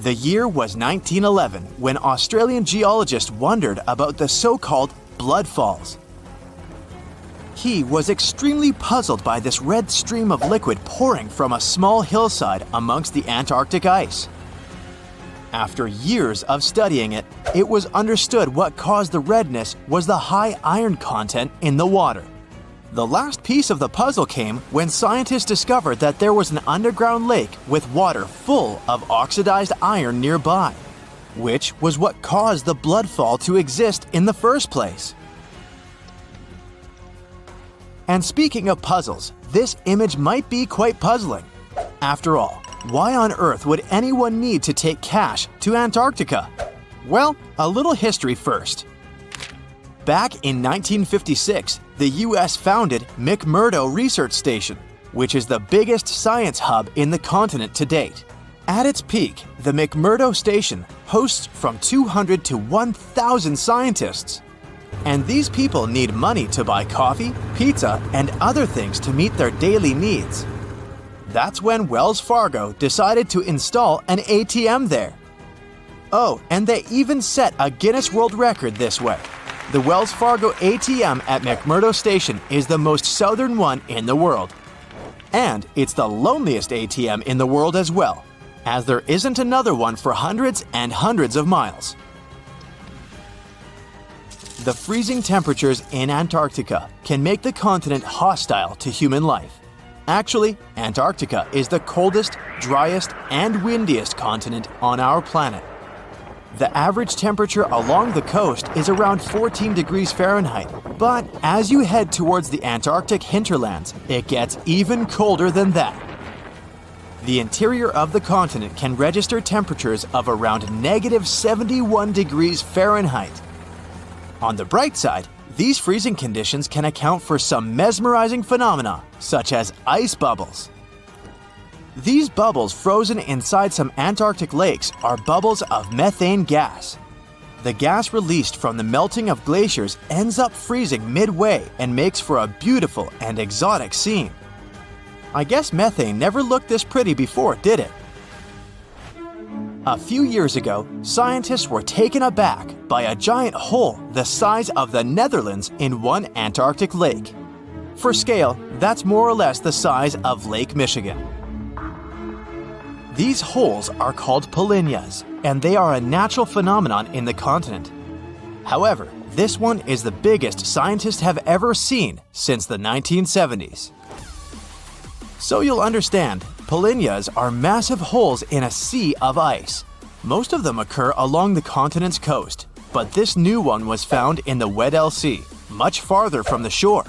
The year was 1911 when Australian geologists wondered about the so-called blood falls. He was extremely puzzled by this red stream of liquid pouring from a small hillside amongst the Antarctic ice. After years of studying it, it was understood what caused the redness was the high iron content in the water. The last piece of the puzzle came when scientists discovered that there was an underground lake with water full of oxidized iron nearby, which was what caused the blood fall to exist in the first place. And speaking of puzzles, this image might be quite puzzling. After all, why on earth would anyone need to take cash to Antarctica? Well, a little history first. Back in 1956, the US founded McMurdo Research Station, which is the biggest science hub in the continent to date. At its peak, the McMurdo Station hosts from 200 to 1,000 scientists. And these people need money to buy coffee, pizza, and other things to meet their daily needs. That's when Wells Fargo decided to install an ATM there, Oh, and they even set a Guinness World Record this way. The Wells Fargo ATM at McMurdo Station is the most southern one in the world. And it's the loneliest ATM in the world as well, as there isn't another one for hundreds and hundreds of miles. The freezing temperatures in Antarctica can make the continent hostile to human life. Actually, Antarctica is the coldest, driest, and windiest continent on our planet. The average temperature along the coast is around 14 degrees Fahrenheit, but as you head towards the Antarctic hinterlands, it gets even colder than that. The interior of the continent can register temperatures of around -71 degrees Fahrenheit. On the bright side, these freezing conditions can account for some mesmerizing phenomena, such as ice bubbles. These bubbles frozen inside some Antarctic lakes are bubbles of methane gas. The gas released from the melting of glaciers ends up freezing midway and makes for a beautiful and exotic scene. I guess methane never looked this pretty before, did it? A few years ago, scientists were taken aback by a giant hole the size of the Netherlands in one Antarctic lake. For scale, that's more or less the size of Lake Michigan. These holes are called polynyas, and they are a natural phenomenon in the continent. However, this one is the biggest scientists have ever seen since the 1970s. So you'll understand, polynyas are massive holes in a sea of ice. Most of them occur along the continent's coast, but this new one was found in the Weddell Sea, much farther from the shore.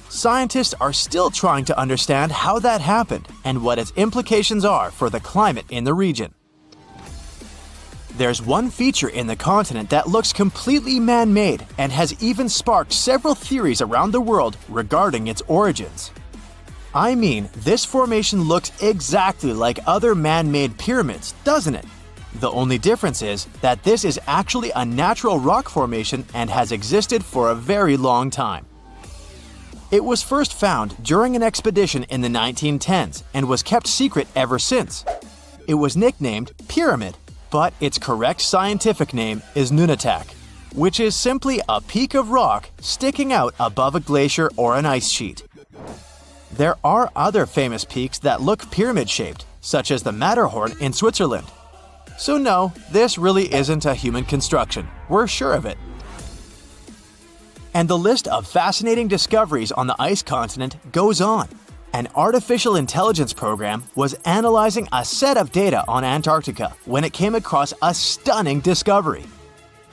Scientists are still trying to understand how that happened and what its implications are for the climate in the region. There's one feature in the continent that looks completely man-made and has even sparked several theories around the world regarding its origins. I mean, this formation looks exactly like other man-made pyramids, doesn't it? The only difference is that this is actually a natural rock formation and has existed for a very long time. It was first found during an expedition in the 1910s and was kept secret ever since. It was nicknamed Pyramid, but its correct scientific name is Nunatak, which is simply a peak of rock sticking out above a glacier or an ice sheet. There are other famous peaks that look pyramid-shaped, such as the Matterhorn in Switzerland. So no, this really isn't a human construction, we're sure of it. And the list of fascinating discoveries on the ice continent goes on. An artificial intelligence program was analyzing a set of data on Antarctica when it came across a stunning discovery.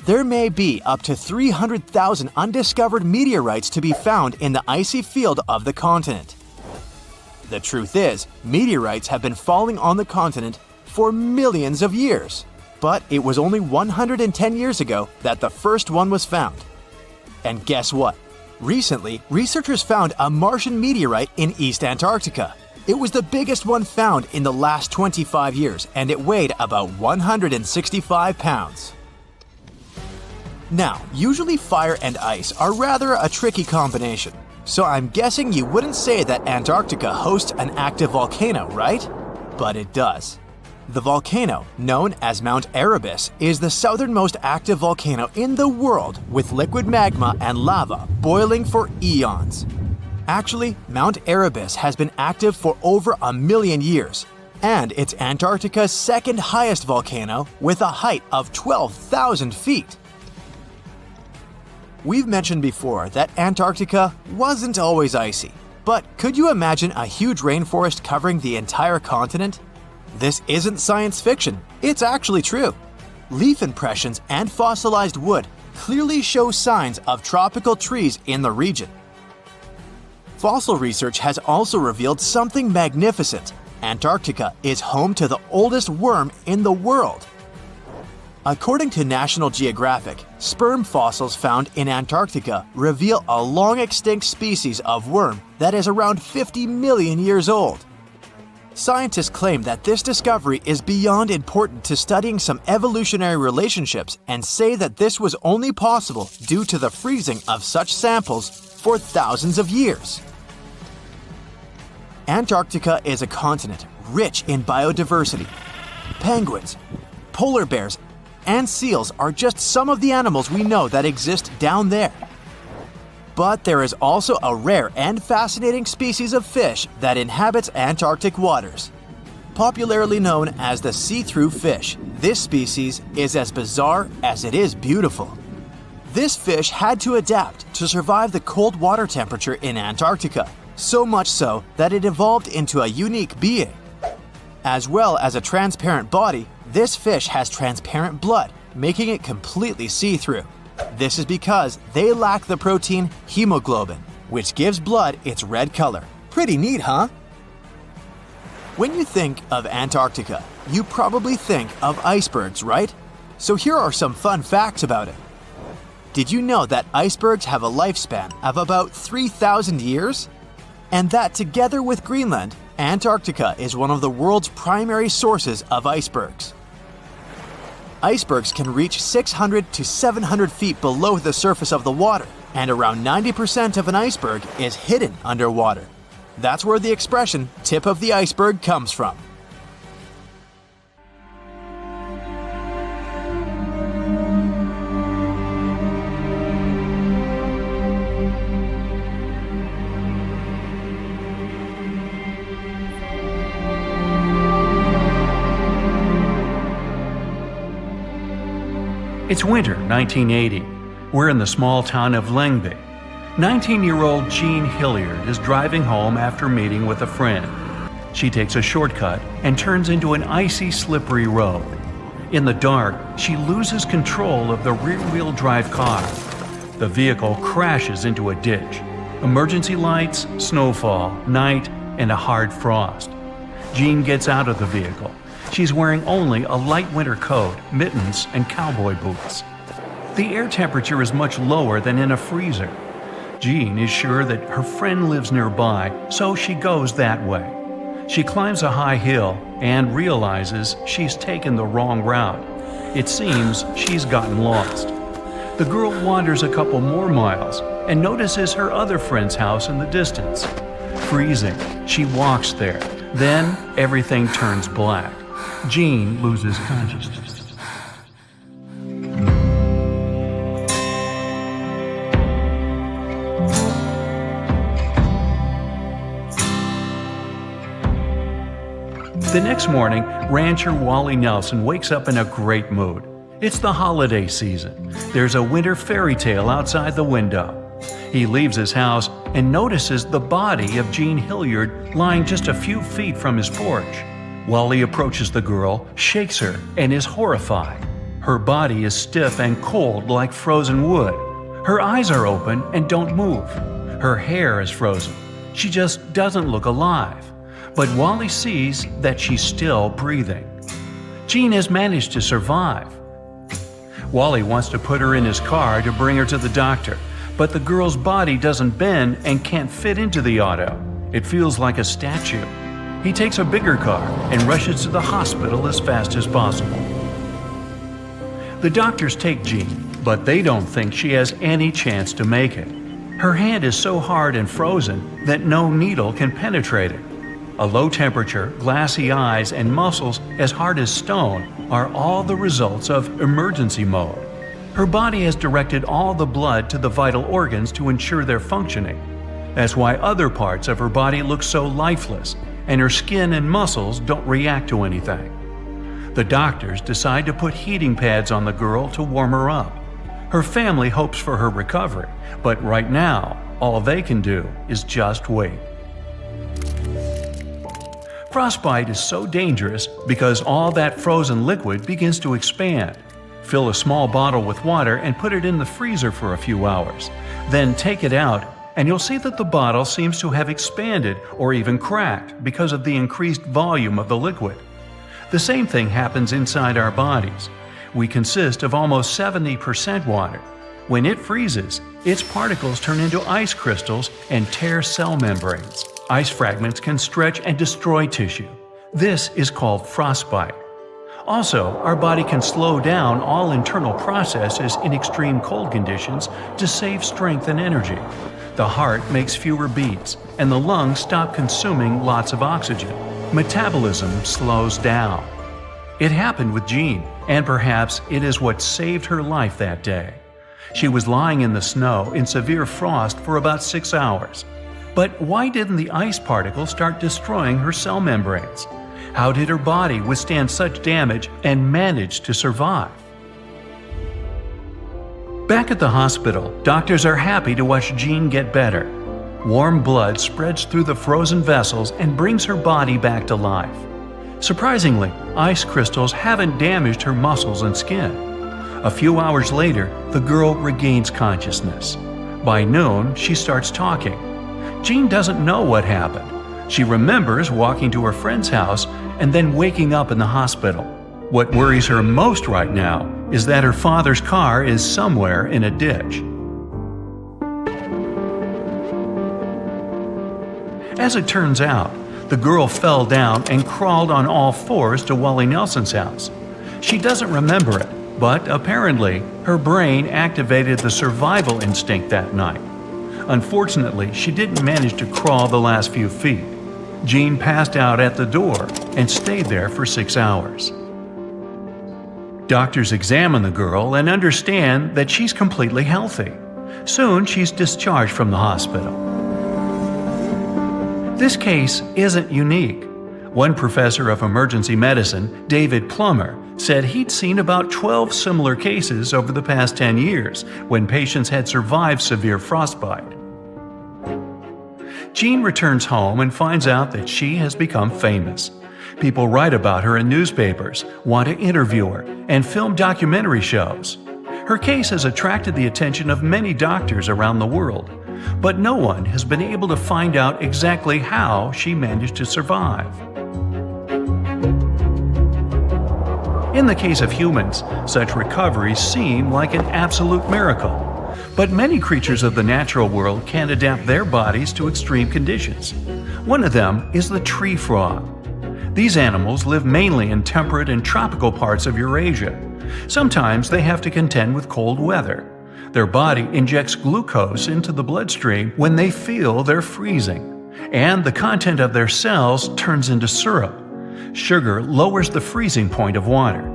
There may be up to 300,000 undiscovered meteorites to be found in the icy field of the continent. The truth is, meteorites have been falling on the continent for millions of years. But it was only 110 years ago that the first one was found. And guess what? Recently, researchers found a Martian meteorite in East Antarctica. It was the biggest one found in the last 25 years, and it weighed about 165 pounds. Now, usually fire and ice are rather a tricky combination, so I'm guessing you wouldn't say that Antarctica hosts an active volcano, right? But it does. The volcano, known as Mount Erebus, is the southernmost active volcano in the world with liquid magma and lava boiling for eons. Actually, Mount Erebus has been active for over 1 million years, and it's Antarctica's second highest volcano with a height of 12,000 feet. We've mentioned before that Antarctica wasn't always icy, but could you imagine a huge rainforest covering the entire continent? This isn't science fiction, it's actually true. Leaf impressions and fossilized wood clearly show signs of tropical trees in the region. Fossil research has also revealed something magnificent. Antarctica is home to the oldest worm in the world. According to National Geographic, sperm fossils found in Antarctica reveal a long-extinct species of worm that is around 50 million years old. Scientists claim that this discovery is beyond important to studying some evolutionary relationships and say that this was only possible due to the freezing of such samples for thousands of years. Antarctica is a continent rich in biodiversity. Penguins, polar bears, and seals are just some of the animals we know that exist down there. But there is also a rare and fascinating species of fish that inhabits Antarctic waters. Popularly known as the see-through fish, this species is as bizarre as it is beautiful. This fish had to adapt to survive the cold water temperature in Antarctica, so much so that it evolved into a unique being. As well as a transparent body, this fish has transparent blood, making it completely see-through. This is because they lack the protein hemoglobin, which gives blood its red color. Pretty neat, huh? When you think of Antarctica, you probably think of icebergs, right? So here are some fun facts about it. Did you know that icebergs have a lifespan of about 3,000 years? And that together with Greenland, Antarctica is one of the world's primary sources of icebergs. Icebergs can reach 600 to 700 feet below the surface of the water, and around 90% of an iceberg is hidden underwater. That's where the expression "tip of the iceberg" comes from. It's winter 1980. We're in the small town of Lyngby. 19-year-old Jean Hilliard is driving home after meeting with a friend. She takes a shortcut and turns into an icy, slippery road. In the dark, she loses control of the rear-wheel drive car. The vehicle crashes into a ditch. Emergency lights, snowfall, night, and a hard frost. Jean gets out of the vehicle. She's wearing only a light winter coat, mittens, and cowboy boots. The air temperature is much lower than in a freezer. Jean is sure that her friend lives nearby, so she goes that way. She climbs a high hill and realizes she's taken the wrong route. It seems she's gotten lost. The girl wanders a couple more miles and notices her other friend's house in the distance. Freezing, she walks there. Then everything turns black. Jean loses consciousness. The next morning, rancher Wally Nelson wakes up in a great mood. It's the holiday season. There's a winter fairy tale outside the window. He leaves his house and notices the body of Jean Hilliard lying just a few feet from his porch. Wally approaches the girl, shakes her, and is horrified. Her body is stiff and cold like frozen wood. Her eyes are open and don't move. Her hair is frozen. She just doesn't look alive. But Wally sees that she's still breathing. Jean has managed to survive. Wally wants to put her in his car to bring her to the doctor, but the girl's body doesn't bend and can't fit into the auto. It feels like a statue. He takes a bigger car and rushes to the hospital as fast as possible. The doctors take Jean, but they don't think she has any chance to make it. Her hand is so hard and frozen that no needle can penetrate it. A low temperature, glassy eyes, and muscles as hard as stone are all the results of emergency mode. Her body has directed all the blood to the vital organs to ensure their functioning. That's why other parts of her body look so lifeless, and her skin and muscles don't react to anything. The doctors decide to put heating pads on the girl to warm her up. Her family hopes for her recovery, but right now, all they can do is just wait. Frostbite is so dangerous because all that frozen liquid begins to expand. Fill a small bottle with water and put it in the freezer for a few hours. Then take it out, and you'll see that the bottle seems to have expanded or even cracked because of the increased volume of the liquid. The same thing happens inside our bodies. We consist of almost 70% water. When it freezes, its particles turn into ice crystals and tear cell membranes. Ice fragments can stretch and destroy tissue. This is called frostbite. Also, our body can slow down all internal processes in extreme cold conditions to save strength and energy. The heart makes fewer beats, and the lungs stop consuming lots of oxygen. Metabolism slows down. It happened with Jean, and perhaps it is what saved her life that day. She was lying in the snow in severe frost for about 6 hours. But why didn't the ice particles start destroying her cell membranes? How did her body withstand such damage and manage to survive? Back at the hospital, doctors are happy to watch Jean get better. Warm blood spreads through the frozen vessels and brings her body back to life. Surprisingly, ice crystals haven't damaged her muscles and skin. A few hours later, the girl regains consciousness. By noon, she starts talking. Jean doesn't know what happened. She remembers walking to her friend's house and then waking up in the hospital. What worries her most right now is that her father's car is somewhere in a ditch. As it turns out, the girl fell down and crawled on all fours to Wally Nelson's house. She doesn't remember it, but apparently her brain activated the survival instinct that night. Unfortunately, she didn't manage to crawl the last few feet. Jean passed out at the door and stayed there for 6 hours. Doctors examine the girl and understand that she's completely healthy. Soon, she's discharged from the hospital. This case isn't unique. One professor of emergency medicine, David Plummer, said he'd seen about 12 similar cases over the past 10 years when patients had survived severe frostbite. Jean returns home and finds out that she has become famous. People write about her in newspapers, want to interview her, and film documentary shows. Her case has attracted the attention of many doctors around the world, but no one has been able to find out exactly how she managed to survive. In the case of humans, such recoveries seem like an absolute miracle. But many creatures of the natural world can adapt their bodies to extreme conditions. One of them is the tree frog. These animals live mainly in temperate and tropical parts of Eurasia. Sometimes they have to contend with cold weather. Their body injects glucose into the bloodstream when they feel they're freezing, and the content of their cells turns into syrup. Sugar lowers the freezing point of water.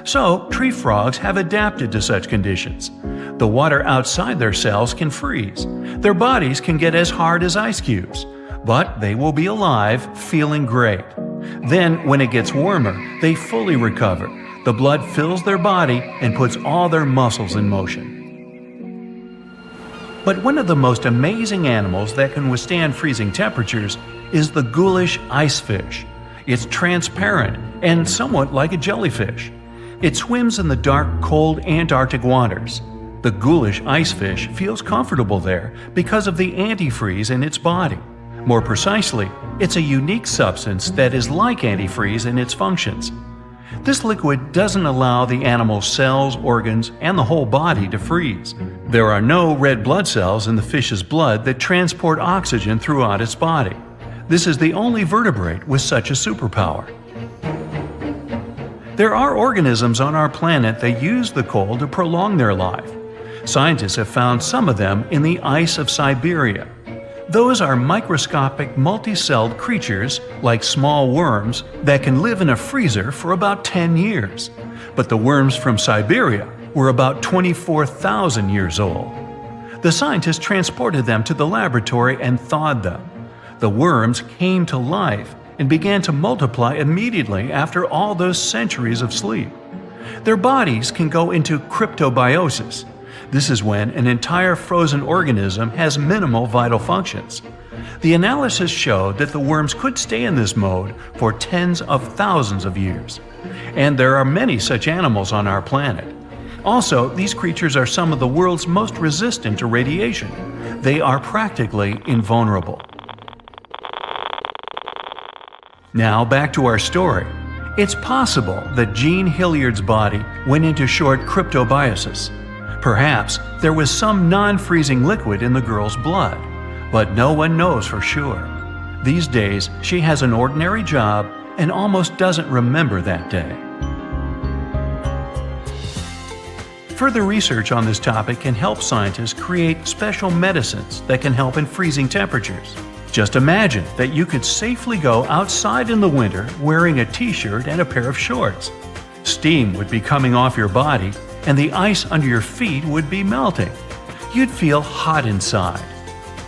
So, tree frogs have adapted to such conditions. The water outside their cells can freeze. Their bodies can get as hard as ice cubes, but they will be alive, feeling great. Then, when it gets warmer, they fully recover. The blood fills their body and puts all their muscles in motion. But one of the most amazing animals that can withstand freezing temperatures is the ghoulish icefish. It's transparent and somewhat like a jellyfish. It swims in the dark, cold Antarctic waters. The ghoulish icefish feels comfortable there because of the antifreeze in its body. More precisely, it's a unique substance that is like antifreeze in its functions. This liquid doesn't allow the animal's cells, organs, and the whole body to freeze. There are no red blood cells in the fish's blood that transport oxygen throughout its body. This is the only vertebrate with such a superpower. There are organisms on our planet that use the cold to prolong their life. Scientists have found some of them in the ice of Siberia. Those are microscopic, multi-celled creatures, like small worms, that can live in a freezer for about 10 years. But the worms from Siberia were about 24,000 years old. The scientists transported them to the laboratory and thawed them. The worms came to life and began to multiply immediately after all those centuries of sleep. Their bodies can go into cryptobiosis. This is when an entire frozen organism has minimal vital functions. The analysis showed that the worms could stay in this mode for tens of thousands of years. And there are many such animals on our planet. Also, these creatures are some of the world's most resistant to radiation. They are practically invulnerable. Now back to our story. It's possible that Jean Hilliard's body went into short cryptobiosis. Perhaps there was some non-freezing liquid in the girl's blood, but no one knows for sure. These days, she has an ordinary job and almost doesn't remember that day. Further research on this topic can help scientists create special medicines that can help in freezing temperatures. Just imagine that you could safely go outside in the winter wearing a t-shirt and a pair of shorts. Steam would be coming off your body, and the ice under your feet would be melting. You'd feel hot inside.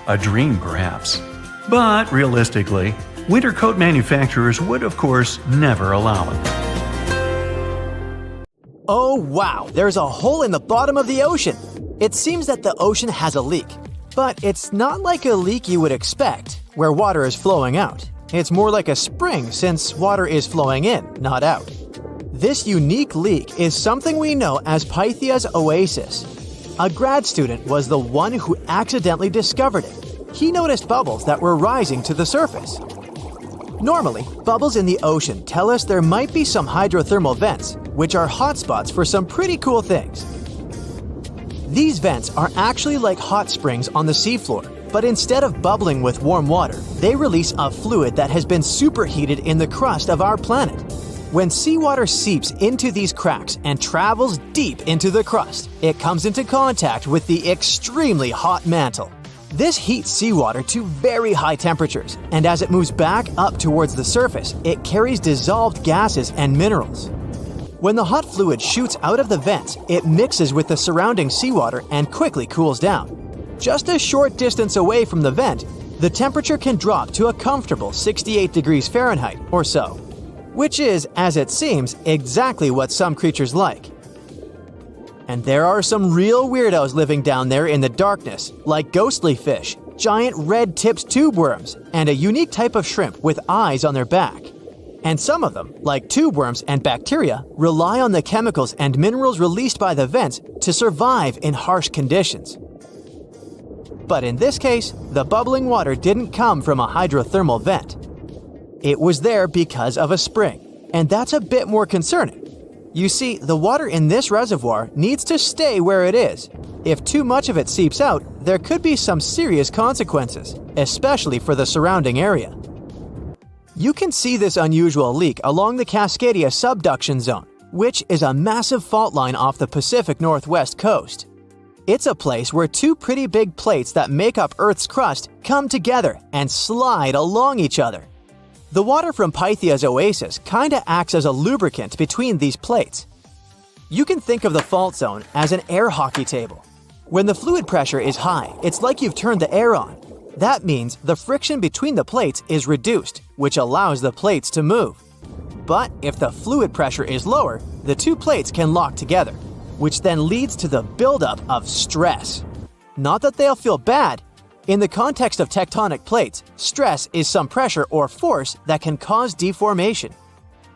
A dream, perhaps. But realistically, winter coat manufacturers would, of course, never allow it. Oh wow, there's a hole in the bottom of the ocean. It seems that the ocean has a leak. But it's not like a leak you would expect, where water is flowing out. It's more like a spring since water is flowing in, not out. This unique leak is something we know as Pythia's oasis. A grad student was the one who accidentally discovered it. He noticed bubbles that were rising to the surface. Normally, bubbles in the ocean tell us there might be some hydrothermal vents, which are hotspots for some pretty cool things. These vents are actually like hot springs on the seafloor, but instead of bubbling with warm water, they release a fluid that has been superheated in the crust of our planet. When seawater seeps into these cracks and travels deep into the crust, it comes into contact with the extremely hot mantle. This heats seawater to very high temperatures, and as it moves back up towards the surface, it carries dissolved gases and minerals. When the hot fluid shoots out of the vents, it mixes with the surrounding seawater and quickly cools down. Just a short distance away from the vent, the temperature can drop to a comfortable 68 degrees Fahrenheit or so, which is, as it seems, exactly what some creatures like. And there are some real weirdos living down there in the darkness, like ghostly fish, giant red-tipped tube worms, and a unique type of shrimp with eyes on their back. And some of them, like tube worms and bacteria, rely on the chemicals and minerals released by the vents to survive in harsh conditions. But in this case, the bubbling water didn't come from a hydrothermal vent. It was there because of a spring, and that's a bit more concerning. You see, the water in this reservoir needs to stay where it is. If too much of it seeps out, there could be some serious consequences, especially for the surrounding area. You can see this unusual leak along the Cascadia subduction zone, which is a massive fault line off the Pacific Northwest coast. It's a place where two pretty big plates that make up Earth's crust come together and slide along each other. The water from Pythia's oasis kinda acts as a lubricant between these plates. You can think of the fault zone as an air hockey table. When the fluid pressure is high, it's like you've turned the air on. That means the friction between the plates is reduced, which allows the plates to move. But if the fluid pressure is lower, the two plates can lock together, which then leads to the buildup of stress. Not that they'll feel bad. In the context of tectonic plates, stress is some pressure or force that can cause deformation.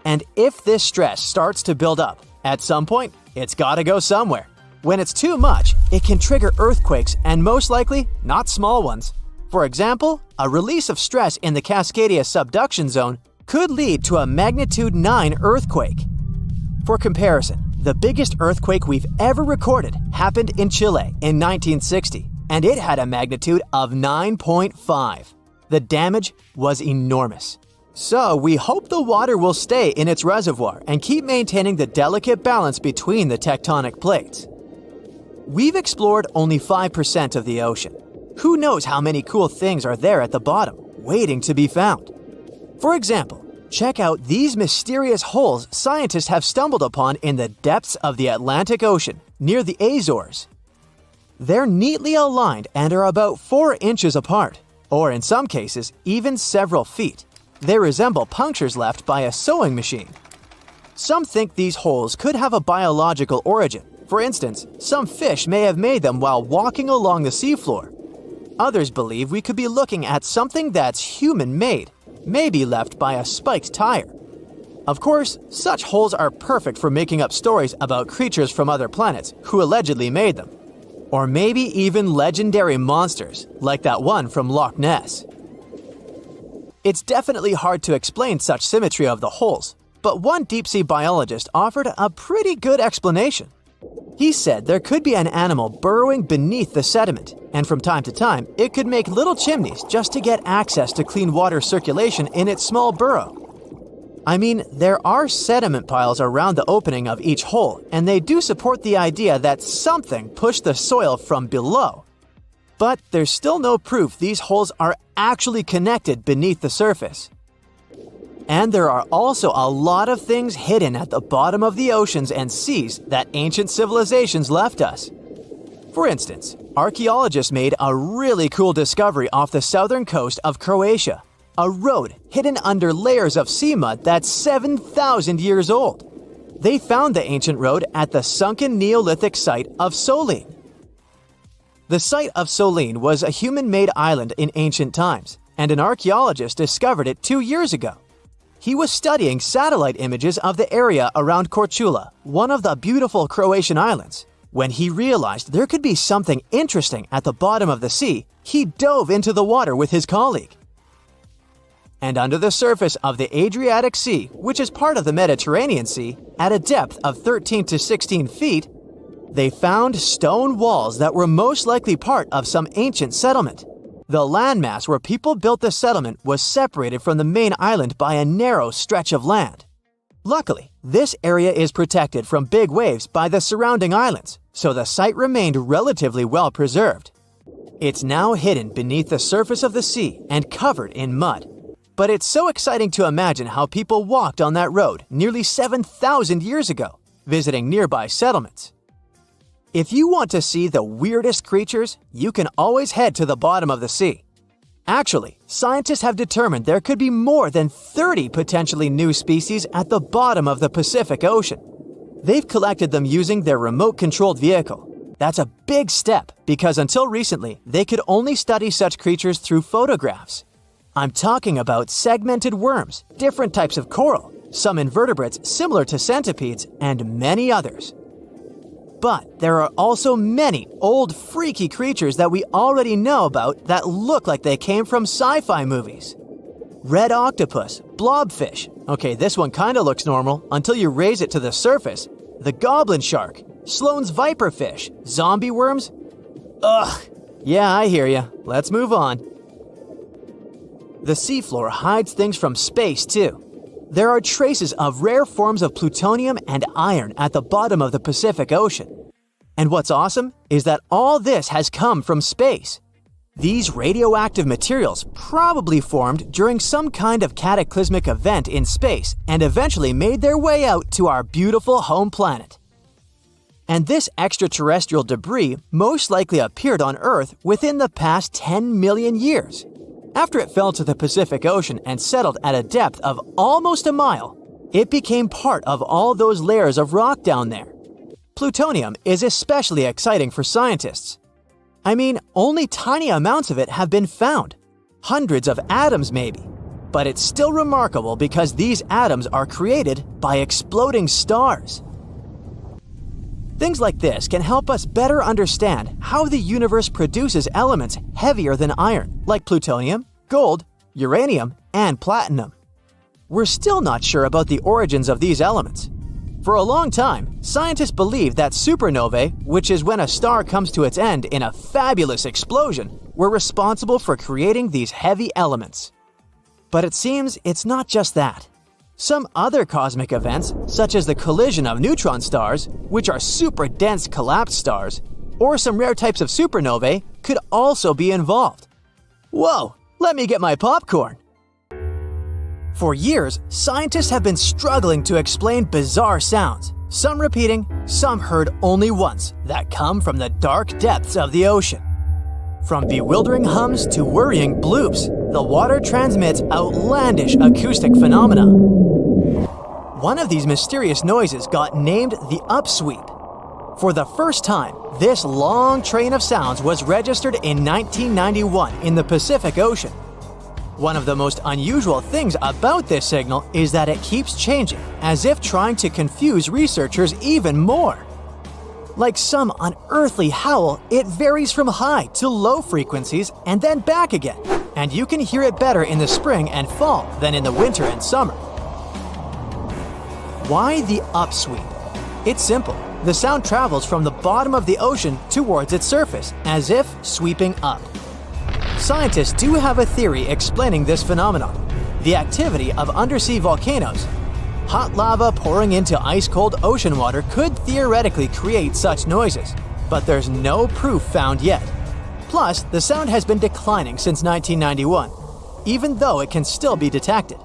And if this stress starts to build up, at some point, it's gotta go somewhere. When it's too much, it can trigger earthquakes and most likely, not small ones. For example, a release of stress in the Cascadia subduction zone could lead to a magnitude 9 earthquake. For comparison, the biggest earthquake we've ever recorded happened in Chile in 1960, and it had a magnitude of 9.5. The damage was enormous. So we hope the water will stay in its reservoir and keep maintaining the delicate balance between the tectonic plates. We've explored only 5% of the ocean. Who knows how many cool things are there at the bottom, waiting to be found? For example, check out these mysterious holes scientists have stumbled upon in the depths of the Atlantic Ocean, near the Azores. They're neatly aligned and are about 4 inches apart, or in some cases, even several feet. They resemble punctures left by a sewing machine. Some think these holes could have a biological origin. For instance, some fish may have made them while walking along the seafloor. Others believe we could be looking at something that's human-made, maybe left by a spiked tire. Of course, such holes are perfect for making up stories about creatures from other planets who allegedly made them. Or maybe even legendary monsters, like that one from Loch Ness. It's definitely hard to explain such symmetry of the holes, but one deep-sea biologist offered a pretty good explanation. He said there could be an animal burrowing beneath the sediment, and from time to time, it could make little chimneys just to get access to clean water circulation in its small burrow. I mean, there are sediment piles around the opening of each hole, and they do support the idea that something pushed the soil from below. But there's still no proof these holes are actually connected beneath the surface. And there are also a lot of things hidden at the bottom of the oceans and seas that ancient civilizations left us. For instance, archaeologists made a really cool discovery off the southern coast of Croatia, a road hidden under layers of sea mud that's 7,000 years old. They found the ancient road at the sunken Neolithic site of Solin. The site of Solin was a human-made island in ancient times, and an archaeologist discovered it 2 years ago. He was studying satellite images of the area around Korčula, one of the beautiful Croatian islands. When he realized there could be something interesting at the bottom of the sea, he dove into the water with his colleague. And under the surface of the Adriatic Sea, which is part of the Mediterranean Sea, at a depth of 13 to 16 feet, they found stone walls that were most likely part of some ancient settlement. The landmass where people built the settlement was separated from the main island by a narrow stretch of land. Luckily, this area is protected from big waves by the surrounding islands, so the site remained relatively well preserved. It's now hidden beneath the surface of the sea and covered in mud. But it's so exciting to imagine how people walked on that road nearly 7,000 years ago, visiting nearby settlements. If you want to see the weirdest creatures, you can always head to the bottom of the sea. Actually, scientists have determined there could be more than 30 potentially new species at the bottom of the Pacific Ocean. They've collected them using their remote-controlled vehicle. That's a big step because until recently, they could only study such creatures through photographs. I'm talking about segmented worms, different types of coral, some invertebrates similar to centipedes, and many others. But there are also many old freaky creatures that we already know about that look like they came from sci-fi movies. Red octopus, blobfish. Okay, this one kinda looks normal until you raise it to the surface. The goblin shark, Sloane's viperfish, zombie worms. Ugh. Yeah, I hear ya. Let's move on. The seafloor hides things from space too. There are traces of rare forms of plutonium and iron at the bottom of the Pacific Ocean. And what's awesome is that all this has come from space. These radioactive materials probably formed during some kind of cataclysmic event in space and eventually made their way out to our beautiful home planet. And this extraterrestrial debris most likely appeared on Earth within the past 10 million years. After it fell to the Pacific Ocean and settled at a depth of almost a mile, it became part of all those layers of rock down there. Plutonium is especially exciting for scientists. I mean, only tiny amounts of it have been found. Hundreds of atoms maybe. But it's still remarkable because these atoms are created by exploding stars. Things like this can help us better understand how the universe produces elements heavier than iron, like plutonium, gold, uranium, and platinum. We're still not sure about the origins of these elements. For a long time, scientists believed that supernovae, which is when a star comes to its end in a fabulous explosion, were responsible for creating these heavy elements. But it seems it's not just that. Some other cosmic events, such as the collision of neutron stars, which are super dense collapsed stars, or some rare types of supernovae, could also be involved. Whoa, let me get my popcorn! For years, scientists have been struggling to explain bizarre sounds, some repeating, some heard only once, that come from the dark depths of the ocean. From bewildering hums to worrying bloops, the water transmits outlandish acoustic phenomena. One of these mysterious noises got named the Upsweep. For the first time, this long train of sounds was registered in 1991 in the Pacific Ocean. One of the most unusual things about this signal is that it keeps changing, as if trying to confuse researchers even more. Like some unearthly howl, it varies from high to low frequencies and then back again, and you can hear it better in the spring and fall than in the winter and summer. Why the upsweep? It's simple. The sound travels from the bottom of the ocean towards its surface, as if sweeping up. Scientists do have a theory explaining this phenomenon: the activity of undersea volcanoes. Hot lava pouring into ice-cold ocean water could theoretically create such noises, but there's no proof found yet. Plus, the sound has been declining since 1991, even though it can still be detected.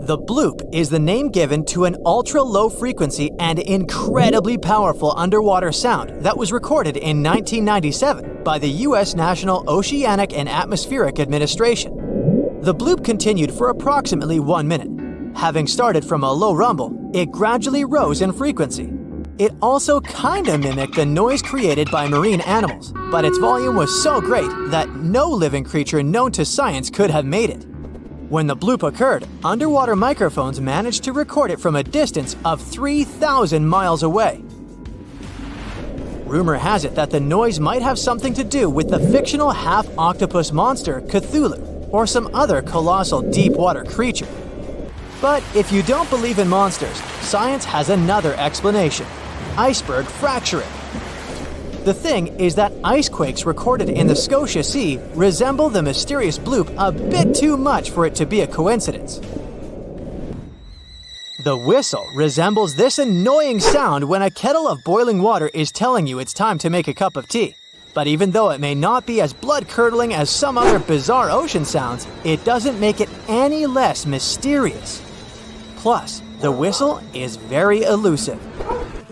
The bloop is the name given to an ultra-low frequency and incredibly powerful underwater sound that was recorded in 1997 by the U.S. National Oceanic and Atmospheric Administration. The bloop continued for approximately 1 minute. Having started from a low rumble, it gradually rose in frequency. It also kinda mimicked the noise created by marine animals, but its volume was so great that no living creature known to science could have made it. When the bloop occurred, underwater microphones managed to record it from a distance of 3,000 miles away. Rumor has it that the noise might have something to do with the fictional half-octopus monster Cthulhu, or some other colossal deep-water creature. But if you don't believe in monsters, science has another explanation: iceberg fracturing. The thing is that ice quakes recorded in the Scotia Sea resemble the mysterious bloop a bit too much for it to be a coincidence. The whistle resembles this annoying sound when a kettle of boiling water is telling you it's time to make a cup of tea. But even though it may not be as blood-curdling as some other bizarre ocean sounds, it doesn't make it any less mysterious. Plus, the whistle is very elusive.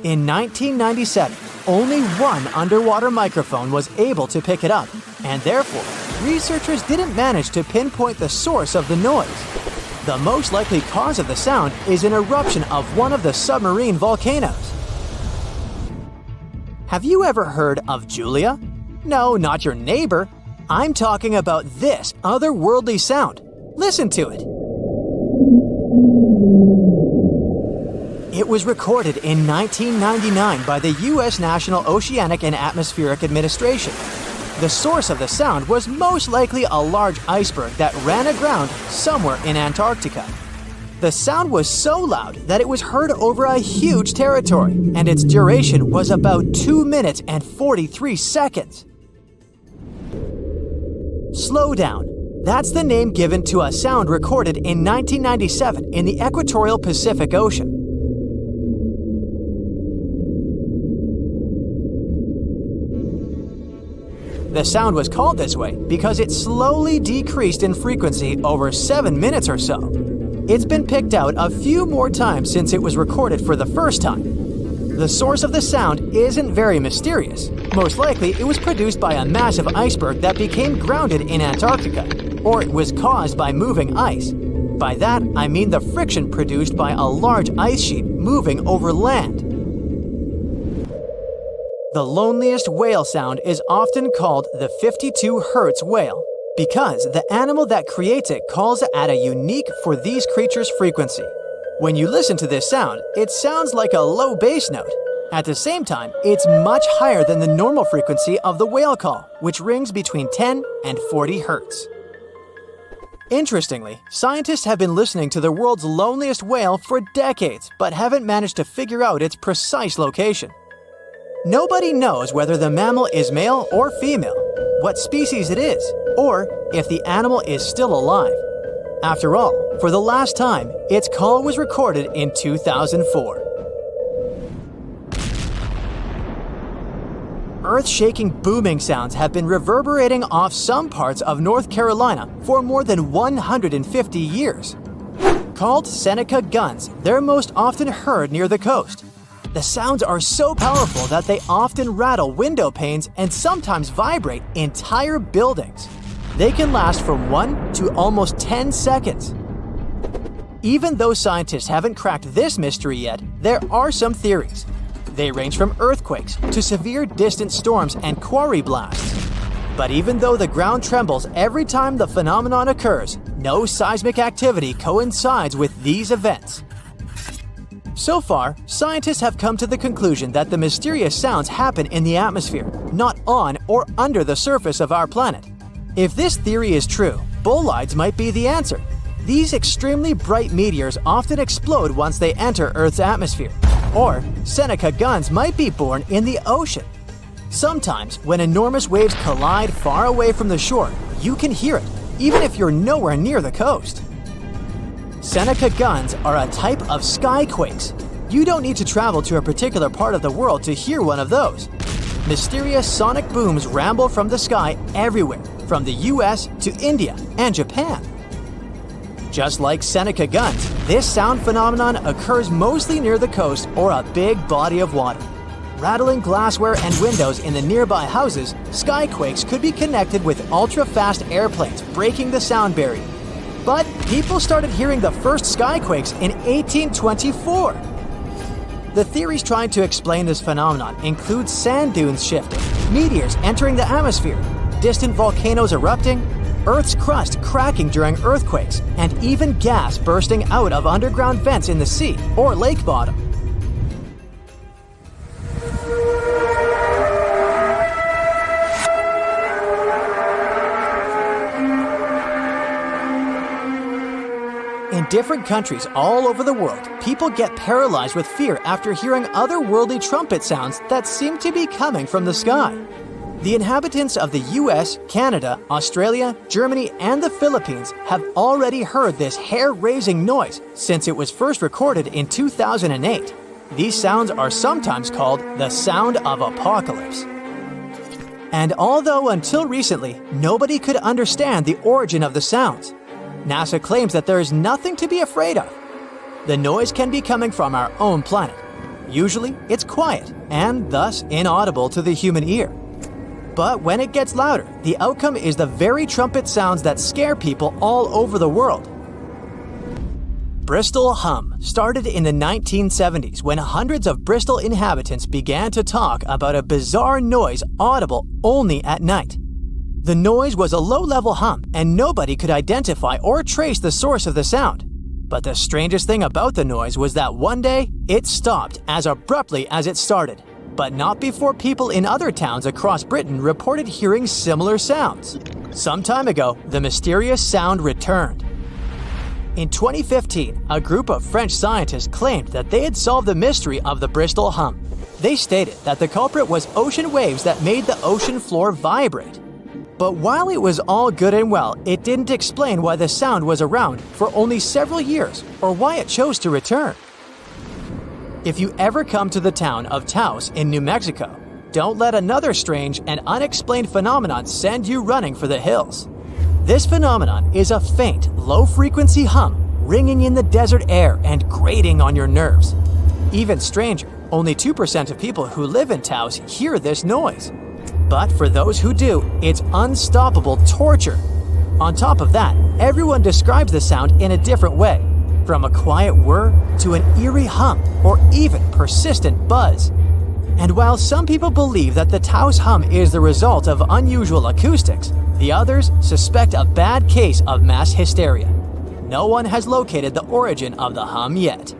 In 1997, only one underwater microphone was able to pick it up, and therefore, researchers didn't manage to pinpoint the source of the noise. The most likely cause of the sound is an eruption of one of the submarine volcanoes. Have you ever heard of Julia? No, not your neighbor. I'm talking about this otherworldly sound. Listen to it. It was recorded in 1999 by the U.S. National Oceanic and Atmospheric Administration. The source of the sound was most likely a large iceberg that ran aground somewhere in Antarctica. The sound was so loud that it was heard over a huge territory, and its duration was about 2 minutes and 43 seconds. Slow down. That's the name given to a sound recorded in 1997 in the equatorial Pacific Ocean. The sound was called this way because it slowly decreased in frequency over 7 minutes or so. It's been picked out a few more times since it was recorded for the first time. The source of the sound isn't very mysterious. Most likely, it was produced by a massive iceberg that became grounded in Antarctica, or it was caused by moving ice. By that, I mean the friction produced by a large ice sheet moving over land. The loneliest whale sound is often called the 52 Hz whale because the animal that creates it calls at a unique for these creatures frequency. When you listen to this sound, it sounds like a low bass note. At the same time, it's much higher than the normal frequency of the whale call, which rings between 10 and 40 Hz. Interestingly, scientists have been listening to the world's loneliest whale for decades, but haven't managed to figure out its precise location. Nobody knows whether the mammal is male or female, what species it is, or if the animal is still alive. After all, for the last time, its call was recorded in 2004. Earth-shaking booming sounds have been reverberating off some parts of North Carolina for more than 150 years. Called Seneca guns, they're most often heard near the coast. The sounds are so powerful that they often rattle window panes and sometimes vibrate entire buildings. They can last from 1 to almost 10 seconds. Even though scientists haven't cracked this mystery yet, there are some theories. They range from earthquakes to severe distant storms and quarry blasts. But even though the ground trembles every time the phenomenon occurs, no seismic activity coincides with these events. So far, scientists have come to the conclusion that the mysterious sounds happen in the atmosphere, not on or under the surface of our planet. If this theory is true, bolides might be the answer. These extremely bright meteors often explode once they enter Earth's atmosphere. Or Seneca guns might be born in the ocean. Sometimes, when enormous waves collide far away from the shore, you can hear it, even if you're nowhere near the coast. Seneca guns are a type of skyquakes. You don't need to travel to a particular part of the world to hear one of those. Mysterious sonic booms ramble from the sky everywhere, from the US to India and Japan. Just like Seneca guns, this sound phenomenon occurs mostly near the coast or a big body of water. Rattling glassware and windows in the nearby houses, skyquakes could be connected with ultra-fast airplanes breaking the sound barrier. But people started hearing the first skyquakes in 1824. The theories trying to explain this phenomenon include sand dunes shifting, meteors entering the atmosphere, distant volcanoes erupting, Earth's crust cracking during earthquakes, and even gas bursting out of underground vents in the sea or lake bottom. In different countries all over the world, people get paralyzed with fear after hearing otherworldly trumpet sounds that seem to be coming from the sky. The inhabitants of the US, Canada, Australia, Germany, and the Philippines have already heard this hair-raising noise since it was first recorded in 2008. These sounds are sometimes called the sound of apocalypse. And although until recently, nobody could understand the origin of the sounds, NASA claims that there is nothing to be afraid of. The noise can be coming from our own planet. Usually, it's quiet and thus inaudible to the human ear. But when it gets louder, the outcome is the very trumpet sounds that scare people all over the world. Bristol hum started in the 1970s when hundreds of Bristol inhabitants began to talk about a bizarre noise audible only at night. The noise was a low-level hum, and nobody could identify or trace the source of the sound. But the strangest thing about the noise was that one day, it stopped as abruptly as it started, but not before people in other towns across Britain reported hearing similar sounds. Some time ago, the mysterious sound returned. In 2015, a group of French scientists claimed that they had solved the mystery of the Bristol hum. They stated that the culprit was ocean waves that made the ocean floor vibrate. But while it was all good and well, it didn't explain why the sound was around for only several years or why it chose to return. If you ever come to the town of Taos in New Mexico, don't let another strange and unexplained phenomenon send you running for the hills. This phenomenon is a faint, low-frequency hum ringing in the desert air and grating on your nerves. Even stranger, only 2% of people who live in Taos hear this noise. But for those who do, it's unstoppable torture. On top of that, everyone describes the sound in a different way, from a quiet whir to an eerie hum or even persistent buzz. And while some people believe that the Taos hum is the result of unusual acoustics, the others suspect a bad case of mass hysteria. No one has located the origin of the hum yet.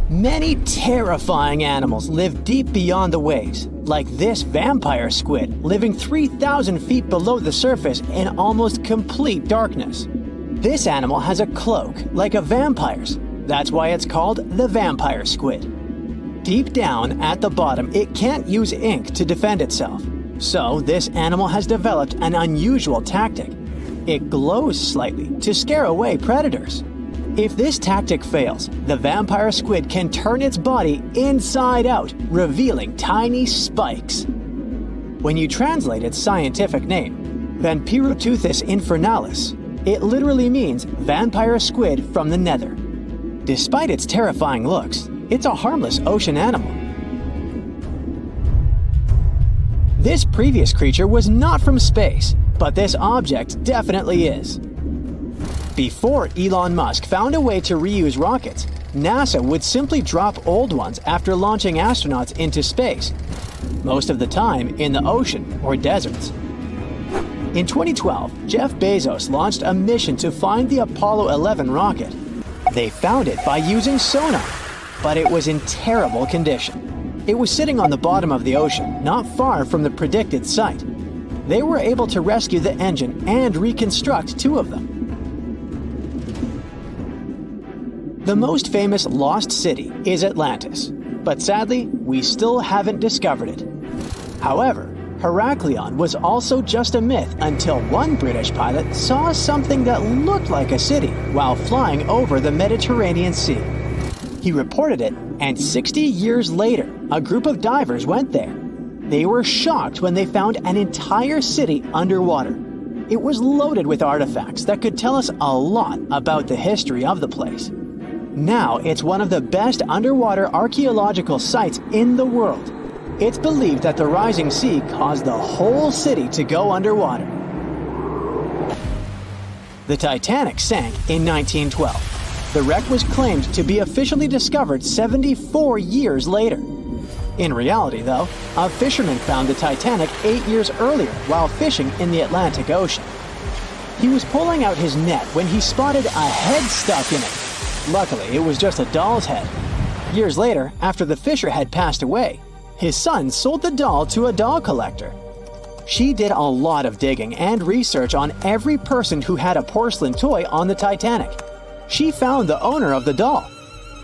Many terrifying animals live deep beyond the waves, like this vampire squid living 3,000 feet below the surface in almost complete darkness. This animal has a cloak, like a vampire's. That's why it's called the vampire squid. Deep down at the bottom, it can't use ink to defend itself. So this animal has developed an unusual tactic. It glows slightly to scare away predators. If this tactic fails, the vampire squid can turn its body inside out, revealing tiny spikes. When you translate its scientific name, Vampiroteuthis infernalis, it literally means vampire squid from the nether. Despite its terrifying looks, it's a harmless ocean animal. This previous creature was not from space, but this object definitely is. Before Elon Musk found a way to reuse rockets, NASA would simply drop old ones after launching astronauts into space, most of the time in the ocean or deserts. In 2012, Jeff Bezos launched a mission to find the Apollo 11 rocket. They found it by using sonar, but it was in terrible condition. It was sitting on the bottom of the ocean, not far from the predicted site. They were able to rescue the engine and reconstruct 2 of them. The most famous lost city is Atlantis, but sadly, we still haven't discovered it. However, Heraklion was also just a myth until one British pilot saw something that looked like a city while flying over the Mediterranean Sea. He reported it, and 60 years later, a group of divers went there. They were shocked when they found an entire city underwater. It was loaded with artifacts that could tell us a lot about the history of the place. Now it's one of the best underwater archaeological sites in the world. It's believed that the rising sea caused the whole city to go underwater. The Titanic sank in 1912. The wreck was claimed to be officially discovered 74 years later. In reality, though, a fisherman found the Titanic 8 years earlier while fishing in the Atlantic Ocean. He was pulling out his net when he spotted a head stuck in it. Luckily, it was just a doll's head. Years later, after the fisher had passed away, his son sold the doll to a doll collector. She did a lot of digging and research on every person who had a porcelain toy on the Titanic. She found the owner of the doll.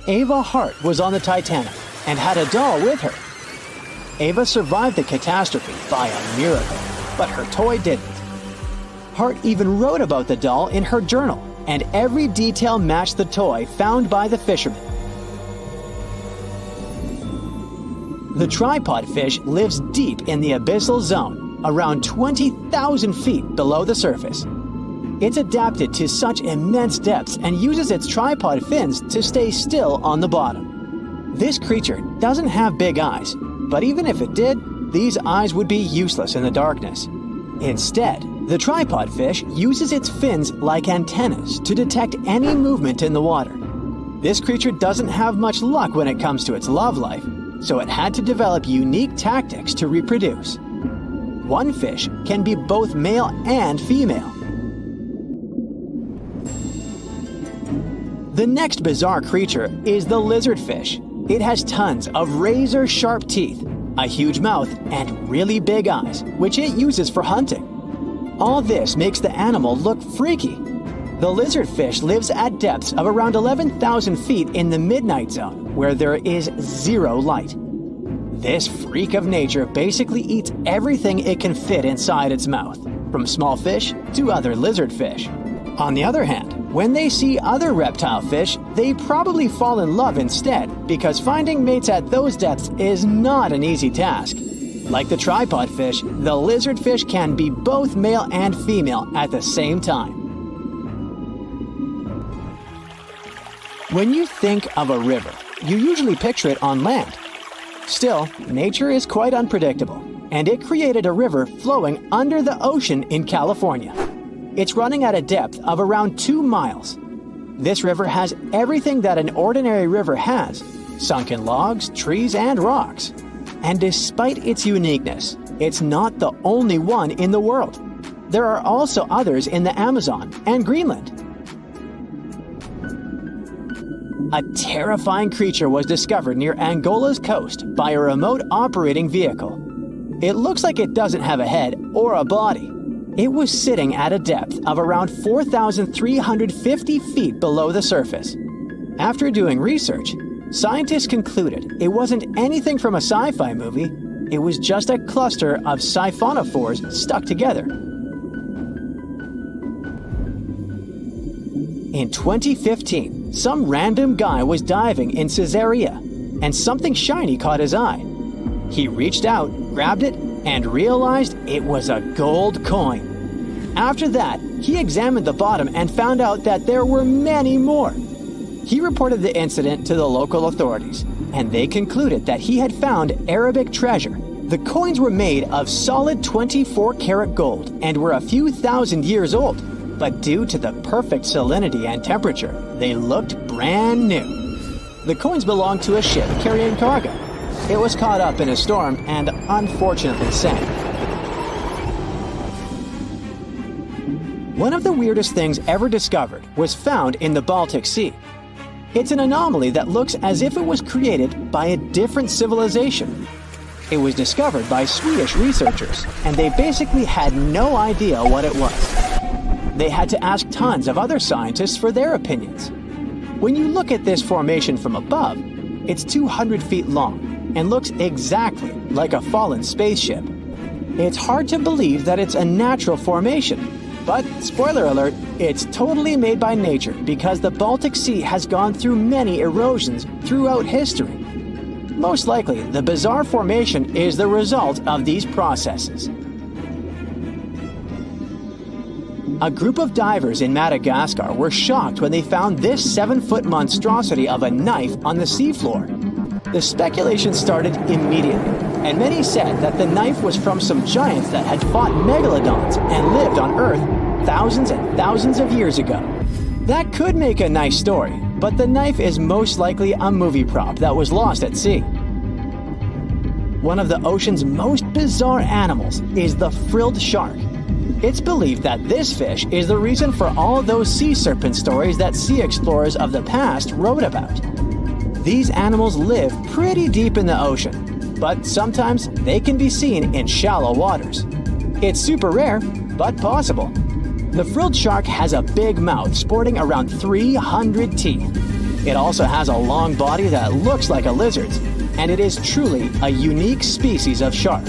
Ava Hart was on the Titanic and had a doll with her. Ava survived the catastrophe by a miracle, but her toy didn't. Hart even wrote about the doll in her journal, and every detail matched the toy found by the fisherman. The tripod fish lives deep in the abyssal zone, around 20,000 feet below the surface. It's adapted to such immense depths and uses its tripod fins to stay still on the bottom. This creature doesn't have big eyes, but even if it did, these eyes would be useless in the darkness. Instead, the tripod fish uses its fins like antennas to detect any movement in the water. This creature doesn't have much luck when it comes to its love life, so it had to develop unique tactics to reproduce. One fish can be both male and female. The next bizarre creature is the lizardfish. It has tons of razor-sharp teeth, a huge mouth, and really big eyes, which it uses for hunting. All this makes the animal look freaky. The lizardfish lives at depths of around 11,000 feet in the midnight zone, where there is zero light. This freak of nature basically eats everything it can fit inside its mouth, from small fish to other lizardfish. On the other hand, when they see other reptile fish, they probably fall in love instead, because finding mates at those depths is not an easy task. Like the tripod fish, the lizardfish can be both male and female at the same time. When you think of a river, you usually picture it on land. Still, nature is quite unpredictable, and it created a river flowing under the ocean in California. It's running at a depth of around 2 miles. This river has everything that an ordinary river has: sunken logs, trees, and rocks. And despite its uniqueness, it's not the only one in the world. There are also others in the Amazon and Greenland. A terrifying creature was discovered near Angola's coast by a remote operating vehicle. It looks like it doesn't have a head or a body. It was sitting at a depth of around 4,350 feet below the surface. After doing research, scientists concluded it wasn't anything from a sci-fi movie. It was just a cluster of siphonophores stuck together. In 2015, some random guy was diving in Siberia, and something shiny caught his eye. He reached out, grabbed it, and realized it was a gold coin. After that, he examined the bottom and found out that there were many more. He reported the incident to the local authorities, and they concluded that he had found Arabic treasure. The coins were made of solid 24-karat gold and were a few thousand years old, but due to the perfect salinity and temperature, they looked brand new. The coins belonged to a ship carrying cargo. It was caught up in a storm and unfortunately sank. One of the weirdest things ever discovered was found in the Baltic Sea. It's an anomaly that looks as if it was created by a different civilization. It was discovered by Swedish researchers, and they basically had no idea what it was. They had to ask tons of other scientists for their opinions. When you look at this formation from above, it's 200 feet long and looks exactly like a fallen spaceship. It's hard to believe that it's a natural formation, But, spoiler alert, it's totally made by nature because the Baltic Sea has gone through many erosions throughout history. Most likely, the bizarre formation is the result of these processes. A group of divers in Madagascar were shocked when they found this 7-foot monstrosity of a knife on the seafloor. The speculation started immediately, and many said that the knife was from some giants that had fought megalodons and lived on Earth thousands and thousands of years ago. That could make a nice story, but the knife is most likely a movie prop that was lost at sea. One of the ocean's most bizarre animals is the frilled shark. It's believed that this fish is the reason for all those sea serpent stories that sea explorers of the past wrote about. These animals live pretty deep in the ocean, but sometimes they can be seen in shallow waters. It's super rare, but possible. The frilled shark has a big mouth sporting around 300 teeth. It also has a long body that looks like a lizard's, and it is truly a unique species of shark.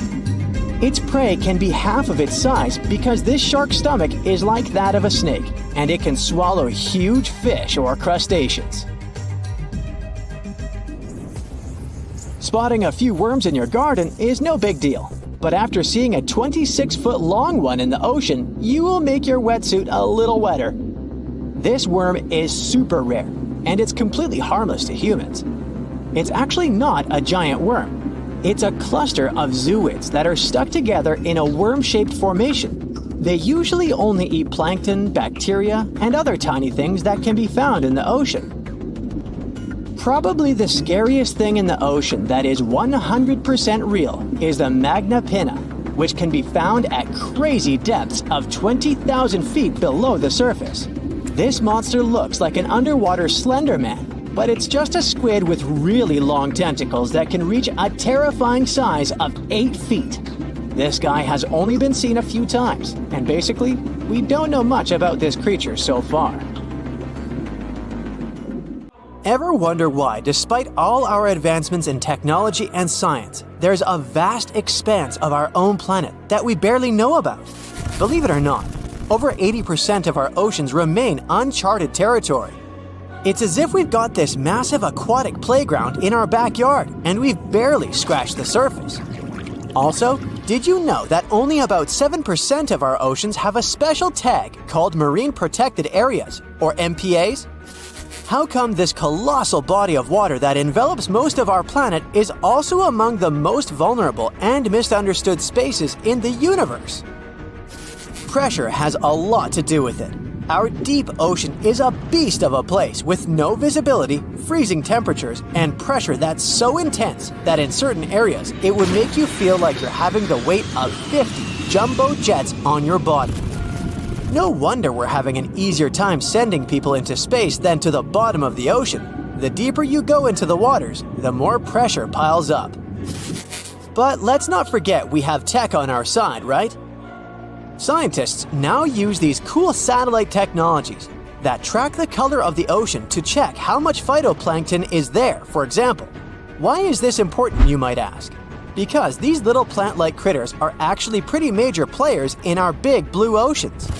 Its prey can be half of its size because this shark's stomach is like that of a snake, and it can swallow huge fish or crustaceans. Spotting a few worms in your garden is no big deal, but after seeing a 26-foot long one in the ocean, you will make your wetsuit a little wetter. This worm is super rare, and it's completely harmless to humans. It's actually not a giant worm. It's a cluster of zooids that are stuck together in a worm-shaped formation. They usually only eat plankton, bacteria, and other tiny things that can be found in the ocean. Probably the scariest thing in the ocean that is 100% real is the Magna Pinna, which can be found at crazy depths of 20,000 feet below the surface. This monster looks like an underwater Slender Man, but it's just a squid with really long tentacles that can reach a terrifying size of 8 feet. This guy has only been seen a few times, and basically, we don't know much about this creature so far. Ever wonder why, despite all our advancements in technology and science, there's a vast expanse of our own planet that we barely know about? Believe it or not, over 80% of our oceans remain uncharted territory. It's as if we've got this massive aquatic playground in our backyard, and we've barely scratched the surface. Also, did you know that only about 7% of our oceans have a special tag called Marine Protected Areas, or MPAs? How come this colossal body of water that envelops most of our planet is also among the most vulnerable and misunderstood spaces in the universe? Pressure has a lot to do with it. Our deep ocean is a beast of a place with no visibility, freezing temperatures, and pressure that's so intense that in certain areas it would make you feel like you're having the weight of 50 jumbo jets on your body. No wonder we're having an easier time sending people into space than to the bottom of the ocean. The deeper you go into the waters, the more pressure piles up. But let's not forget we have tech on our side, right? Scientists now use these cool satellite technologies that track the color of the ocean to check how much phytoplankton is there, for example. Why is this important, you might ask? Because these little plant-like critters are actually pretty major players in our big blue oceans.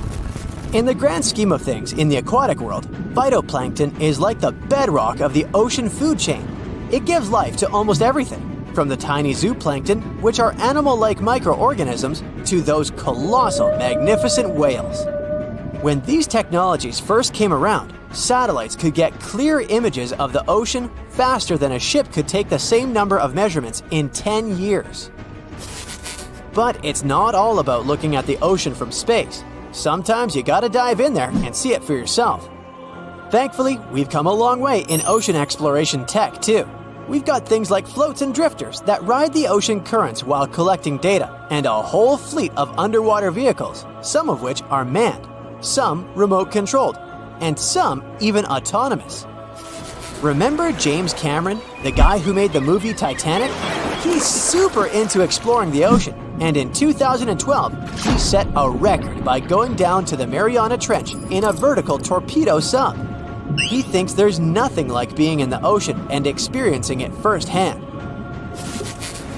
In the grand scheme of things in the aquatic world, phytoplankton is like the bedrock of the ocean food chain. It gives life to almost everything, from the tiny zooplankton, which are animal-like microorganisms, to those colossal, magnificent whales. When these technologies first came around, satellites could get clear images of the ocean faster than a ship could take the same number of measurements in 10 years. But it's not all about looking at the ocean from space. Sometimes you gotta dive in there and see it for yourself. Thankfully, we've come a long way in ocean exploration tech too. We've got things like floats and drifters that ride the ocean currents while collecting data, and a whole fleet of underwater vehicles, some of which are manned, some remote-controlled, and some even autonomous. Remember James Cameron, the guy who made the movie Titanic? He's super into exploring the ocean, and in 2012, he set a record by going down to the Mariana Trench in a vertical torpedo sub. He thinks there's nothing like being in the ocean and experiencing it firsthand.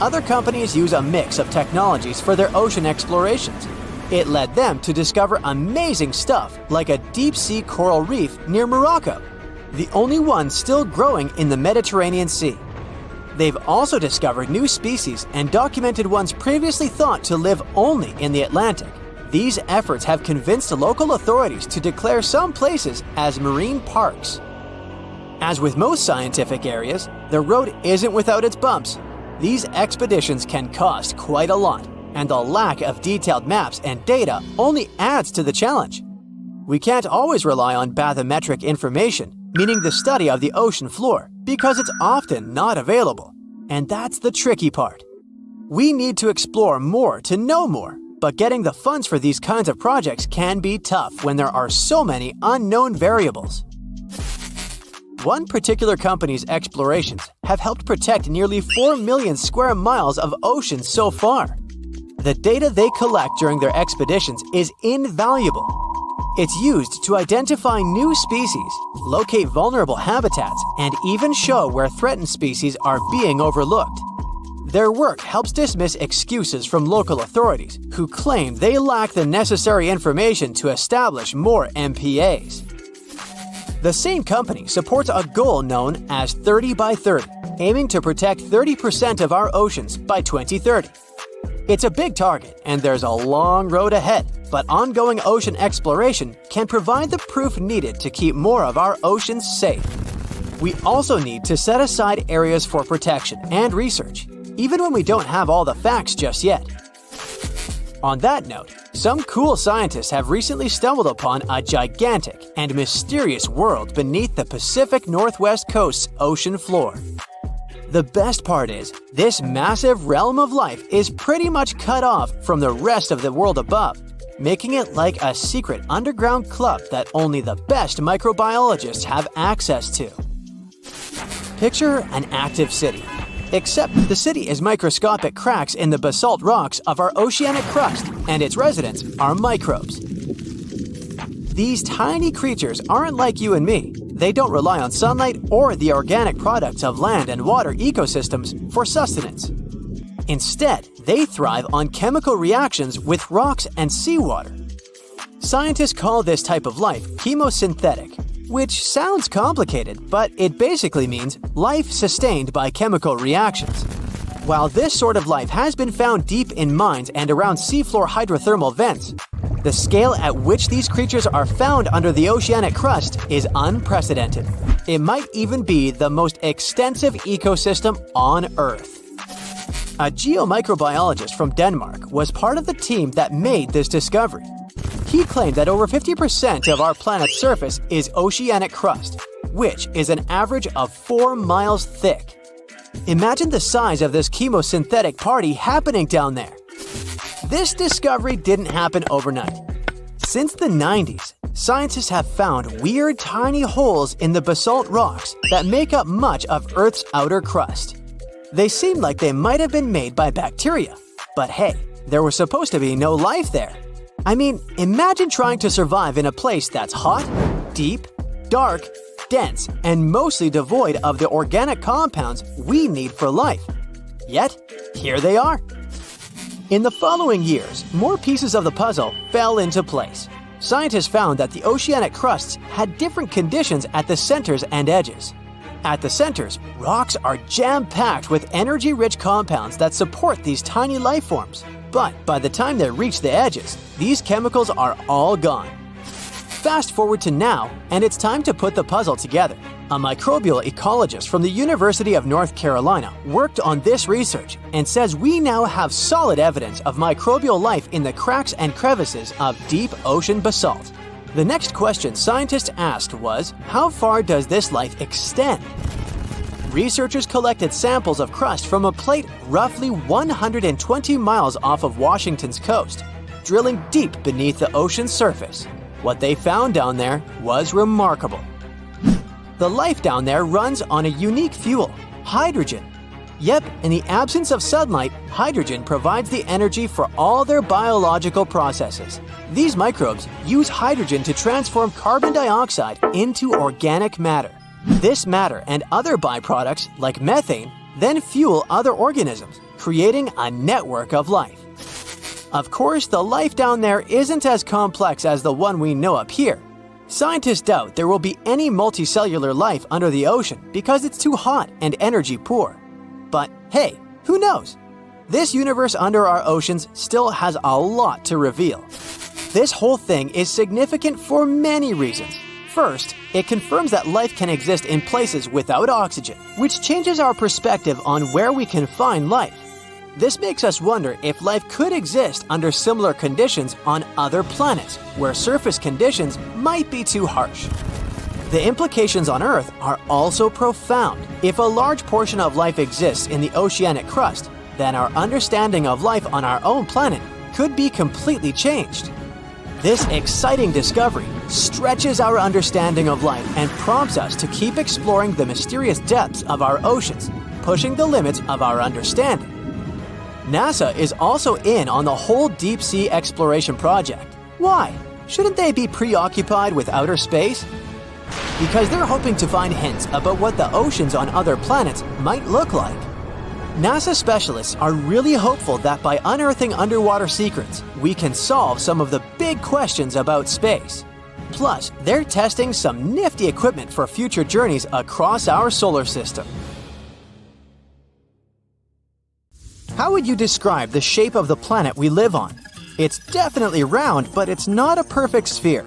Other companies use a mix of technologies for their ocean explorations. It led them to discover amazing stuff like a deep-sea coral reef near Morocco, the only one still growing in the Mediterranean Sea. They've also discovered new species and documented ones previously thought to live only in the Atlantic. These efforts have convinced local authorities to declare some places as marine parks. As with most scientific areas, the road isn't without its bumps. These expeditions can cost quite a lot, and the lack of detailed maps and data only adds to the challenge. We can't always rely on bathymetric information, meaning the study of the ocean floor, because it's often not available. And that's the tricky part. We need to explore more to know more, but getting the funds for these kinds of projects can be tough when there are so many unknown variables. One particular company's explorations have helped protect nearly 4 million square miles of ocean so far. The data they collect during their expeditions is invaluable. It's used to identify new species, locate vulnerable habitats, and even show where threatened species are being overlooked. Their work helps dismiss excuses from local authorities who claim they lack the necessary information to establish more MPAs. The same company supports a goal known as 30 by 30, aiming to protect 30% of our oceans by 2030. It's a big target, and there's a long road ahead, but ongoing ocean exploration can provide the proof needed to keep more of our oceans safe. We also need to set aside areas for protection and research, even when we don't have all the facts just yet. On that note, some cool scientists have recently stumbled upon a gigantic and mysterious world beneath the Pacific Northwest coast's ocean floor. The best part is, this massive realm of life is pretty much cut off from the rest of the world above, making it like a secret underground club that only the best microbiologists have access to. Picture an active city, except the city is microscopic cracks in the basalt rocks of our oceanic crust, and its residents are microbes. These tiny creatures aren't like you and me. They don't rely on sunlight or the organic products of land and water ecosystems for sustenance. Instead, they thrive on chemical reactions with rocks and seawater. Scientists call this type of life chemosynthetic, which sounds complicated, but it basically means life sustained by chemical reactions. While this sort of life has been found deep in mines and around seafloor hydrothermal vents, the scale at which these creatures are found under the oceanic crust is unprecedented. It might even be the most extensive ecosystem on Earth. A geomicrobiologist from Denmark was part of the team that made this discovery. He claimed that over 50% of our planet's surface is oceanic crust, which is an average of 4 miles thick. Imagine the size of this chemosynthetic party happening down there. This discovery didn't happen overnight. Since the 90s, scientists have found weird tiny holes in the basalt rocks that make up much of Earth's outer crust. They seem like they might have been made by bacteria, but hey, there was supposed to be no life there. I mean, imagine trying to survive in a place that's hot, deep, dark, dense, and mostly devoid of the organic compounds we need for life. Yet, here they are. In the following years, more pieces of the puzzle fell into place. Scientists found that the oceanic crusts had different conditions at the centers and edges. At the centers, rocks are jam-packed with energy-rich compounds that support these tiny life forms. But by the time they reach the edges, these chemicals are all gone. Fast forward to now, and it's time to put the puzzle together. A microbial ecologist from the University of North Carolina worked on this research and says we now have solid evidence of microbial life in the cracks and crevices of deep ocean basalt. The next question scientists asked was, how far does this life extend? Researchers collected samples of crust from a plate roughly 120 miles off of Washington's coast, drilling deep beneath the ocean's surface. What they found down there was remarkable. The life down there runs on a unique fuel, hydrogen. Yep, in the absence of sunlight, hydrogen provides the energy for all their biological processes. These microbes use hydrogen to transform carbon dioxide into organic matter. This matter and other byproducts, like methane, then fuel other organisms, creating a network of life. Of course, the life down there isn't as complex as the one we know up here. Scientists doubt there will be any multicellular life under the ocean because it's too hot and energy poor. But hey, who knows? This universe under our oceans still has a lot to reveal. This whole thing is significant for many reasons. First, it confirms that life can exist in places without oxygen, which changes our perspective on where we can find life. This makes us wonder if life could exist under similar conditions on other planets, where surface conditions might be too harsh. The implications on Earth are also profound. If a large portion of life exists in the oceanic crust, then our understanding of life on our own planet could be completely changed. This exciting discovery stretches our understanding of life and prompts us to keep exploring the mysterious depths of our oceans, pushing the limits of our understanding. NASA is also in on the whole deep sea exploration project. Why? Shouldn't they be preoccupied with outer space? Because they're hoping to find hints about what the oceans on other planets might look like. NASA specialists are really hopeful that by unearthing underwater secrets, we can solve some of the big questions about space. Plus, they're testing some nifty equipment for future journeys across our solar system. How would you describe the shape of the planet we live on? It's definitely round, but it's not a perfect sphere.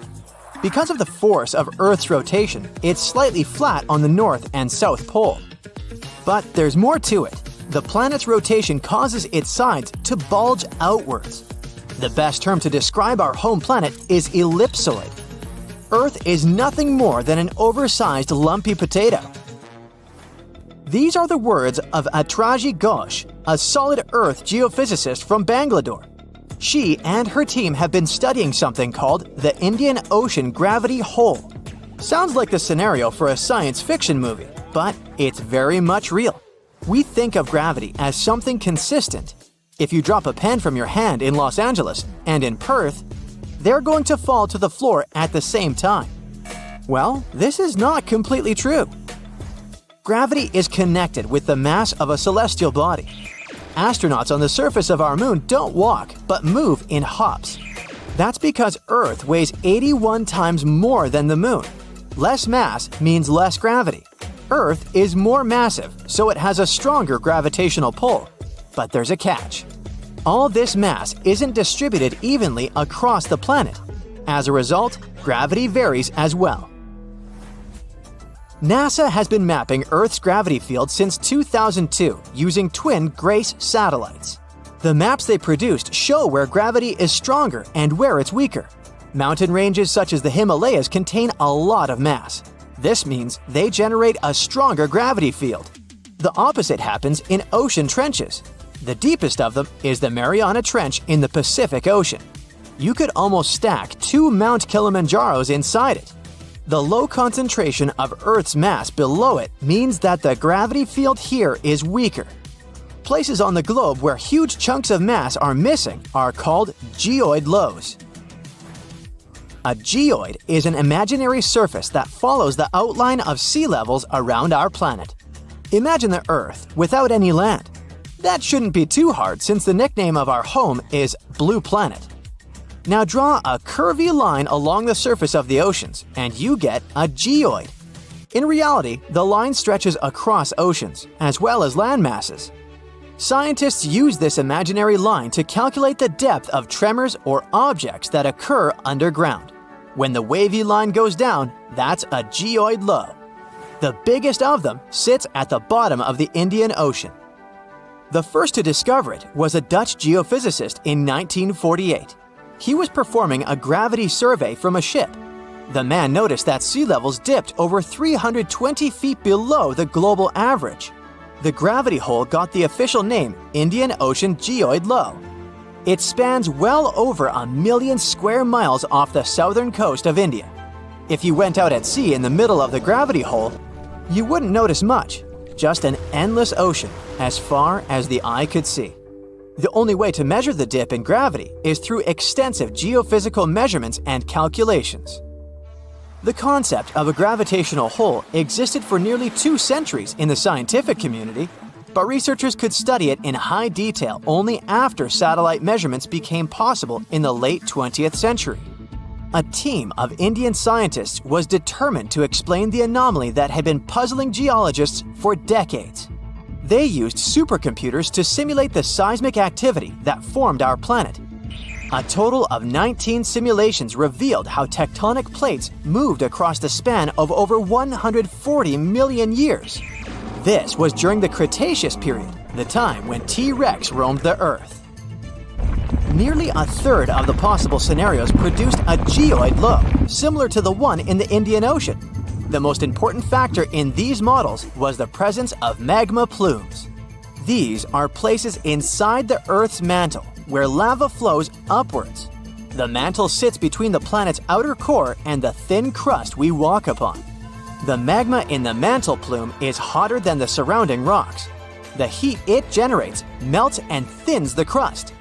Because of the force of Earth's rotation, it's slightly flat on the north and south pole. But there's more to it. The planet's rotation causes its sides to bulge outwards. The best term to describe our home planet is ellipsoid. Earth is nothing more than an oversized lumpy potato. These are the words of Atraji Ghosh, a solid Earth geophysicist from Bangalore. She and her team have been studying something called the Indian Ocean Gravity Hole. Sounds like the scenario for a science fiction movie, but it's very much real. We think of gravity as something consistent. If you drop a pen from your hand in Los Angeles and in Perth, they're going to fall to the floor at the same time. Well, this is not completely true. Gravity is connected with the mass of a celestial body. Astronauts on the surface of our moon don't walk, but move in hops. That's because Earth weighs 81 times more than the moon. Less mass means less gravity. Earth is more massive, so it has a stronger gravitational pull. But there's a catch. All this mass isn't distributed evenly across the planet. As a result, gravity varies as well. NASA has been mapping Earth's gravity field since 2002 using twin GRACE satellites. The maps they produced show where gravity is stronger and where it's weaker. Mountain ranges such as the Himalayas contain a lot of mass. This means they generate a stronger gravity field. The opposite happens in ocean trenches. The deepest of them is the Mariana Trench in the Pacific Ocean. You could almost stack 2 Mount Kilimanjaros inside it. The low concentration of Earth's mass below it means that the gravity field here is weaker. Places on the globe where huge chunks of mass are missing are called geoid lows. A geoid is an imaginary surface that follows the outline of sea levels around our planet. Imagine the Earth without any land. That shouldn't be too hard since the nickname of our home is Blue Planet. Now draw a curvy line along the surface of the oceans, and you get a geoid. In reality, the line stretches across oceans, as well as land masses. Scientists use this imaginary line to calculate the depth of tremors or objects that occur underground. When the wavy line goes down, that's a geoid low. The biggest of them sits at the bottom of the Indian Ocean. The first to discover it was a Dutch geophysicist in 1948. He was performing a gravity survey from a ship. The man noticed that sea levels dipped over 320 feet below the global average. The gravity hole got the official name Indian Ocean Geoid Low. It spans well over 1 million square miles off the southern coast of India. If you went out at sea in the middle of the gravity hole, you wouldn't notice much, just an endless ocean as far as the eye could see. The only way to measure the dip in gravity is through extensive geophysical measurements and calculations. The concept of a gravitational hole existed for nearly 2 centuries in the scientific community, but researchers could study it in high detail only after satellite measurements became possible in the late 20th century. A team of Indian scientists was determined to explain the anomaly that had been puzzling geologists for decades. They used supercomputers to simulate the seismic activity that formed our planet. A total of 19 simulations revealed how tectonic plates moved across the span of over 140 million years. This was during the Cretaceous period, the time when T-Rex roamed the Earth. Nearly a third of the possible scenarios produced a geoid low, similar to the one in the Indian Ocean. The most important factor in these models was the presence of magma plumes. These are places inside the Earth's mantle where lava flows upwards. The mantle sits between the planet's outer core and the thin crust we walk upon. The magma in the mantle plume is hotter than the surrounding rocks. The heat it generates melts and thins the crust.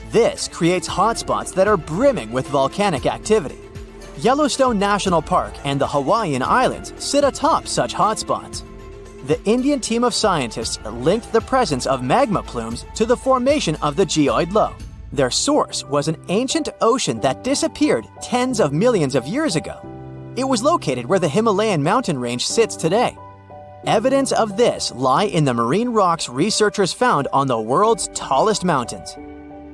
This creates hotspots that are brimming with volcanic activity. Yellowstone National Park and the Hawaiian Islands sit atop such hotspots. The Indian team of scientists linked the presence of magma plumes to the formation of the geoid low. Their source was an ancient ocean that disappeared tens of millions of years ago. It was located where the Himalayan mountain range sits today. Evidence of this lie in the marine rocks researchers found on the world's tallest mountains.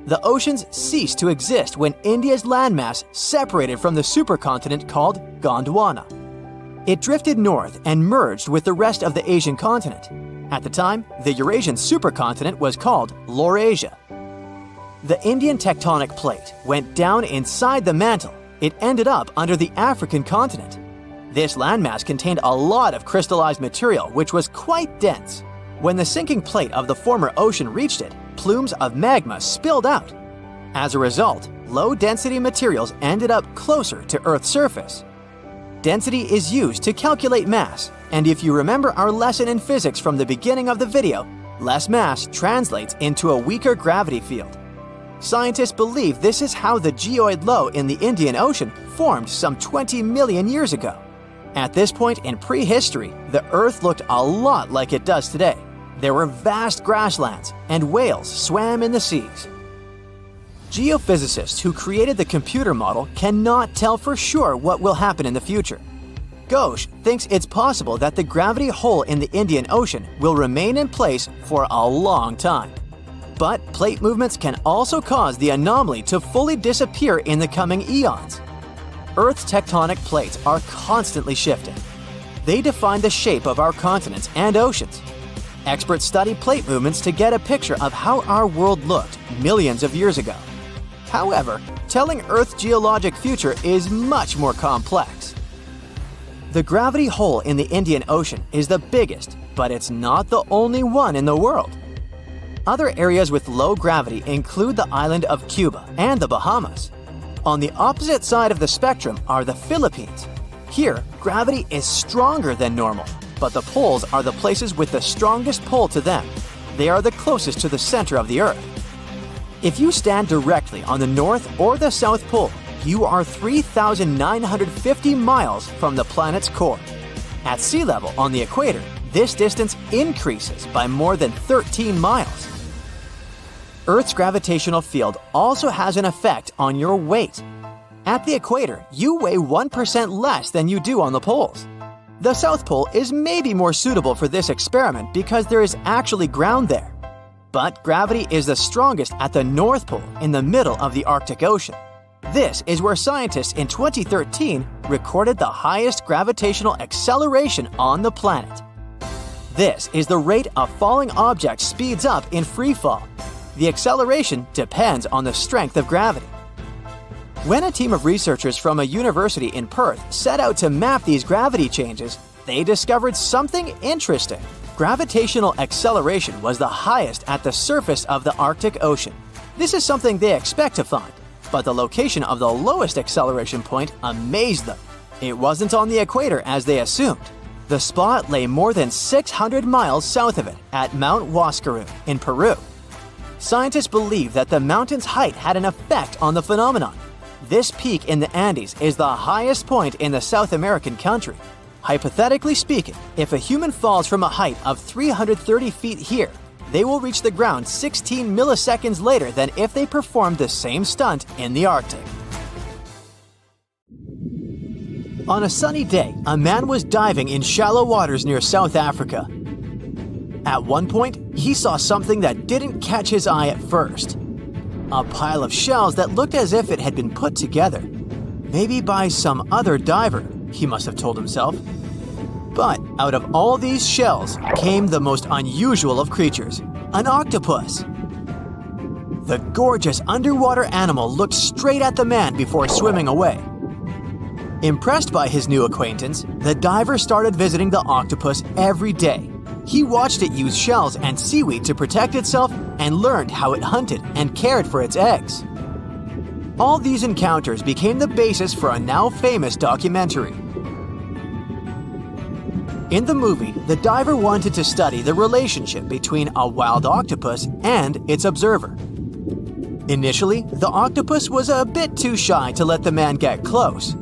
The oceans ceased to exist when India's landmass separated from the supercontinent called Gondwana. It drifted north and merged with the rest of the Asian continent. At the time, the Eurasian supercontinent was called Laurasia. The Indian tectonic plate went down inside the mantle. It ended up under the African continent. This landmass contained a lot of crystallized material which was quite dense. When the sinking plate of the former ocean reached it, plumes of magma spilled out. As a result, low-density materials ended up closer to Earth's surface. Density is used to calculate mass, and if you remember our lesson in physics from the beginning of the video, less mass translates into a weaker gravity field. Scientists believe this is how the geoid low in the Indian Ocean formed some 20 million years ago. At this point in prehistory, the Earth looked a lot like it does today. There were vast grasslands, and whales swam in the seas. Geophysicists who created the computer model cannot tell for sure what will happen in the future. Ghosh thinks it's possible that the gravity hole in the Indian Ocean will remain in place for a long time. But plate movements can also cause the anomaly to fully disappear in the coming eons. Earth's tectonic plates are constantly shifting. They define the shape of our continents and oceans. Experts study plate movements to get a picture of how our world looked millions of years ago. However, telling Earth's geologic future is much more complex. The gravity hole in the Indian Ocean is the biggest, but it's not the only one in the world. Other areas with low gravity include the island of Cuba and the Bahamas. On the opposite side of the spectrum are the Philippines. Here, gravity is stronger than normal, but the poles are the places with the strongest pull to them. They are the closest to the center of the Earth. If you stand directly on the North or the South Pole, you are 3,950 miles from the planet's core. At sea level on the equator, this distance increases by more than 13 miles. Earth's gravitational field also has an effect on your weight. At the equator, you weigh 1% less than you do on the poles. The South Pole is maybe more suitable for this experiment because there is actually ground there. But gravity is the strongest at the North Pole in the middle of the Arctic Ocean. This is where scientists in 2013 recorded the highest gravitational acceleration on the planet. This is the rate a falling object speeds up in free fall. The acceleration depends on the strength of gravity. When a team of researchers from a university in Perth set out to map these gravity changes, they discovered something interesting. Gravitational acceleration was the highest at the surface of the Arctic Ocean. This is something they expect to find, but the location of the lowest acceleration point amazed them. It wasn't on the equator as they assumed. The spot lay more than 600 miles south of it at Mount Huascarán in Peru. Scientists believe that the mountain's height had an effect on the phenomenon. This peak in the Andes is the highest point in the South American country. Hypothetically speaking, if a human falls from a height of 330 feet here, they will reach the ground 16 milliseconds later than if they performed the same stunt in the Arctic. On a sunny day, a man was diving in shallow waters near South Africa. At one point, he saw something that didn't catch his eye at first. A pile of shells that looked as if it had been put together. Maybe by some other diver, he must have told himself. But out of all these shells came the most unusual of creatures, an octopus. The gorgeous underwater animal looked straight at the man before swimming away. Impressed by his new acquaintance, the diver started visiting the octopus every day. He watched it use shells and seaweed to protect itself and learned how it hunted and cared for its eggs. All these encounters became the basis for a now famous documentary. In the movie, the diver wanted to study the relationship between a wild octopus and its observer. Initially, the octopus was a bit too shy to let the man get close.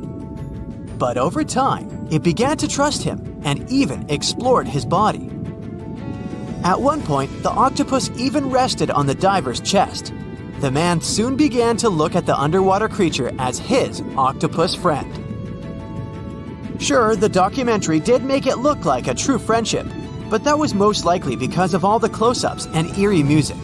But over time, it began to trust him and even explored his body. At one point, the octopus even rested on the diver's chest. The man soon began to look at the underwater creature as his octopus friend. Sure, the documentary did make it look like a true friendship, but that was most likely because of all the close-ups and eerie music.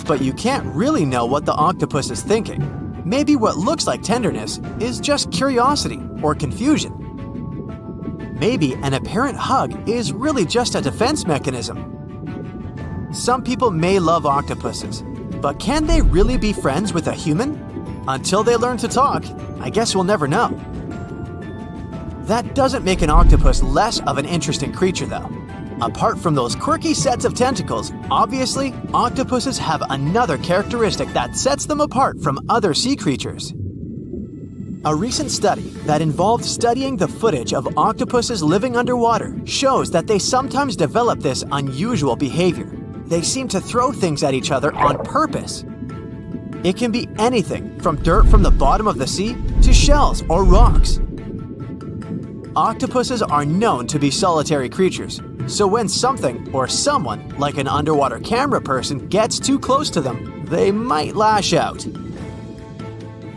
But you can't really know what the octopus is thinking. Maybe what looks like tenderness is just curiosity or confusion. Maybe an apparent hug is really just a defense mechanism. Some people may love octopuses, but can they really be friends with a human? Until they learn to talk, I guess we'll never know. That doesn't make an octopus less of an interesting creature, though. Apart from those quirky sets of tentacles, obviously, octopuses have another characteristic that sets them apart from other sea creatures. A recent study that involved studying the footage of octopuses living underwater shows that they sometimes develop this unusual behavior. They seem to throw things at each other on purpose. It can be anything from dirt from the bottom of the sea to shells or rocks. Octopuses are known to be solitary creatures, so when something or someone, like an underwater camera person, gets too close to them, they might lash out.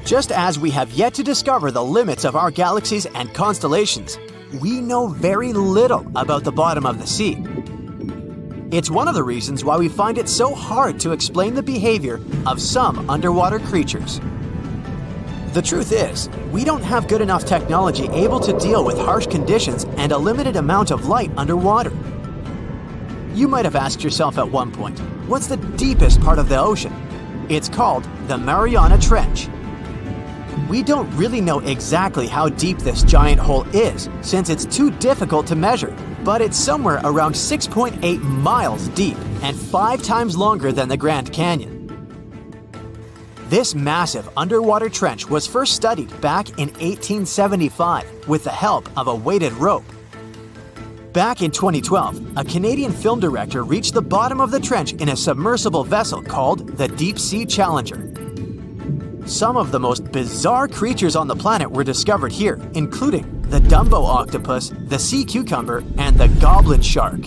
Just as we have yet to discover the limits of our galaxies and constellations, we know very little about the bottom of the sea. It's one of the reasons why we find it so hard to explain the behavior of some underwater creatures. The truth is, we don't have good enough technology able to deal with harsh conditions and a limited amount of light underwater. You might have asked yourself at one point, what's the deepest part of the ocean? It's called the Mariana Trench. We don't really know exactly how deep this giant hole is, since it's too difficult to measure, but it's somewhere around 6.8 miles deep and 5 times longer than the Grand Canyon. This massive underwater trench was first studied back in 1875 with the help of a weighted rope. Back in 2012, a Canadian film director reached the bottom of the trench in a submersible vessel called the Deep Sea Challenger. Some of the most bizarre creatures on the planet were discovered here, including the Dumbo octopus, the sea cucumber, and the goblin shark.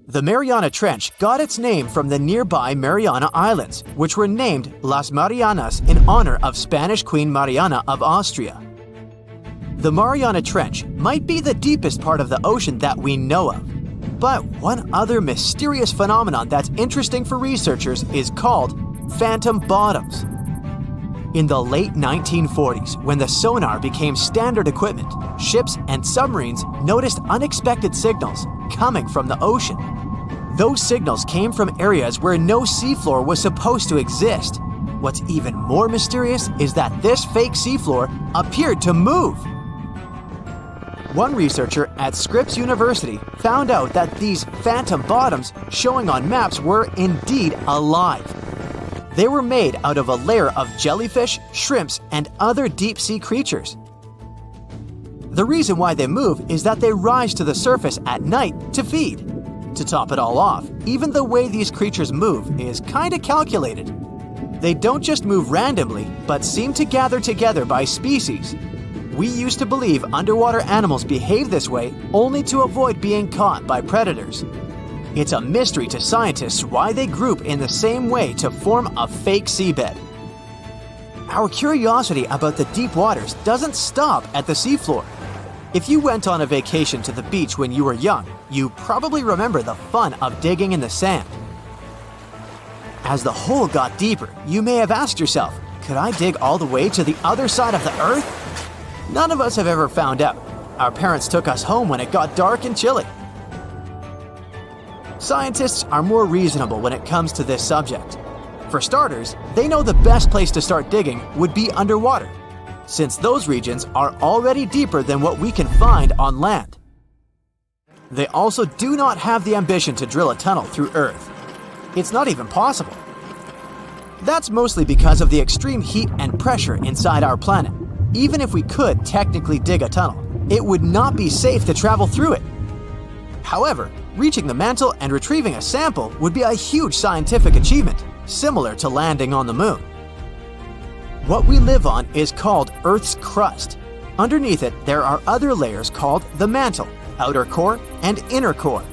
The Mariana Trench got its name from the nearby Mariana Islands, which were named Las Marianas in honor of Spanish Queen Mariana of Austria. The Mariana Trench might be the deepest part of the ocean that we know of. But one other mysterious phenomenon that's interesting for researchers is called phantom bottoms. In the late 1940s, when the sonar became standard equipment, ships and submarines noticed unexpected signals coming from the ocean. Those signals came from areas where no seafloor was supposed to exist. What's even more mysterious is that this fake seafloor appeared to move. One researcher at Scripps University found out that these phantom bottoms showing on maps were indeed alive. They were made out of a layer of jellyfish, shrimps, and other deep-sea creatures. The reason why they move is that they rise to the surface at night to feed. To top it all off, even the way these creatures move is kinda calculated. They don't just move randomly, but seem to gather together by species. We used to believe underwater animals behave this way only to avoid being caught by predators. It's a mystery to scientists why they group in the same way to form a fake seabed. Our curiosity about the deep waters doesn't stop at the seafloor. If you went on a vacation to the beach when you were young, you probably remember the fun of digging in the sand. As the hole got deeper, you may have asked yourself, could I dig all the way to the other side of the Earth? None of us have ever found out. Our parents took us home when it got dark and chilly. Scientists are more reasonable when it comes to this subject. For starters, they know the best place to start digging would be underwater, since those regions are already deeper than what we can find on land. They also do not have the ambition to drill a tunnel through Earth. It's not even possible. That's mostly because of the extreme heat and pressure inside our planet. Even if we could technically dig a tunnel, it would not be safe to travel through it. However, reaching the mantle and retrieving a sample would be a huge scientific achievement, similar to landing on the moon. What we live on is called Earth's crust. Underneath it, there are other layers called the mantle, outer core, and inner core.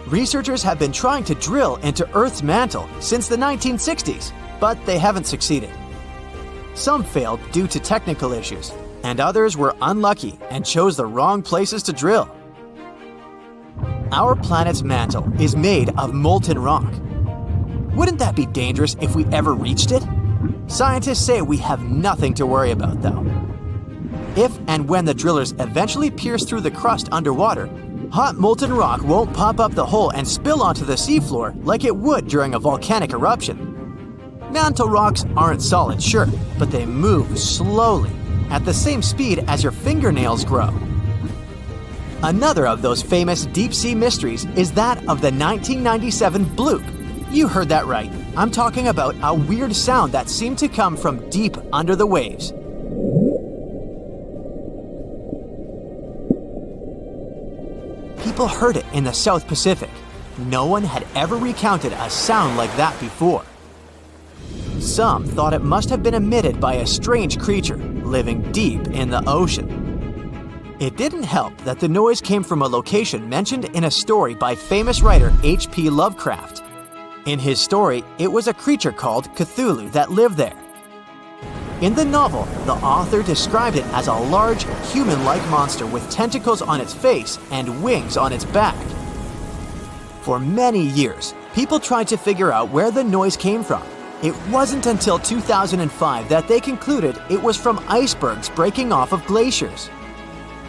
Researchers have been trying to drill into Earth's mantle since the 1960s, but they haven't succeeded. Some failed due to technical issues, and others were unlucky and chose the wrong places to drill. Our planet's mantle is made of molten rock. Wouldn't that be dangerous if we ever reached it? Scientists say we have nothing to worry about, though. If and when the drillers eventually pierce through the crust underwater, hot molten rock won't pop up the hole and spill onto the seafloor like it would during a volcanic eruption. Mantle rocks aren't solid, sure, but they move slowly, at the same speed as your fingernails grow. Another of those famous deep-sea mysteries is that of the 1997 Bloop. You heard that right. I'm talking about a weird sound that seemed to come from deep under the waves. People heard it in the South Pacific. No one had ever recounted a sound like that before. Some thought it must have been emitted by a strange creature living deep in the ocean. It didn't help that the noise came from a location mentioned in a story by famous writer H.P. Lovecraft. In his story, it was a creature called Cthulhu that lived there. In the novel, the author described it as a large, human-like monster with tentacles on its face and wings on its back. For many years, people tried to figure out where the noise came from. It wasn't until 2005 that they concluded it was from icebergs breaking off of glaciers.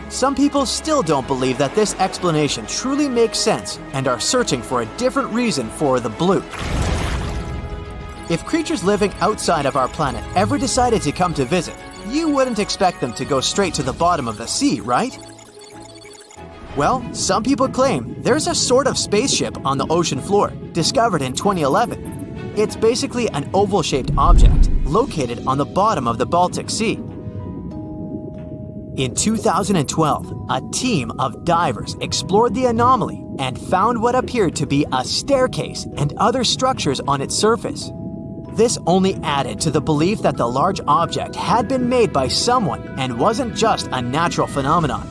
Some people still don't believe that this explanation truly makes sense and are searching for a different reason for the bloop. If creatures living outside of our planet ever decided to come to visit, you wouldn't expect them to go straight to the bottom of the sea, right? Well, some people claim there's a sort of spaceship on the ocean floor, discovered in 2011. It's basically an oval-shaped object located on the bottom of the Baltic Sea. In 2012, a team of divers explored the anomaly and found what appeared to be a staircase and other structures on its surface. This only added to the belief that the large object had been made by someone and wasn't just a natural phenomenon.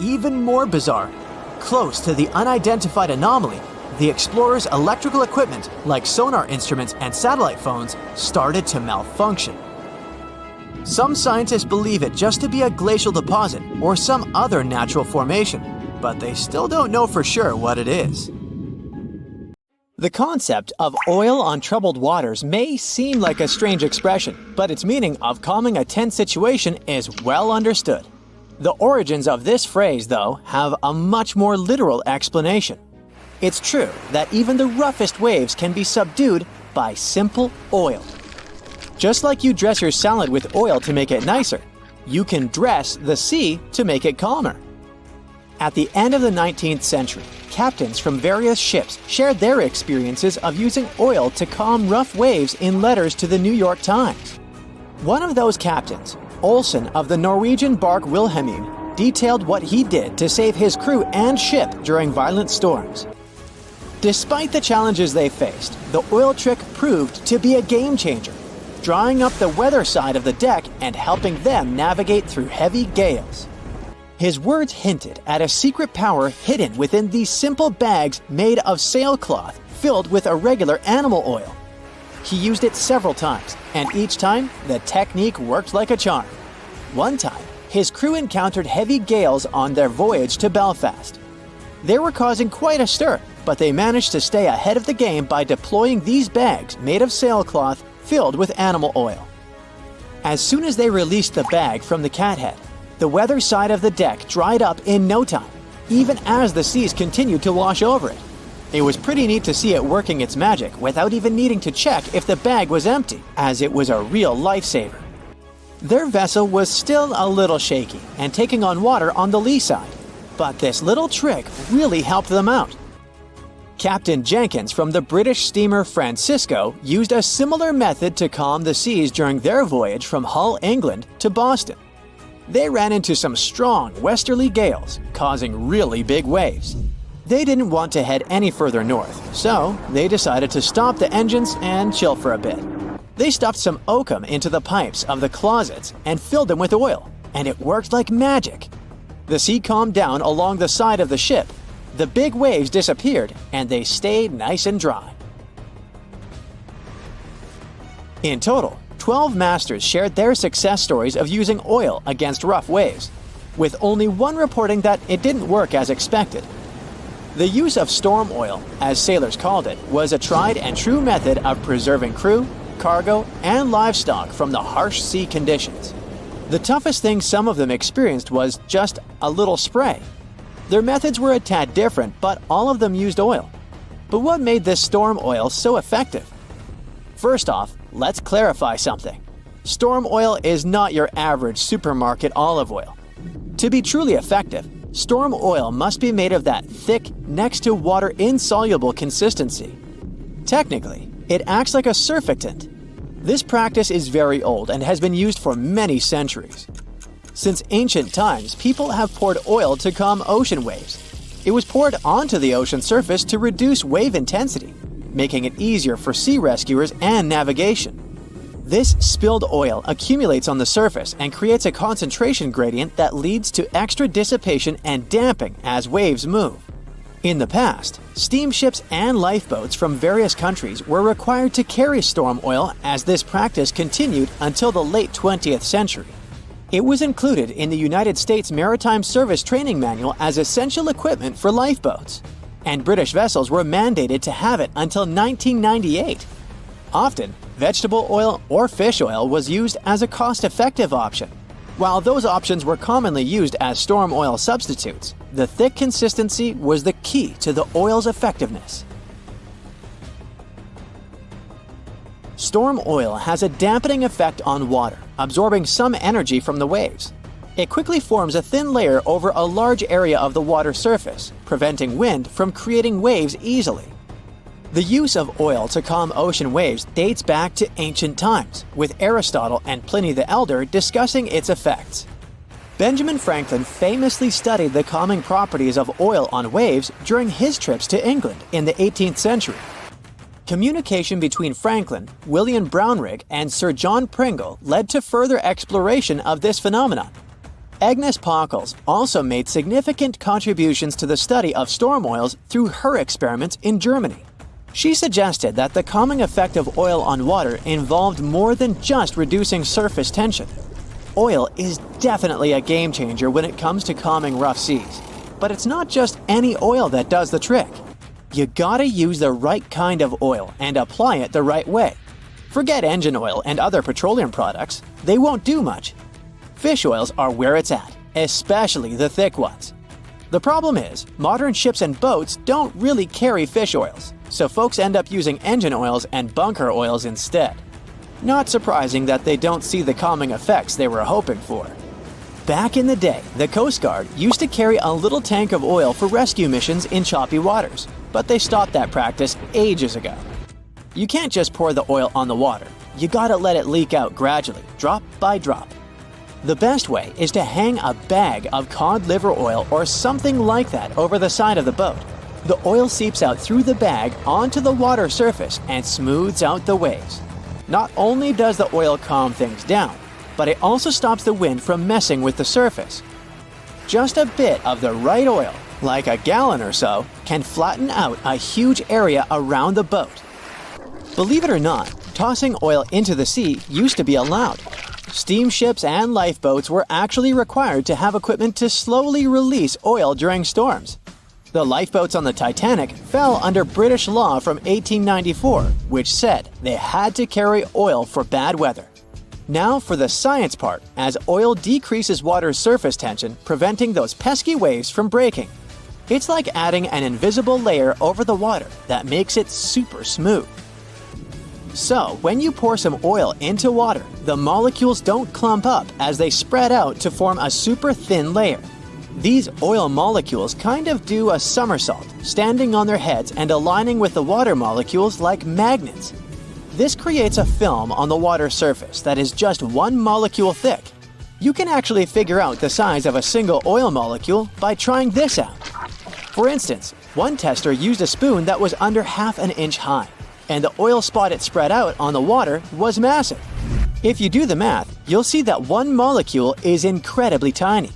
Even more bizarre, close to the unidentified anomaly, the explorers' electrical equipment, like sonar instruments and satellite phones, started to malfunction. Some scientists believe it just to be a glacial deposit or some other natural formation, but they still don't know for sure what it is. The concept of oil on troubled waters may seem like a strange expression, but its meaning of calming a tense situation is well understood. The origins of this phrase, though, have a much more literal explanation. It's true that even the roughest waves can be subdued by simple oil. Just like you dress your salad with oil to make it nicer, you can dress the sea to make it calmer. At the end of the 19th century, captains from various ships shared their experiences of using oil to calm rough waves in letters to the New York Times. One of those captains, Olsen of the Norwegian bark Wilhelmine, detailed what he did to save his crew and ship during violent storms. Despite the challenges they faced, the oil trick proved to be a game changer, drying up the weather side of the deck and helping them navigate through heavy gales. His words hinted at a secret power hidden within these simple bags made of sailcloth filled with irregular animal oil. He used it several times, and each time, the technique worked like a charm. One time, his crew encountered heavy gales on their voyage to Belfast. They were causing quite a stir, but they managed to stay ahead of the game by deploying these bags made of sailcloth filled with animal oil. As soon as they released the bag from the cathead, the weather side of the deck dried up in no time, even as the seas continued to wash over it. It was pretty neat to see it working its magic without even needing to check if the bag was empty, as it was a real lifesaver. Their vessel was still a little shaky and taking on water on the lee side, but this little trick really helped them out. Captain Jenkins from the British steamer Francisco used a similar method to calm the seas during their voyage from Hull, England to Boston. They ran into some strong westerly gales, causing really big waves. They didn't want to head any further north, so they decided to stop the engines and chill for a bit. They stuffed some oakum into the pipes of the closets and filled them with oil, and it worked like magic. The sea calmed down along the side of the ship, the big waves disappeared, and they stayed nice and dry. In total, 12 masters shared their success stories of using oil against rough waves, with only one reporting that it didn't work as expected. The use of storm oil, as sailors called it, was a tried and true method of preserving crew, cargo, and livestock from the harsh sea conditions. The toughest thing some of them experienced was just a little spray. Their methods were a tad different, but all of them used oil. But what made this storm oil so effective? First off, let's clarify something. Storm oil is not your average supermarket olive oil. To be truly effective, storm oil must be made of that thick, next to water insoluble consistency. Technically, it acts like a surfactant. This practice is very old and has been used for many centuries. Since ancient times, people have poured oil to calm ocean waves. It was poured onto the ocean surface to reduce wave intensity, making it easier for sea rescuers and navigation. This spilled oil accumulates on the surface and creates a concentration gradient that leads to extra dissipation and damping as waves move. In the past, steamships and lifeboats from various countries were required to carry storm oil as this practice continued until the late 20th century. It was included in the United States Maritime Service Training Manual as essential equipment for lifeboats, and British vessels were mandated to have it until 1998. Often, vegetable oil or fish oil was used as a cost-effective option. While those options were commonly used as storm oil substitutes, the thick consistency was the key to the oil's effectiveness. Storm oil has a dampening effect on water, absorbing some energy from the waves. It quickly forms a thin layer over a large area of the water surface, preventing wind from creating waves easily. The use of oil to calm ocean waves dates back to ancient times, with Aristotle and Pliny the Elder discussing its effects. Benjamin Franklin famously studied the calming properties of oil on waves during his trips to England in the 18th century. Communication between Franklin, William Brownrigg, and Sir John Pringle led to further exploration of this phenomenon. Agnes Pockels also made significant contributions to the study of storm oils through her experiments in Germany. She suggested that the calming effect of oil on water involved more than just reducing surface tension. Oil is definitely a game changer when it comes to calming rough seas. But it's not just any oil that does the trick. You gotta use the right kind of oil and apply it the right way. Forget engine oil and other petroleum products, they won't do much. Fish oils are where it's at, especially the thick ones. The problem is, modern ships and boats don't really carry fish oils, so folks end up using engine oils and bunker oils instead. Not surprising that they don't see the calming effects they were hoping for. Back in the day, the Coast Guard used to carry a little tank of oil for rescue missions in choppy waters, but they stopped that practice ages ago. You can't just pour the oil on the water. You gotta let it leak out gradually, drop by drop. The best way is to hang a bag of cod liver oil or something like that over the side of the boat. The oil seeps out through the bag onto the water surface and smooths out the waves. Not only does the oil calm things down, but it also stops the wind from messing with the surface. Just a bit of the right oil, like a gallon or so, can flatten out a huge area around the boat. Believe it or not, tossing oil into the sea used to be allowed. Steamships and lifeboats were actually required to have equipment to slowly release oil during storms. The lifeboats on the Titanic fell under British law from 1894, which said they had to carry oil for bad weather. Now for the science part, as oil decreases water's surface tension, preventing those pesky waves from breaking. It's like adding an invisible layer over the water that makes it super smooth. So, when you pour some oil into water, the molecules don't clump up as they spread out to form a super thin layer. These oil molecules kind of do a somersault, standing on their heads and aligning with the water molecules like magnets. This creates a film on the water surface that is just one molecule thick. You can actually figure out the size of a single oil molecule by trying this out. For instance, one tester used a spoon that was under ½ an inch high, and the oil spot it spread out on the water was massive. If you do the math, you'll see that one molecule is incredibly tiny.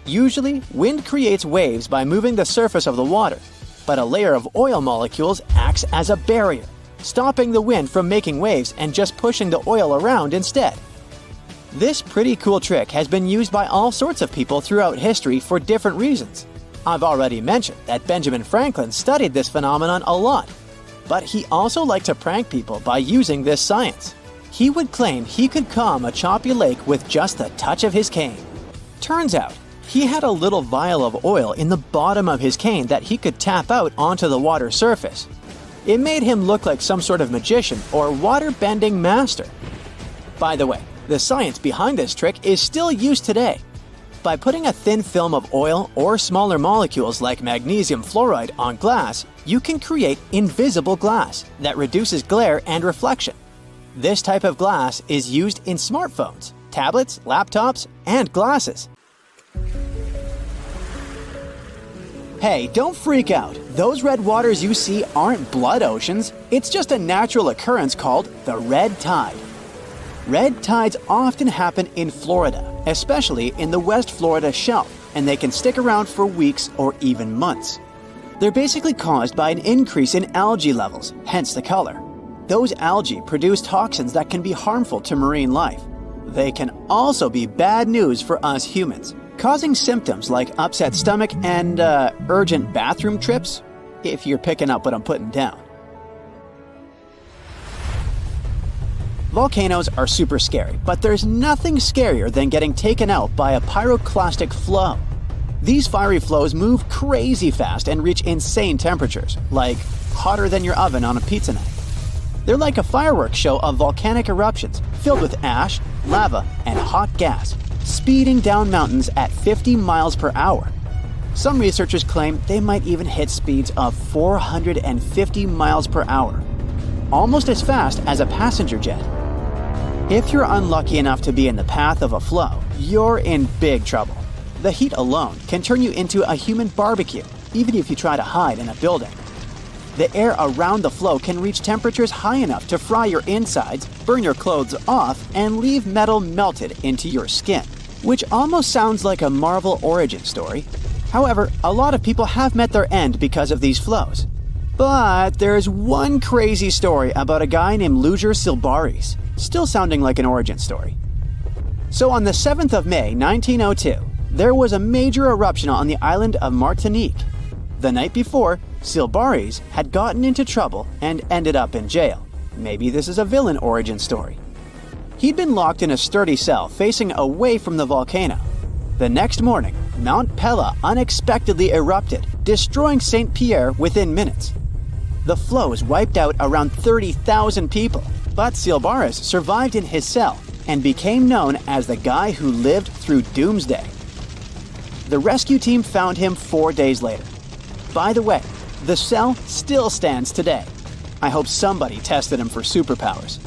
Usually, wind creates waves by moving the surface of the water, but a layer of oil molecules acts as a barrier, stopping the wind from making waves and just pushing the oil around instead. This pretty cool trick has been used by all sorts of people throughout history for different reasons. I've already mentioned that Benjamin Franklin studied this phenomenon a lot, but he also liked to prank people by using this science. He would claim he could calm a choppy lake with just the touch of his cane. Turns out, he had a little vial of oil in the bottom of his cane that he could tap out onto the water surface. It made him look like some sort of magician or water-bending master. By the way, the science behind this trick is still used today. By putting a thin film of oil or smaller molecules like magnesium fluoride on glass, you can create invisible glass that reduces glare and reflection. This type of glass is used in smartphones, tablets, laptops, and glasses. Hey, don't freak out. Those red waters you see aren't blood oceans. It's just a natural occurrence called the red tide. Red tides often happen in Florida, especially in the West Florida shelf, and they can stick around for weeks or even months. They're basically caused by an increase in algae levels, hence the color. Those algae produce toxins that can be harmful to marine life. They can also be bad news for us humans, causing symptoms like upset stomach and urgent bathroom trips, if you're picking up what I'm putting down. Volcanoes are super scary, but there's nothing scarier than getting taken out by a pyroclastic flow. These fiery flows move crazy fast and reach insane temperatures, like hotter than your oven on a pizza night. They're like a fireworks show of volcanic eruptions filled with ash, lava, and hot gas, speeding down mountains at 50 miles per hour. Some researchers claim they might even hit speeds of 450 miles per hour, almost as fast as a passenger jet. If you're unlucky enough to be in the path of a flow, you're in big trouble. The heat alone can turn you into a human barbecue, even if you try to hide in a building. The air around the flow can reach temperatures high enough to fry your insides, burn your clothes off, and leave metal melted into your skin, which almost sounds like a Marvel origin story. However, a lot of people have met their end because of these flows. But there's one crazy story about a guy named Luger Silbaris, still sounding like an origin story. So on the 7th of May, 1902, there was a major eruption on the island of Martinique. The night before, Silbaris had gotten into trouble and ended up in jail. Maybe this is a villain origin story. He'd been locked in a sturdy cell facing away from the volcano. The next morning, Mount Pella unexpectedly erupted, destroying St. Pierre within minutes. The flows wiped out around 30,000 people, but Silbaris survived in his cell and became known as the guy who lived through doomsday. The rescue team found him 4 days later. By the way, the cell still stands today. I hope somebody tested him for superpowers.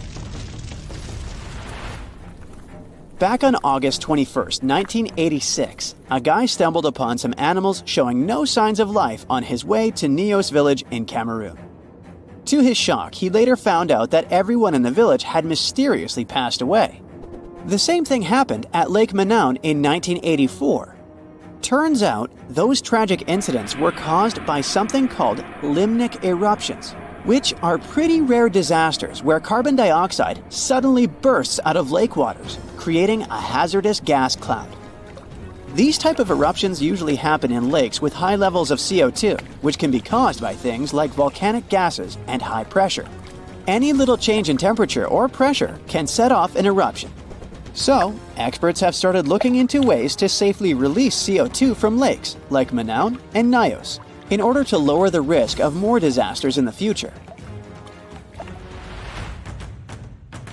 Back on August 21st, 1986, a guy stumbled upon some animals showing no signs of life on his way to Nios village in Cameroon. To his shock, he later found out that everyone in the village had mysteriously passed away. The same thing happened at Lake Manoun in 1984. Turns out, those tragic incidents were caused by something called limnic eruptions, which are pretty rare disasters where carbon dioxide suddenly bursts out of lake waters, creating a hazardous gas cloud. These type of eruptions usually happen in lakes with high levels of CO2, which can be caused by things like volcanic gases and high pressure. Any little change in temperature or pressure can set off an eruption. So, experts have started looking into ways to safely release CO2 from lakes like Manaus and Nyos in order to lower the risk of more disasters in the future.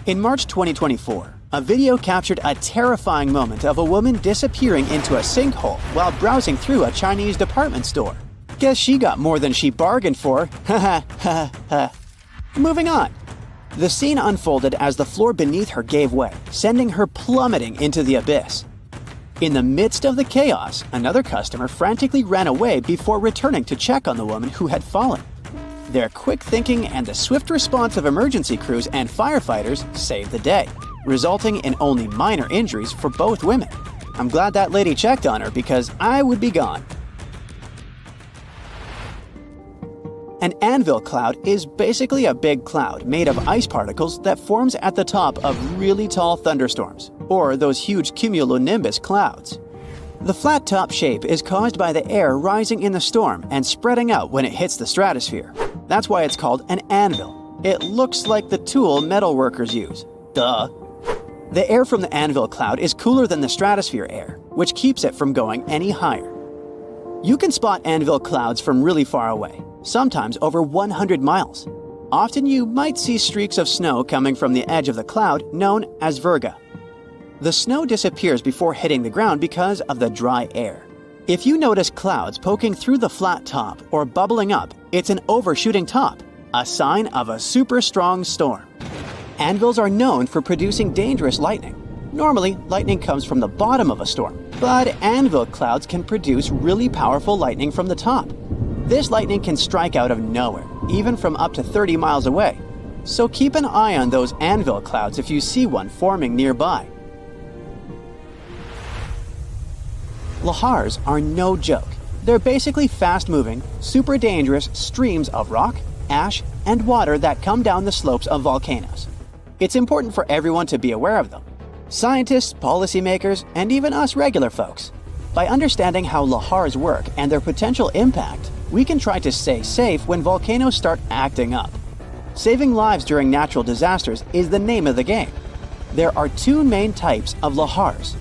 In March 2024, a video captured a terrifying moment of a woman disappearing into a sinkhole while browsing through a Chinese department store. Guess she got more than she bargained for. Ha ha ha ha. Moving on. The scene unfolded as the floor beneath her gave way, sending her plummeting into the abyss. In the midst of the chaos, another customer frantically ran away before returning to check on the woman who had fallen. Their quick thinking and the swift response of emergency crews and firefighters saved the day, resulting in only minor injuries for both women. I'm glad that lady checked on her because I would be gone. An anvil cloud is basically a big cloud made of ice particles that forms at the top of really tall thunderstorms, or those huge cumulonimbus clouds. The flat top shape is caused by the air rising in the storm and spreading out when it hits the stratosphere. That's why it's called an anvil. It looks like the tool metal workers use. Duh. The air from the anvil cloud is cooler than the stratosphere air, which keeps it from going any higher. You can spot anvil clouds from really far away, sometimes over 100 miles. Often you might see streaks of snow coming from the edge of the cloud known as virga. The snow disappears before hitting the ground because of the dry air. If you notice clouds poking through the flat top or bubbling up, it's an overshooting top, a sign of a super strong storm. Anvils are known for producing dangerous lightning. Normally, lightning comes from the bottom of a storm, but anvil clouds can produce really powerful lightning from the top. This lightning can strike out of nowhere, even from up to 30 miles away. So keep an eye on those anvil clouds if you see one forming nearby. Lahars are no joke. They're basically fast-moving, super dangerous streams of rock, ash, and water that come down the slopes of volcanoes. It's important for everyone to be aware of them. Scientists, policymakers, and even us regular folks. By understanding how lahars work and their potential impact, we can try to stay safe when volcanoes start acting up. Saving lives during natural disasters is the name of the game. There are two main types of lahars: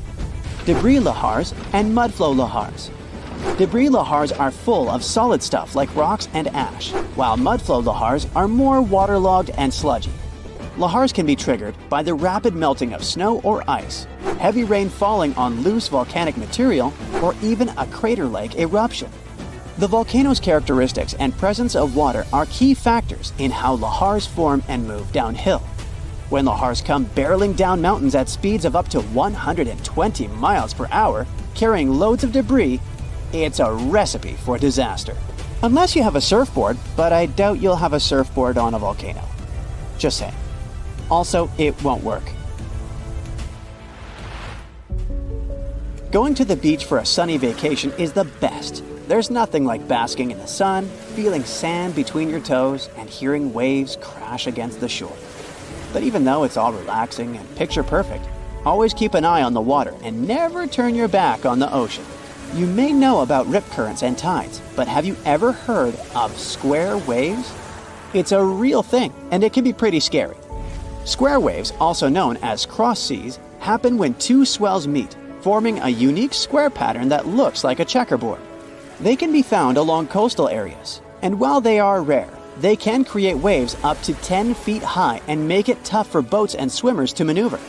debris lahars and mudflow lahars. Debris lahars are full of solid stuff like rocks and ash, while mudflow lahars are more waterlogged and sludgy. Lahars can be triggered by the rapid melting of snow or ice, heavy rain falling on loose volcanic material, or even a crater-like eruption. The volcano's characteristics and presence of water are key factors in how lahars form and move downhill. When lahars come barreling down mountains at speeds of up to 120 miles per hour, carrying loads of debris, it's a recipe for disaster. Unless you have a surfboard, but I doubt you'll have a surfboard on a volcano. Just saying. Also, it won't work. Going to the beach for a sunny vacation is the best. There's nothing like basking in the sun, feeling sand between your toes, and hearing waves crash against the shore. But even though it's all relaxing and picture perfect, always keep an eye on the water and never turn your back on the ocean. You may know about rip currents and tides, but have you ever heard of square waves? It's a real thing, and it can be pretty scary. Square waves, also known as cross seas, happen when two swells meet, forming a unique square pattern that looks like a checkerboard. They can be found along coastal areas, and while they are rare, they can create waves up to 10 feet high and make it tough for boats and swimmers to maneuver.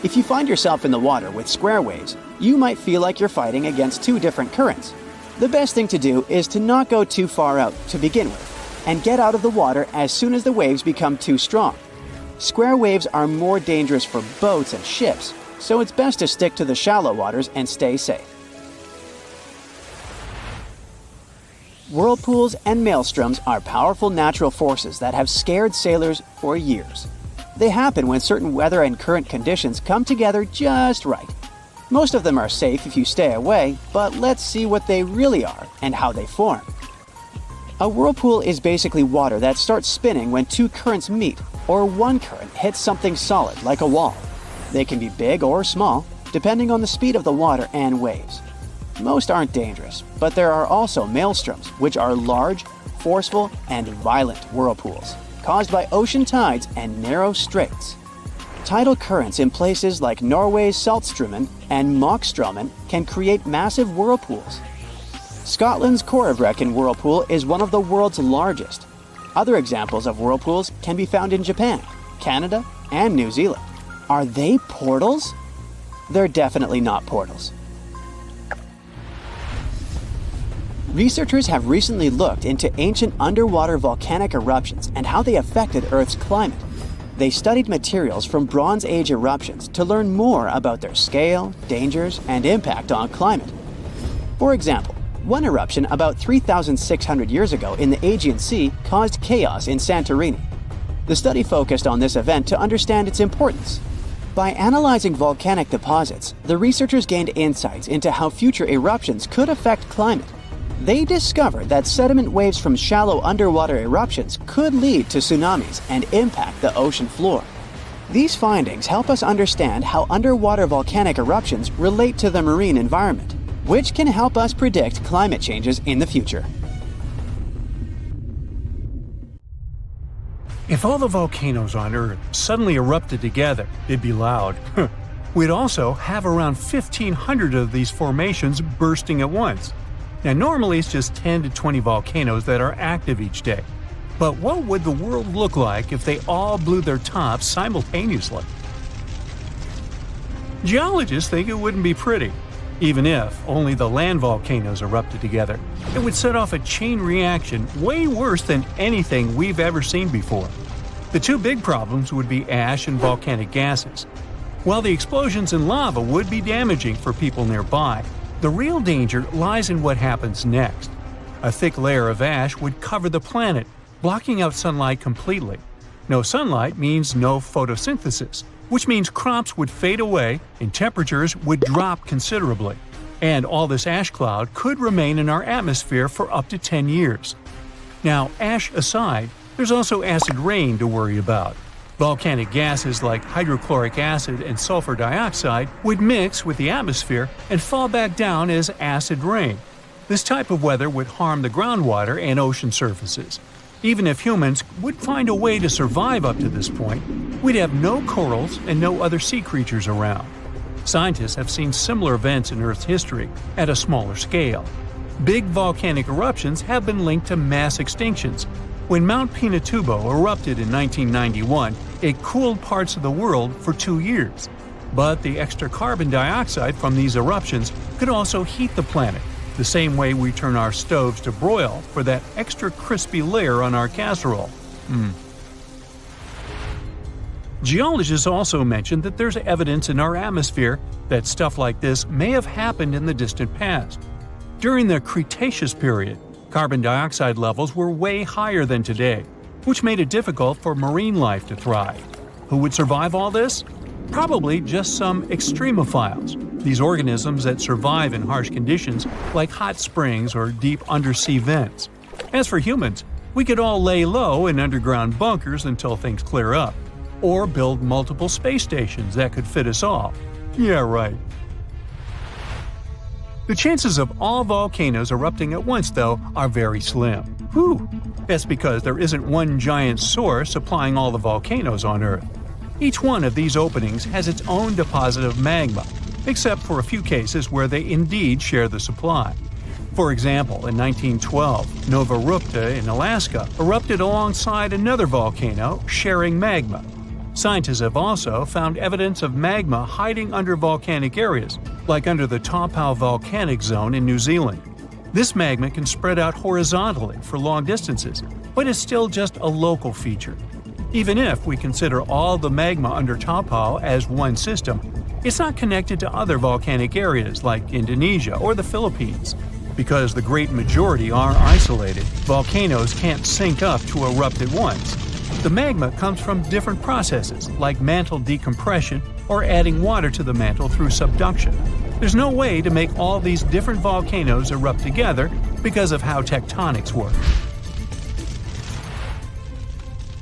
If you find yourself in the water with square waves, you might feel like you're fighting against two different currents. The best thing to do is to not go too far out to begin with, and get out of the water as soon as the waves become too strong. Square waves are more dangerous for boats and ships, so it's best to stick to the shallow waters and stay safe. Whirlpools and maelstroms are powerful natural forces that have scared sailors for years. They happen when certain weather and current conditions come together just right. Most of them are safe if you stay away, but let's see what they really are and how they form. A whirlpool is basically water that starts spinning when two currents meet, or one current hits something solid like a wall. They can be big or small, depending on the speed of the water and waves. Most aren't dangerous, but there are also maelstroms, which are large, forceful, and violent whirlpools, caused by ocean tides and narrow straits. Tidal currents in places like Norway's Saltstraumen and Mockstraumen can create massive whirlpools. Scotland's Corribrecken whirlpool is one of the world's largest. Other examples of whirlpools can be found in Japan, Canada, and New Zealand. Are they portals? They're definitely not portals. Researchers have recently looked into ancient underwater volcanic eruptions and how they affected Earth's climate. They studied materials from Bronze Age eruptions to learn more about their scale, dangers, and impact on climate. For example, one eruption about 3,600 years ago in the Aegean Sea caused chaos in Santorini. The study focused on this event to understand its importance. By analyzing volcanic deposits, the researchers gained insights into how future eruptions could affect climate. They discovered that sediment waves from shallow underwater eruptions could lead to tsunamis and impact the ocean floor. These findings help us understand how underwater volcanic eruptions relate to the marine environment, which can help us predict climate changes in the future. If all the volcanoes on Earth suddenly erupted together, it'd be loud. We'd also have around 1,500 of these formations bursting at once. Now normally it's just 10 to 20 volcanoes that are active each day. But what would the world look like if they all blew their tops simultaneously? Geologists think it wouldn't be pretty. Even if only the land volcanoes erupted together, it would set off a chain reaction way worse than anything we've ever seen before. The two big problems would be ash and volcanic gases. While the explosions in lava would be damaging for people nearby, the real danger lies in what happens next. A thick layer of ash would cover the planet, blocking out sunlight completely. No sunlight means no photosynthesis, which means crops would fade away and temperatures would drop considerably. And all this ash cloud could remain in our atmosphere for up to 10 years. Now, ash aside, there's also acid rain to worry about. Volcanic gases like hydrochloric acid and sulfur dioxide would mix with the atmosphere and fall back down as acid rain. This type of weather would harm the groundwater and ocean surfaces. Even if humans would find a way to survive up to this point, we'd have no corals and no other sea creatures around. Scientists have seen similar events in Earth's history at a smaller scale. Big volcanic eruptions have been linked to mass extinctions. When Mount Pinatubo erupted in 1991, it cooled parts of the world for 2 years. But the extra carbon dioxide from these eruptions could also heat the planet, the same way we turn our stoves to broil for that extra crispy layer on our casserole. Geologists also mentioned that there's evidence in our atmosphere that stuff like this may have happened in the distant past. During the Cretaceous period, carbon dioxide levels were way higher than today, which made it difficult for marine life to thrive. Who would survive all this? Probably just some extremophiles, these organisms that survive in harsh conditions like hot springs or deep undersea vents. As for humans, we could all lay low in underground bunkers until things clear up, or build multiple space stations that could fit us all. Yeah, right. The chances of all volcanoes erupting at once, though, are very slim. Whew! That's because there isn't one giant source supplying all the volcanoes on Earth. Each one of these openings has its own deposit of magma, except for a few cases where they indeed share the supply. For example, in 1912, Nova Rupta in Alaska erupted alongside another volcano sharing magma. Scientists have also found evidence of magma hiding under volcanic areas, like under the Taupau volcanic zone in New Zealand. This magma can spread out horizontally for long distances, but is still just a local feature. Even if we consider all the magma under Taupau as one system, it's not connected to other volcanic areas like Indonesia or the Philippines. Because the great majority are isolated, volcanoes can't sync up to erupt at once. The magma comes from different processes like mantle decompression, or adding water to the mantle through subduction. There's no way to make all these different volcanoes erupt together because of how tectonics work.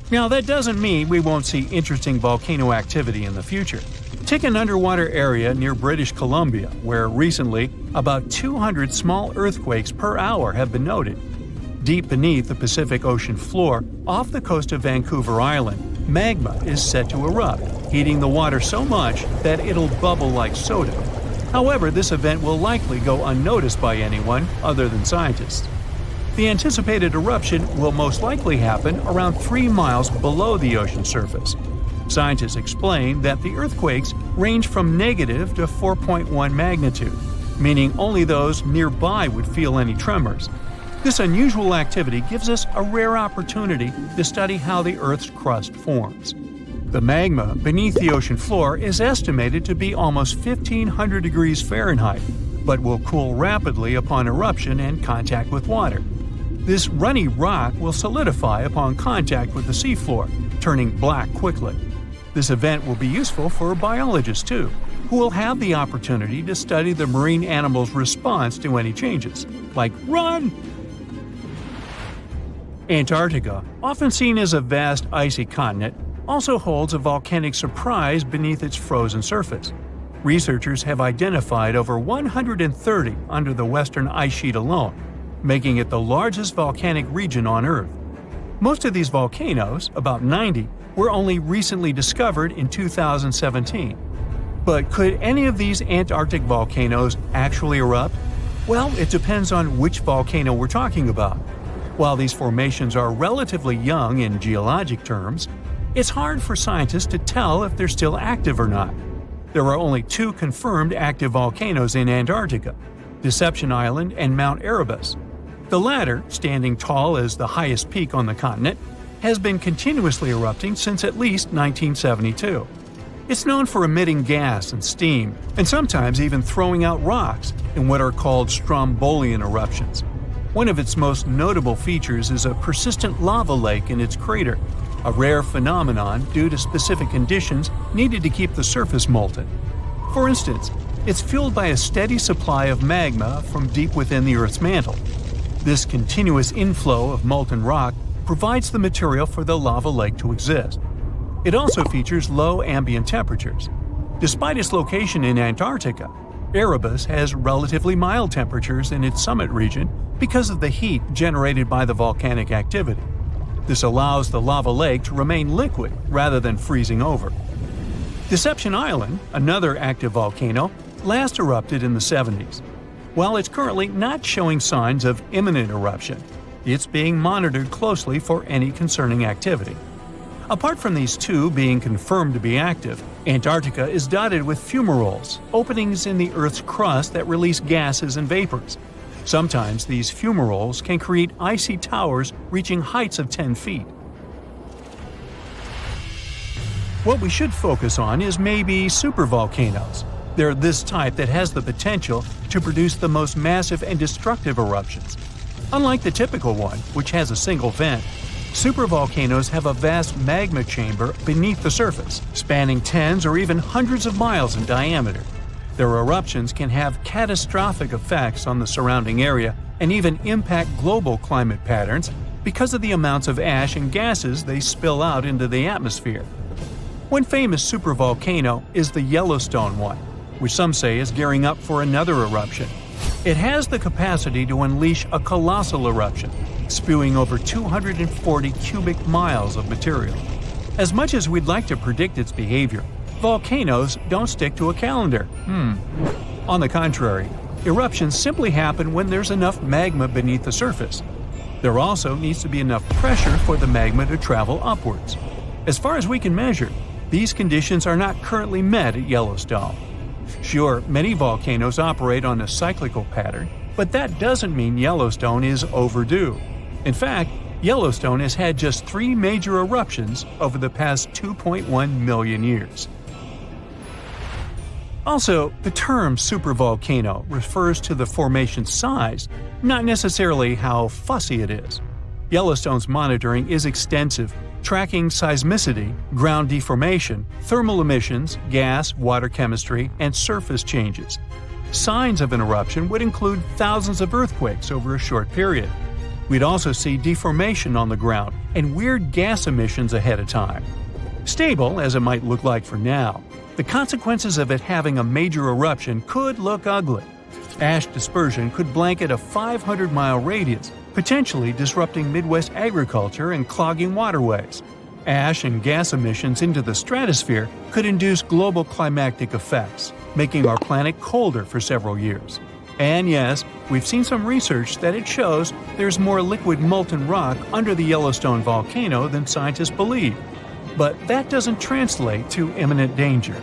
Now, that doesn't mean we won't see interesting volcano activity in the future. Take an underwater area near British Columbia, where recently about 200 small earthquakes per hour have been noted. Deep beneath the Pacific Ocean floor, off the coast of Vancouver Island, magma is set to erupt, heating the water so much that it'll bubble like soda. However, this event will likely go unnoticed by anyone other than scientists. The anticipated eruption will most likely happen around 3 miles below the ocean surface. Scientists explain that the earthquakes range from negative to 4.1 magnitude, meaning only those nearby would feel any tremors. This unusual activity gives us a rare opportunity to study how the Earth's crust forms. The magma beneath the ocean floor is estimated to be almost 1,500 degrees Fahrenheit, but will cool rapidly upon eruption and contact with water. This runny rock will solidify upon contact with the seafloor, turning black quickly. This event will be useful for biologists too, who will have the opportunity to study the marine animal's response to any changes, like run! Antarctica, often seen as a vast icy continent, also holds a volcanic surprise beneath its frozen surface. Researchers have identified over 130 under the western ice sheet alone, making it the largest volcanic region on Earth. Most of these volcanoes, about 90, were only recently discovered in 2017. But could any of these Antarctic volcanoes actually erupt? Well, it depends on which volcano we're talking about. While these formations are relatively young in geologic terms, it's hard for scientists to tell if they're still active or not. There are only 2 confirmed active volcanoes in Antarctica, Deception Island and Mount Erebus. The latter, standing tall as the highest peak on the continent, has been continuously erupting since at least 1972. It's known for emitting gas and steam, and sometimes even throwing out rocks in what are called strombolian eruptions. One of its most notable features is a persistent lava lake in its crater, a rare phenomenon due to specific conditions needed to keep the surface molten. For instance, it's fueled by a steady supply of magma from deep within the Earth's mantle. This continuous inflow of molten rock provides the material for the lava lake to exist. It also features low ambient temperatures. Despite its location in Antarctica, Erebus has relatively mild temperatures in its summit region because of the heat generated by the volcanic activity. This allows the lava lake to remain liquid rather than freezing over. Deception Island, another active volcano, last erupted in the 70s. While it's currently not showing signs of imminent eruption, it's being monitored closely for any concerning activity. Apart from these 2 being confirmed to be active, Antarctica is dotted with fumaroles, openings in the Earth's crust that release gases and vapors. Sometimes these fumaroles can create icy towers reaching heights of 10 feet. What we should focus on is maybe supervolcanoes. They're this type that has the potential to produce the most massive and destructive eruptions. Unlike the typical one, which has a single vent, supervolcanoes have a vast magma chamber beneath the surface, spanning tens or even hundreds of miles in diameter. Their eruptions can have catastrophic effects on the surrounding area and even impact global climate patterns because of the amounts of ash and gases they spill out into the atmosphere. One famous supervolcano is the Yellowstone one, which some say is gearing up for another eruption. It has the capacity to unleash a colossal eruption, spewing over 240 cubic miles of material. As much as we'd like to predict its behavior, volcanoes don't stick to a calendar. On the contrary, eruptions simply happen when there's enough magma beneath the surface. There also needs to be enough pressure for the magma to travel upwards. As far as we can measure, these conditions are not currently met at Yellowstone. Sure, many volcanoes operate on a cyclical pattern, but that doesn't mean Yellowstone is overdue. In fact, Yellowstone has had just 3 major eruptions over the past 2.1 million years. Also, the term supervolcano refers to the formation's size, not necessarily how fussy it is. Yellowstone's monitoring is extensive, tracking seismicity, ground deformation, thermal emissions, gas, water chemistry, and surface changes. Signs of an eruption would include thousands of earthquakes over a short period. We'd also see deformation on the ground and weird gas emissions ahead of time. Stable, as it might look like for now, the consequences of it having a major eruption could look ugly. Ash dispersion could blanket a 500-mile radius, potentially disrupting Midwest agriculture and clogging waterways. Ash and gas emissions into the stratosphere could induce global climatic effects, making our planet colder for several years. And yes, we've seen some research that it shows there's more liquid molten rock under the Yellowstone volcano than scientists believe. But that doesn't translate to imminent danger.